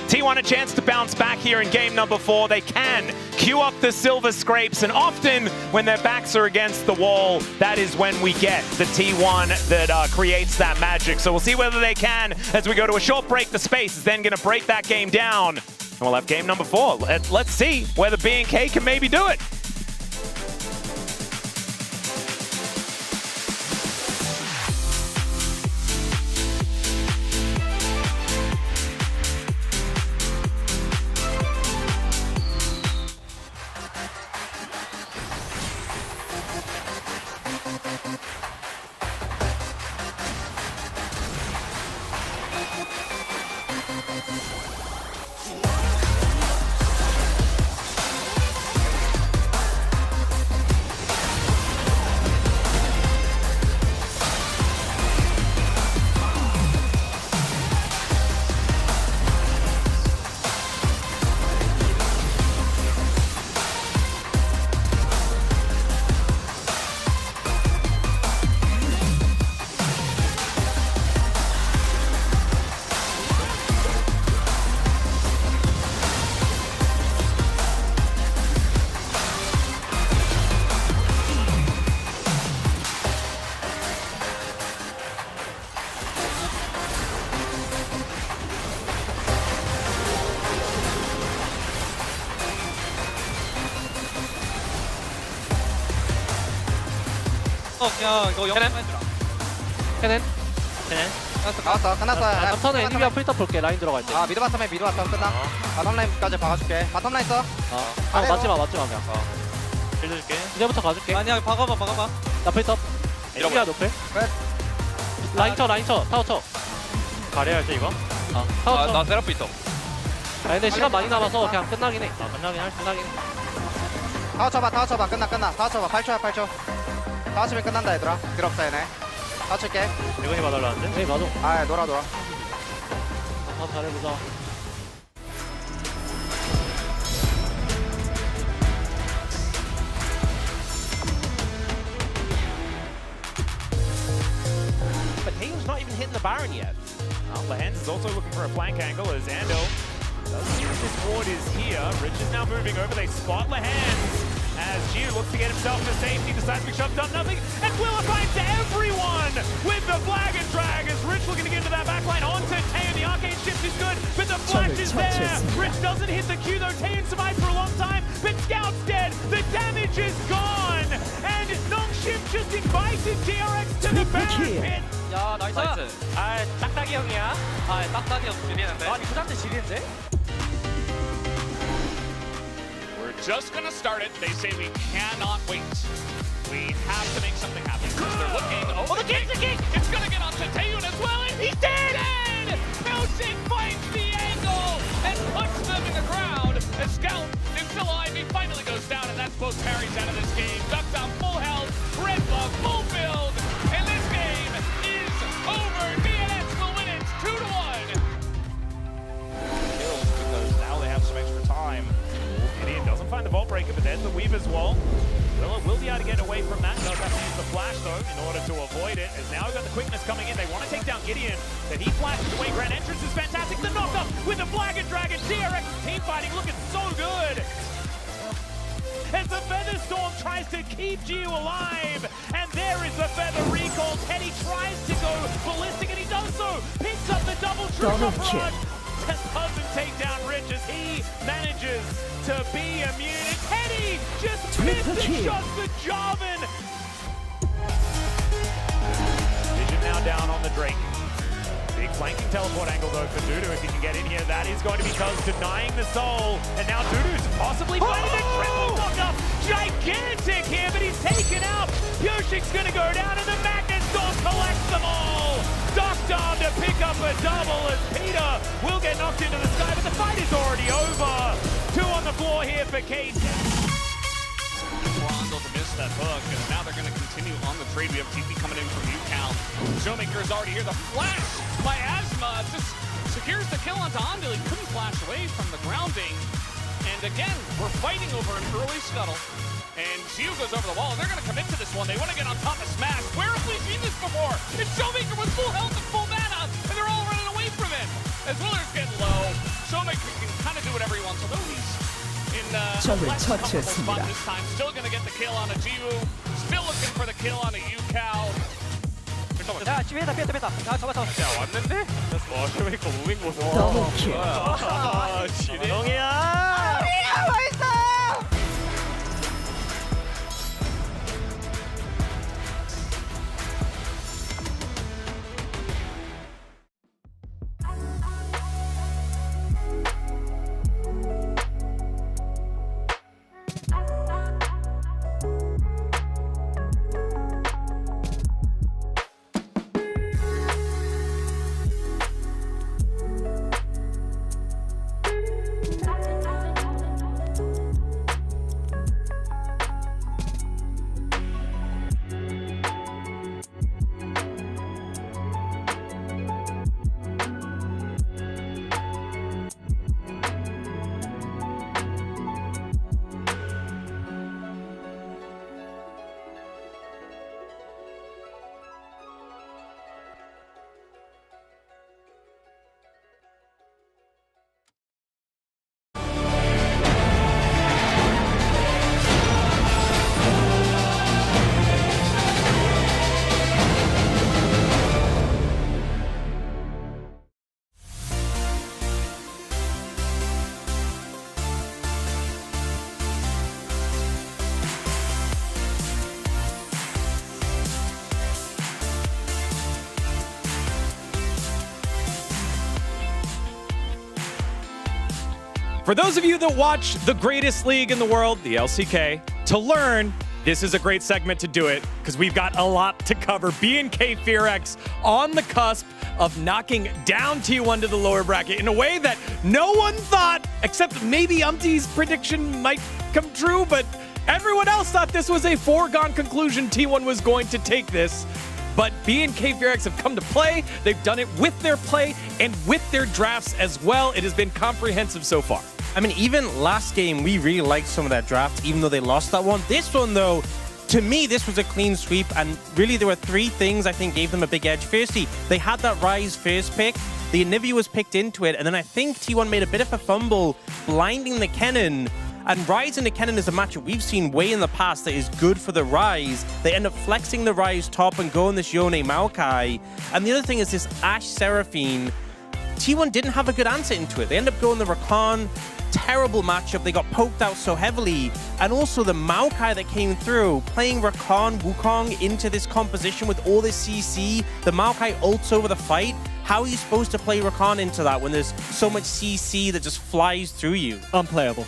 T1 a chance to bounce back here in game number 4. They can queue up the silver scrapes, and often when their backs are against the wall, that is when we get the T1 that creates that magic. So we'll see whether they can as we go to a short break. The space is then going to break that game down, and we'll have game number 4. Let's see whether B&K can maybe do it. 그냥 이거 영상 캐넨 나왔어. 끝났어. 턴에 애니비아 풀터 볼게. 라인 들어갈 때. 미드 바텀에 미드 바텀 끝나. 바텀 라인까지 박아줄게. 바텀 라인 써. 맞지마 그냥. 빌려줄게. 이제부터 가줄게. 아니야 박아봐 나 풀터. 애니비아 노플. 라인 쳐. 타워 쳐. 가려야 할때 이거? 타워 쳐. 나 세라프 있어. 근데 시간 많이 남아서 그냥 끝나긴 해. 끝나긴 해. 타워 쳐봐. 끝나. 타워 쳐봐. 8초야. 타워 치면 끝난다 얘들아. 길 없다 얘네. 타워 칠게. 이거 해봐달라는데? 네 맞아. 아 놀아. 한번 잘해보자. But Tatum's not even hitting the Baron yet. Lehens is also looking for a flank angle as Ando does see that this ward is here. Rich is now moving over. They spot Lehens as Jiu looks to get himself to safety. Decides to be shoved up, nothing. And Willa finds everyone with the flag and drag as Rich looking to get into that backline onto Taeyeon. The arcane shift is good, but the flash is there. Rich doesn't hit the Q though. Taeyeon survives for a long time, but Scout's dead. The damage is gone. And Nongshim just invited DRX to the Baron pit. 야 나이스. 아 딱딱이 형이야. 아 딱딱이 형 지리는데. 아니 그 상태 지리는데? We're just gonna start it. They say we cannot wait. We have to make something happen. They're looking. Oh, the kick! It's gonna get onto Taeyeon as well, and he's dead! Milsik finds the angle! both parries out of this game. Ducks on full health, red buff, full build, and this game is over. BFX will win it 2-1. Kills because now they have some extra time. Gideon doesn't find the Vault Breaker, but there's the Weaver's Wall. Willa will be able to get away from that. Does have to use the flash, though, in order to avoid it. As now we've got the quickness coming in. They want to take down Gideon. Then he flashes away. Grand Entrance is fantastic. The knock-up with the Flag and Dragon. TRX team fighting looking so good. As the Feather Storm tries to keep Gio alive. And there is the Feather recall. Teddy tries to go ballistic, and he does so. Picks up the double front. Just doesn't take down Rich as he manages to be immune. And Teddy just missed the shot for Jarvan. Vision now down on the Drake. Big flanking teleport angle though for Dudu. If he can get in here, that is going to be close, denying the soul. And now Dudu's possibly finding the triple knock-up. Gigantic here, but he's taken out. Yoshik's going to go down, and the Magnet Storm collects them all. Ducked on to pick up a double as Peter will get knocked into the sky, but the fight is already over. 2 on the floor here for Kate. Rondo to miss that hook, and now they're going to continue on the trade. We have TP coming in from UCal. Showmaker is already here. The flash by Asma just secures the kill onto Andil. He couldn't flash away from the grounding. And again, we're fighting over an early scuttle. And Gio goes over the wall, and they're going to commit to this one. They want to get on top of Smash. Where have we seen this before? It's Showmaker with full health and full mana, and they're all running away from him. As Willard's getting low, Showmaker can kind of do whatever he wants, although he's in less comfortable spot this time. Still going to get the kill on a Gio. Still looking for the kill on a UCal. 야, 지금 뺐다. 야, 잡았어. 야, 왔는데? 셔메이커 무빙 보소. 진영이야. For those of you that watch the greatest league in the world, the LCK, to learn, this is a great segment to do it because we've got a lot to cover. B&K FearX on the cusp of knocking down T1 to the lower bracket in a way that no one thought, except maybe Umty's prediction might come true, but everyone else thought this was a foregone conclusion. T1 was going to take this. But B&K FearX have come to play. They've done it with their play and with their drafts as well. It has been comprehensive so far. I mean, even last game, we really liked some of that draft, even though they lost that one. This one, though, to me, this was a clean sweep, and really there were 3 things I think gave them a big edge. Firstly, they had that Ryze first pick. The Anivia was picked into it, and then I think T1 made a bit of a fumble, blinding the Kennen. And Ryze into Kennen is a matchup we've seen way in the past that is good for the Ryze. They end up flexing the Ryze top and going this Yone Maokai. And the other thing is this Ashe Seraphine. T1 didn't have a good answer into it. They end up going the Rakan. Terrible matchup. They got poked out so heavily. And also the Maokai that came through, playing Rakan, Wukong into this composition with all this CC. The Maokai ults over the fight. How are you supposed to play Rakan into that when there's so much CC that just flies through you? Unplayable.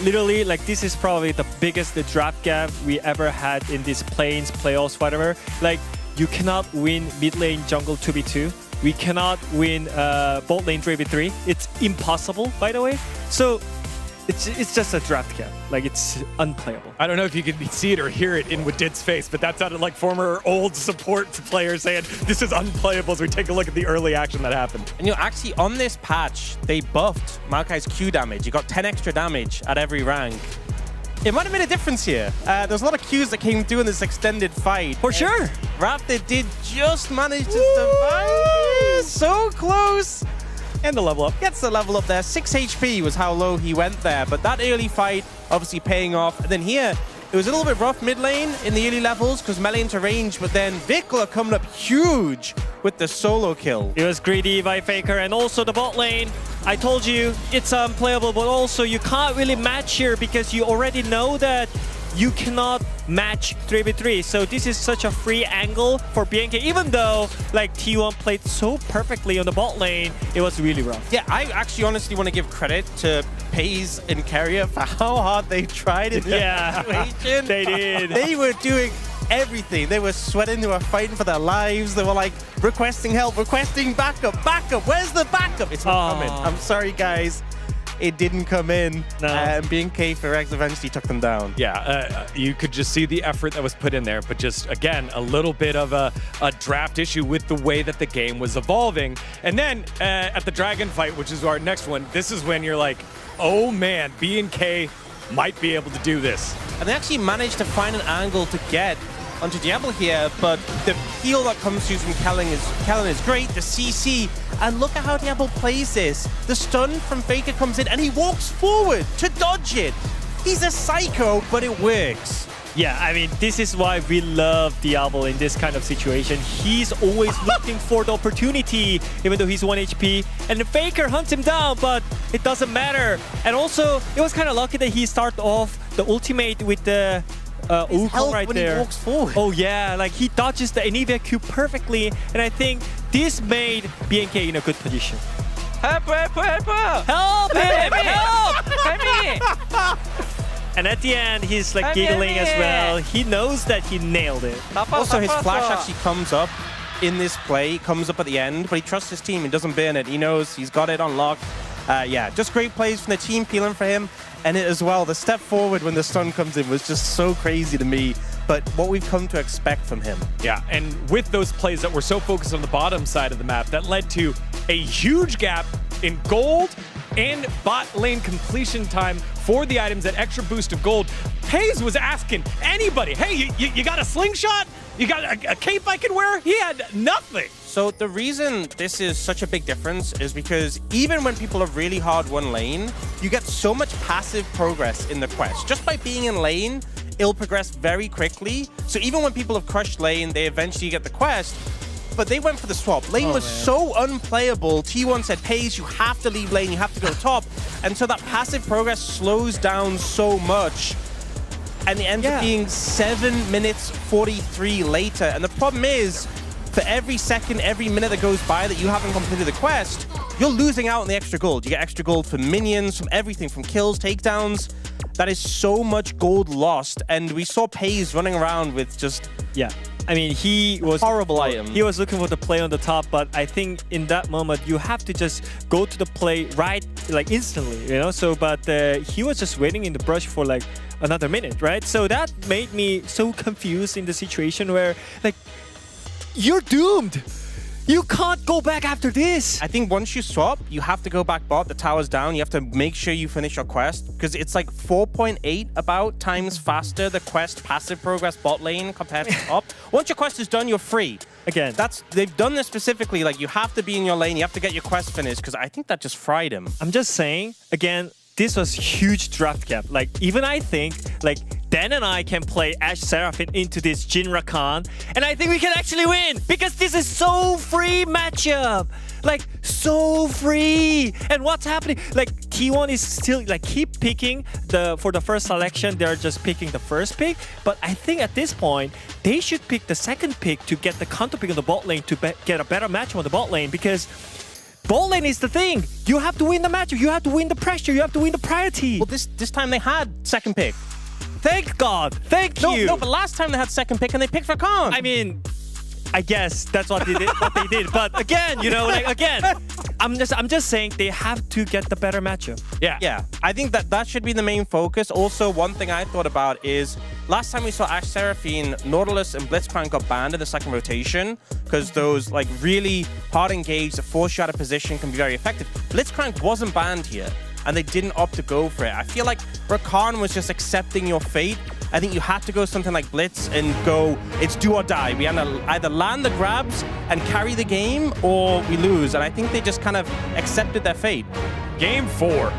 Literally, like, this is probably the biggest draft gap we ever had in these plains, playoffs, whatever. Like, you cannot win mid lane jungle 2v2. We cannot win bot lane 3v3. It's impossible, by the way. So it's just a draft cap. Like, it's unplayable. I don't know if you can see it or hear it in Wadid's face, but that sounded like former old support player saying, this is unplayable as we take a look at the early action that happened. And actually on this patch, they buffed Maokai's Q damage. He got 10 extra damage at every rank. It might have made a difference here. There's a lot of Qs that came through in this extended fight. For sure. Raptor did just manage to survive. So close. And the level up. Gets the level up there. 6 HP was how low he went there. But that early fight obviously paying off. And then here, it was a little bit rough mid lane in the early levels because melee into range. But then Vikla coming up huge with the solo kill. It was greedy by Faker, and also the bot lane. I told you it's unplayable, but also you can't really match here because you already know that you cannot match 3v3. So this is such a free angle for BNK. Even though like T1 played so perfectly on the bot lane, it was really rough. Yeah, I actually honestly want to give credit to FaZe and Carrier for how hard they tried in that situation. They did. They were doing everything. They were sweating, they were fighting for their lives. They were like requesting help, requesting backup. Where's the backup? It's not coming. I'm sorry, guys. It didn't come in. No. And BNK FaZe eventually took them down. Yeah, you could just see the effort that was put in there, but just, again, a little bit of a draft issue with the way that the game was evolving. And then at the Dragon fight, which is our next one, this is when you're like, oh man, BNK might be able to do this. And they actually managed to find an angle to get onto Diablo here, but the heal that comes through from Kellen is great, the CC, and look at how Diablo plays this. The stun from Faker comes in and he walks forward to dodge it. He's a psycho, but it works. Yeah, I mean, this is why we love Diablo in this kind of situation. He's always looking for the opportunity, even though he's 1 HP. And the Faker hunts him down, but it doesn't matter. And also, it was kind of lucky that he started off the ultimate with the Wukong right when there. He walks forward. Oh yeah, like he dodges the Anivia Q perfectly. And I think this made BNK in a good position. Help! Help him! Help! And at the end, he's like giggling as well. He knows that he nailed it. Also, his flash actually comes up in this play, comes up at the end, but he trusts his team and doesn't burn it. He knows he's got it on lock. Yeah, just great plays from the team, peeling for him. And it as well, the step forward when the stun comes in was just so crazy to me. But what we've come to expect from him. Yeah, and with those plays that were so focused on the bottom side of the map, that led to a huge gap in gold and bot lane completion time for the items, that extra boost of gold. FaZe was asking anybody, hey, you got a slingshot? You got a cape I can wear? He had nothing. So the reason this is such a big difference is because even when people have really hard one lane, you get so much passive progress in the quest. Just by being in lane, it'll progress very quickly. So even when people have crushed lane, they eventually get the quest. But they went for the swap. Lane was so unplayable. T1 said, FaZe, you have to leave lane, you have to go top. And so that passive progress slows down so much. And it ends up being 7 minutes 43 later. And the problem is, for every second, every minute that goes by that you haven't completed the quest, you're losing out on the extra gold. You get extra gold from minions, from everything, from kills, takedowns. That is so much gold lost. And we saw FaZe running around with just... Yeah. I mean, he was horrible item. He was looking for the play on the top, but I think in that moment you have to just go to the play right, like instantly, you know. So, but he was just waiting in the brush for like another minute, right? So that made me so confused in the situation where, like, you're doomed. You can't go back after this. I think once you swap, you have to go back bot. The tower's down. You have to make sure you finish your quest because it's like 4.8 about times faster the quest passive progress bot lane compared to top. Once your quest is done, you're free. Again, they've done this specifically. Like you have to be in your lane. You have to get your quest finished because I think that just fried him. I'm just saying, again, this was huge draft gap. Like even I think like Dan and I can play Ashe Seraphine into this Jin Rakan, and I think we can actually win because this is so free matchup. Like so free. And what's happening? Like T1 is still like keep picking for the first selection. They're just picking the first pick. But I think at this point they should pick the second pick to get the counter pick on the bot lane to get a better matchup on the bot lane because bot lane is the thing. You have to win the matchup. You have to win the pressure. You have to win the priority. Well, this time they had second pick. Thank God. Thank you. No, but last time they had second pick and they picked Rakan. I mean, I guess that's what they did. But again, you know, like again, I'm just saying they have to get the better matchup. Yeah, I think that should be the main focus. Also, one thing I thought about is last time we saw Ash Seraphine, Nautilus and Blitzcrank got banned in the second rotation because those like really hard engaged, force you out of position can be very effective. Blitzcrank wasn't banned here, and they didn't opt to go for it. I feel like Rakan was just accepting your fate. I think you have to go something like Blitz and go, it's do or die. We either land the grabs and carry the game or we lose. And I think they just kind of accepted their fate. Game 4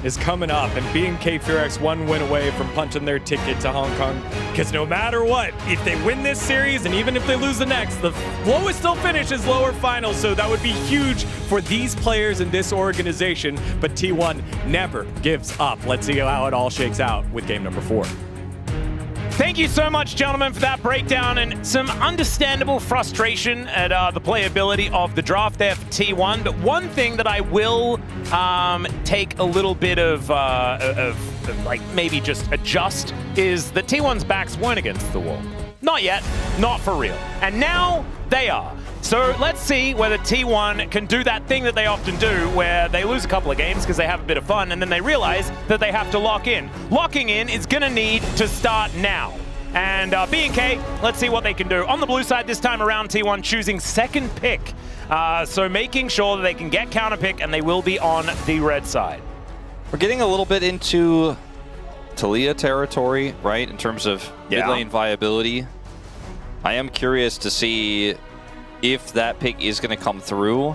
is coming up, and BNK Furex one win away from punching their ticket to Hong Kong. Because no matter what, if they win this series, and even if they lose the next, the lowest they'll finish is lower finals. So that would be huge for these players in this organization. But T1 never gives up. Let's see how it all shakes out with game number 4. Thank you so much, gentlemen, for that breakdown and some understandable frustration at the playability of the draft there for T1. But one thing that I will take a little bit of like maybe just adjust is that T1's backs weren't against the wall. Not yet, not for real. And now they are. So let's see whether T1 can do that thing that they often do where they lose a couple of games because they have a bit of fun and then they realize that they have to lock in. Locking in is going to need to start now. And B&K, let's see what they can do. On the blue side this time around, T1 choosing second pick. So making sure that they can get counter pick and they will be on the red side. We're getting a little bit into Taliyah territory, right, in terms of mid lane viability. I am curious to see if that pick is going to come through.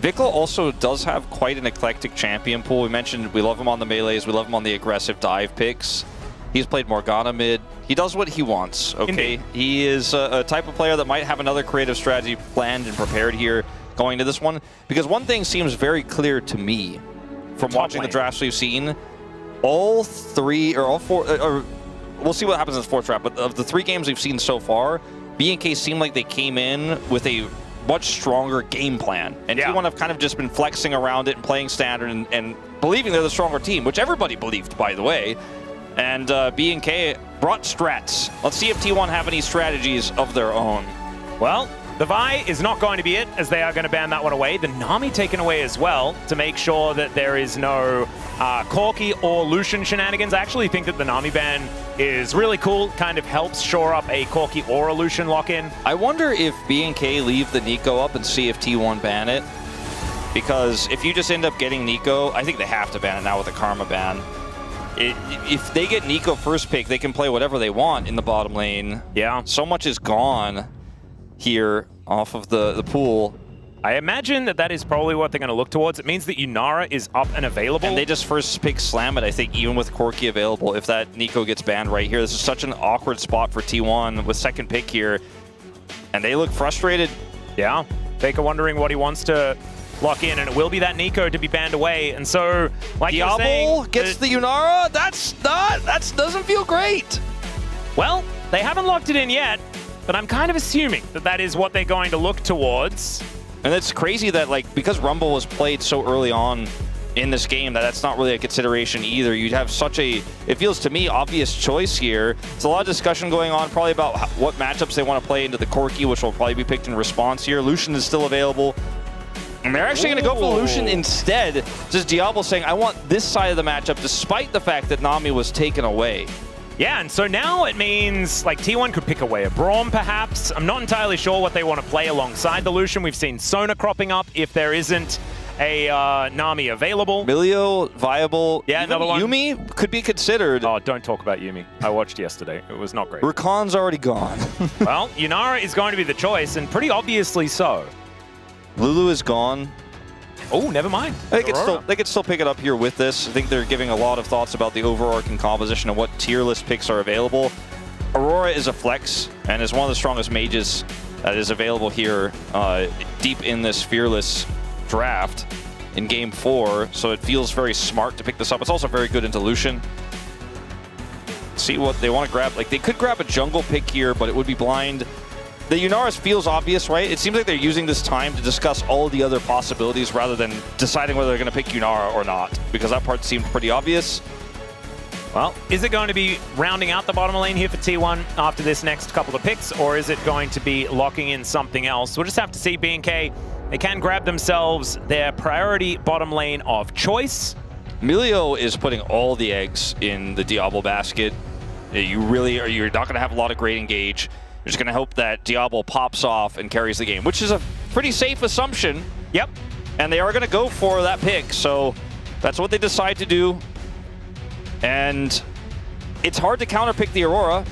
Vikla also does have quite an eclectic champion pool. We mentioned we love him on the melees, we love him on the aggressive dive picks. He's played Morgana mid. He does what he wants, okay? Indeed. He is a type of player that might have another creative strategy planned and prepared here going into this one. Because one thing seems very clear to me from watching the drafts we've seen. All three, or all four, or we'll see what happens in the fourth draft, but of the 3 games we've seen so far, B&K seemed like they came in with a much stronger game plan. And T1 have kind of just been flexing around it and playing standard and believing they're the stronger team, which everybody believed, by the way. And B&K brought strats. Let's see if T1 have any strategies of their own. Well, the Vi is not going to be it, as they are going to ban that one away. The Nami taken away as well, to make sure that there is no Corki or Lucian shenanigans. I actually think that the Nami ban is really cool. Kind of helps shore up a Corki or a Lucian lock-in. I wonder if B&K leave the Nico up and see if T1 ban it. Because if you just end up getting Nico, I think they have to ban it now with the Karma ban. If they get Nico first pick, they can play whatever they want in the bottom lane. Yeah. So much is gone here off of the pool. I imagine that that is probably what they're going to look towards. It means that Yunara is up and available. And they just first pick Slam it, I think, even with Corki available, if that Nico gets banned right here. This is such an awkward spot for T1 with second pick here. And they look frustrated. Yeah. Faker wondering what he wants to lock in, and it will be that Nico to be banned away. And so, like Diablo you're saying, gets the Yunara. That doesn't feel great. Well, they haven't locked it in yet, but I'm kind of assuming that that is what they're going to look towards. And it's crazy that, like, because Rumble was played so early on in this game, that's not really a consideration either. You'd have such a, it feels to me, obvious choice here. There's a lot of discussion going on probably about what matchups they want to play into the Corki, which will probably be picked in response here. Lucian is still available. And they're actually going to go for Lucian instead. Just Diablo saying, I want this side of the matchup, despite the fact that Nami was taken away. Yeah, and so now it means like T1 could pick away a Braum, perhaps. I'm not entirely sure what they want to play alongside the Lucian. We've seen Sona cropping up if there isn't a Nami available. Milio, viable. Yeah, even another one. Yumi could be considered. Oh, don't talk about Yumi. I watched yesterday. It was not great. Rakan's already gone. Well, Yunara is going to be the choice, and pretty obviously so. Lulu is gone. Oh, never mind. They could still pick it up here with this. I think they're giving a lot of thoughts about the overarching composition and what tier list picks are available. Aurora is a flex and is one of the strongest mages that is available here deep in this Fearless draft in Game 4. So it feels very smart to pick this up. It's also very good into Lucian. See what they want to grab. Like, they could grab a jungle pick here, but it would be blind. The Yunara feels obvious, right? It seems like they're using this time to discuss all the other possibilities rather than deciding whether they're going to pick Yunara or not, because that part seemed pretty obvious. Well, is it going to be rounding out the bottom lane here for T1 after this next couple of picks, or is it going to be locking in something else? We'll just have to see. B&K they can grab themselves their priority bottom lane of choice. Emilio is putting all the eggs in the Diablo basket. You really are. You're not going to have a lot of great engage. You're just going to hope that Diablo pops off and carries the game, which is a pretty safe assumption. Yep. And they are going to go for that pick, so that's what they decide to do. And it's hard to counterpick the Aurora.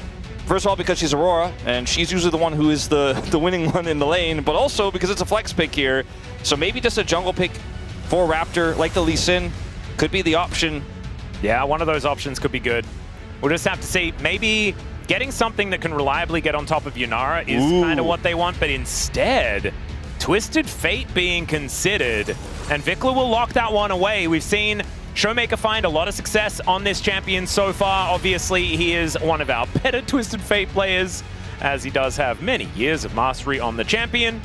First of all, because she's Aurora, and she's usually the one who is the winning one in the lane, but also because it's a flex pick here. So maybe just a jungle pick for Raptor, like the Lee Sin, could be the option. Yeah, one of those options could be good. We'll just have to see. Maybe getting something that can reliably get on top of Yunara is kind of what they want, but instead, Twisted Fate being considered, and Vikla will lock that one away. We've seen Showmaker find a lot of success on this champion so far. Obviously, he is one of our better Twisted Fate players, as he does have many years of mastery on the champion.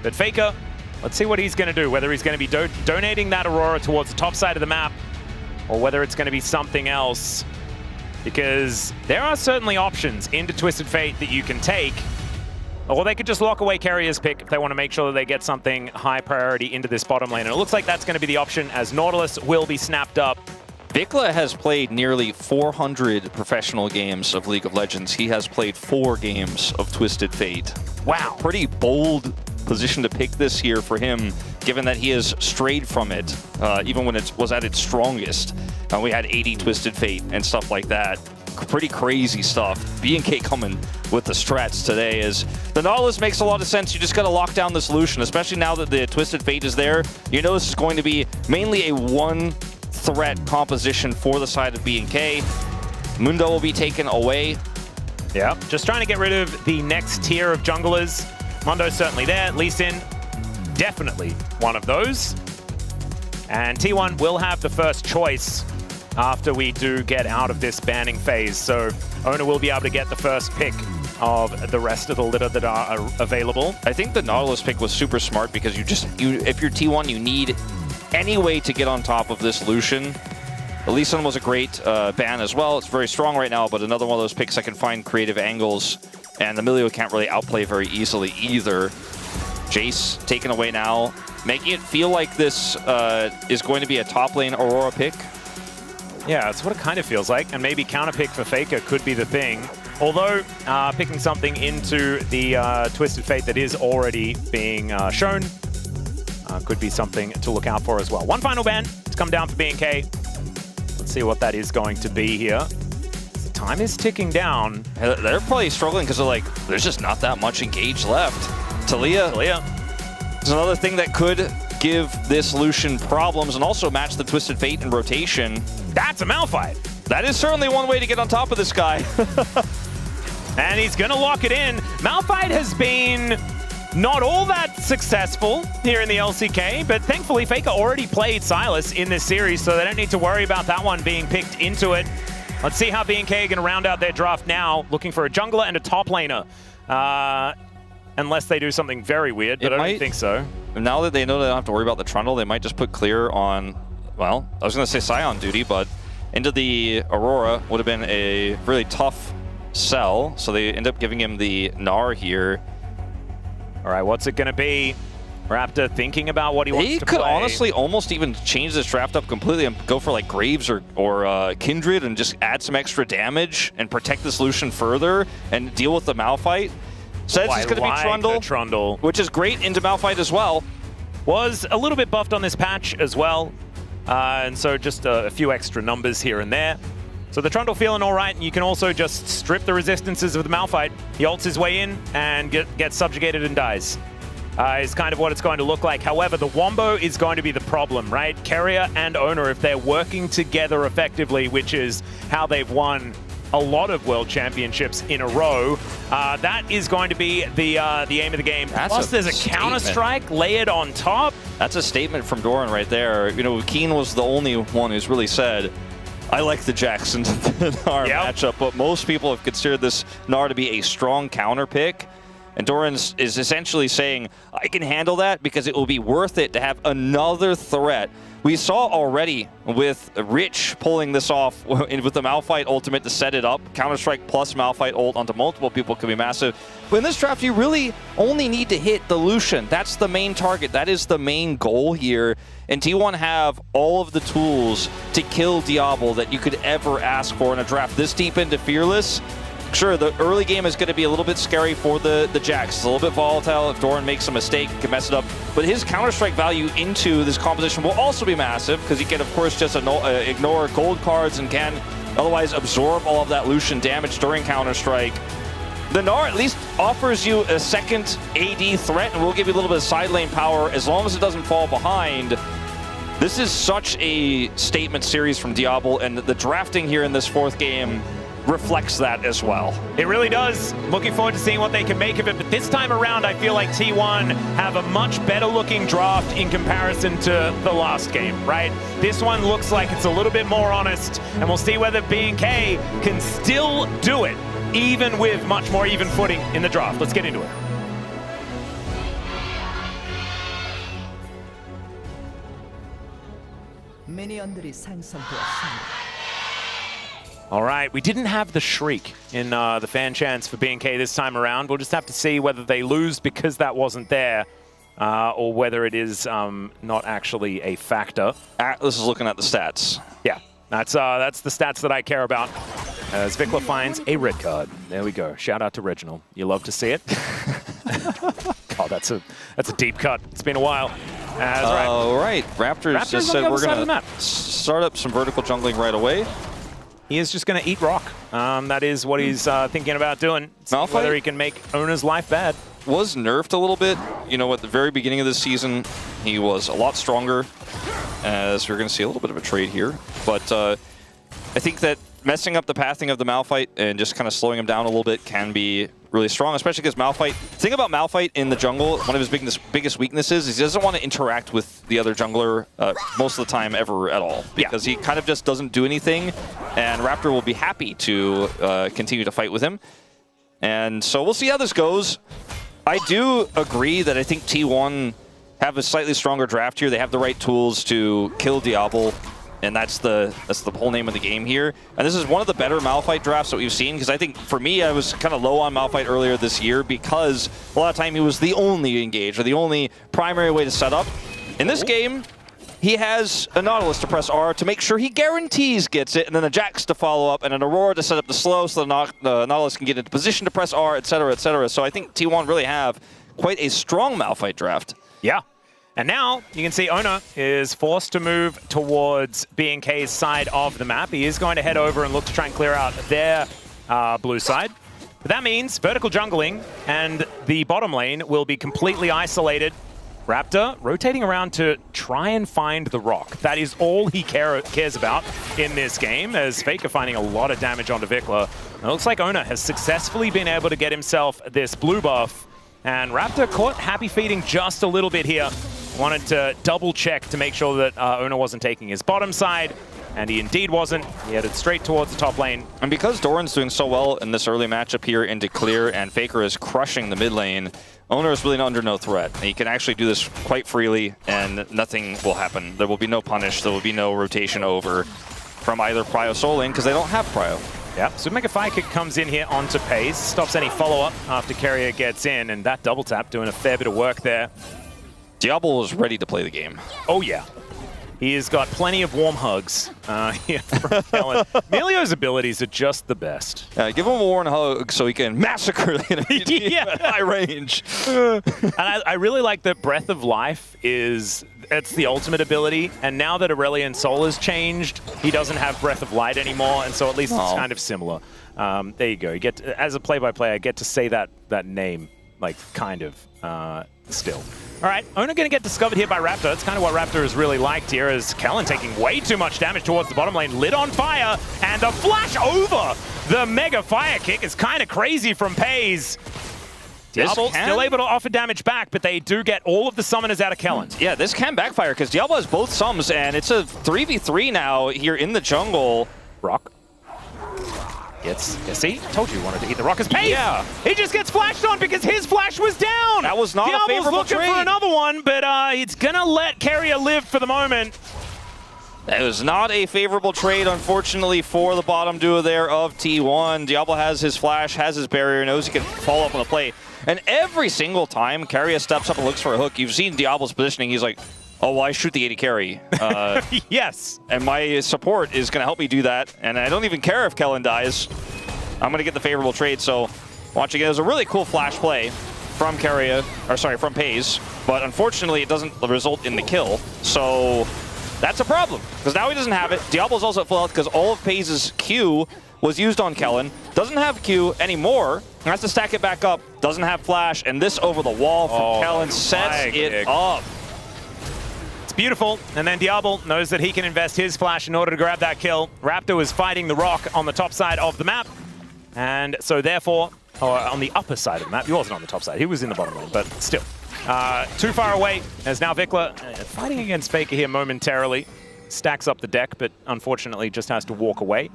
But Faker, let's see what he's going to do, whether he's going to be donating that Aurora towards the top side of the map, or whether it's going to be something else. Because there are certainly options into Twisted Fate that you can take, or they could just lock away Carrier's pick if they want to make sure that they get something high priority into this bottom lane. And it looks like that's going to be the option, as Nautilus will be snapped up. Vikla has played nearly 400 professional games of League of Legends. He has played 4 games of Twisted Fate. Wow. Pretty bold position to pick this here for him, given that he has strayed from it, even when it was at its strongest. We had 80 Twisted Fate and stuff like that. Pretty crazy stuff. BNK coming with the strats today is the Nautilus makes a lot of sense. You just got to lock down the solution, especially now that the Twisted Fate is there. You know this is going to be mainly a one-threat composition for the side of BNK. Mundo will be taken away. Yeah, just trying to get rid of the next tier of junglers. Mundo's certainly there. Lee Sin, definitely one of those. And T1 will have the first choice after we do get out of this banning phase. So Owner will be able to get the first pick of the rest of the litter that are available. I think the Nautilus pick was super smart because if you're T1, you need any way to get on top of this Lucian. Lee Sin was a great ban as well. It's very strong right now, but another one of those picks that can find creative angles, and Emilio can't really outplay very easily either. Jace taken away now, making it feel like this is going to be a top lane Aurora pick. Yeah, that's what it kind of feels like, and maybe counter pick for Faker could be the thing. Although, picking something into the Twisted Fate that is already being shown could be something to look out for as well. One final ban to come down for BNK. Let's see what that is going to be here. The time is ticking down. They're probably struggling because they're like, there's just not that much engage left. Talia is another thing that could give this Lucian problems and also match the Twisted Fate in rotation. That's a Malphite. That is certainly one way to get on top of this guy. And he's going to lock it in. Malphite has been not all that successful here in the LCK, but thankfully Faker already played Sylas in this series, so they don't need to worry about that one being picked into it. Let's see how BNK are going to round out their draft now, looking for a jungler and a top laner. Unless they do something very weird, but I don't think so. Now that they know they don't have to worry about the Trundle, they might just put Clear on, well, I was going to say Scion duty, but into the Aurora would have been a really tough sell, so they end up giving him the Gnar here. All right, what's it going to be? Raptor thinking about what he wants to play. They could honestly almost even change this draft up completely and go for like Graves or Kindred and just add some extra damage and protect the solution further and deal with the Malphite. Says it's going to be Trundle, which is great into Malphite as well. Was a little bit buffed on this patch as well, and so just a few extra numbers here and there. So the Trundle feeling all right, and you can also just strip the resistances of the Malphite. He ults his way in and gets subjugated and dies. Is kind of what it's going to look like. However, the Wombo is going to be the problem, right? Carrier and Owner, if they're working together effectively, which is how they've won a lot of world championships in a row, that is going to be the aim of the game. Plus, there's a counter-strike layered on top. That's a statement from Doran right there. You know, Keen was the only one who's really said, I like the Jackson Gnar matchup, but most people have considered this Gnar to be a strong counter pick. And Doran's is essentially saying, I can handle that because it will be worth it to have another threat. We saw already with Rich pulling this off with the Malphite ultimate to set it up. Counter-Strike plus Malphite ult onto multiple people could be massive. But in this draft, you really only need to hit the Lucian. That's the main target. That is the main goal here. And T1 have all of the tools to kill Diablo that you could ever ask for in a draft this deep into Fearless. Sure, the early game is going to be a little bit scary for the Jax. It's a little bit volatile. If Doran makes a mistake, he can mess it up. But his Counter-Strike value into this composition will also be massive because he can, of course, just ignore gold cards and can otherwise absorb all of that Lucian damage during Counter-Strike. The Gnar at least offers you a second AD threat and will give you a little bit of side lane power as long as it doesn't fall behind. This is such a statement series from Diablo, and the drafting here in this fourth game reflects that as well. It really does. Looking forward to seeing what they can make of it. But this time around, I feel like T1 have a much better looking draft in comparison to the last game, right? This one looks like it's a little bit more honest, and we'll see whether B&K can still do it, even with much more even footing in the draft. Let's get into it. 미니언들이 생성되었습니다. All right, we didn't have the Shriek in the fan chants for B&K this time around. We'll just have to see whether they lose because that wasn't there, or whether it is not actually a factor. Atlas is looking at the stats. Yeah, that's the stats that I care about. As Vikla finds a red card. There we go. Shout out to Reginald. You love to see it. God, that's a deep cut. It's been a while. All right, Raptors just said we're going to start up some vertical jungling right away. He is just going to eat rock. That is what he's thinking about doing. Malphite, whether he can make Ona's life bad. Was nerfed a little bit. You know, at the very beginning of this season, he was a lot stronger. As we're going to see a little bit of a trade here. But I think that messing up the pathing of the Malphite and just kind of slowing him down a little bit can be really strong, especially because Malphite. The thing about Malphite in the jungle, one of his biggest weaknesses is he doesn't want to interact with the other jungler most of the time ever at all, because he kind of just doesn't do anything, and Raptor will be happy to continue to fight with him. And so we'll see how this goes. I do agree that I think T1 have a slightly stronger draft here. They have the right tools to kill Diablo. And that's the whole name of the game here. And this is one of the better Malphite drafts that we've seen, because I think, for me, I was kind of low on Malphite earlier this year because a lot of time he was the only engage, or the only primary way to set up. In this game, he has a Nautilus to press R to make sure he guarantees gets it, and then a Jax to follow up, and an Aurora to set up the slow so the Nautilus can get into position to press R, etc., etc. So I think T1 really have quite a strong Malphite draft. Yeah. And now you can see Ona is forced to move towards B&K's side of the map. He is going to head over and look to try and clear out their blue side. But that means vertical jungling, and the bottom lane will be completely isolated. Raptor rotating around to try and find the rock. That is all he cares about in this game, as Faker finding a lot of damage onto Vikla. It looks like Ona has successfully been able to get himself this blue buff, and Raptor caught happy feeding just a little bit here. Wanted to double check to make sure that Ona wasn't taking his bottom side, and he indeed wasn't. He headed straight towards the top lane. And because Doran's doing so well in this early matchup here into clear, and Faker is crushing the mid lane, Ona is really under no threat. He can actually do this quite freely, and nothing will happen. There will be no punish. There will be no rotation over from either Prio or Soul Lane, because they don't have Prio. Yeah, so Mega Fire Kick comes in here onto Pace, stops any follow-up after Carrier gets in, and that double tap doing a fair bit of work there. Diablo is ready to play the game. Oh, yeah. He has got plenty of warm hugs here from Kellen. Melio's abilities are just the best. Give him a warm hug so he can massacre the enemy at high range. And I really like that Breath of Life it's the ultimate ability, and now that Aurelion Soul has changed, he doesn't have Breath of Light anymore, and so at least it's kind of similar. There you go. You get to, as a play-by-play, I get to say that name, like, kind of still. All right, Ona going to get discovered here by Raptor. That's kind of what Raptor has really liked here, as Kellen taking way too much damage towards the bottom lane, lit on fire, and the flash over the Mega Fire Kick is kind of crazy from Paze. Diablo still able to offer damage back, but they do get all of the summoners out of Kellen. Yeah, this can backfire, because Diablo has both sums, and it's a 3v3 now here in the jungle. Rock. Gets, see, told you he wanted to eat the rockets. Pace! Yeah. He just gets flashed on because his flash was down! That was not a favorable looking trade. for another one, but it's gonna let Carrier live for the moment. It was not a favorable trade, unfortunately, for the bottom duo there of T1. Diablo has his flash, has his barrier, knows he can follow up on the play. And every single time Carrier steps up and looks for a hook, you've seen Diablo's positioning, he's like, oh, well, I shoot the 80 carry. Yes. And my support is going to help me do that. And I don't even care if Kellen dies. I'm going to get the favorable trade. So watching it was a really cool flash play from Carrier, or sorry, from Pays. But unfortunately, it doesn't result in the kill. So that's a problem, because now he doesn't have it. Diablo's also at full health because all of Pays' Q was used on Kellen. Doesn't have Q anymore. Has to stack it back up. Doesn't have flash. And this over the wall from Kellen sets it up. Beautiful, and then Diablo knows that he can invest his flash in order to grab that kill. Raptor was fighting the rock on the top side of the map, and so therefore, or on the upper side of the map, he wasn't on the top side, he was in the bottom lane, but still. Too far away, as now Vikla fighting against Faker here momentarily. Stacks up the deck, but unfortunately just has to walk away.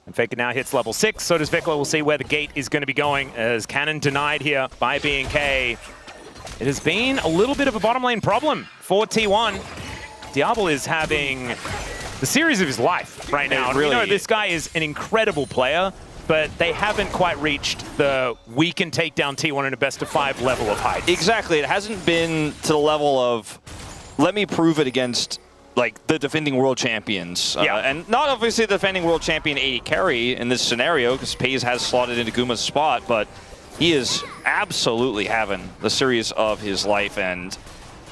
And Faker now hits level 6, so does Vikla. We'll see where the gate is going to be going, as Cannon denied here by B&K. It has been a little bit of a bottom lane problem for T1. Diablo is having the series of his life right now. Really, we know this guy is an incredible player, but they haven't quite reached the we can take down T1 in a best-of-5 level of height. Exactly. It hasn't been to the level of, let me prove it against like the defending world champions. And not obviously the defending world champion 80 carry in this scenario, because Pays has slotted into Guma's spot, but he is absolutely having the series of his life, and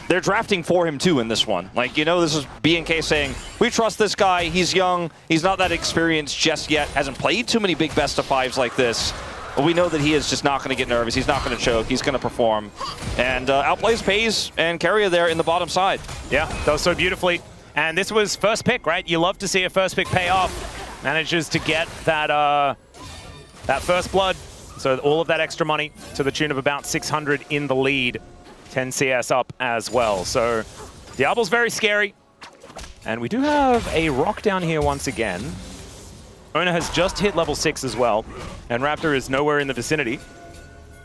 they're drafting for him too in this one. Like, you know, this is B&K saying, we trust this guy, he's young, he's not that experienced just yet, hasn't played too many big best of 5s like this. But we know that he is just not going to get nervous, he's not going to choke, he's going to perform. And outplays Pays and Carrier there in the bottom side. Yeah, does so beautifully. And this was first pick, right? You love to see a first pick pay off. Manages to get that, that first blood. So all of that extra money to the tune of about 600 in the lead. 10 CS up as well. So Diablo's very scary. And we do have a rock down here once again. Ona has just hit level 6 as well. And Raptor is nowhere in the vicinity.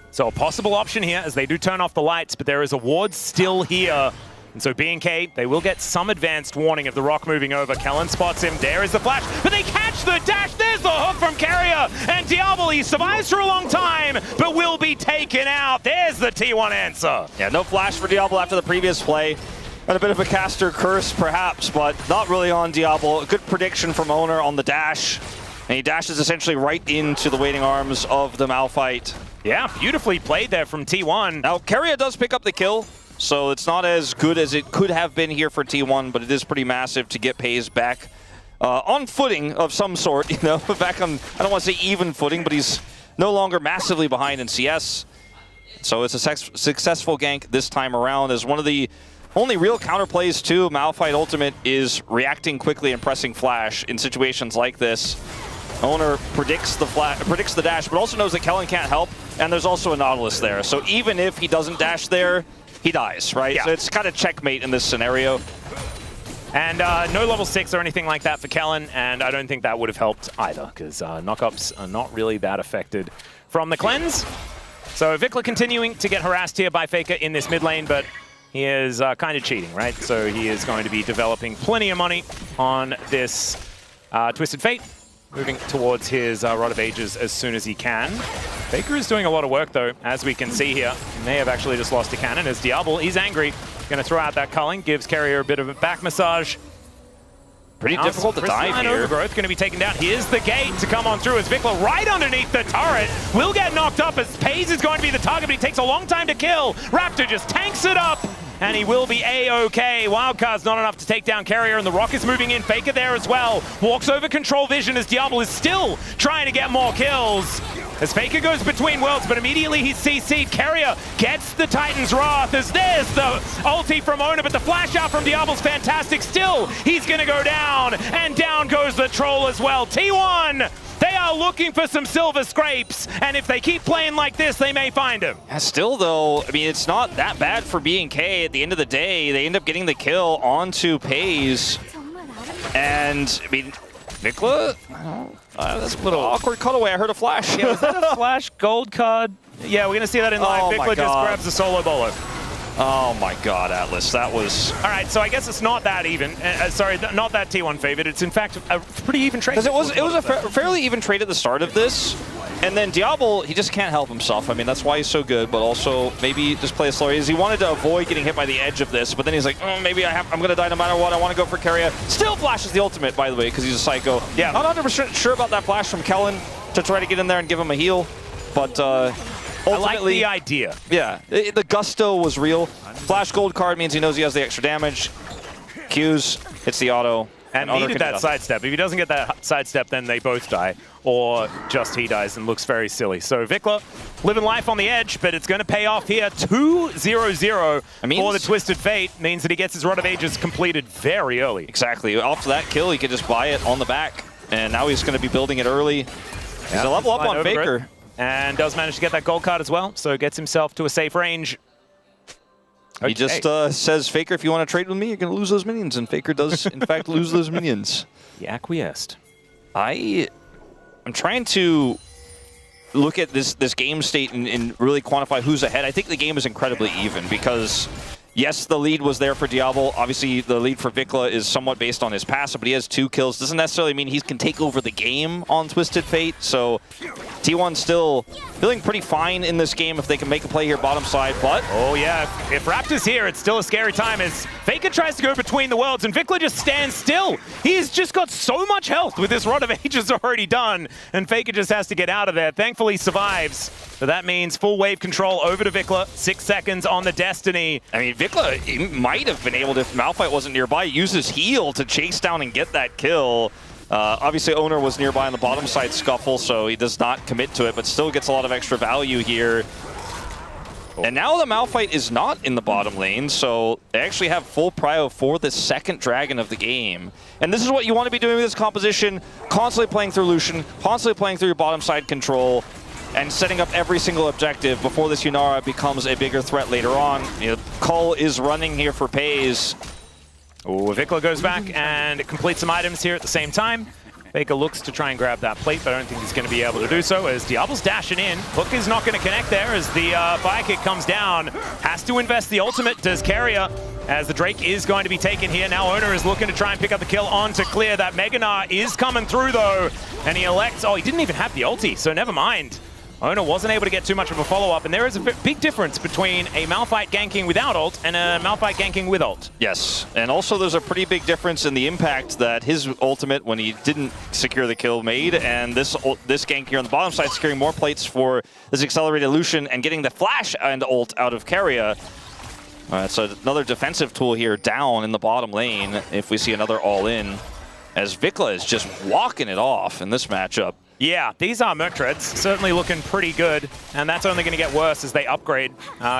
So a possible option here as they do turn off the lights, but there is a ward still here. And so B&K, they will get some advanced warning of the rock moving over. Kellen spots him. There is the flash, but they catch the dash. There's the hook from Carrier. And Diablo, he survives for a long time, but will be taken out. There's the T1 answer. Yeah, no flash for Diablo after the previous play. And a bit of a caster curse, perhaps, but not really on Diablo. A good prediction from Owner on the dash. And he dashes essentially right into the waiting arms of the Malphite. Yeah, beautifully played there from T1. Now, Carrier does pick up the kill. So it's not as good as it could have been here for T1, but it is pretty massive to get Pays back on footing of some sort, you know, back on, I don't want to say even footing, but he's no longer massively behind in CS. So it's a successful gank this time around, as one of the only real counterplays to Malphite Ultimate is reacting quickly and pressing flash in situations like this. Owner predicts the dash, but also knows that Kellen can't help, and there's also a Nautilus there. So even if he doesn't dash there, he dies, right? Yeah. So it's kind of checkmate in this scenario. And no level 6 or anything like that for Kellen, and I don't think that would have helped either, because knockups are not really that affected from the cleanse. So Vikla continuing to get harassed here by Faker in this mid lane, but he is kind of cheating, right? So he is going to be developing plenty of money on this Twisted Fate, moving towards his Rod of Ages as soon as he can. Faker is doing a lot of work, though, as we can see here. He may have actually just lost a cannon as Diablo, he's angry. Going to throw out that culling, gives Carrier a bit of a back massage. Pretty difficult to dive here. Overgrowth going to be taken down. Here's the gate to come on through as Vikla right underneath the turret will get knocked up as Pays is going to be the target, but he takes a long time to kill. Raptor just tanks it up. And he will be A-OK. Wildcard's not enough to take down Carrier, and the Rock is moving in. Faker there as well. Walks over control vision as Diablo is still trying to get more kills. As Faker goes between worlds, but immediately he's CC'd. Carrier gets the Titan's Wrath as there's the ulti from Ona, but the flash out from Diablo's fantastic. Still, he's going to go down, and down goes the Troll as well. T1! They are looking for some silver scrapes, and if they keep playing like this, they may find him. Yeah, still, though, I mean, it's not that bad for B&K. At the end of the day, they end up getting the kill onto Pays. And, I mean, Vikla, That's a little awkward cutaway. I heard a flash. Yeah, was that a flash gold card? Yeah, we're going to see that in live. Oh my Vikla just God. grabs a solo bolo. Oh my God, Atlas, that was... All right, so I guess it's not that even. Sorry, not that T1 favored. It's in fact a pretty even trade. Because it was a fairly even trade at the start of this. And then Diablo, he just can't help himself. I mean, that's why he's so good, but also maybe just play it slower. He wanted to avoid getting hit by the edge of this, but then he's like, oh, maybe I'm going to die no matter what. I want to go for Keria. Still flashes the ultimate, by the way, because he's a psycho. Yeah. Not 100% sure about that flash from Kellen to try to get in there and give him a heal, but ultimately... I like the idea. Yeah, the gusto was real. Flash gold card means he knows he has the extra damage. Qs, hits the auto. And needed that sidestep. If he doesn't get that sidestep, then they both die. Or just he dies and looks very silly. So Vikla living life on the edge, but it's going to pay off here. 2-0-0 for the Twisted Fate. Means that he gets his Rod of Ages completed very early. Exactly. After that kill, he could just buy it on the back. And now he's going to be building it early. He's a level up on Faker. And does manage to get that gold card as well. So gets himself to a safe range. He just says, Faker, if you want to trade with me, you're going to lose those minions. And Faker does, in fact, lose those minions. He acquiesced. I'm trying to look at this game state and really quantify who's ahead. I think the game is incredibly even because, yes, the lead was there for Diablo. Obviously, the lead for Vikla is somewhat based on his passive, but he has 2 kills. Doesn't necessarily mean he can take over the game on Twisted Fate. So T1 still feeling pretty fine in this game if they can make a play here bottom side, but... Oh yeah, if Raptor's here, it's still a scary time as Faker tries to go between the worlds and Vikla just stands still. He's just got so much health with this Rod of Ages already done, and Faker just has to get out of there. Thankfully survives, but that means full wave control over to Vikla. 6 seconds on the Destiny. I mean, Vikla might have been able to, if Malphite wasn't nearby, use his heal to chase down and get that kill. Obviously, Owner was nearby on the bottom side scuffle, so he does not commit to it, but still gets a lot of extra value here. And now the Malphite is not in the bottom lane, so they actually have full prio for the second dragon of the game. And this is what you want to be doing with this composition, constantly playing through Lucian, constantly playing through your bottom side control, and setting up every single objective before this Yunara becomes a bigger threat later on. You know, Cull is running here for Pays. Oh, Vikla goes back and completes some items here at the same time. Faker looks to try and grab that plate, but I don't think he's going to be able to do so as Diablo's dashing in. Hook is not going to connect there as the fire kick comes down. Has to invest the ultimate, does Keria, as the Drake is going to be taken here. Now Owner is looking to try and pick up the kill on to clear. That Meganar is coming through though, and he elects, oh, he didn't even have the ulti, so never mind. Owner wasn't able to get too much of a follow-up, and there is a big difference between a Malphite ganking without ult and a Malphite ganking with ult. Yes, and also there's a pretty big difference in the impact that his ultimate, when he didn't secure the kill, made, and this gank here on the bottom side, securing more plates for this accelerated Lucian and getting the flash and ult out of Keria. So another defensive tool here down in the bottom lane if we see another all-in, as Vikla is just walking it off in this matchup. Yeah, these are Merc Treads, certainly looking pretty good, and that's only going to get worse as they upgrade,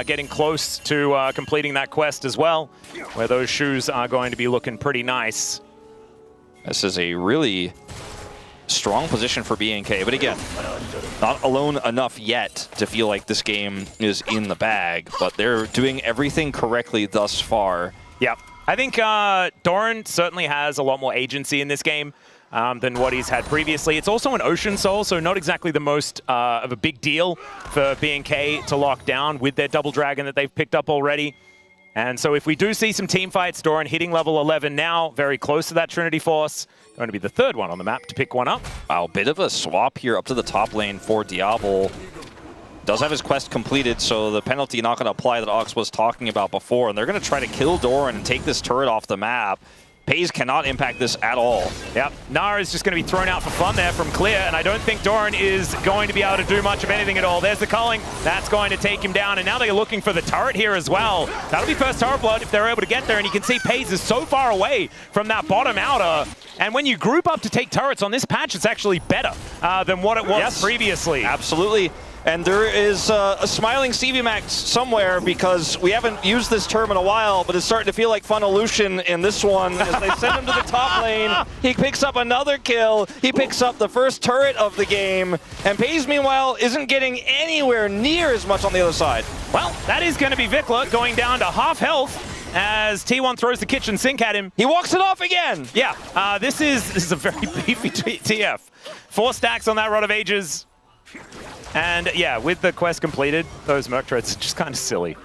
getting close to completing that quest as well, where those shoes are going to be looking pretty nice. This is a really strong position for BNK, but again, not alone enough yet to feel like this game is in the bag, but they're doing everything correctly thus far. Yeah, I think Doran certainly has a lot more agency in this game than what he's had previously. It's also an Ocean Soul, so not exactly the most of a big deal for BNK to lock down with their Double Dragon that they've picked up already. And so if we do see some team fights, Doran hitting level 11 now, very close to that Trinity Force, going to be the third one on the map to pick one up. Wow, bit of a swap here up to the top lane for Diablo. Does have his quest completed, so the penalty not going to apply that Ox was talking about before, and they're going to try to kill Doran and take this turret off the map. Pays cannot impact this at all. Yep, Nara is just going to be thrown out for fun there from Clear, and I don't think Doran is going to be able to do much of anything at all. There's the culling. That's going to take him down, and now they're looking for the turret here as well. That'll be first turret blood if they're able to get there, and you can see Pays is so far away from that bottom outer. And when you group up to take turrets on this patch, it's actually better than what it was previously. Absolutely. And there is a smiling CV Max somewhere because we haven't used this term in a while, but it's starting to feel like Funnolution in this one as they send him to the top lane. He picks up another kill. He picks up the first turret of the game. And Pays, meanwhile, isn't getting anywhere near as much on the other side. Well, that is going to be Vikla going down to half health. as T1 throws the kitchen sink at him. He walks it off again. Yeah, this is a very beefy TF. 4 stacks on that Rod of Ages. And yeah, with the quest completed, those Merc Treads are just kind of silly.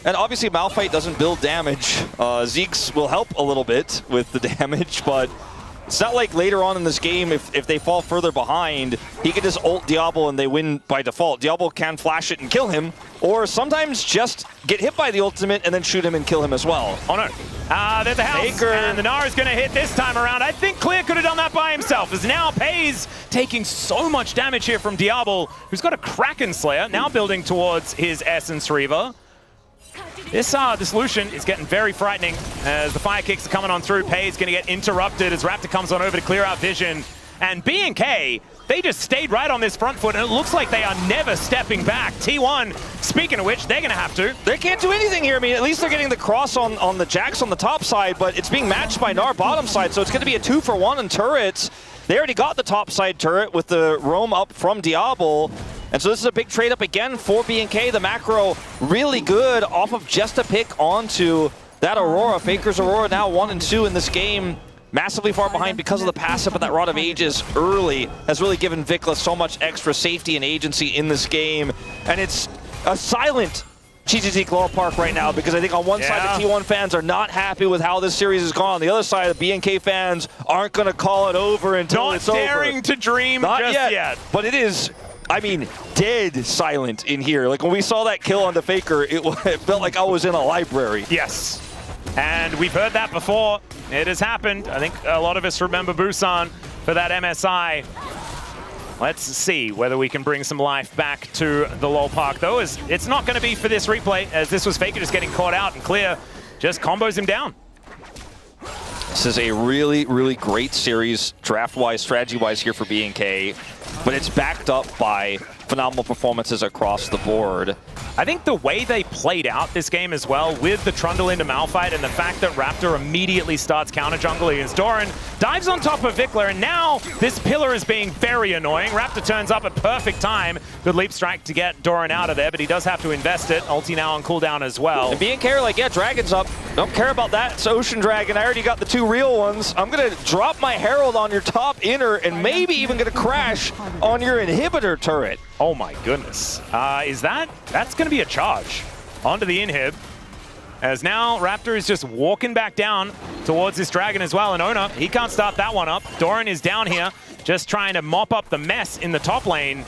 And obviously Malphite doesn't build damage. Zeke's will help a little bit with the damage, but it's not like later on in this game, if they fall further behind, he can just ult Diablo and they win by default. Diablo can flash it and kill him, or sometimes just get hit by the ultimate and then shoot him and kill him as well. Oh no. There's a house, Faker. and the Nara's going to hit this time around. I think Clear could have done that by himself, as now Pays taking so much damage here from Diablo, who's got a Kraken Slayer, now building towards his Essence Reaver. This Dissolution is getting very frightening as the fire kicks are coming on through. Pays going to get interrupted as Raptor comes on over to clear out vision. And B&K, they just stayed right on this front foot, and it looks like they are never stepping back. T1, speaking of which, they're going to have to. They can't do anything here. I mean, at least they're getting the cross on the Jax on the top side, but it's being matched by Gnar bottom side, so it's going to be a 2-for-1 in turrets. They already got the top side turret with the roam up from Diablo. And so this is a big trade up again for B&K. The macro really good off of just a pick onto that Aurora. Faker's Aurora now 1 and 2 in this game. Massively far behind because of the passive, but that Rod of Ages early has really given Vikla so much extra safety and agency in this game. And it's a silent GGT Glow Park right now, because I think on one side the T1 fans are not happy with how this series has gone. On the other side, the B&K fans aren't going to call it over until it's over. Not daring to dream just yet. But it is, I mean, dead silent in here. Like when we saw that kill on the Faker, it felt like I was in a library. Yes. And we've heard that before. It has happened. I think a lot of us remember Busan for that MSI. Let's see whether we can bring some life back to the LoL Park, though, as it's not going to be for this replay, as this was Faker just getting caught out, and Clear just combos him down. This is a really, really great series, draft-wise, strategy-wise here for B&K, but it's backed up by phenomenal performances across the board. I think the way they played out this game as well, with the Trundle into Malphite and the fact that Raptor immediately starts counter jungle against Doran, dives on top of Vikla, and now this pillar is being very annoying. Raptor turns up at perfect time. Good leap strike to get Doran out of there, but he does have to invest it. Ulti now on cooldown as well. And B&K are like, yeah, Dragon's up. Don't care about that. It's Ocean Dragon. I already got the 2 real ones. I'm going to drop my Herald on your top inner and maybe even going to crash on your inhibitor turret. Oh my goodness. That's going to be a charge onto the inhib. As now Raptor is just walking back down towards this dragon as well. And Ona, he can't start that one up. Doran is down here, just trying to mop up the mess in the top lane.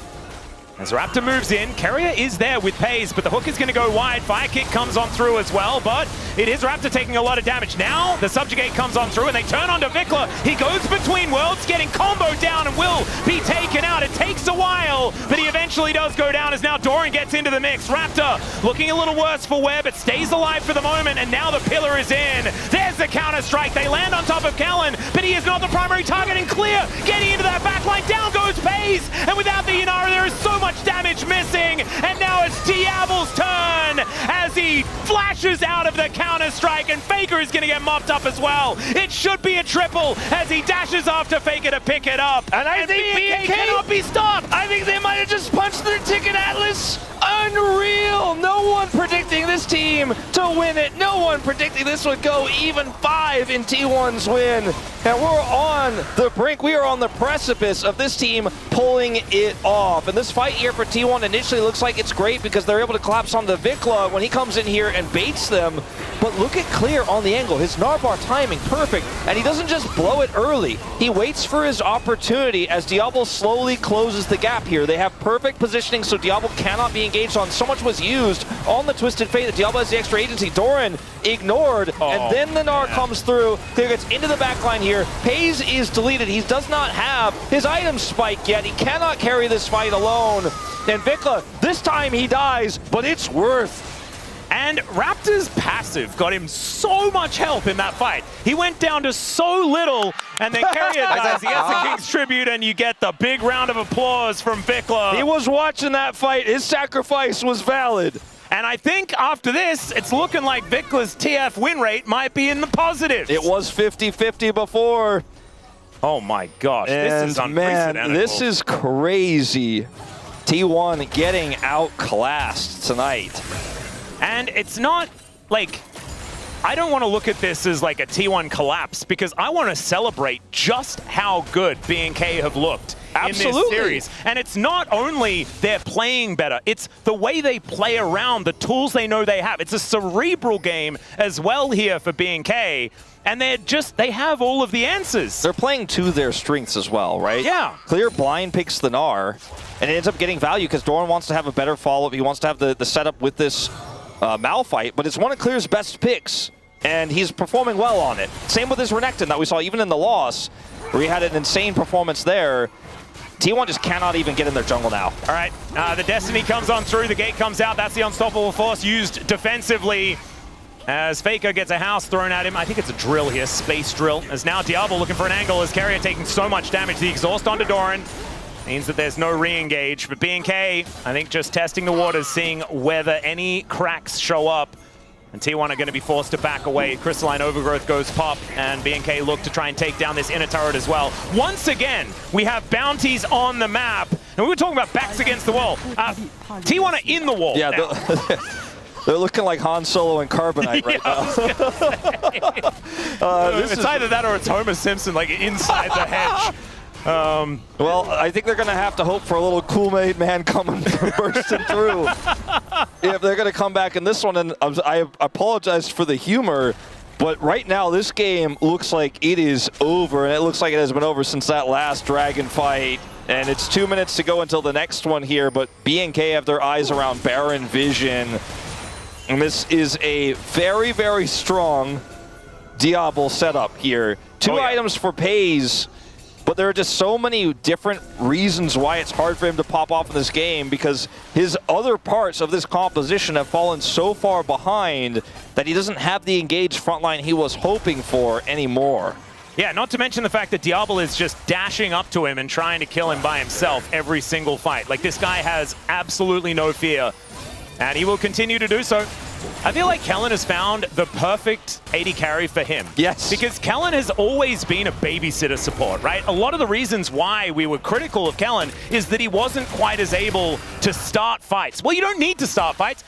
As Raptor moves in, Carrier is there with Pays, but the hook is going to go wide. Fire kick comes on through as well, but it is Raptor taking a lot of damage. Now the Subjugate comes on through and they turn onto Vikla. He goes between worlds, getting comboed down and will be taken out. It takes a while, but he eventually does go down as now Doran gets into the mix. Raptor looking a little worse for wear, but stays alive for the moment, and now the pillar is in. There's the counter strike. They land on top of Callan, but he is not the primary target, and Clear getting into that backline. Down goes Pays, and without the Inara, there is so much damage missing, and now it's Diablo's turn as he flashes out of the counter-strike, and Faker is going to get mopped up as well. It should be a triple as he dashes after Faker to pick it up, and I think B&K cannot be stopped. I think they might have just punched their ticket, Atlas. Unreal! No one predicting this team to win it. No one predicting this would go even 5 in T1's win. And we're on the brink. We are on the precipice of this team pulling it off. And this fight here for T1 initially looks like it's great because they're able to collapse onto Vikla when he comes in here and baits them. But look at Clear on the angle. His Narbar timing, perfect. And he doesn't just blow it early. He waits for his opportunity as Diablo slowly closes the gap here. They have perfect positioning so Diablo cannot be engaged on. So much was used on the Twisted Fate that Diablo has the extra agency. Doran ignored, and then the Gnar comes through. Clear gets into the backline here. Pays is deleted. He does not have his item spike yet. He cannot carry this fight alone. And Vikla, this time he dies, but it's worth. And Raptor's passive got him so much help in that fight. He went down to so little, and then Carrier dies. He gets the King's Tribute, and you get the big round of applause from Vikla. He was watching that fight. His sacrifice was valid. And I think after this, it's looking like Vikla's TF win rate might be in the positives. It was 50-50 before. Oh my gosh, this is unprecedented. Man, this is crazy. T1 getting outclassed tonight. And it's not like I don't want to look at this as like a T1 collapse because I want to celebrate just how good B&K have looked in this series. And it's not only they're playing better, it's the way they play around, the tools they know they have. It's a cerebral game as well here for B&K. And they have all of the answers. They're playing to their strengths as well, right? Yeah. Clear blind picks the Gnar, and it ends up getting value because Doran wants to have a better follow-up. He wants to have the setup with this Malphite, but it's one of Clear's best picks, and he's performing well on it. Same with his Renekton that we saw even in the loss, where he had an insane performance there. T1 just cannot even get in their jungle now. All right, the Destiny comes on through, the gate comes out. That's the unstoppable force used defensively as Faker gets a house thrown at him. I think it's a drill here, space drill. As now Diablo looking for an angle as Carrier taking so much damage. The exhaust onto Doran means that there's no re-engage. But B&K, I think just testing the waters, seeing whether any cracks show up. And T1 are going to be forced to back away. Crystalline Overgrowth goes pop, and B&K look to try and take down this inner turret as well. Once again, we have bounties on the map. And we were talking about backs against the wall. T1 are in the wall now. They're looking like Han Solo and Carbonite right now. It's either that or it's Homer Simpson, like inside the hedge. Well, I think they're going to have to hope for a little Kool-Aid man coming bursting through if they're going to come back in this one. And I apologize for the humor, but right now this game looks like it is over, and it looks like it has been over since that last Dragon fight. And it's 2 minutes to go until the next one here, but B&K have their eyes around Baron Vision. And this is a very, very strong Diablo setup here. Two items for Pays, but there are just so many different reasons why it's hard for him to pop off in this game because his other parts of this composition have fallen so far behind that he doesn't have the engaged frontline he was hoping for anymore. Yeah, not to mention the fact that Diablo is just dashing up to him and trying to kill him by himself every single fight. Like, this guy has absolutely no fear, and he will continue to do so. I feel like Kellen has found the perfect AD carry for him. Yes. Because Kellen has always been a babysitter support, right? A lot of the reasons why we were critical of Kellen is that he wasn't quite as able to start fights. Well, you don't need to start fights.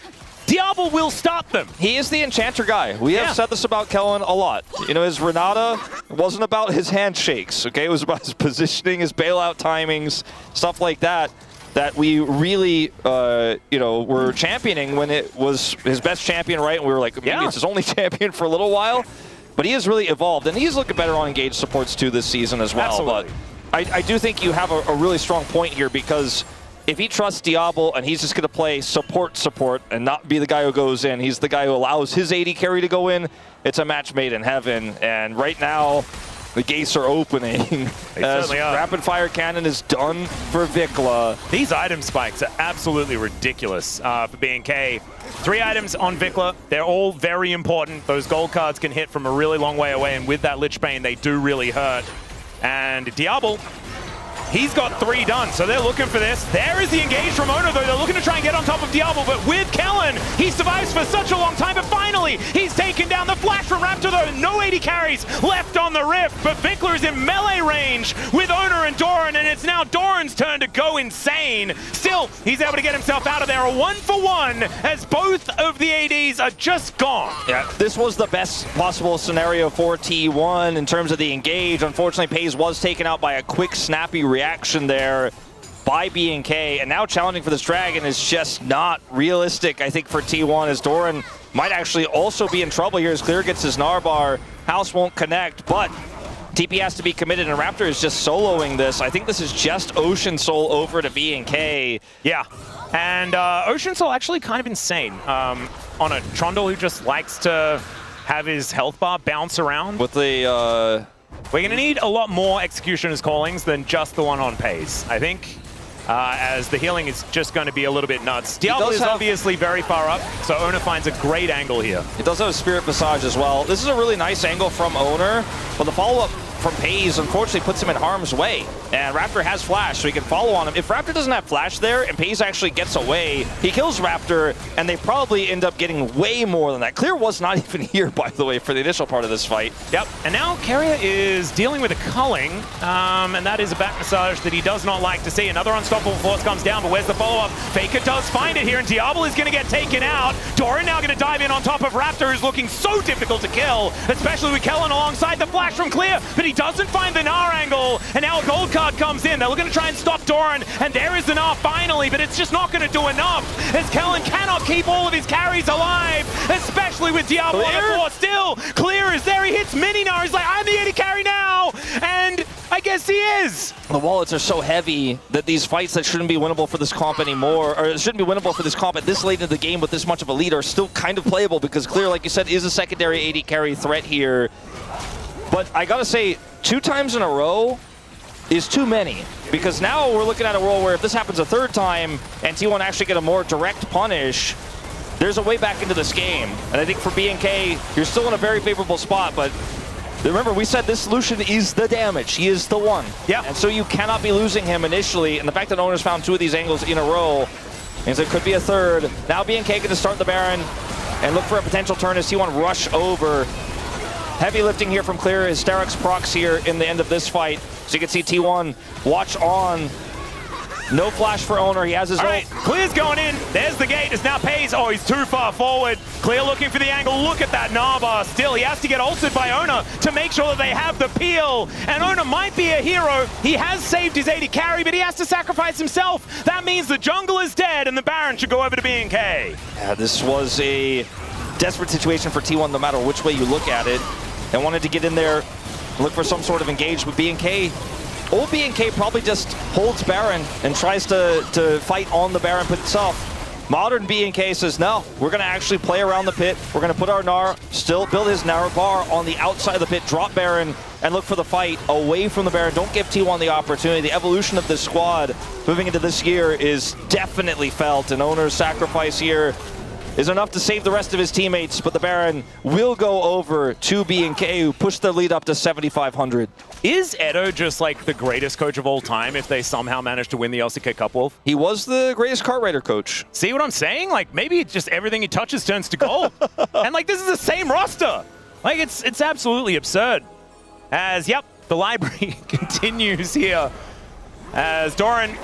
Diablo will start them. He is the enchanter guy. We have said this about Kellen a lot. You know, his Renata wasn't about his handshakes, okay? It was about his positioning, his bailout timings, stuff like that. That we really, you know, were championing when it was his best champion, right? And we were like, maybe it's his only champion for a little while. But he has really evolved, and he's looking better on engaged supports too this season as well. Absolutely. But I do think you have a really strong point here because if he trusts Diablo and he's just going to play support and not be the guy who goes in, he's the guy who allows his AD carry to go in, it's a match made in heaven. And right now, the gates are opening as Rapid Fire Cannon is done for Vikla. These item spikes are absolutely ridiculous for B&K. 3 items on Vikla. They're all very important. Those gold cards can hit from a really long way away, and with that Lich Bane, they do really hurt. And Diablo, he's got 3 done, so they're looking for this. There is the engage from Ono, though. They're looking to try and get on top of Diablo, but with Kellen, he survives for such a long time, but finally, he's taken down the flash from Raptor, though. No AD carries left on the Rift, but Vikla is in melee range with Ono and Doran, and it's now Doran's turn to go insane. Still, he's able to get himself out of there. A 1-for-1 as both of the ADs are just gone. Yeah, this was the best possible scenario for T1 in terms of the engage. Unfortunately, Pays was taken out by a quick, snappy reaction there by B&K, and now challenging for this dragon is just not realistic, I think, for T1, as Doran might actually also be in trouble here as Clear gets his Narbar. House won't connect, but TP has to be committed, and Raptor is just soloing this. I think this is just Ocean Soul over to B&K. Yeah, and Ocean Soul actually kind of insane on a Trundle who just likes to have his health bar bounce around. With the we're going to need a lot more Executioner's Callings than just the one on Pays, I think, as the healing is just going to be a little bit nuts. Diablo is obviously very far up, so Owner finds a great angle here. It does have a Spirit Visage as well. This is a really nice angle from Owner, but the follow-up from FaZe unfortunately puts him in harm's way. And Raptor has Flash, so he can follow on him. If Raptor doesn't have Flash there and FaZe actually gets away, he kills Raptor, and they probably end up getting way more than that. Clear was not even here, by the way, for the initial part of this fight. Yep, and now Keria is dealing with a culling, and that is a back massage that he does not like to see. Another unstoppable force comes down, but where's the follow-up? Faker does find it here, and Diablo is going to get taken out. Doran now going to dive in on top of Raptor, who's looking so difficult to kill, especially with Kellen alongside the flash from Clear, but he doesn't find the Gnar angle, and now a gold card comes in. They're looking to try and stop Doran, and there is the Gnar finally, but it's just not going to do enough, as Kellen cannot keep all of his carries alive, especially with Diablo on the floor. Still, Clear is there, he hits Mini Gnar, he's like, I'm the AD carry now, and I guess he is. The wallets are so heavy that these fights that shouldn't be winnable for this comp anymore, or shouldn't be winnable for this comp at this late in the game with this much of a lead, are still kind of playable because Clear, like you said, is a secondary AD carry threat here. But I gotta say, 2 times in a row is too many, because now we're looking at a world where if this happens a 3rd time and T1 actually get a more direct punish, there's a way back into this game. And I think for BNK, you're still in a very favorable spot, but remember, we said this solution is the damage. He is the one. Yeah. And so you cannot be losing him initially. And the fact that Owners found 2 of these angles in a row means it could be a 3rd. Now BNK going to start the Baron and look for a potential turn as T1 rush over. Heavy lifting here from Clear. Hysterix procs here in the end of this fight. So you can see T1 watch on. No flash for Owner. He has his ult. Right, Clear's going in. There's the gate. It's now FaZe. Oh, he's too far forward. Clear looking for the angle. Look at that Nava. Still, he has to get ulted by Owner to make sure that they have the peel. And Owner might be a hero. He has saved his AD carry, but he has to sacrifice himself. That means the jungle is dead, and the Baron should go over to BNK. Yeah, this was a desperate situation for T1 no matter which way you look at it. They wanted to get in there, look for some sort of engage with BNK. Old BNK probably just holds Baron and tries to fight on the Baron pit itself. Modern BNK says, no, we're going to actually play around the pit. We're going to put our Gnar, still build his Gnar bar on the outside of the pit, drop Baron, and look for the fight away from the Baron. Don't give T1 the opportunity. The evolution of this squad moving into this year is definitely felt. An Owner's sacrifice here is enough to save the rest of his teammates, but the Baron will go over to BNK, who pushed their lead up to 7,500. Is Edo just like the greatest coach of all time if they somehow manage to win the LCK Cup, Wolf? He was the greatest kart rider coach. See what I'm saying? Like, maybe it's just everything he touches turns to gold. And like, this is the same roster. Like, it's absolutely absurd. As, yep, the library continues here. As Doran,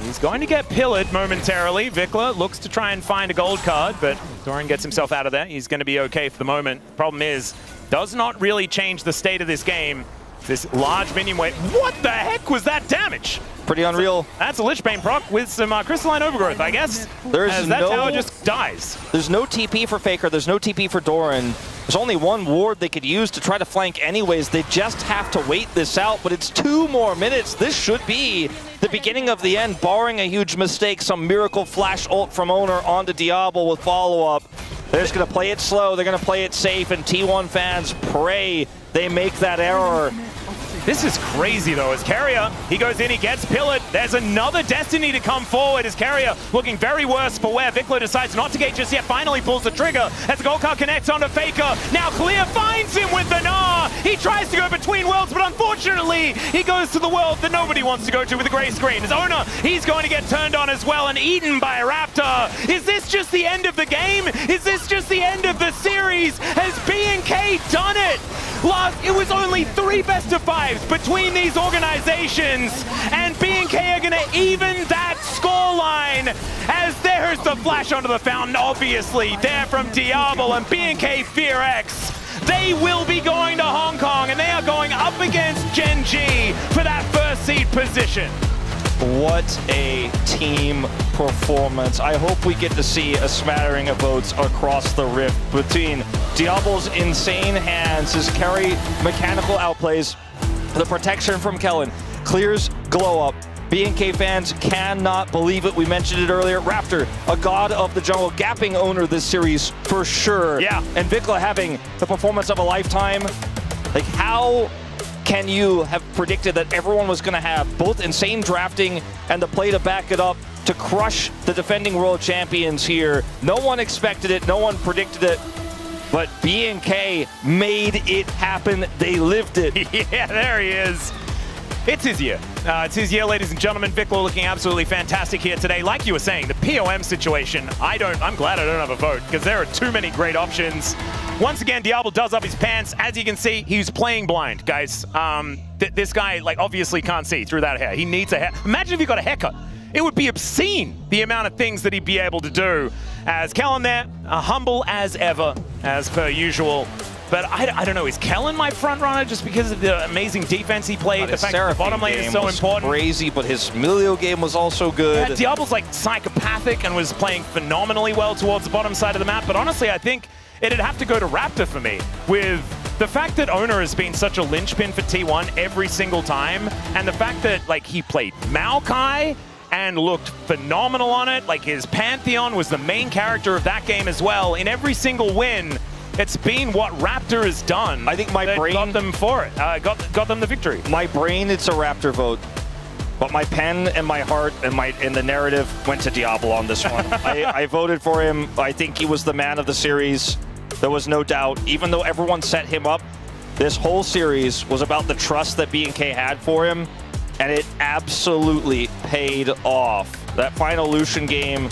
he's going to get pillared momentarily. Vikla looks to try and find a gold card, but Doran gets himself out of there. He's going to be okay for the moment. Problem is, does not really change the state of this game. This large minion wave. What the heck was that damage? Pretty unreal. That's a Lich Bane proc with some crystalline overgrowth, I guess. There's that tower just dies. There's no TP for Faker. There's no TP for Doran. There's only one ward they could use to try to flank anyways. They just have to wait this out, but it's 2 more minutes. This should be the beginning of the end, barring a huge mistake. Some miracle flash ult from Owner onto Diablo with follow-up. They're just going to play it slow. They're going to play it safe, and T1 fans pray they make that error. This is crazy, though, as Keria, he goes in, he gets pillared. There's another Destiny to come forward as Keria looking very worse for where Vikla decides not to gate just yet, finally pulls the trigger as the gold card connects onto Faker. Now Clear finds him with the Gnar. He tries to go between worlds, but unfortunately, he goes to the world that nobody wants to go to with a gray screen. His owner, he's going to get turned on as well and eaten by a Raptor. Is this just the end of the game? Is this just the end of the series? Has B&K done it? It was only 3 best of 5s between these organizations, and B&K are going to even that scoreline as there's the flash onto the fountain, obviously, there from Diablo and B&K FearX. They will be going to Hong Kong, and they are going up against Gen G for that first seed position. What a team performance. I hope we get to see a smattering of votes across the rift between Diablo's insane hands, his carry mechanical outplays, the protection from Kellen, Clear's glow up. B&K fans cannot believe it. We mentioned it earlier. Raptor, a god of the jungle, gapping Owner this series for sure. Yeah. And Vikla having the performance of a lifetime. Like, how can you have predicted that everyone was going to have both insane drafting and the play to back it up to crush the defending world champions here? No one expected it. No one predicted it. but B&K made it happen. They lived it. Yeah, there he is. It's his year. It's his year, ladies and gentlemen. Victor looking absolutely fantastic here today. Like you were saying, the POM situation, I'm glad I don't have a vote because there are too many great options. Once again, Diablo does up his pants. As you can see, he's playing blind, guys. This guy, like, obviously can't see through that hair. He needs a hair. Imagine if he got a haircut. It would be obscene, the amount of things that he'd be able to do. As Kellen there, humble as ever, as per usual. But I don't know, is Kellen my front runner just because of the amazing defense he played? The fact that the bottom lane is so important. Crazy, but his Milio game was also good. Yeah, Diablo's like psychopathic and was playing phenomenally well towards the bottom side of the map. But honestly, I think it'd have to go to Raptor for me with the fact that Owner has been such a linchpin for T1 every single time, and the fact that like he played Maokai and looked phenomenal on it. Like his Pantheon was the main character of that game as well. In every single win, it's been what Raptor has done. I think my brain got them for it. Got them the victory. My brain, it's a Raptor vote, but my pen and my heart and the narrative went to Diablo on this one. I voted for him. I think he was the man of the series. There was no doubt. Even though everyone set him up, this whole series was about the trust that B&K had for him, and it absolutely paid off. That final Lucian game,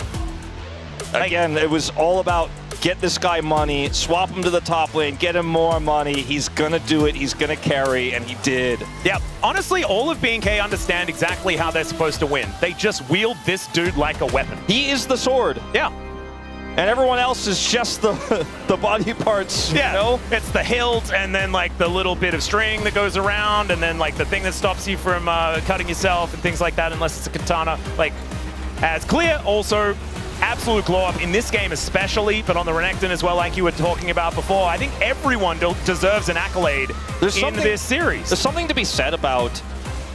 again, it was all about get this guy money, swap him to the top lane, get him more money. He's gonna do it, he's gonna carry, and he did. Yeah, honestly, all of B&K understand exactly how they're supposed to win. They just wield this dude like a weapon. He is the sword. Yeah. And everyone else is just the body parts, yeah, you know? It's the hilt and then like the little bit of string that goes around and then like the thing that stops you from cutting yourself and things like that unless it's a katana. Like, as clear, also absolute glow up in this game especially, but on the Renekton as well, like you were talking about before. I think everyone deserves an accolade in this series. There's something to be said about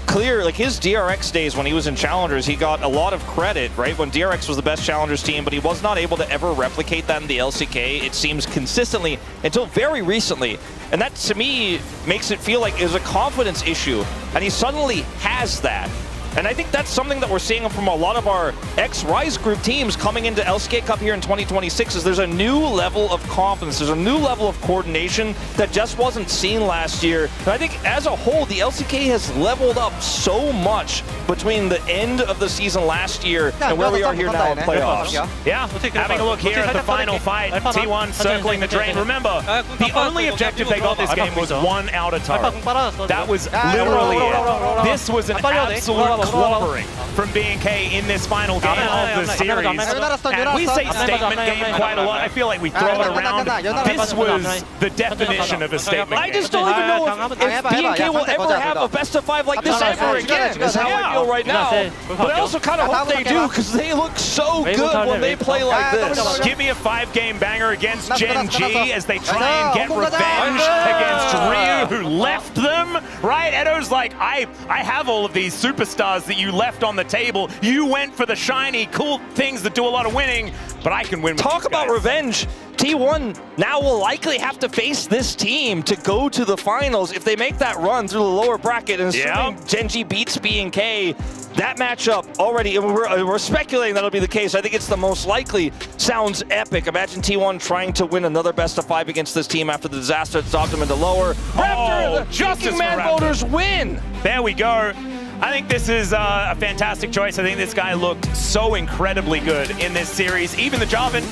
Clear, like his DRX days when he was in Challengers, he got a lot of credit, right? When DRX was the best Challengers team, but he was not able to ever replicate that in the LCK, it seems consistently, until very recently. And that, to me, makes it feel like it was a confidence issue. And he suddenly has that. And I think that's something that we're seeing from a lot of our ex-Rise Group teams coming into LCK Cup here in 2026 is there's a new level of confidence, there's a new level of coordination that just wasn't seen last year. And I think as a whole, the LCK has leveled up so much between the end of the season last year and where we are here now in playoffs. Yeah, having a look here at the final fight, T1 circling the drain. Remember, the only objective they got this game was one outer turret. That was literally it. This was an absolute clobbering from B&K in this final game of the series. And we say statement game quite a lot. I feel like we throw it around. This was the definition of a statement game. I just don't even know if B&K will ever have a best of 5 like this ever again, is how I feel right now. But I also kind of hope they do, because they look so good when they play like this. Give me a 5-game banger against Gen G as they try and get revenge against Ryu, who left them, right? Edo's like, I have all of these superstars that you left on the table. You went for the shiny, cool things that do a lot of winning, but I can win with Talk about revenge. T1 now will likely have to face this team to go to the finals if they make that run through the lower bracket. And assuming Gen G beats B&K, that matchup already, we're speculating that'll be the case. I think it's the most likely. Sounds epic. Imagine T1 trying to win another best of 5 against this team after the disaster that stopped them into lower. Raptor, the Joking Man voters win. There we go. I think this is a fantastic choice. I think this guy looked so incredibly good in this series. Even the Jarvan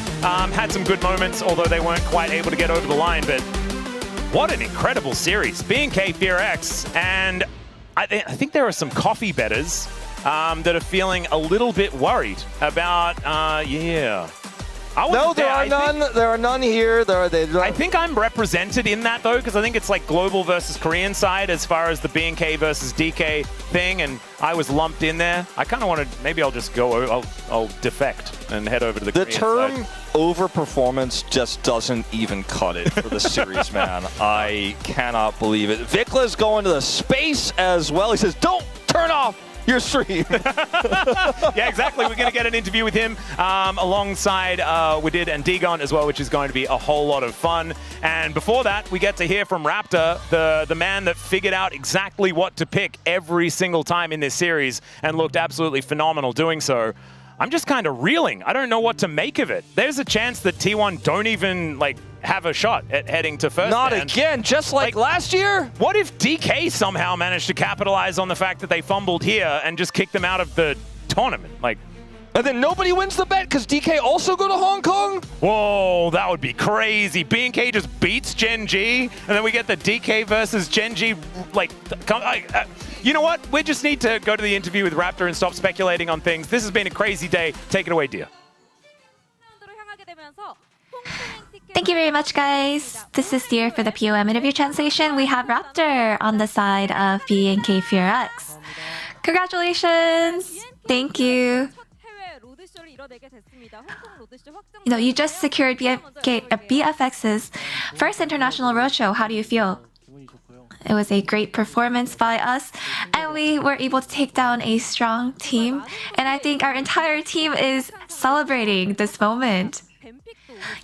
had some good moments, although they weren't quite able to get over the line. But what an incredible series. B&K FearX, and I think there are some coffee bettors that are feeling a little bit worried about, No, there are none. There are none here. I think I'm represented in that, though, because I think it's like global versus Korean side as far as the B&K versus DK thing, and I was lumped in there. I kind of want to, maybe I'll just go, I'll defect and head over to the Korean side. The term overperformance just doesn't even cut it for the series, man. I cannot believe it. Vikla's going to the space as well. He says, don't turn off your stream. Yeah, exactly. We're going to get an interview with him alongside Wadid and Digon as well, which is going to be a whole lot of fun. And before that, we get to hear from Raptor, the man that figured out exactly what to pick every single time in this series and looked absolutely phenomenal doing so. I'm just kind of reeling. I don't know what to make of it. There's a chance that T1 don't even like have a shot at heading to first. Not stand. again, just like last year. What if DK somehow managed to capitalize on the fact that they fumbled here and just kick them out of the tournament? Like, and then nobody wins the bet because DK also go to Hong Kong? whoa, that would be crazy. BNK just beats Gen G, and then we get the DK versus Gen G. Like, you know what? We just need to go to the interview with Raptor and stop speculating on things. This has been a crazy day. Take it away, dear. Thank you very much, guys. This is Dear for the POM interview translation. We have Raptor on the side of BNK Fear-X. Congratulations! Thank you. You know, you just secured BFX's first international roadshow. How do you feel? It was a great performance by us, and we were able to take down a strong team. And I think our entire team is celebrating this moment.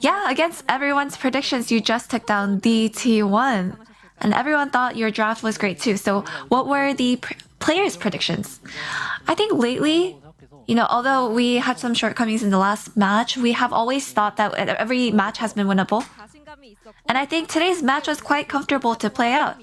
Yeah, against everyone's predictions, you just took down the T1. And everyone thought your draft was great too. So what were the players' predictions? I think lately, you know, although we had some shortcomings in the last match, we have always thought that every match has been winnable. And I think today's match was quite comfortable to play out.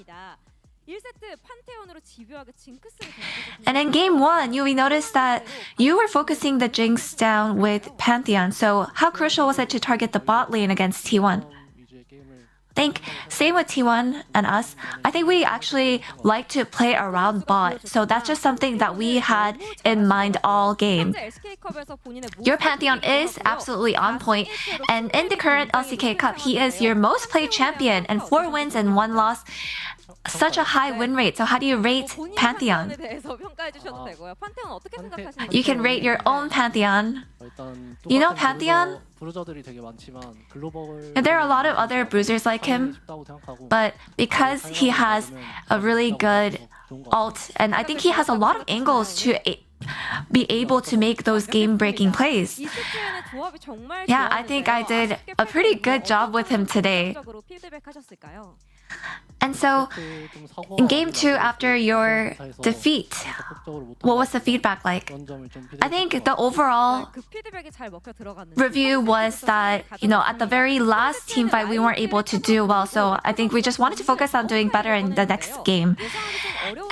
And in game 1, we noticed that you were focusing the Jinx down with Pantheon. So how crucial was it to target the bot lane against T1? I think same with T1 and us. I think we actually like to play around bot. So that's just something that we had in mind all game. Your Pantheon is absolutely on point. And in the current LCK Cup, he is your most played champion and 4 wins and 1 loss. Such a high win rate. So how do you rate Pantheon? You can rate your own Pantheon. You know Pantheon? There are a lot of other bruisers like him, but because he has a really good ult, and I think he has a lot of angles to be able to make those game-breaking plays. Yeah, I think I did a pretty good job with him today. And so, in game 2, after your defeat, what was the feedback like? I think the overall review was that, you know, at the very last team fight, we weren't able to do well. So I think we just wanted to focus on doing better in the next game.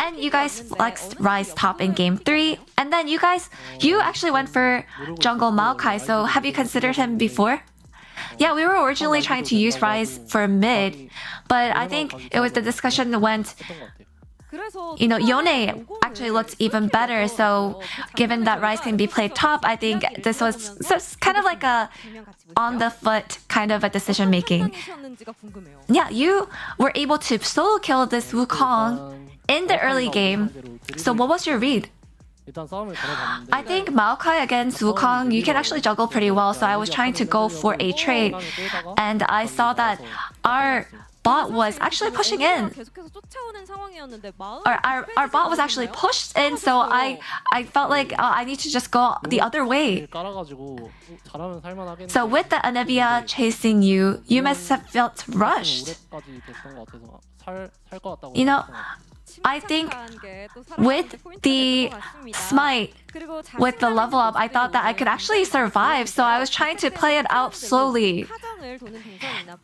And you guys flexed Rise top in game 3. And then you actually went for jungle Maokai. So have you considered him before? Yeah, we were originally trying to use Rise for mid, but I think it was the discussion went, you know, Yone actually looked even better. So given that Rise can be played top, I think this was kind of like a on the foot kind of a decision making. Yeah, you were able to solo kill this Wukong in the early game. So what was your read? I think Maokai against Wukong, you can actually juggle pretty well, so I was trying to go for a trade, and I saw that our bot was actually pushing in. Our bot was actually pushed in, so I felt like I need to just go the other way. So with the Anivia chasing you, you must have felt rushed. You know, I think with the smite, with the level up, I thought that I could actually survive, so I was trying to play it out slowly.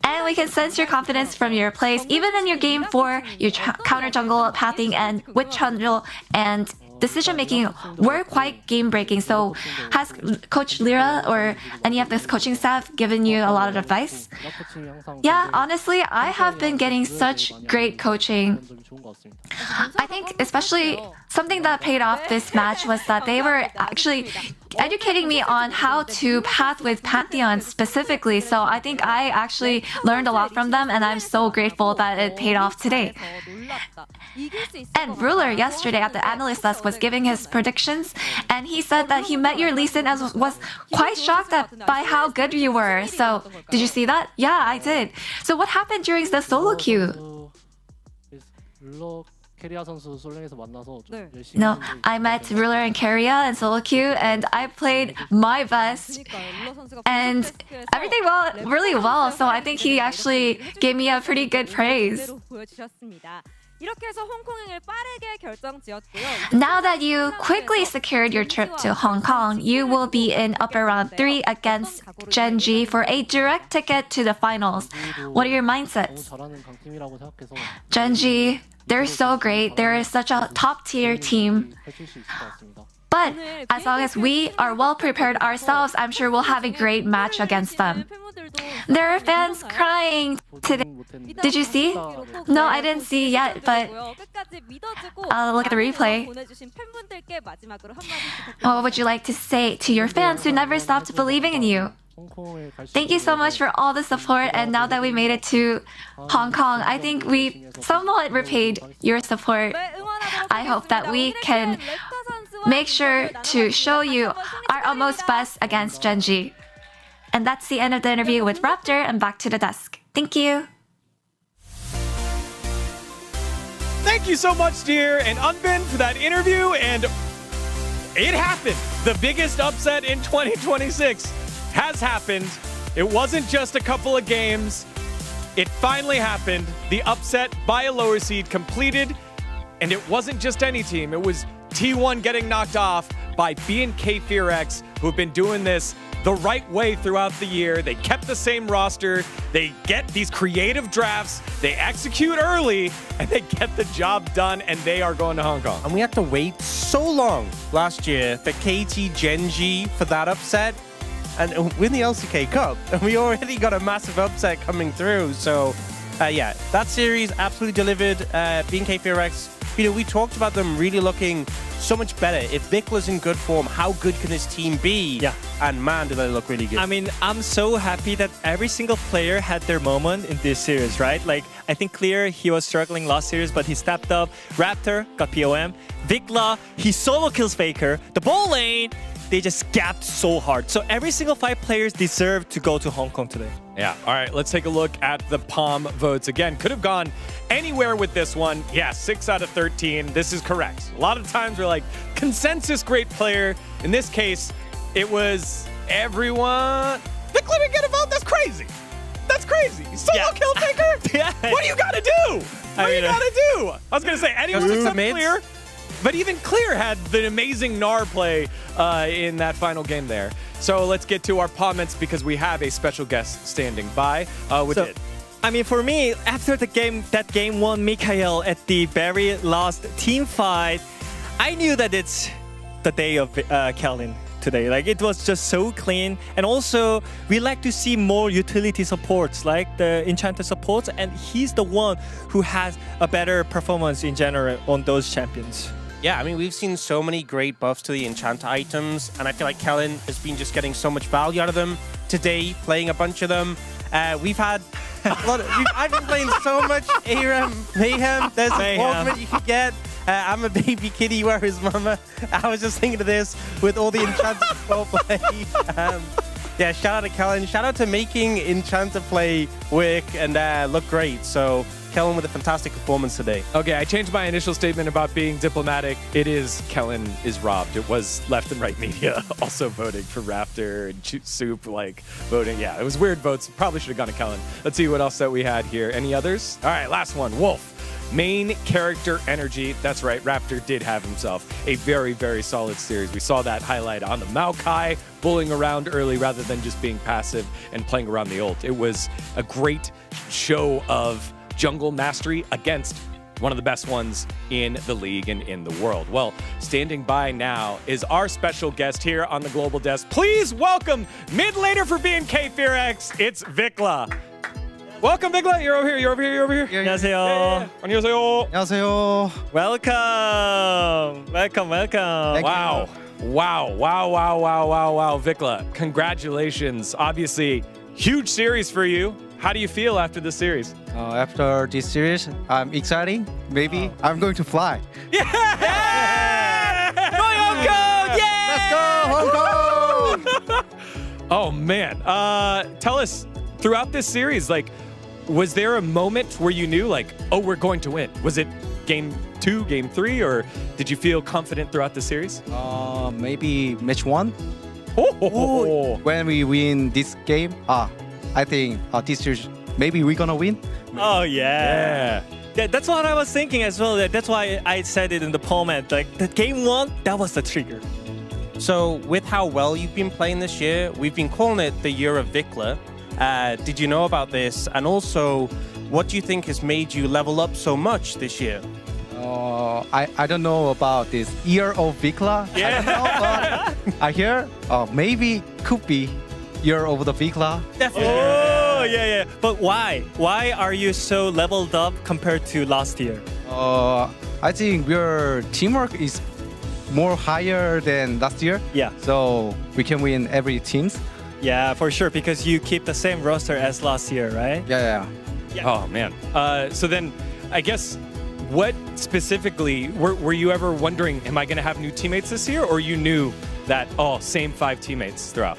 And we can sense your confidence from your plays. Even in your game 4, your counter jungle pathing and with jungle and decision-making were quite game-breaking. So has Coach Lyra or any of this coaching staff given you a lot of advice? Yeah, honestly, I have been getting such great coaching. I think especially something that paid off this match was that they were actually educating me on how to path with Pantheon specifically. So I think I actually learned a lot from them, and I'm so grateful that it paid off today. And Ruler yesterday at the analyst desk was giving his predictions, and he said that he met your Lee Sin and was quite shocked by how good you were. So did you see that? Yeah, I did. So what happened during the solo queue? No, I met Ruler and Keria in solo queue, and I played my best, and everything really well. So I think he actually gave me a pretty good praise. Now that you quickly secured your trip to Hong Kong, you will be in upper round 3 against Genji for a direct ticket to the finals. What are your mindsets? Genji, they're so great. They're such a top-tier team. But as long as we are well prepared ourselves, I'm sure we'll have a great match against them. There are fans crying today. Did you see? No, I didn't see yet, but I'll look at the replay. What would you like to say to your fans who never stopped believing in you? Thank you so much for all the support, and now that we made it to Hong Kong, I think we somewhat repaid your support. I hope that we can make sure to show you our utmost best against Genji. And that's the end of the interview with Raptor, and back to the desk. Thank you. Thank you so much, dear, and Unbin for that interview, and it happened. The biggest upset in 2026 has happened. It wasn't just a couple of games. It finally happened. The upset by a lower seed completed, and it wasn't just any team. It was T1 getting knocked off by BNK FearX, who have been doing this the right way throughout the year. They kept the same roster. They get these creative drafts. They execute early, and they get the job done, and they are going to Hong Kong. And we had to wait so long last year for KT Genji for that upset and win the LCK Cup. And we already got a massive upset coming through. So, yeah, that series absolutely delivered. BNK FearX, you know, we talked about them really looking so much better. If Vicla's in good form, how good can this team be? Yeah. And man, do they look really good. I mean, I'm so happy that every single player had their moment in this series, right? Like, I think Clear, he was struggling last series, but he stepped up. Raptor got POM. Vicla, he solo kills Faker. The ball lane, they just gapped so hard. So every single 5 players deserve to go to Hong Kong today. Yeah, all right, let's take a look at the POM votes. Again, could have gone anywhere with this one. Yeah, 6 out of 13. This is correct. A lot of times we're like, consensus great player. In this case, it was everyone. Vicla didn't get a vote? That's crazy. That's crazy. Solo kill Faker? Yeah. What do you gotta do? What do you gotta do? I was gonna say anyone except Clear. But even Clear had the amazing Gnar play in that final game there. So let's get to our comments because we have a special guest standing by with it. I mean, for me, after the game, that game 1 Mikhail at the very last team fight, I knew that it's the day of Kellen today. Like, it was just so clean. And also, we like to see more utility supports, like the Enchanter supports, and he's the one who has a better performance in general on those champions. Yeah, I mean, we've seen so many great buffs to the Enchanter items, and I feel like Kellen has been just getting so much value out of them today, playing a bunch of them. We've had a lot of, I've been playing so much ARAM Mayhem. There's a tournament you can get. I'm a baby kitty, where is mama? I was just thinking of this with all the Enchanter play. Yeah, shout out to Kellen. Shout out to making Enchanter play work and look great. So Kellen with a fantastic performance today. Okay, I changed my initial statement about being diplomatic. It is Kellen is robbed. It was left and right media also voting for Raptor and Soup, like voting. Yeah, it was weird votes. Probably should have gone to Kellen. Let's see what else that we had here. Any others? All right, last one. Wolf. Main character energy. That's right, Raptor did have himself a very, very solid series. We saw that highlight on the Maokai, bullying around early rather than just being passive and playing around the ult. It was a great show of jungle mastery against one of the best ones in the league and in the world. Well, standing by now is our special guest here on the Global Desk. Please welcome mid laner for BNK FearX, it's Vicla. Welcome, Vicla. You're over here. You're over here. You're over here. 안녕하세요. 안녕하세요. 안녕하세요. Welcome. Welcome. Welcome. Wow. Wow. Wow. Wow. Wow. Wow. Wow. Vicla, congratulations. Obviously, huge series for you. How do you feel after this series? After this series, I'm exciting. Maybe I'm going to fly. Yeah! Going Hong Kong! Yeah! Let's go, Hong Kong! Oh, man. Tell us, throughout this series, like, was there a moment where you knew, like, oh, we're going to win? Was it game 2, game 3, or did you feel confident throughout the series? Maybe match 1. Oh. When we win this game, I think this series, maybe we're gonna win. Oh, yeah. That's what I was thinking as well. That's why I said it in the comment. Like the game one, that was the trigger. So with how well you've been playing this year, we've been calling it the year of Vikla. Did you know about this? And also, what do you think has made you level up so much this year? I don't know about this year of Vikla. Yeah. I don't know, but I hear maybe could be year of the Vikla. Definitely. Oh, yeah. But why? Why are you so leveled up compared to last year? I think your teamwork is more higher than last year. Yeah. So we can win every teams. Yeah, for sure, because you keep the same roster as last year, right? Yeah. Oh man. So then, I guess, what specifically were you ever wondering? Am I going to have new teammates this year, or you knew that same 5 teammates throughout?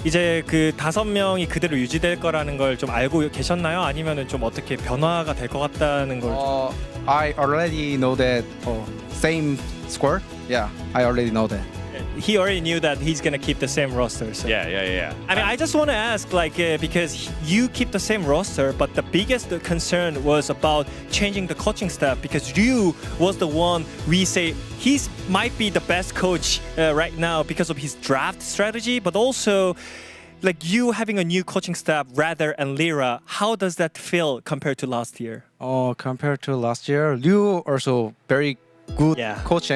이제 그 5명이 그대로 유지될 거라는 걸 좀 알고 계셨나요? 아니면은 좀 어떻게 변화가 될 것 같다는 걸? I already know that same score. Yeah, I already know that. He already knew that he's gonna keep the same roster. So. Yeah. I mean, I just want to ask, like, because you keep the same roster, but the biggest concern was about changing the coaching staff because Ryu was the one we say might be the best coach right now because of his draft strategy, but also like you having a new coaching staff, Rather and Lyra. How does that feel compared to last year? Compared to last year, Liu also very good coach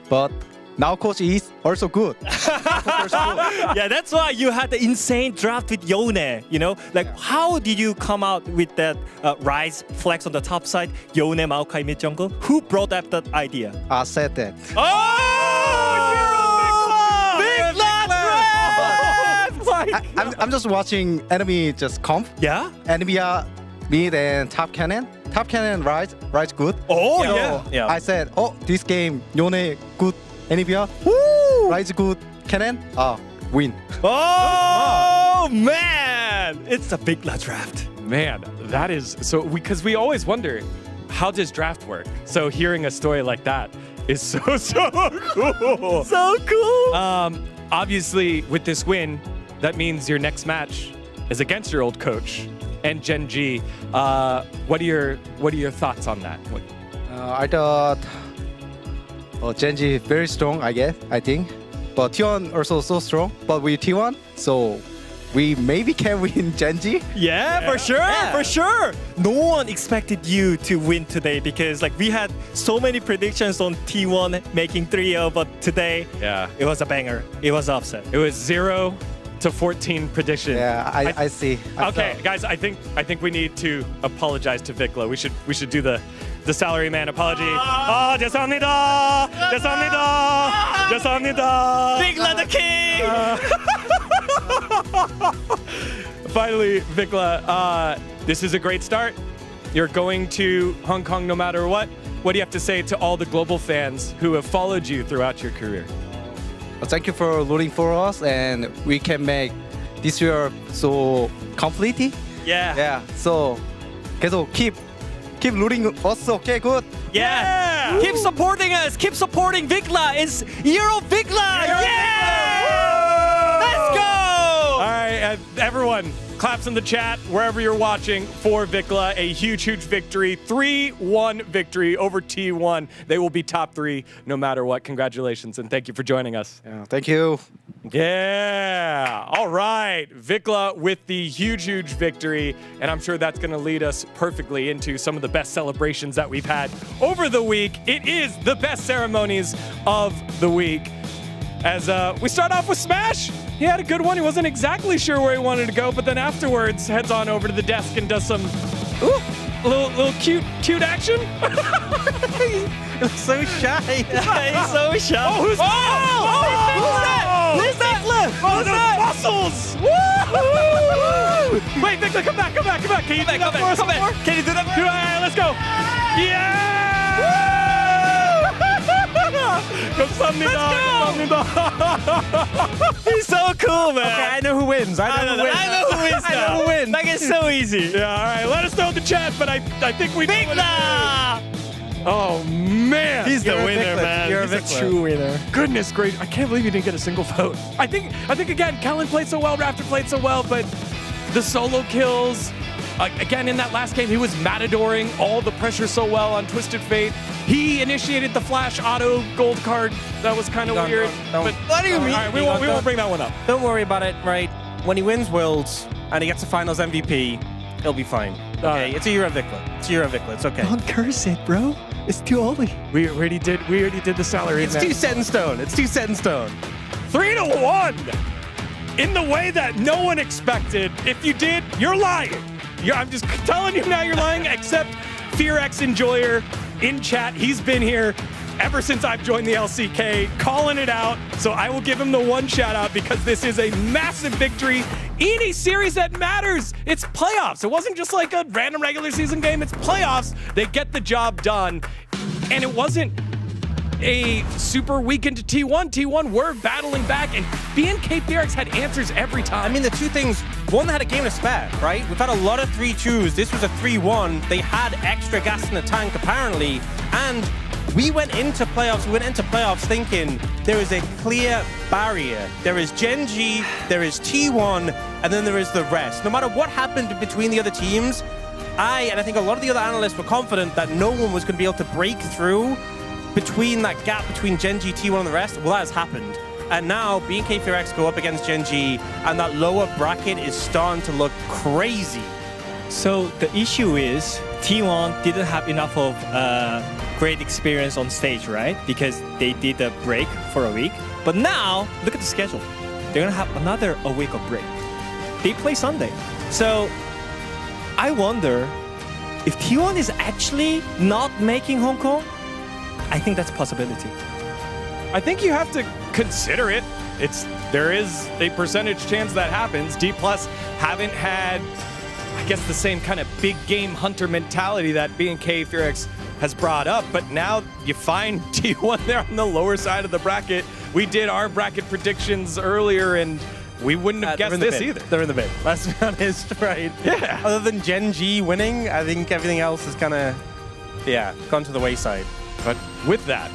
but now coach is also good. Yeah, that's why you had the insane draft with Yone. You know, like how did you come out with that Rise flex on the top side, Yone Maokai mid jungle? Who brought up that idea? I said that. I'm just watching enemy just comp. Yeah. Enemy mid and top cannon. Top cannon rise good. Oh So yeah. I said, this game Yone good. Enivia, rise good, cannon, win. Oh man, it's a big draft. Man, that is so. Because we always wonder, how does draft work? So hearing a story like that is so cool. So cool. Obviously, with this win, that means your next match is against your old coach and Genji. What are your thoughts on that? I thought Genji very strong, I think. But T1 also so strong. But with T1, so we maybe can win Genji. Yeah, for sure. No one expected you to win today because like we had so many predictions on T1 making 3-0, but today it was a banger. It was upset. It was 0 to 14 prediction. Yeah, I see. Okay, guys, I think we need to apologize to Vikla. We should do the salaryman apology. 죄송합니다. Vikla the king. Finally, Vikla, this is a great start. You're going to Hong Kong no matter what. What do you have to say to all the global fans who have followed you throughout your career? Thank you for rooting for us, and we can make this year so complete. Yeah. So 계속 keep rooting us. Okay, good. Yeah. Keep supporting us. Keep supporting Vikla. It's year of Vikla. Let's go. All right, everyone, claps in the chat wherever you're watching for Vikla. A huge victory. 3-1 victory over T1. They will be top 3 no matter what. Congratulations, and thank you for joining us. Yeah, thank you. Yeah. All right. Vikla with the huge victory. And I'm sure that's going to lead us perfectly into some of the best celebrations that we've had over the week. It is the best ceremonies of the week. As we start off with Smash. He had a good one. He wasn't exactly sure where he wanted to go, but then afterwards heads on over to the desk and does some little cute action. He looks so shy. He's so shy. Oh, who's that? Who's that? Oh, the muscles! Woo! Wait, Vikla, come back. Can you do that for us? Come back. Can you do that for us? All right, let's go. Yeah! 감사합니다. He's so cool, man. Okay, I know who wins. I know who wins. Like it's so easy. Yeah, all right. Let us know in the chat, but I think we know what it is. Oh man, He's the winner, man. You're the true winner. Goodness gracious, I can't believe you didn't get a single vote. I think again, Kellen played so well, Raptor played so well, but the solo kills, Again, in that last game, he was matadoring all the pressure so well on Twisted Fate. He initiated the flash auto gold card. That was kind of weird. But what do you mean? All right, we won't bring that one up. Don't worry about it, right? When he wins Worlds and he gets a Finals MVP, he'll be fine. Okay, it's a year of Vikla. It's a year of Vikla. It's okay. Don't curse it, bro. It's too early. We already did the salary. It's too set in stone. It's too set in stone. 3-1 in the way that no one expected. If you did, you're lying. I'm just telling you now, you're lying. Except FearX Enjoyer in chat. He's been here ever since I've joined the LCK, calling it out. So I will give him the one shout out because this is a massive victory in a series that matters. It's playoffs. It wasn't just like a random regular season game. It's playoffs. They get the job done. And it wasn't a super week into T1. T1 were battling back, and BNK FearX had answers every time. I mean, the two things, one, they had a game to spare, right? We've had a lot of 3-2s. This was a 3-1. They had extra gas in the tank, apparently, and we went into playoffs thinking there is a clear barrier. There is Gen G, there is T1, and then there is the rest. No matter what happened between the other teams, and I think a lot of the other analysts were confident that no one was going to be able to break through between that gap between Gen G, T1, and the rest. Well, that has happened. And now BNK FearX go up against Gen G, and that lower bracket is starting to look crazy. So the issue is T1 didn't have enough of great experience on stage, right? Because they did a break for a week. But now, look at the schedule. They're gonna have a week of break. They play Sunday. So I wonder if T1 is actually not making Hong Kong. I think that's a possibility. I think you have to consider it. There is a percentage chance that happens. D+ haven't had, I guess, the same kind of big game hunter mentality that BNK FearX has brought up, but now you find T1 there on the lower side of the bracket. We did our bracket predictions earlier, and we wouldn't have guessed this either. They're in the bin. Let's be honest, right? Yeah. Other than Gen G winning, I think everything else has kind of, gone to the wayside. But with that,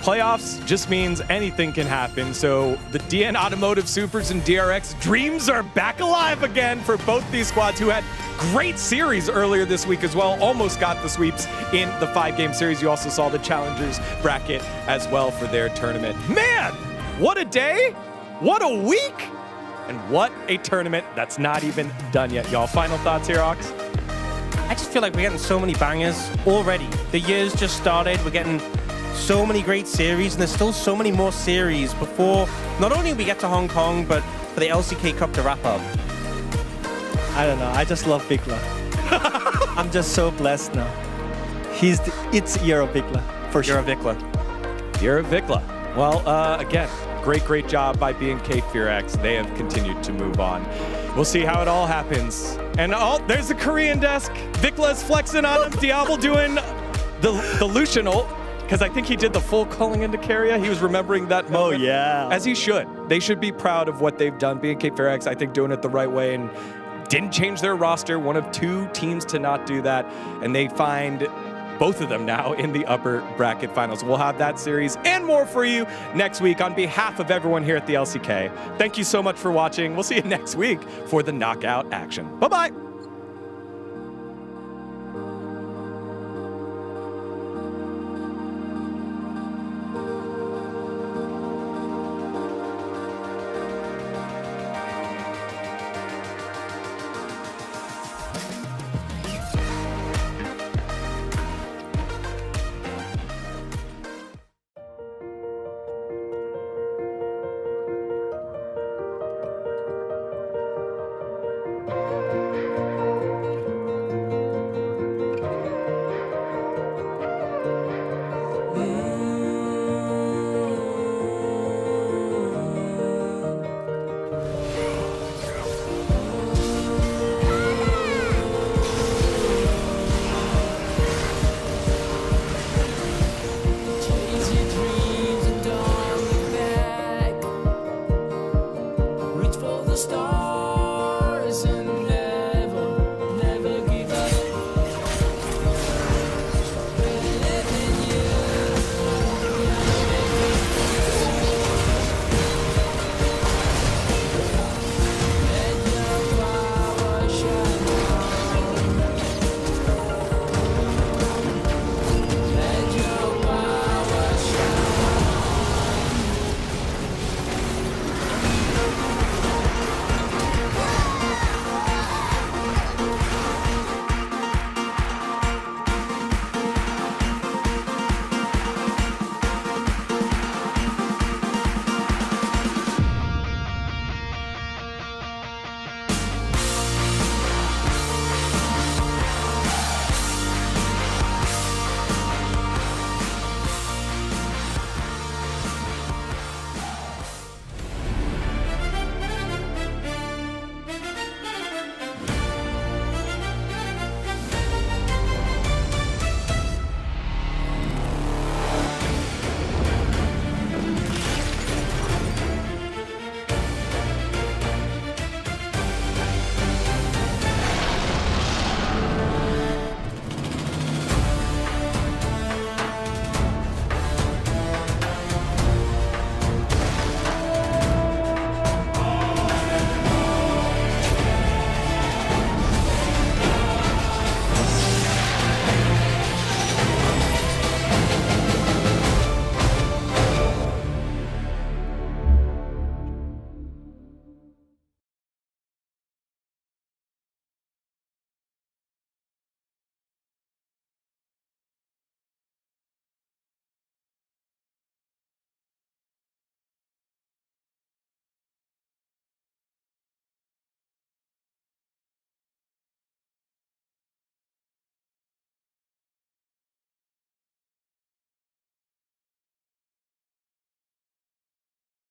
playoffs just means anything can happen. So the DN Automotive Supers and DRX dreams are back alive again for both these squads who had great series earlier this week as well. Almost got the sweeps in the 5-game series. You also saw the Challengers bracket as well for their tournament. Man, what a day, what a week, and what a tournament that's not even done yet, y'all. Final thoughts here, Ox? I just feel like we're getting so many bangers already. The year's just started. We're getting so many great series, and there's still so many more series before not only we get to Hong Kong, but for the LCK Cup to wrap up. I don't know. I just love Vikla. I'm just so blessed now. It's year of Vikla, for sure. Year of Vikla. Year of Vikla. Well, again, great job by BNK FearX. They have continued to move on. We'll see how it all happens. And there's the Korean desk. Vikla's flexing on him. Diablo doing the Lucian ult, because I think he did the full culling into Keria. He was remembering that moment. Oh, yeah. As he should. They should be proud of what they've done. BNK FearX, I think, doing it the right way and didn't change their roster. One of 2 teams to not do that. And they find both of them now in the upper bracket finals. We'll have that series and more for you next week on behalf of everyone here at the LCK. Thank you so much for watching. We'll see you next week for the knockout action. Bye-bye.